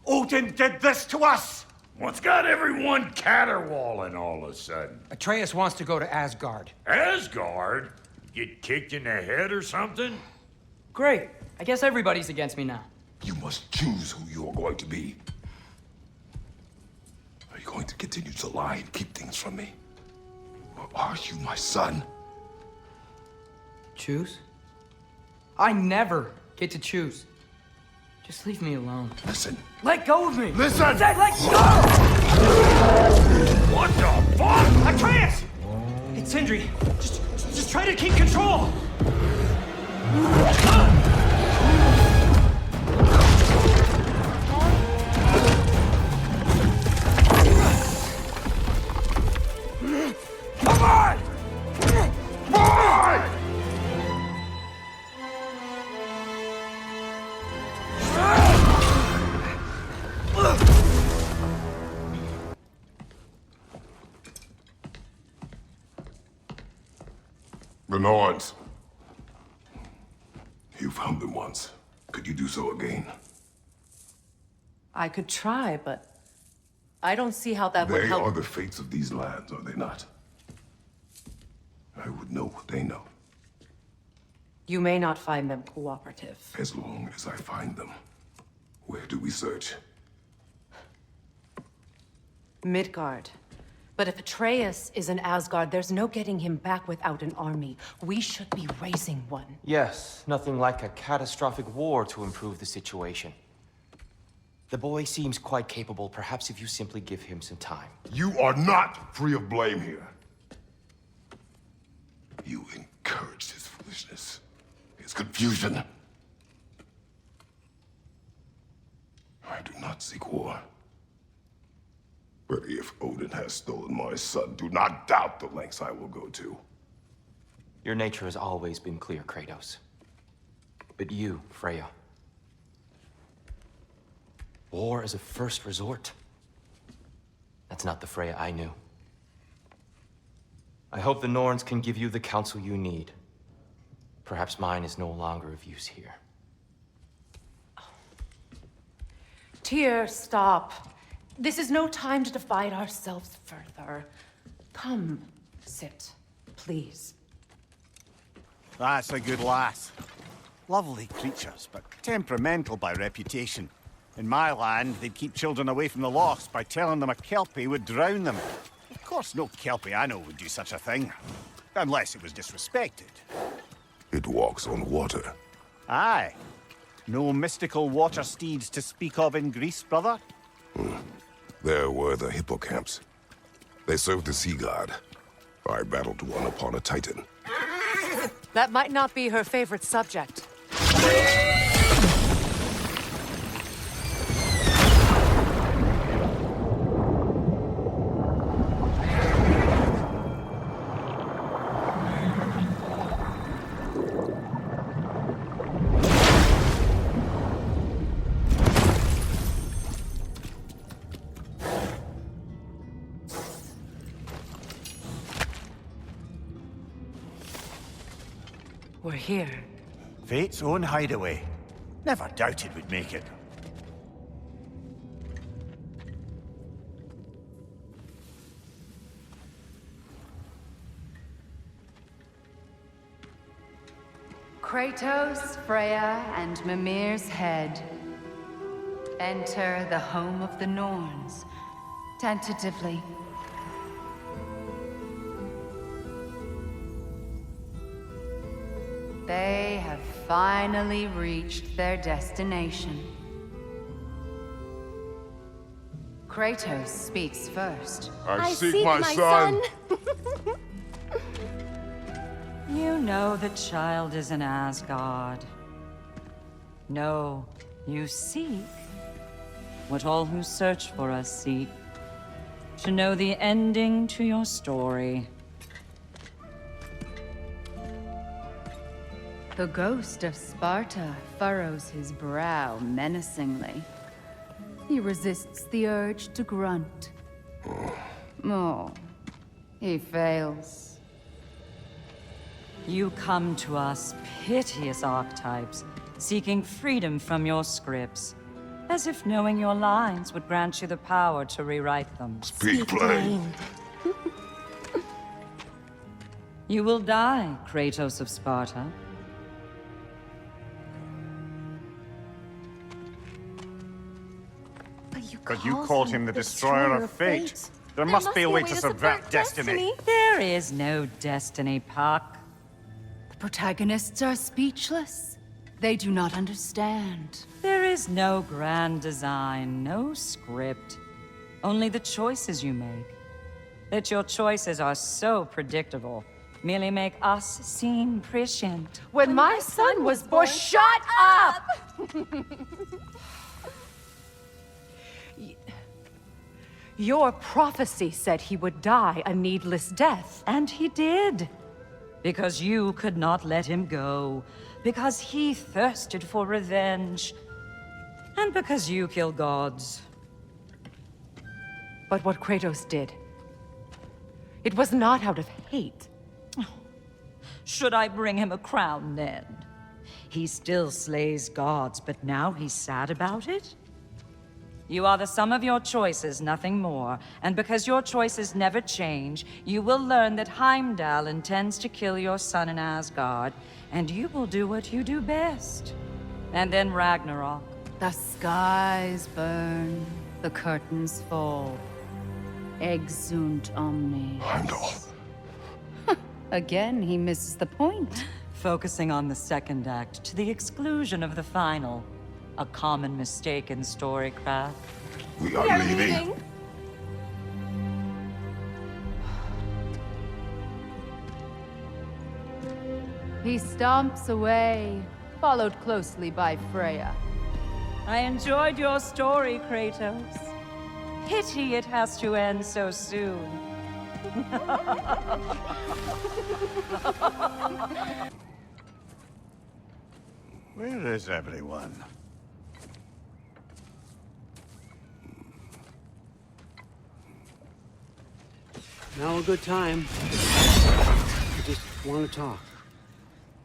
Odin did this to us. What's got everyone caterwauling all of a sudden? Atreus wants to go to Asgard. Asgard? Get kicked in the head or something? Great. I guess everybody's against me now. You must choose who you are going to be. Are you going to continue to lie and keep things from me? Or are you my son? Choose? I never get to choose. Just leave me alone. Listen. Let go of me! Listen! I said let go! What the fuck? Atreus! It's Sindri. Just try to keep control! Come on! Come on! The Norns. You found them once. Could you do so again? I could try, but I don't see how that would They help. are the fates of these lands, are they not? I would know what they know, You may not find them cooperative. as long as I find them. Where do we search? Midgard. But if Atreus is in Asgard, there's no getting him back without an army. We should be raising one. Yes, nothing like a catastrophic war to improve the situation. The boy seems quite capable. Perhaps if you simply give him some time. You are not free of blame here. You encouraged his foolishness, his confusion. I do not seek war. But if Odin has stolen my son, do not doubt the lengths I will go to. Your nature has always been clear, Kratos. But you, Freya. War is a first resort. That's not the Freya I knew. I hope the Norns can give you the counsel you need. Perhaps mine is no longer of use here. Tyr, stop. This is no time to divide ourselves further. Come, sit, please. That's a good lass. Lovely creatures, but temperamental by reputation. In my land, they'd keep children away from the lochs by telling them a Kelpie would drown them. Of course, no Kelpie I know would do such a thing. Unless it was disrespected. It walks on water. Aye. No mystical water steeds to speak of in Greece, brother? There were the hippocamps. They served the sea god. I battled one upon a titan. That might not be her favorite subject. We're here. Fate's own hideaway. Never doubted we'd make it. Kratos, Freya, and Mimir's head. Enter the home of the Norns, tentatively. They have finally reached their destination. Kratos speaks first. I seek my son. You know the child is in Asgard. No, you seek what all who search for us seek. To know the ending to your story. The Ghost of Sparta furrows his brow menacingly. He resists the urge to grunt. Oh, he fails. You come to us, piteous archetypes, seeking freedom from your scripts. As if knowing your lines would grant you the power to rewrite them. Speak plain. You will die, Kratos of Sparta. But you called him the Destroyer of Fate. There must be a way to subvert destiny. There is no destiny, Puck. The protagonists are speechless. They do not understand. There is no grand design, no script. Only the choices you make. That your choices are so predictable merely make us seem prescient. When my son was born, shut up! Your prophecy said he would die a needless death. And he did. Because you could not let him go. Because he thirsted for revenge. And because you kill gods. But what Kratos did, it was not out of hate. Should I bring him a crown then? He still slays gods, but now he's sad about it? You are the sum of your choices, nothing more. And because your choices never change, you will learn that Heimdall intends to kill your son in Asgard, and you will do what you do best. And then Ragnarok. The skies burn, the curtains fall. Exunt omnes. Heimdall. Again, he misses the point. Focusing on the second act to the exclusion of the final. A common mistake in storycraft. We are leaving. He stomps away, followed closely by Freya. I enjoyed your story, Kratos. Pity it has to end so soon. Where is everyone? Now a good time. I just want to talk.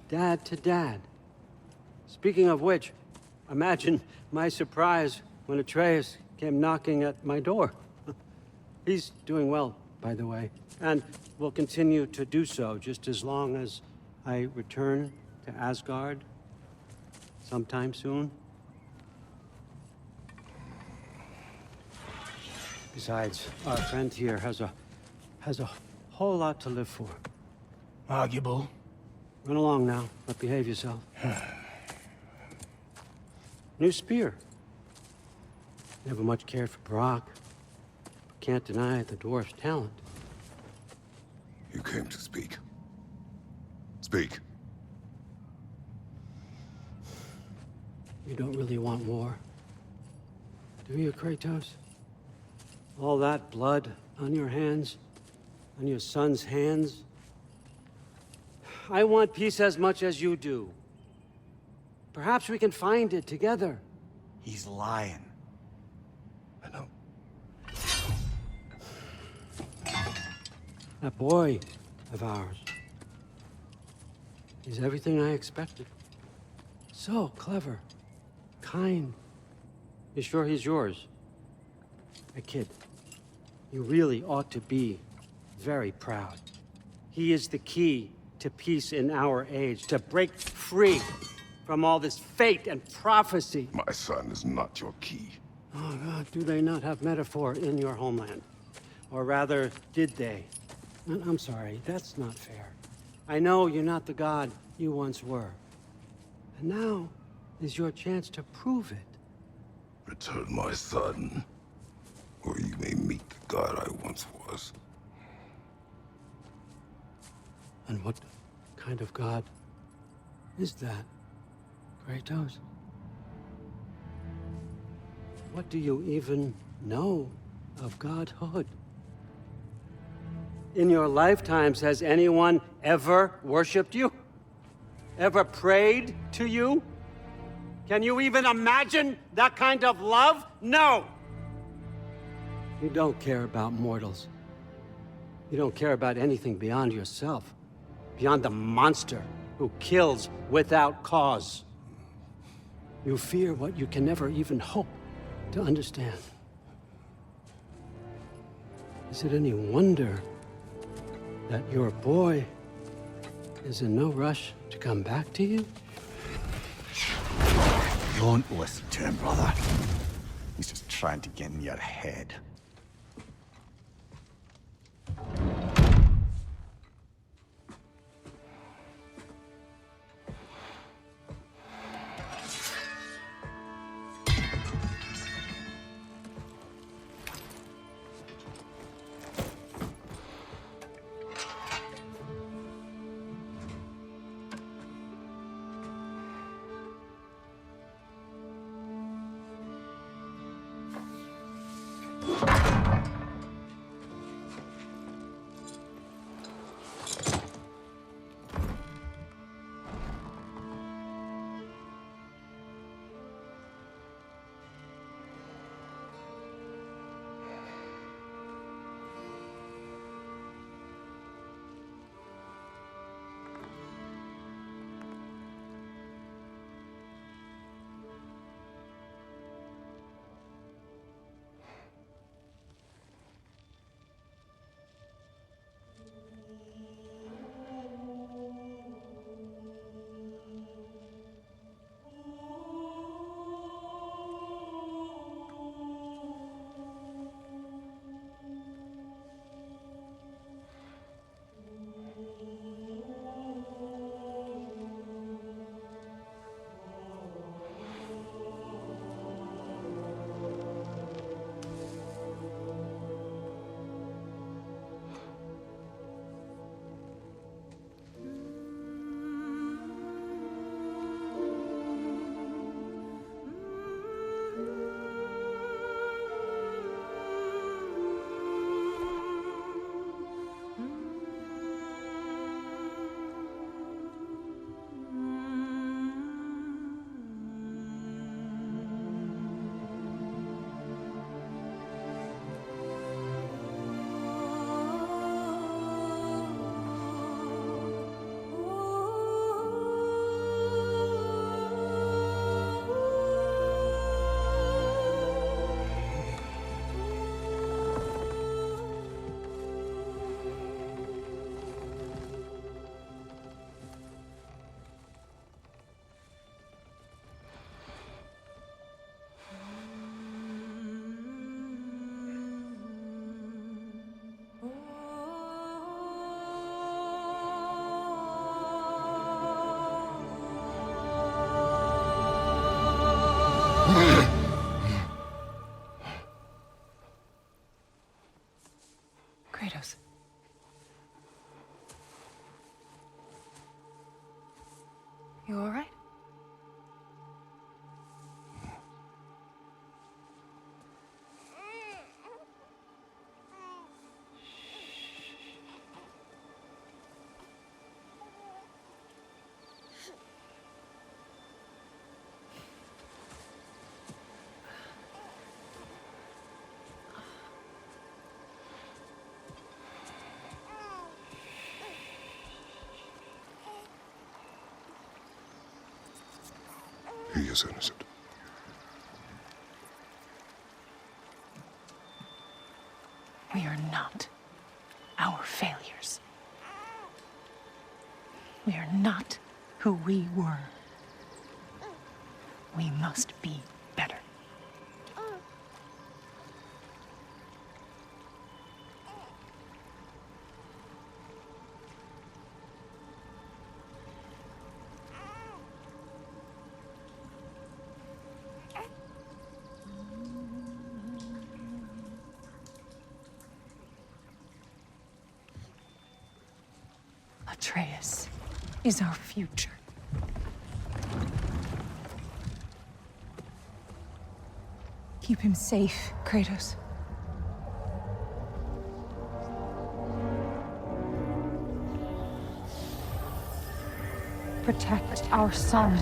Dad to dad. Speaking of which, imagine my surprise when Atreus came knocking at my door. He's doing well, by the way, and will continue to do so just as long as I return to Asgard sometime soon. Besides, our friend here has a whole lot to live for. Arguable. Run along now, but behave yourself. New spear. Never much cared for Brock. Can't deny the dwarf's talent. You came to speak. Speak. You don't really want war, do you, Kratos? All that blood on your hands, on your son's hands? I want peace as much as you do. Perhaps we can find it together. He's lying. I know. That boy of ours. He's everything I expected. So clever. Kind. You sure he's yours? A kid. You really ought to be very proud. He is the key to peace in our age, to break free from all this fate and prophecy. My son is not your key. Oh, God, do they not have metaphor in your homeland? Or rather, did they? I'm sorry, that's not fair. I know you're not the god you once were. And now is your chance to prove it. Return my son, or you may meet the god I once was. And what kind of god is that, Kratos? What do you even know of godhood? In your lifetimes, has anyone ever worshipped you? Ever prayed to you? Can you even imagine that kind of love? No! You don't care about mortals. You don't care about anything beyond yourself. Beyond the monster who kills without cause. You fear what you can never even hope to understand. Is it any wonder that your boy is in no rush to come back to you? Don't listen to him, brother. He's just trying to get in your head. Kratos. You all right? He is innocent. We are not our failures. We are not who we were. We must be better. Atreus is our future. Keep him safe, Kratos. Protect our son.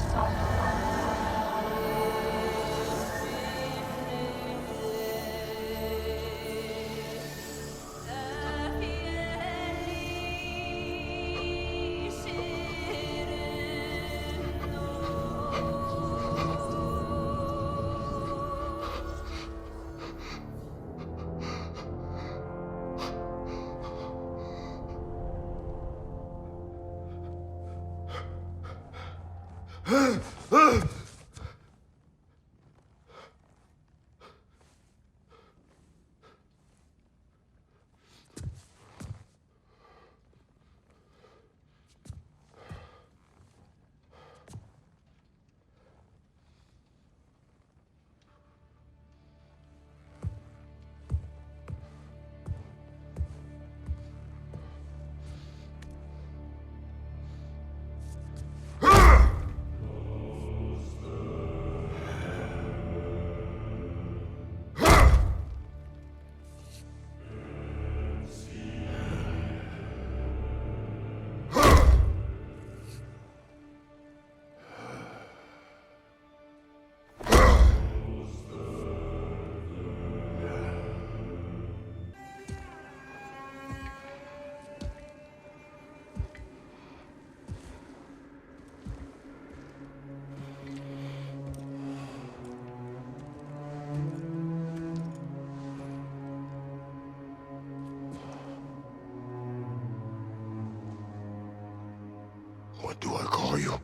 What do I call you?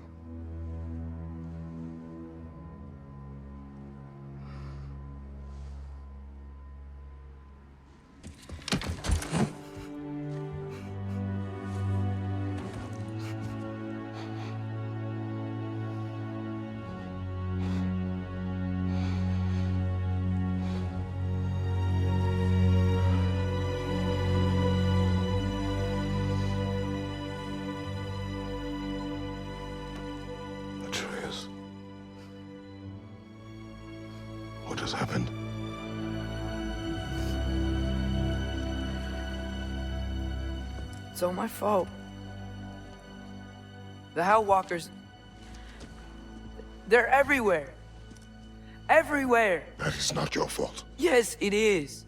What has happened? It's all my fault. The Hell Walkers... they're everywhere. Everywhere. That is not your fault. Yes, it is.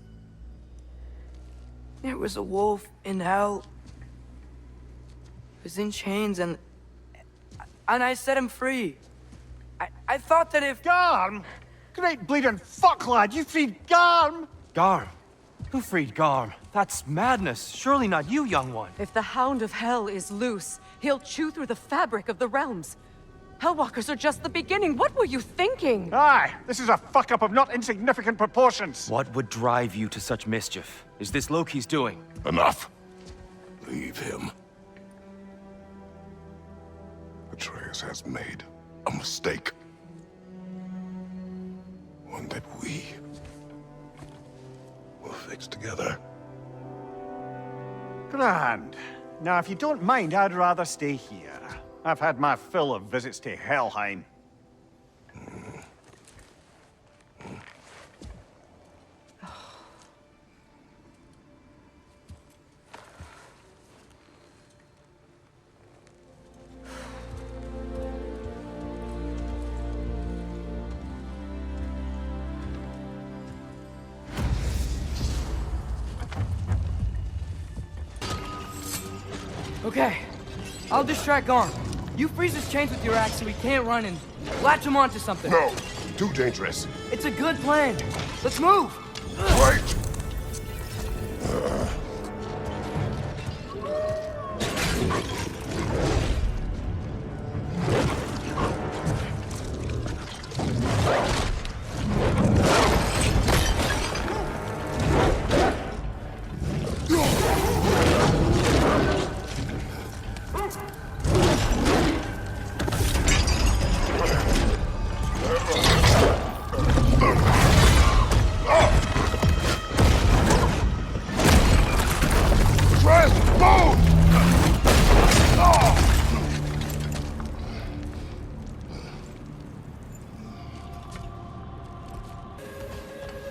There was a wolf in hell. He was in chains and I set him free. I thought that if... Garm? Great bleeding fuck, lad! You freed Garm! Garm? Who freed Garm? That's madness. Surely not you, young one. If the Hound of Hell is loose, he'll chew through the fabric of the realms. Hellwalkers are just the beginning. What were you thinking? Aye, this is a fuck-up of not insignificant proportions. What would drive you to such mischief? Is this Loki's doing? Enough. Leave him. Atreus has made a mistake. One that we will fix together. Grand. Now, if you don't mind, I'd rather stay here. I've had my fill of visits to Helheim. Okay, I'll distract Garm. You freeze his chains with your axe so he can't run and latch him onto something. No, too dangerous. It's a good plan. Let's move! Wait!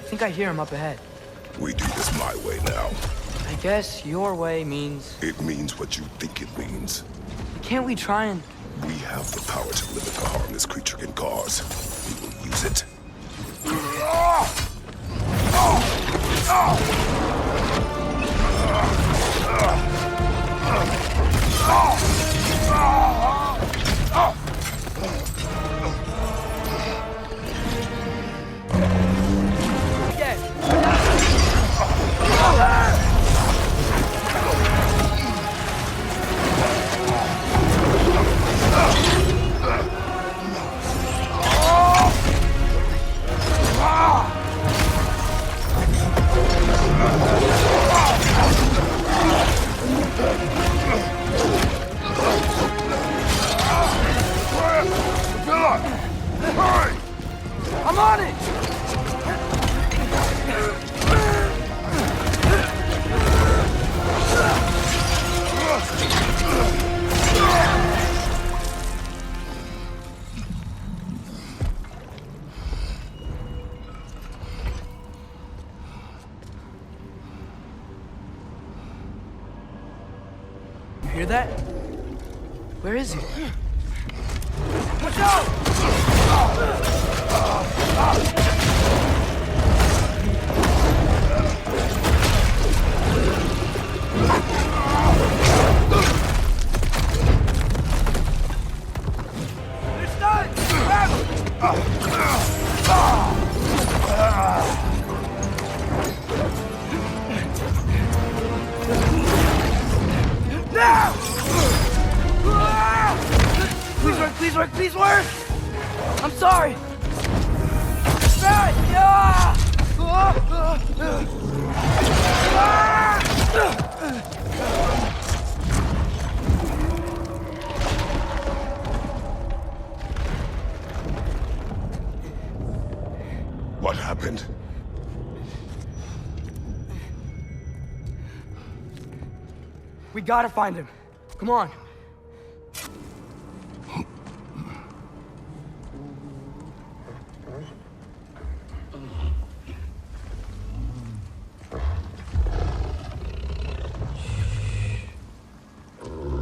I think I hear him up ahead. We do this my way now. I guess your way means... It means what you think it means. Can't we try and... We have the power to limit the harm this creature can cause. We will use it. I'm on it! You hear that? Where is he? Watch out! It's done! Now! Please work, please work! I'm sorry! Ah! What happened? We gotta find him. Come on.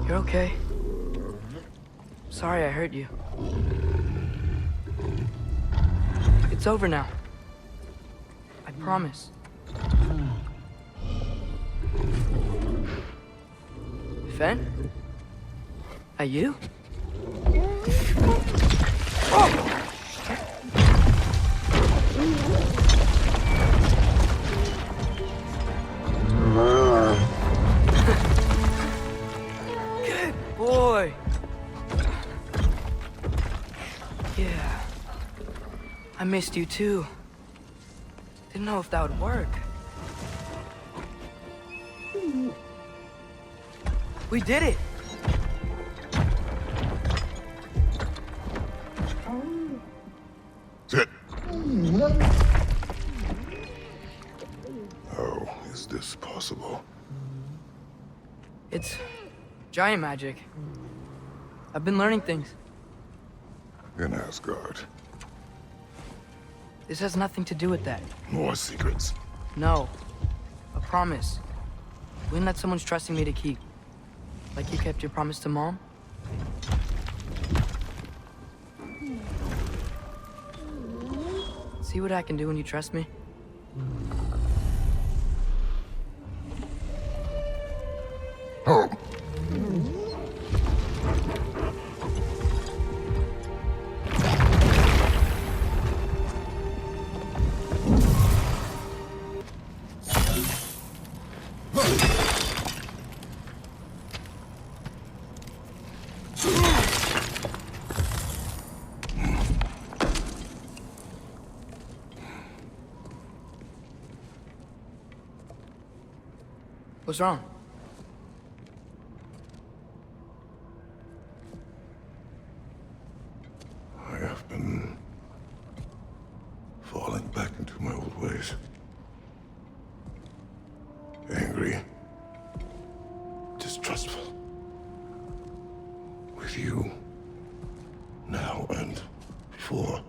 You're okay. Sorry I hurt you. It's over now. I promise. Fen? Are you? Good boy. Yeah. I missed you too. Didn't know if that would work. We did it! Sit. How is this possible? It's giant magic. I've been learning things. In Asgard. This has nothing to do with that. More secrets. No. A promise. One that someone's trusting me to keep. Like you kept your promise to Mom? See what I can do when you trust me? Oh. What's wrong? I have been falling back into my old ways. Angry. Distrustful. With you. Now and before.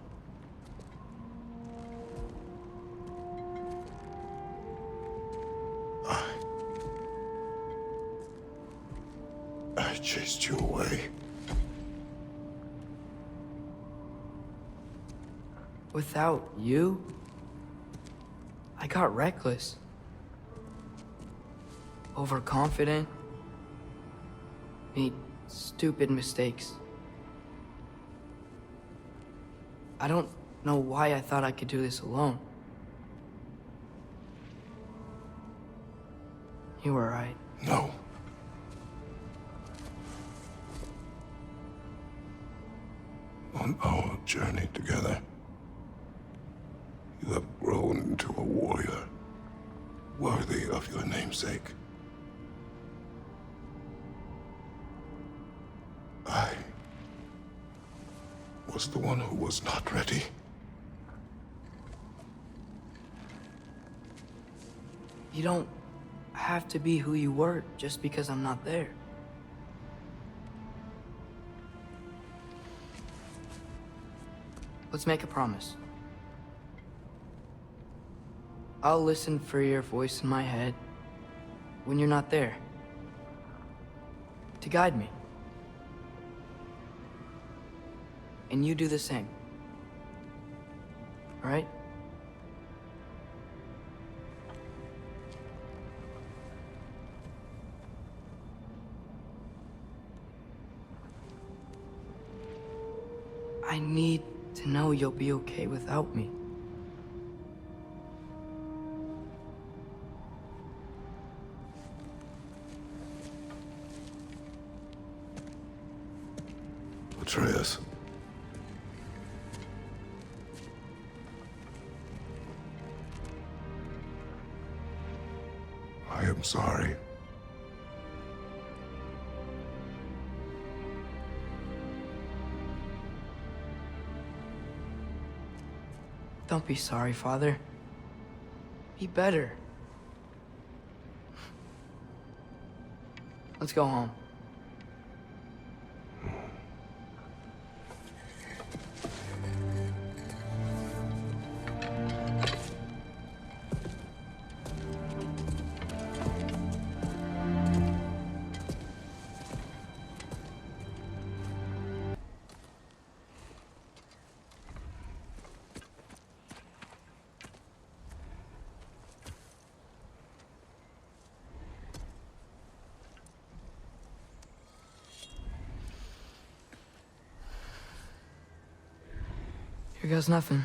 I chased you away. Without you, I got reckless. Overconfident. Made stupid mistakes. I don't know why I thought I could do this alone. You were right. No. On our journey together, you have grown into a warrior worthy of your namesake. I was the one who was not ready. You don't have to be who you were just because I'm not there. Let's make a promise. I'll listen for your voice in my head when you're not there, to guide me. And you do the same. All right? I need to know you'll be okay without me. Atreus. sorry. Don't be sorry, Father. Be better. Let's go home. Here goes nothing.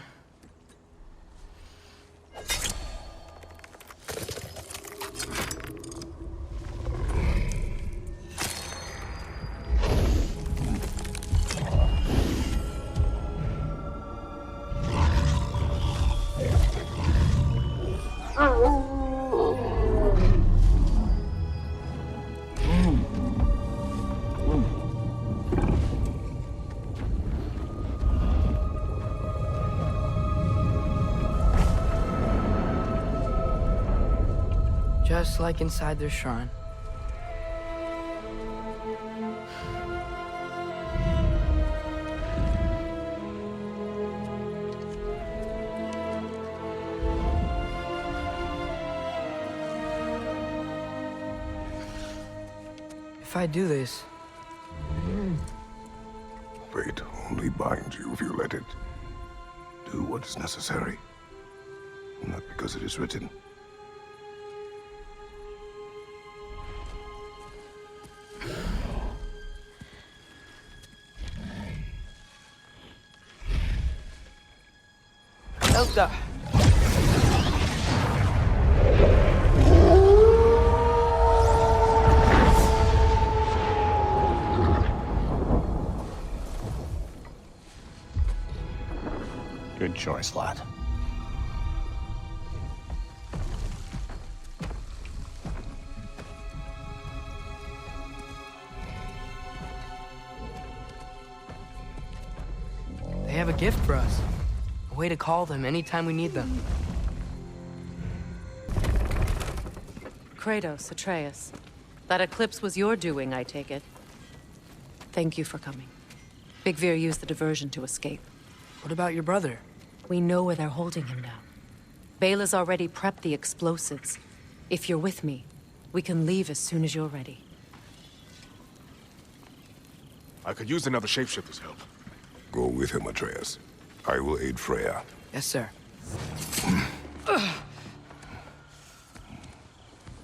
Just like inside their shrine. If I do this... Fate only binds you if you let it. Do what is necessary. Not because it is written. Elsa! Good choice, lad. They have a gift for us. A way to call them anytime we need them. Kratos, Atreus. That eclipse was your doing, I take it. Thank you for coming. Big Veer used the diversion to escape. What about your brother? We know where they're holding him now. Bela's already prepped the explosives. If you're with me, we can leave as soon as you're ready. I could use another shapeshifter's help. Go with him, Atreus. I will aid Freya. Yes, sir.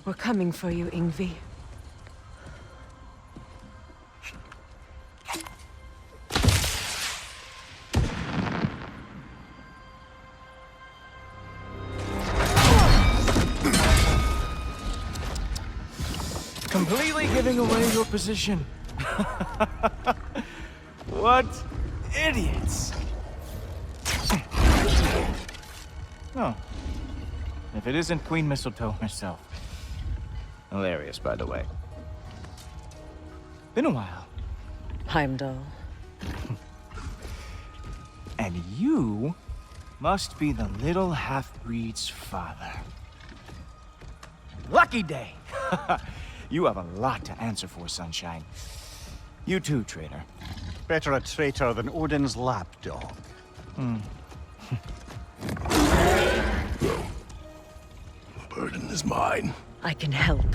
We're coming for you, Ingvi. Completely giving away your position. What idiots. Oh. If it isn't Queen Mistletoe herself. Hilarious, by the way. Been a while. Heimdall. And you must be the little half-breed's father. Lucky day! You have a lot to answer for, Sunshine. You too, traitor. Better a traitor than Odin's lapdog. The burden is mine. I can help.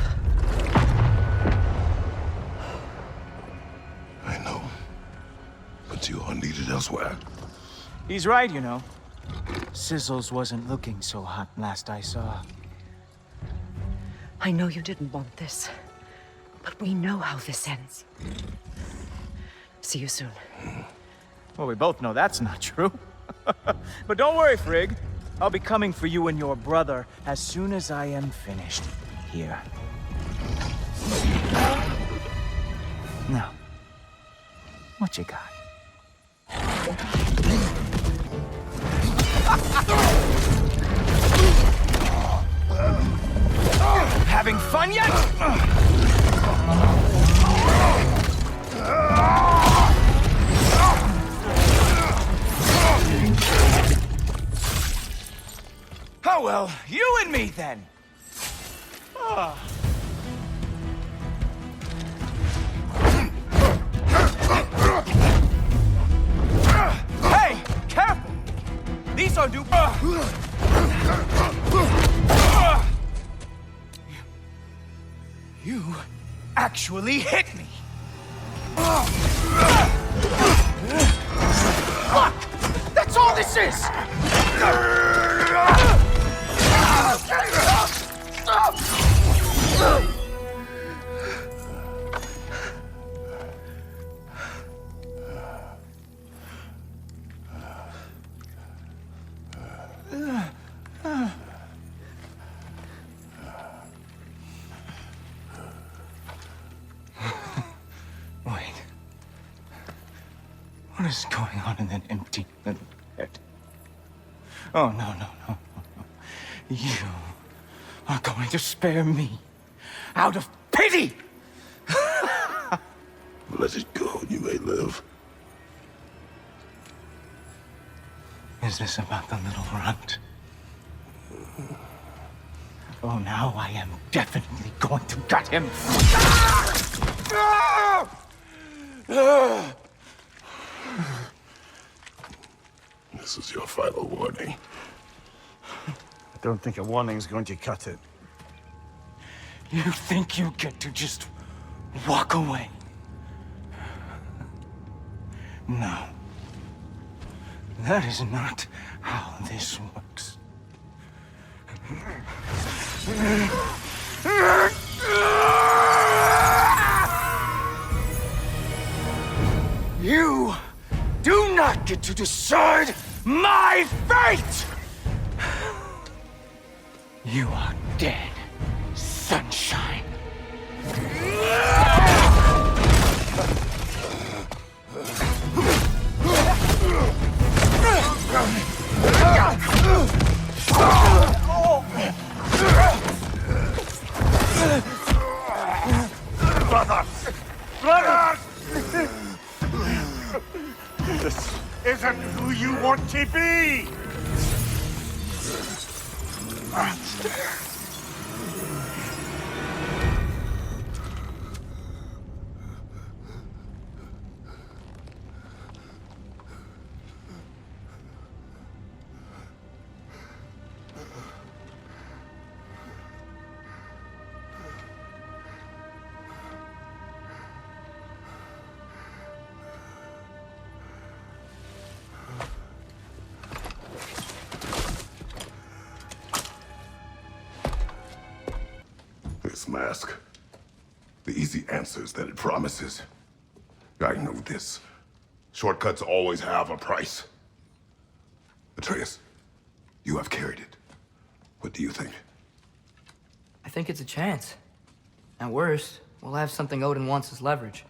I know. But you are needed elsewhere. He's right, you know. Sizzles wasn't looking so hot last I saw. I know you didn't want this, but we know how this ends. See you soon. Well, we both know that's not true. But don't worry, Frigg. I'll be coming for you and your brother as soon as I am finished here. Now, what you got? Have having fun yet? Oh well, you and me then. Hey, careful! These are You actually hit me! Look! That's all this is! Wait. What is going on in that empty little head? Oh, no. You are going to spare me out of pity! Let it go, and you may live. Is this about the little runt? Oh, now I am definitely going to gut him. This is your final warning. I don't think a warning's going to cut it. You think you get to just walk away? No. That is not how this works. You do not get to decide my fate! You are dead, sunshine. Brother! This isn't who you want to be! This mask. The easy answers that it promises. I know this. Shortcuts always have a price. Atreus, you have carried it. What do you think? I think it's a chance. At worst, we'll have something Odin wants as leverage.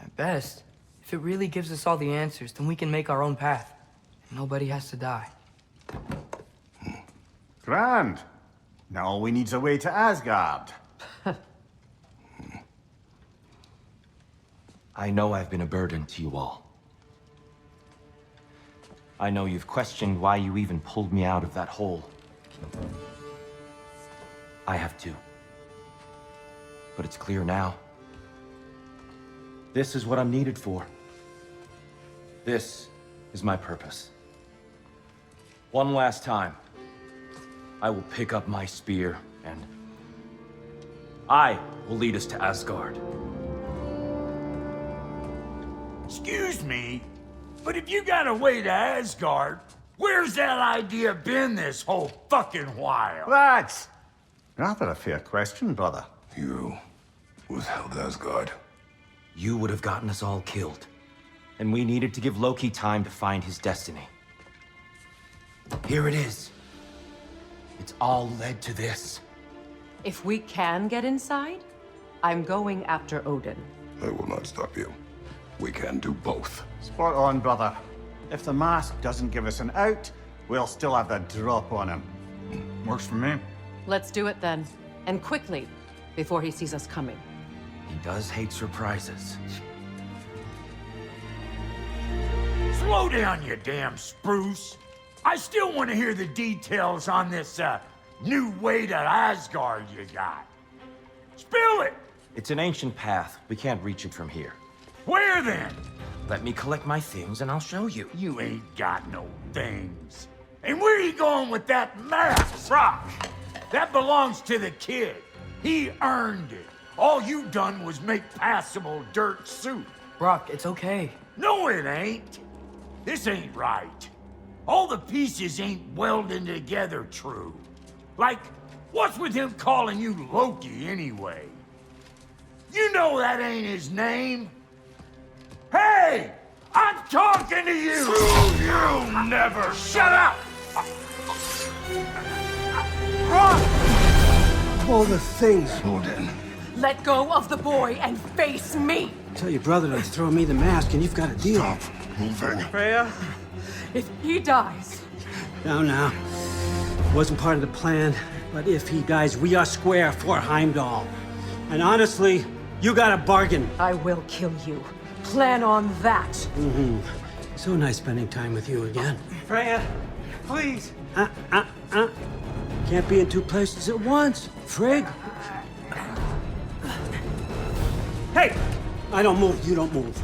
At best, if it really gives us all the answers, then we can make our own path. And nobody has to die. Grand. Now all we need's a way to Asgard. I know I've been a burden to you all. I know you've questioned why you even pulled me out of that hole. I have too. But it's clear now. This is what I'm needed for. This is my purpose. One last time, I will pick up my spear and I will lead us to Asgard. Excuse me, but if you got a way to Asgard, where's that idea been this whole fucking while? That's rather a fair question, brother. You withheld Asgard. You would have gotten us all killed. And we needed to give Loki time to find his destiny. Here it is. It's all led to this. If we can get inside, I'm going after Odin. I will not stop you. We can do both. Spot on, brother. If the mask doesn't give us an out, we'll still have the drop on him. Works for me. Let's do it then. And quickly. before he sees us coming. He does hate surprises. Slow down, you damn spruce. I still want to hear the details on this, new way to Asgard you got. Spill it! It's an ancient path. We can't reach it from here. Where then? Let me collect my things and I'll show you. You ain't got no things. And where are you going with that mask, Brock? That belongs to the kid. He earned it. All you done was make passable dirt soup. Brock, it's okay. No, it ain't. This ain't right. All the pieces ain't welding together true. Like, what's with him calling you Loki anyway? You know that ain't his name. Hey! I'm talking to you! You never shut up! All the things, Odin. Let go of the boy and face me! Tell your brother to throw me the mask and you've got a deal. Stop moving. Freya, if he dies... Now. Wasn't part of the plan, but if he dies, we are square for Heimdall. And honestly, you got a bargain. I will kill you. Plan on that. Mm-hmm. So nice spending time with you again. Freya, please. Can't be in two places at once, Frigg. Hey! I don't move, you don't move.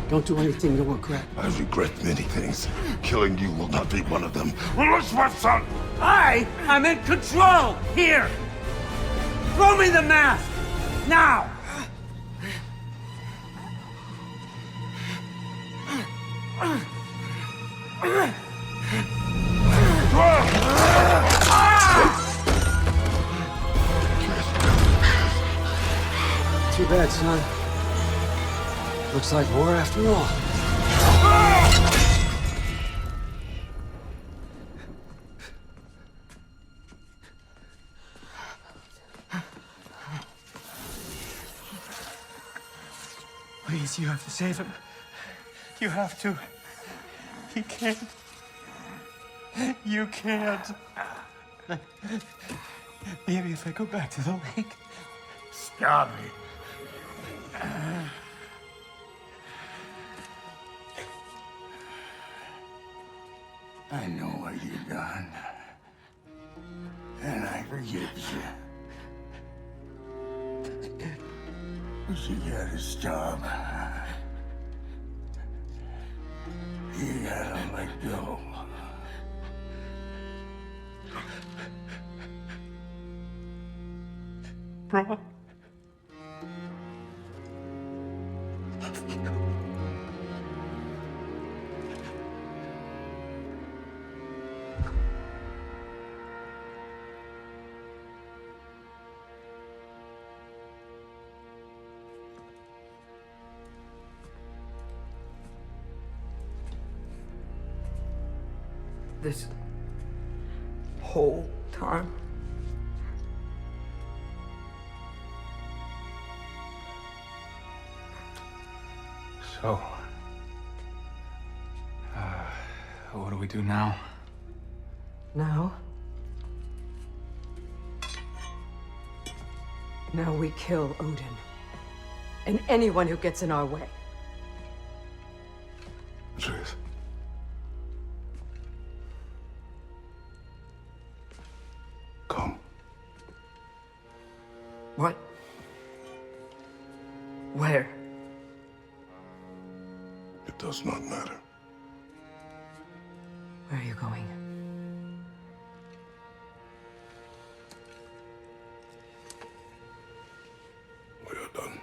Don't do anything to regret. I regret many things. Killing you will not be one of them. Release my son! I'm in control! Here! Throw me the mask! Now! Too bad, son. Looks like war after all. Please, you have to save him. You have to. He can't. You can't. Maybe if I go back to the lake. Stop it. I know what you've done. And I forgive you. But you gotta stop. You gotta let go. Bro. This whole time? So, what do we do now? Now? Now we kill Odin. And anyone who gets in our way. Truth. Come. What? Where? It does not matter. Where are you going? We are done.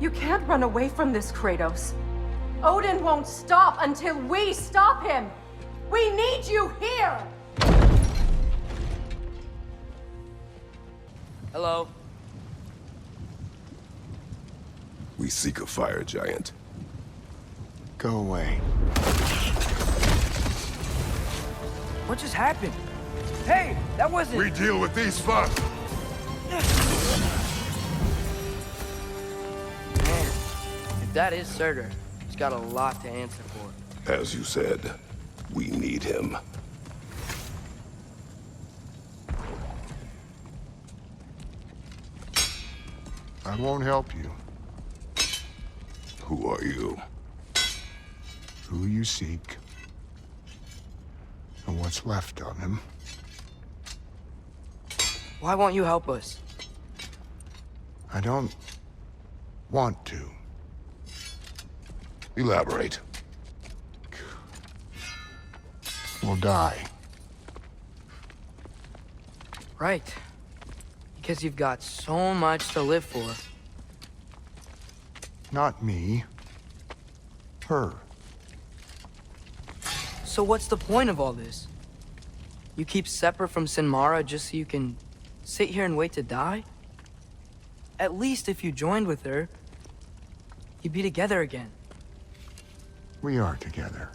You can't run away from this, Kratos. Odin won't stop until we stop him! We need you here! Hello? We seek a fire giant. Go away. What just happened? Hey, that wasn't... We deal with these first. If that is Surtur, he's got a lot to answer for. As you said, we need him. I won't help you. Who are you? Who you seek, and what's left of him. Why won't you help us? I don't want to. Elaborate. We'll die. Right. Because you've got so much to live for. Not me. Her. So what's the point of all this? You keep separate from Sinmara just so you can sit here and wait to die? At least if you joined with her, you'd be together again. We are together.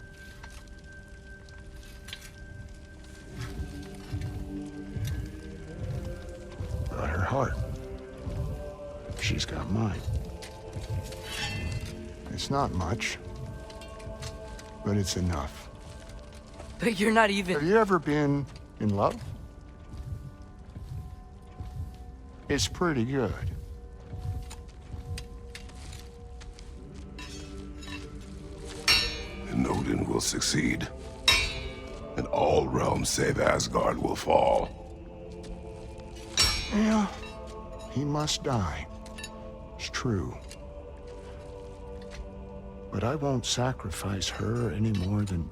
Got her heart. She's got mine. It's not much, but it's enough. But you're not even... Have you ever been in love? It's pretty good. And Odin will succeed. And all realms save Asgard will fall. Yeah, he must die. It's true. But I won't sacrifice her any more than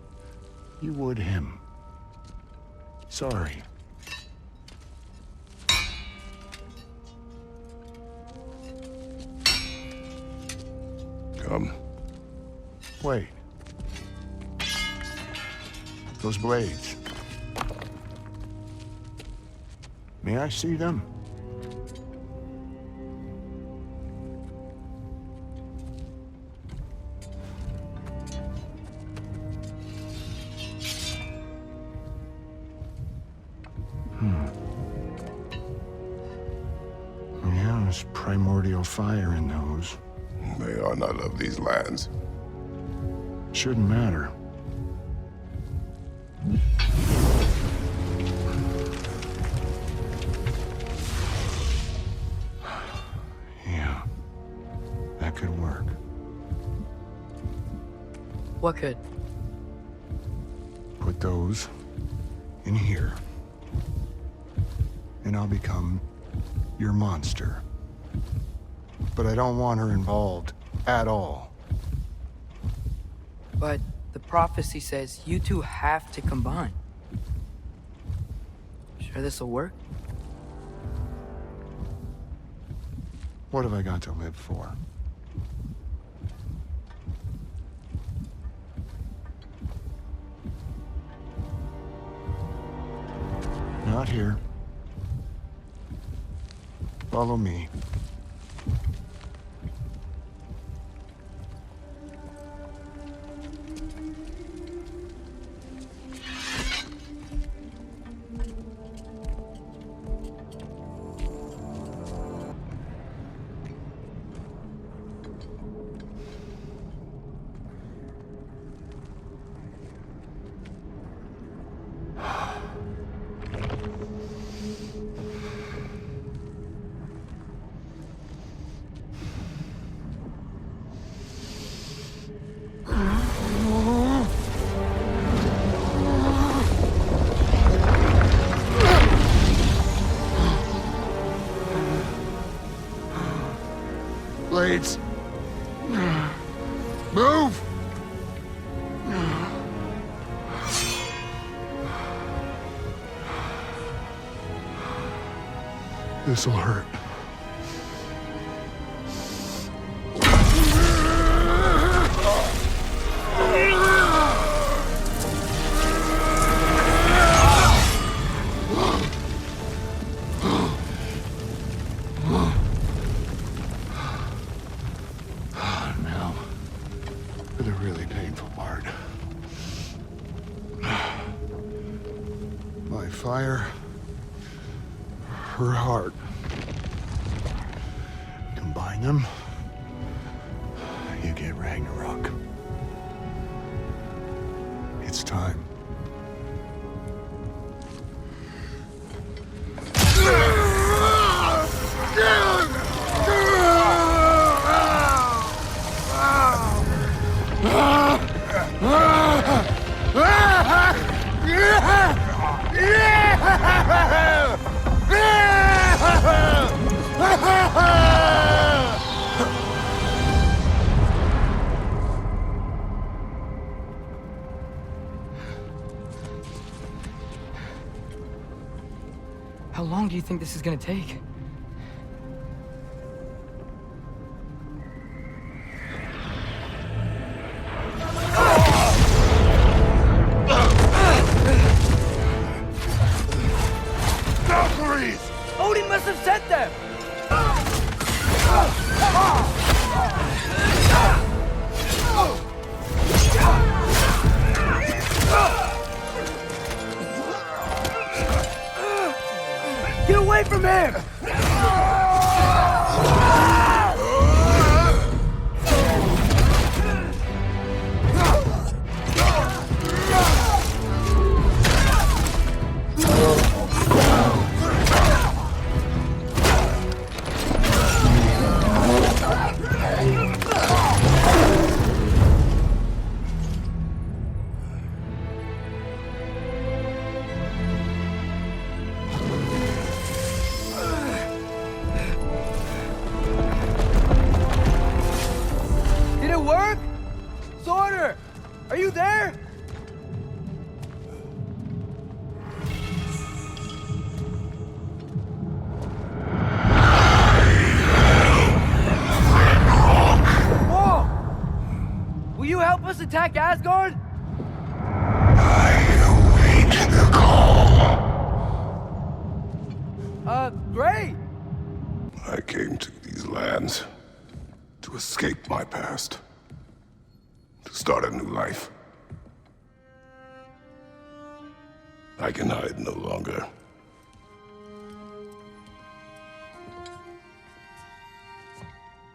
you would him. Sorry. Come. Wait. Those blades. May I see them? Yeah, there's primordial fire in those. They are not of these lands. Shouldn't matter. Yeah, that could work. What could? Put those in here, and I'll become your monster. But I don't want her involved at all. But the prophecy says you two have to combine. Sure this'll work? What have I got to live for? Not here. Follow me. Blades. Move! This'll hurt. Now, for the really painful part. My fire, her heart. Combine them, you get Ragnarok. It's time. How long do you think this is gonna take? Valkyries! Odin must have sent them! Get away from him! Did it work? Sorter! Are you there? Whoa! Will you help us attack Asgard? Great! I came to these lands to escape my past, to start a new life. I can hide no longer.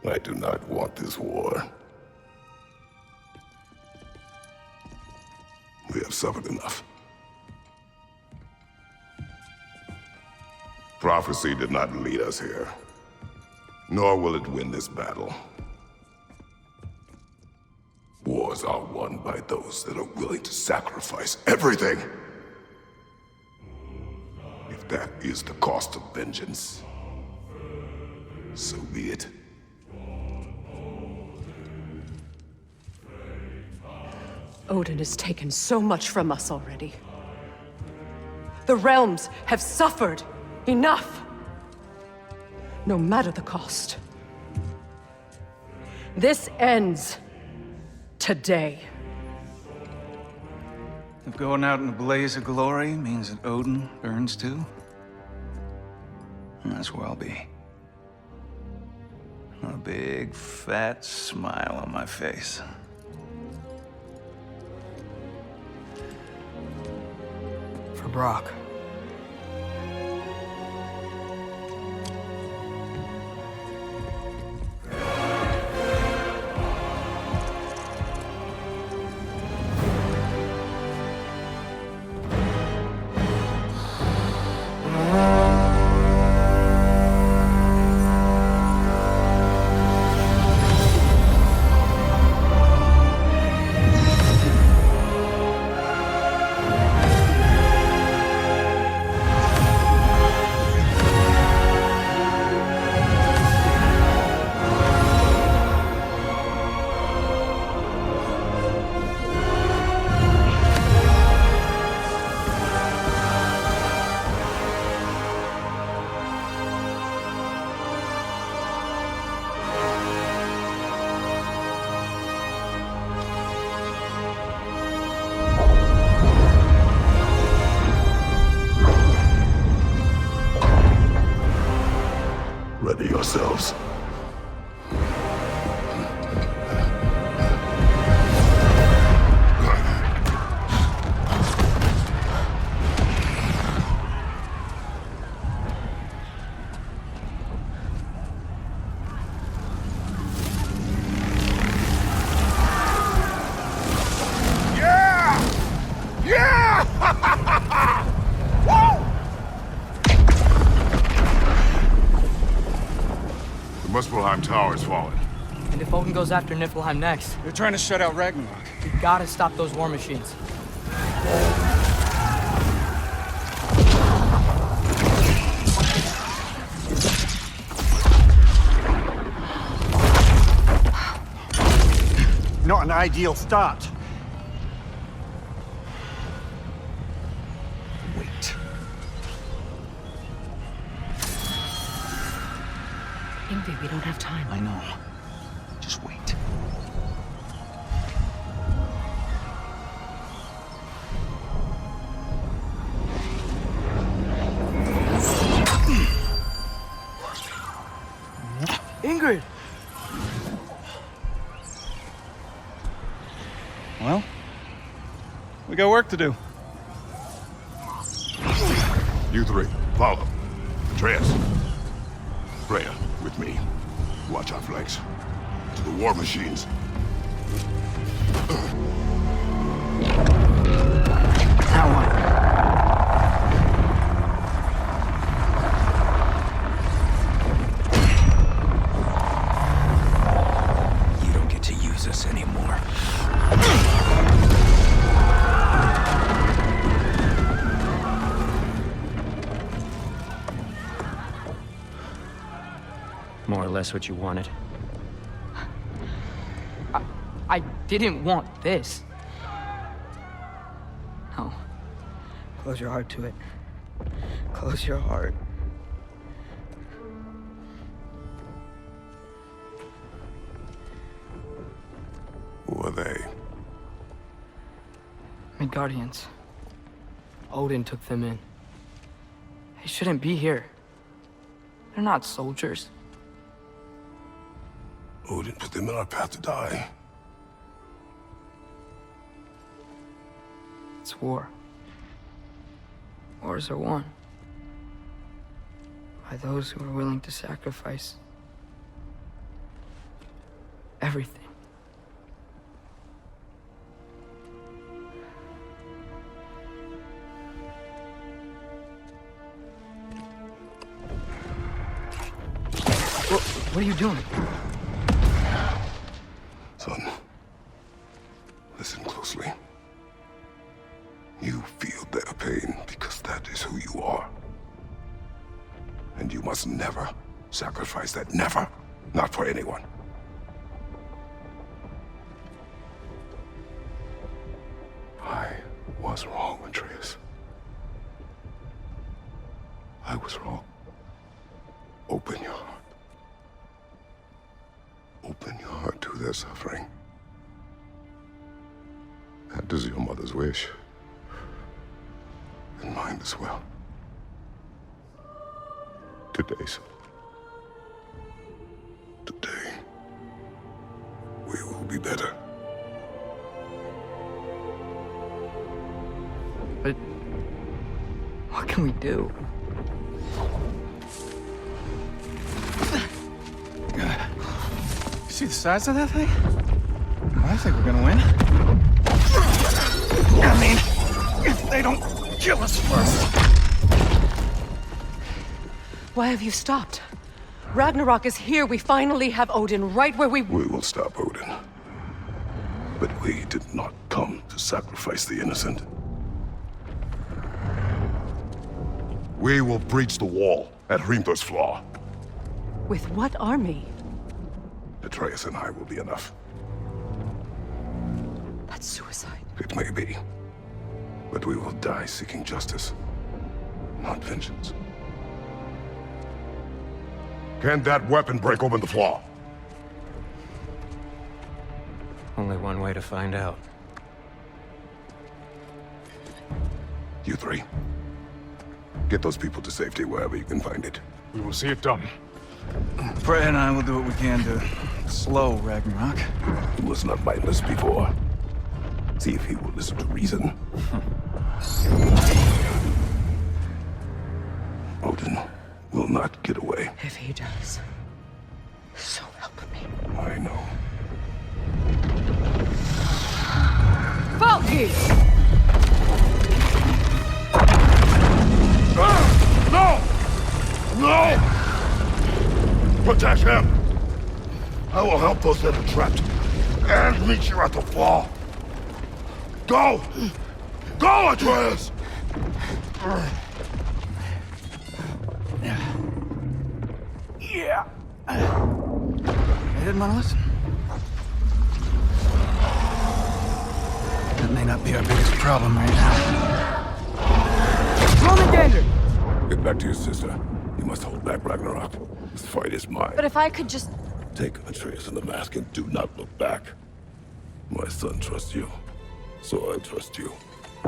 I do not want this war. We have suffered enough. Prophecy did not lead us here, nor will it win this battle. Wars are won by those that are willing to sacrifice everything. If that is the cost of vengeance, so be it. Odin has taken so much from us already. The realms have suffered enough. No matter the cost. This ends today. If going out in a blaze of glory means that Odin burns too, that's where I'll be. A big, fat smile on my face. For Brock. Muspelheim Tower has fallen. And if Odin goes after Niflheim next, They're trying to shut out Ragnarok. we gotta stop those war machines. Not an ideal start. Wait. Ingvi, we don't have time. I know. Just wait. Ingrid! Well, we got work to do. You three, follow. Atreus. Freya, with me. Watch our flanks. To the war machines. Now what? You don't get to use us anymore. More or less what you wanted. I didn't want this. No. Close your heart to it. Close your heart. Who are they? Midgardians. Odin took them in. They shouldn't be here. They're not soldiers. Odin put them in our path to die. It's war. Wars are won by those who are willing to sacrifice everything. What are you doing? Son, listen closely. You feel their pain because that is who you are. And you must never sacrifice that. Never. Not for anyone. I was wrong, Atreus. I was wrong. Open your heart. Open your heart to their suffering. That is your mother's wish. And mine as well. Today, son. Today, we will be better. But what can we do? See the size of that thing? I think we're gonna win. I mean, if they don't kill us first. Why have you stopped? Ragnarok is here. We finally have Odin right where we... We will stop Odin. But we did not come to sacrifice the innocent. We will breach the wall at Hrimthur's Flaw. With what army? Atreus and I will be enough. That's suicide. It may be. But we will die seeking justice, not vengeance. Can that weapon break open the flaw? Only one way to find out. You three. Get those people to safety wherever you can find it. We will see it done. Freya and I will do what we can to slow Ragnarok. He was not mindless before. See if he will listen to reason. Odin will not get away. If he does, so help me. I know. Valky! No! No! Protect him! I will help those that are trapped, and meet you at the fall. Go! Go, Atreus! Yeah. They didn't want to listen. That may not be our biggest problem right now. Roman Gander! Get back to your sister. You must hold back Ragnarok. This fight is mine. But if I could just... Take Atreus and the mask and do not look back. My son trusts you, so I trust you.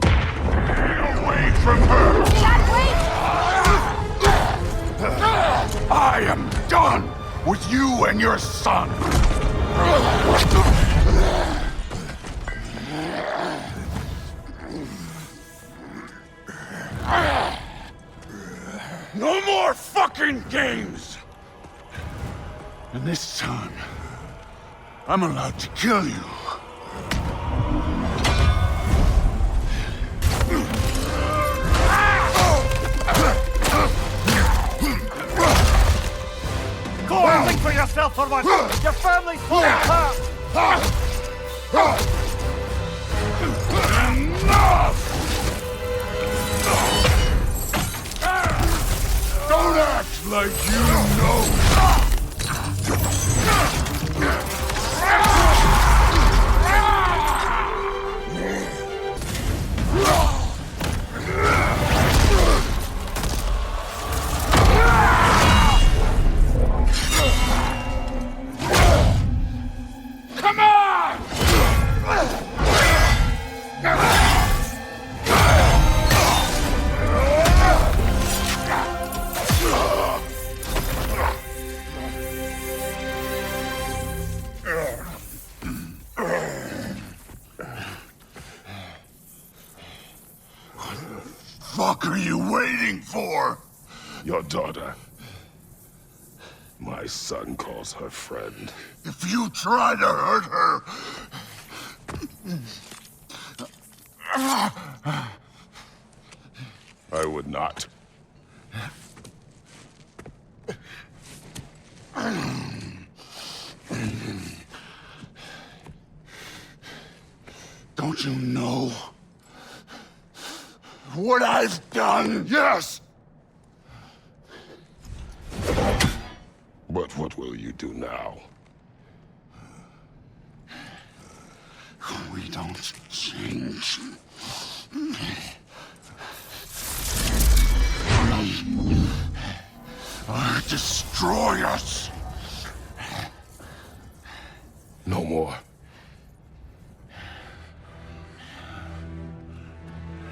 Get away from her! Dad, wait! I am done with you and your son! No more fucking games! And this time, I'm allowed to kill you. Go and think for yourself for once! Your family's falling apart! Enough! Don't act like you know! Come on! What the fuck are you waiting for? Your daughter. My son calls her friend. If you try to hurt her... I would not. Don't you know what I've done? Yes! But what will you do now? We don't change. Or destroy us. No more.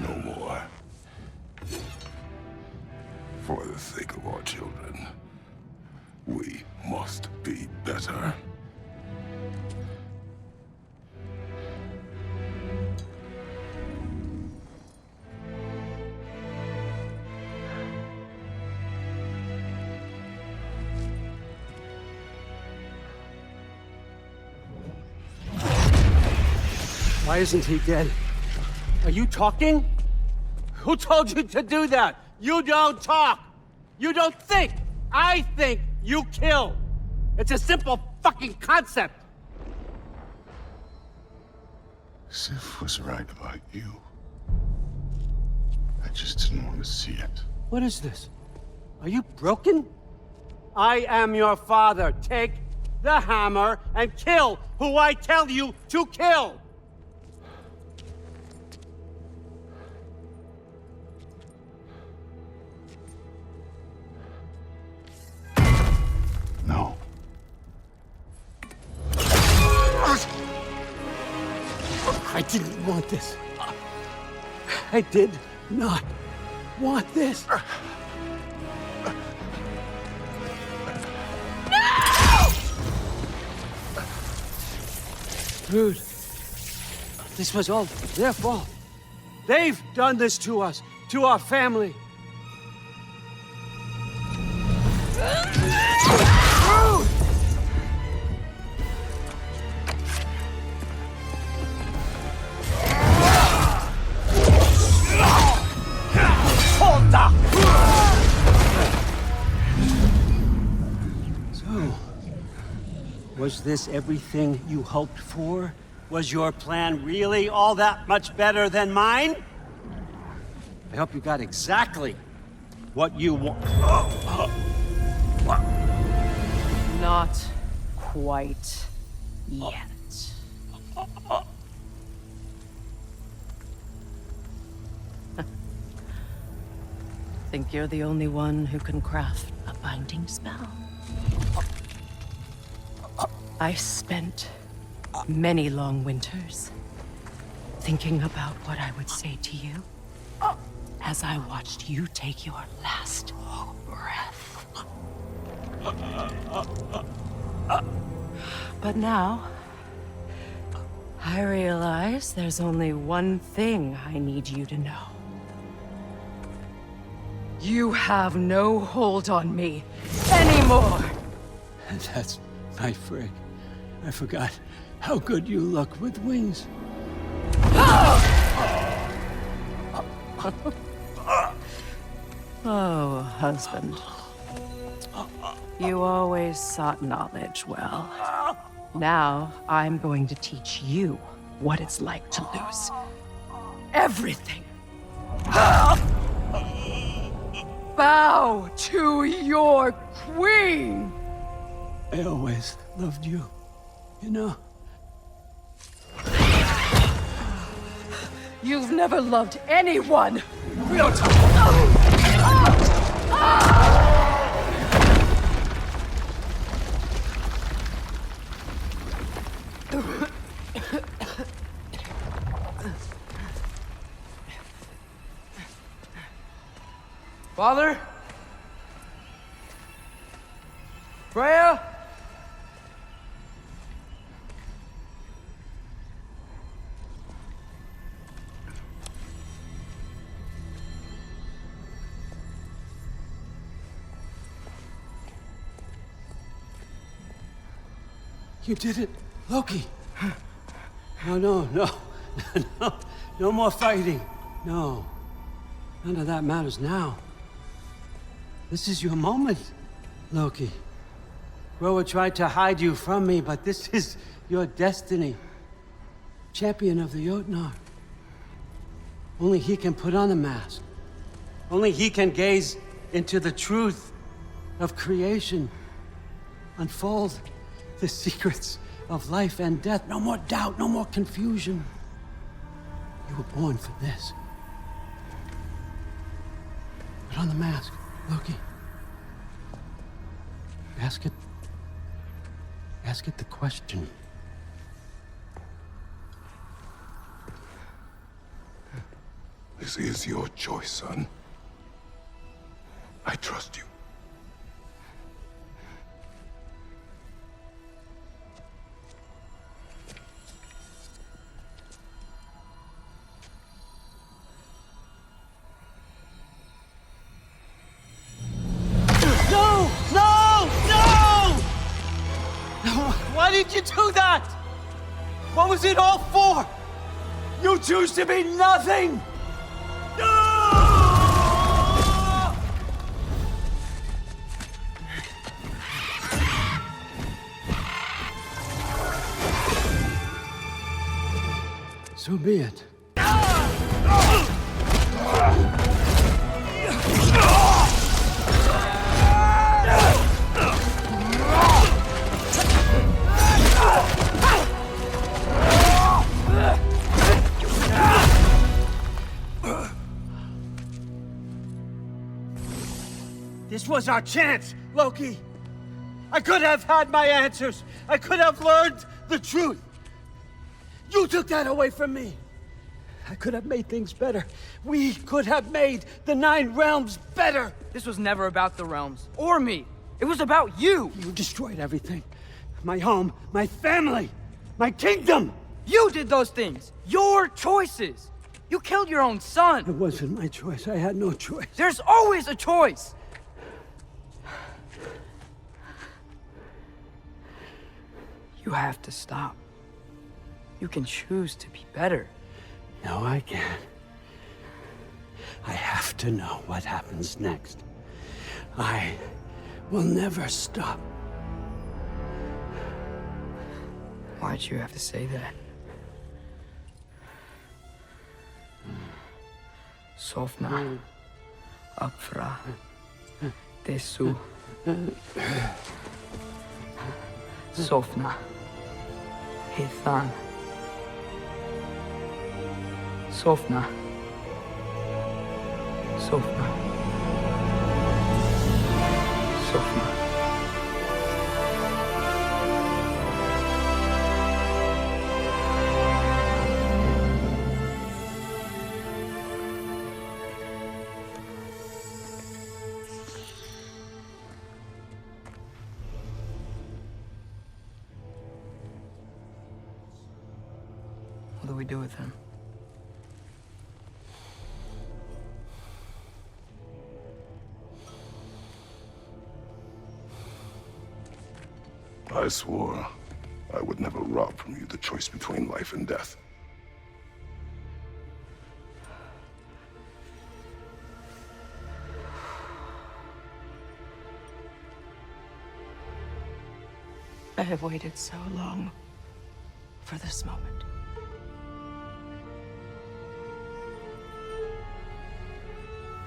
No more. For the sake of our children, we must be better. Why isn't he dead? Are you talking? Who told you to do that? You don't talk! You don't think! I think, you kill! It's a simple fucking concept! Sif was right about you. I just didn't want to see it. What is this? Are you broken? I am your father. Take the hammer and kill who I tell you to kill! No. I didn't want this. I did not want this. No! Dude, this was all their fault. They've done this to us, to our family. Was this everything you hoped for? Was your plan really all that much better than mine? I hope you got exactly what you want. Not quite yet. Think you're the only one who can craft a binding spell? I spent many long winters thinking about what I would say to you as I watched you take your last breath. But now, I realize there's only one thing I need you to know. You have no hold on me anymore! And that's my frig. I forgot how good you look with wings. Oh, husband. You always sought knowledge well. Now, I'm going to teach you what it's like to lose everything. Bow to your queen! I always loved you, you know? You've never loved anyone! Real talk! Father? Freya? You did it, Loki. No. No more fighting. No. None of that matters now. This is your moment, Loki. Groa tried to hide you from me, but this is your destiny. Champion of the Jotnar. Only he can put on the mask. Only he can gaze into the truth of creation. Unfold the secrets of life and death. No more doubt, no more confusion. You were born for this. Put on the mask, Loki. Ask it the question. This is your choice, son. I trust you. Why did you do that? What was it all for? You choose to be nothing! So be it. This was our chance, Loki. I could have had my answers. I could have learned the truth. You took that away from me. I could have made things better. We could have made the 9 realms better. This was never about the realms, or me. It was about you. You destroyed everything. My home, my family, my kingdom. You did those things. Your choices. You killed your own son. It wasn't my choice. I had no choice. There's always a choice. You have to stop. You can choose to be better. No, I can't. I have to know what happens next. I will never stop. Why'd you have to say that? Sofna. Apfra. Desu. Sofna. Hithan. Sofna. Sofna. Sofna. What do we do with him? I swore I would never rob from you the choice between life and death. I have waited so long for this moment.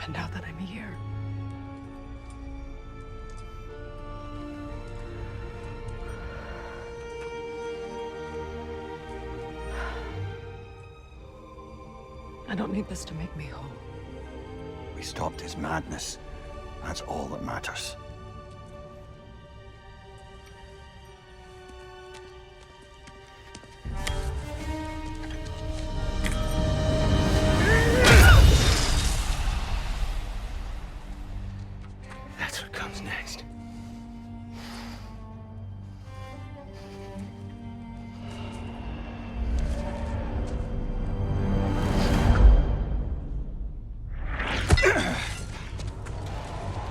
And now that I'm here, I don't need this to make me whole. We stopped his madness. That's all that matters. That's what comes next.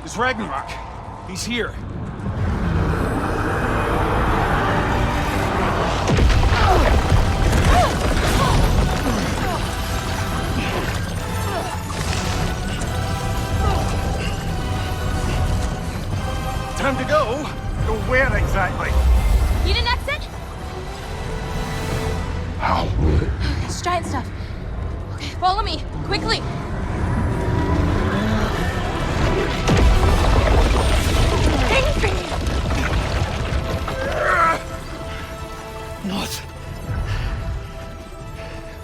It's Ragnarok. He's here. Time to go? Go where exactly? Need an exit? How? It's giant stuff. Okay, follow me, quickly. What?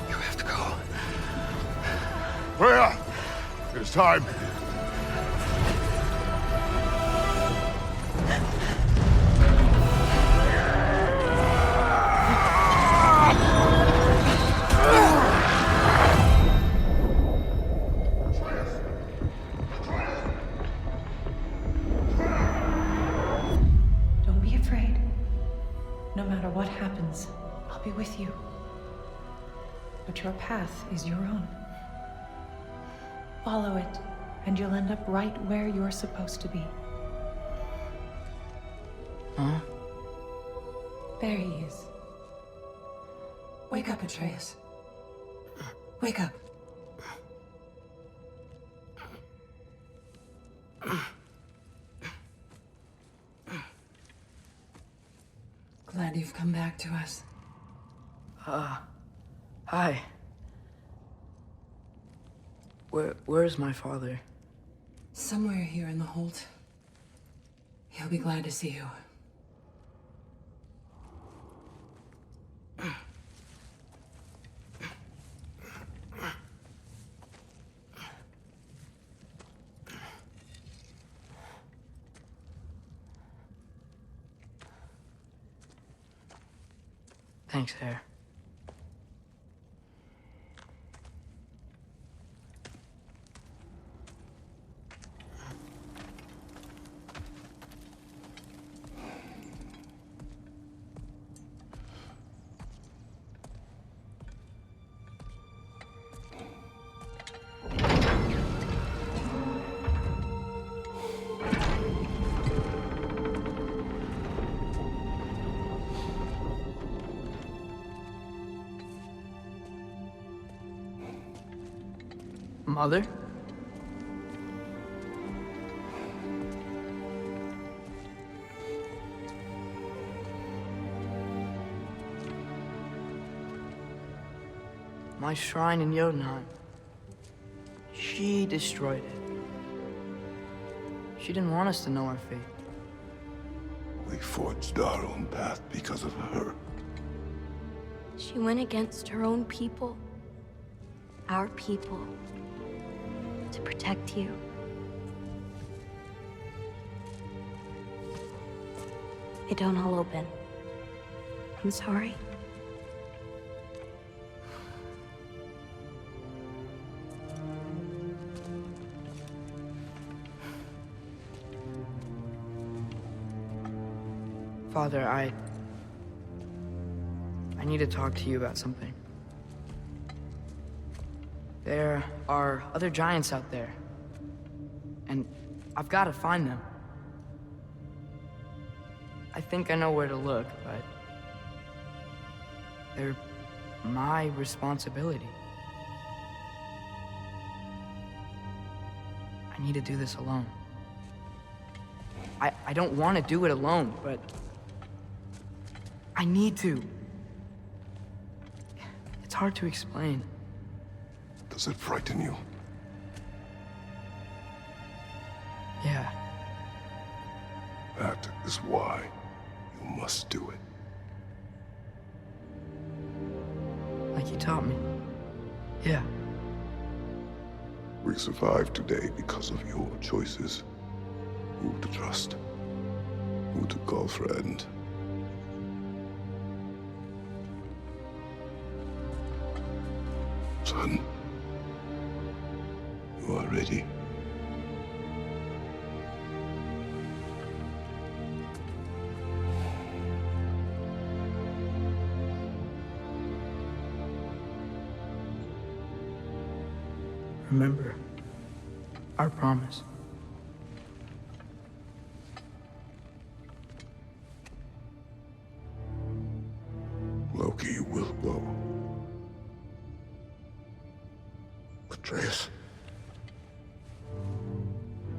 You have to go. Freya! It's time. don't be afraid. No matter what happens, I'll be with you. But your path is your own. Follow it, and you'll end up right where you're supposed to be. Huh? There he is. Wake up, Atreus. Wake up. Glad you've come back to us. Hi. Where's my father? Somewhere here in the hold. He'll be glad to see you. Thanks, Hare. Mother? my shrine in Jotunheim. She destroyed it. She didn't want us to know our fate. We forged our own path because of her. She went against her own people. Our people. To protect you. It don't all open. I'm sorry. Father, I need to talk to you about something. There are other giants out there, and I've got to find them. I think I know where to look, but they're my responsibility. I need to do this alone. I don't want to do it alone, but I need to. It's hard to explain. Does it frighten you? Yeah. That is why you must do it. Like you taught me. Yeah. We survived today because of your choices. Who to trust, who to call friend. Son, you are ready. Remember our promise. Loki will go. Atreus.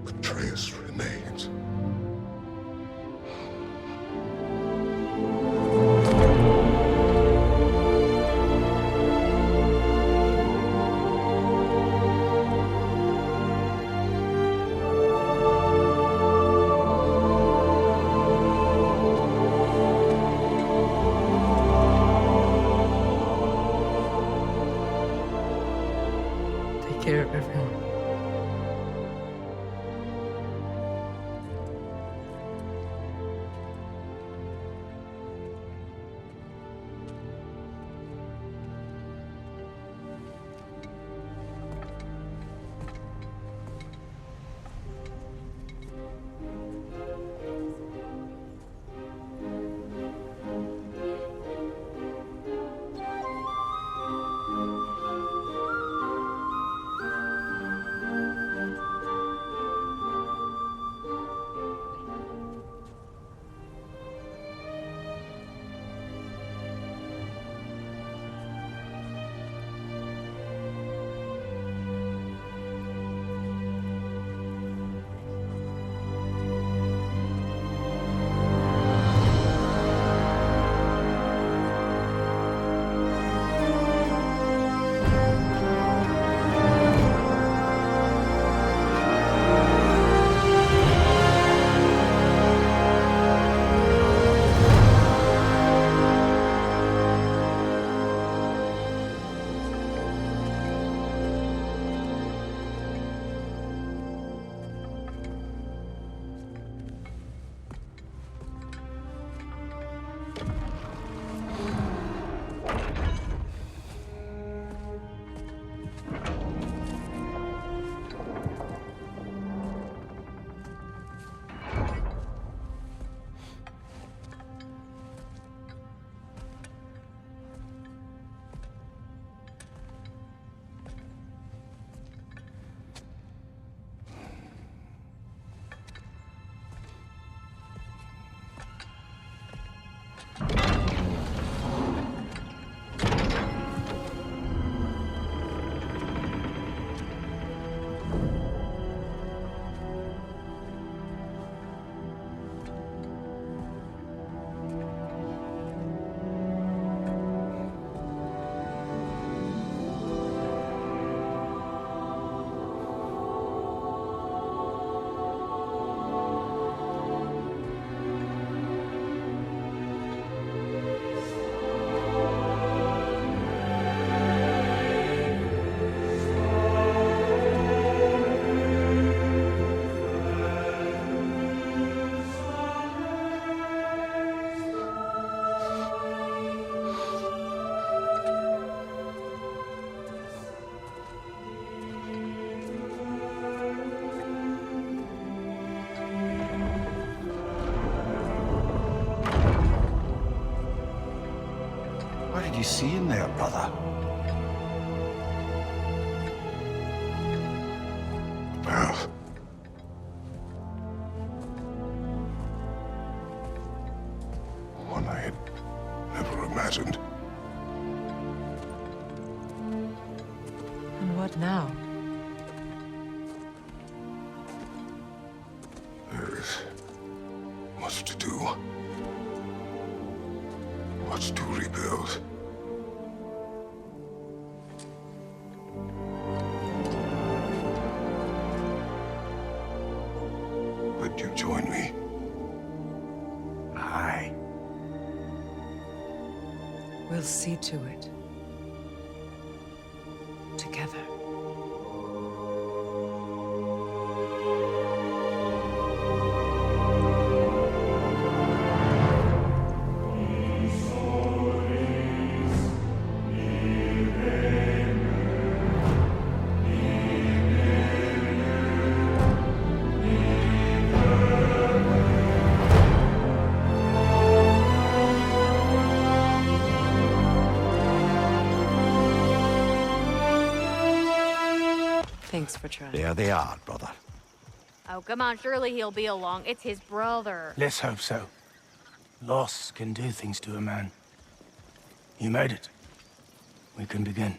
Atreus remains. Take care of everyone. What did you see in there, brother? Path. One I had never imagined. And what now? There is much to do. Much to rebuild. Would you join me? Aye. We'll see to it. Together. Thanks for trying. There they are, brother. Oh, come on, surely he'll be along. It's his brother. Let's hope so. Loss can do things to a man. You made it. We can begin.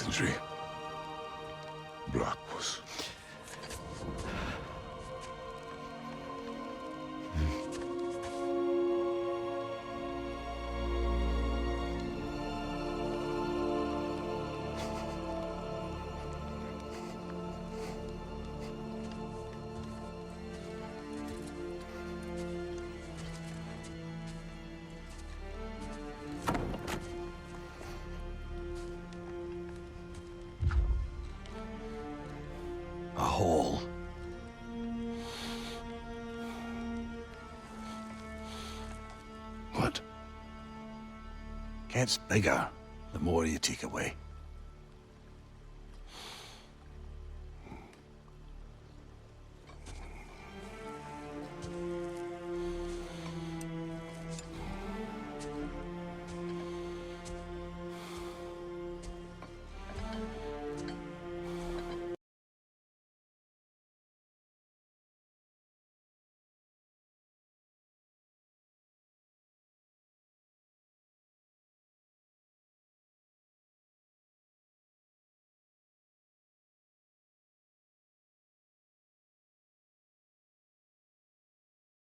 Infantry. Blockpuss. A hole. What? Gets bigger the more you take away.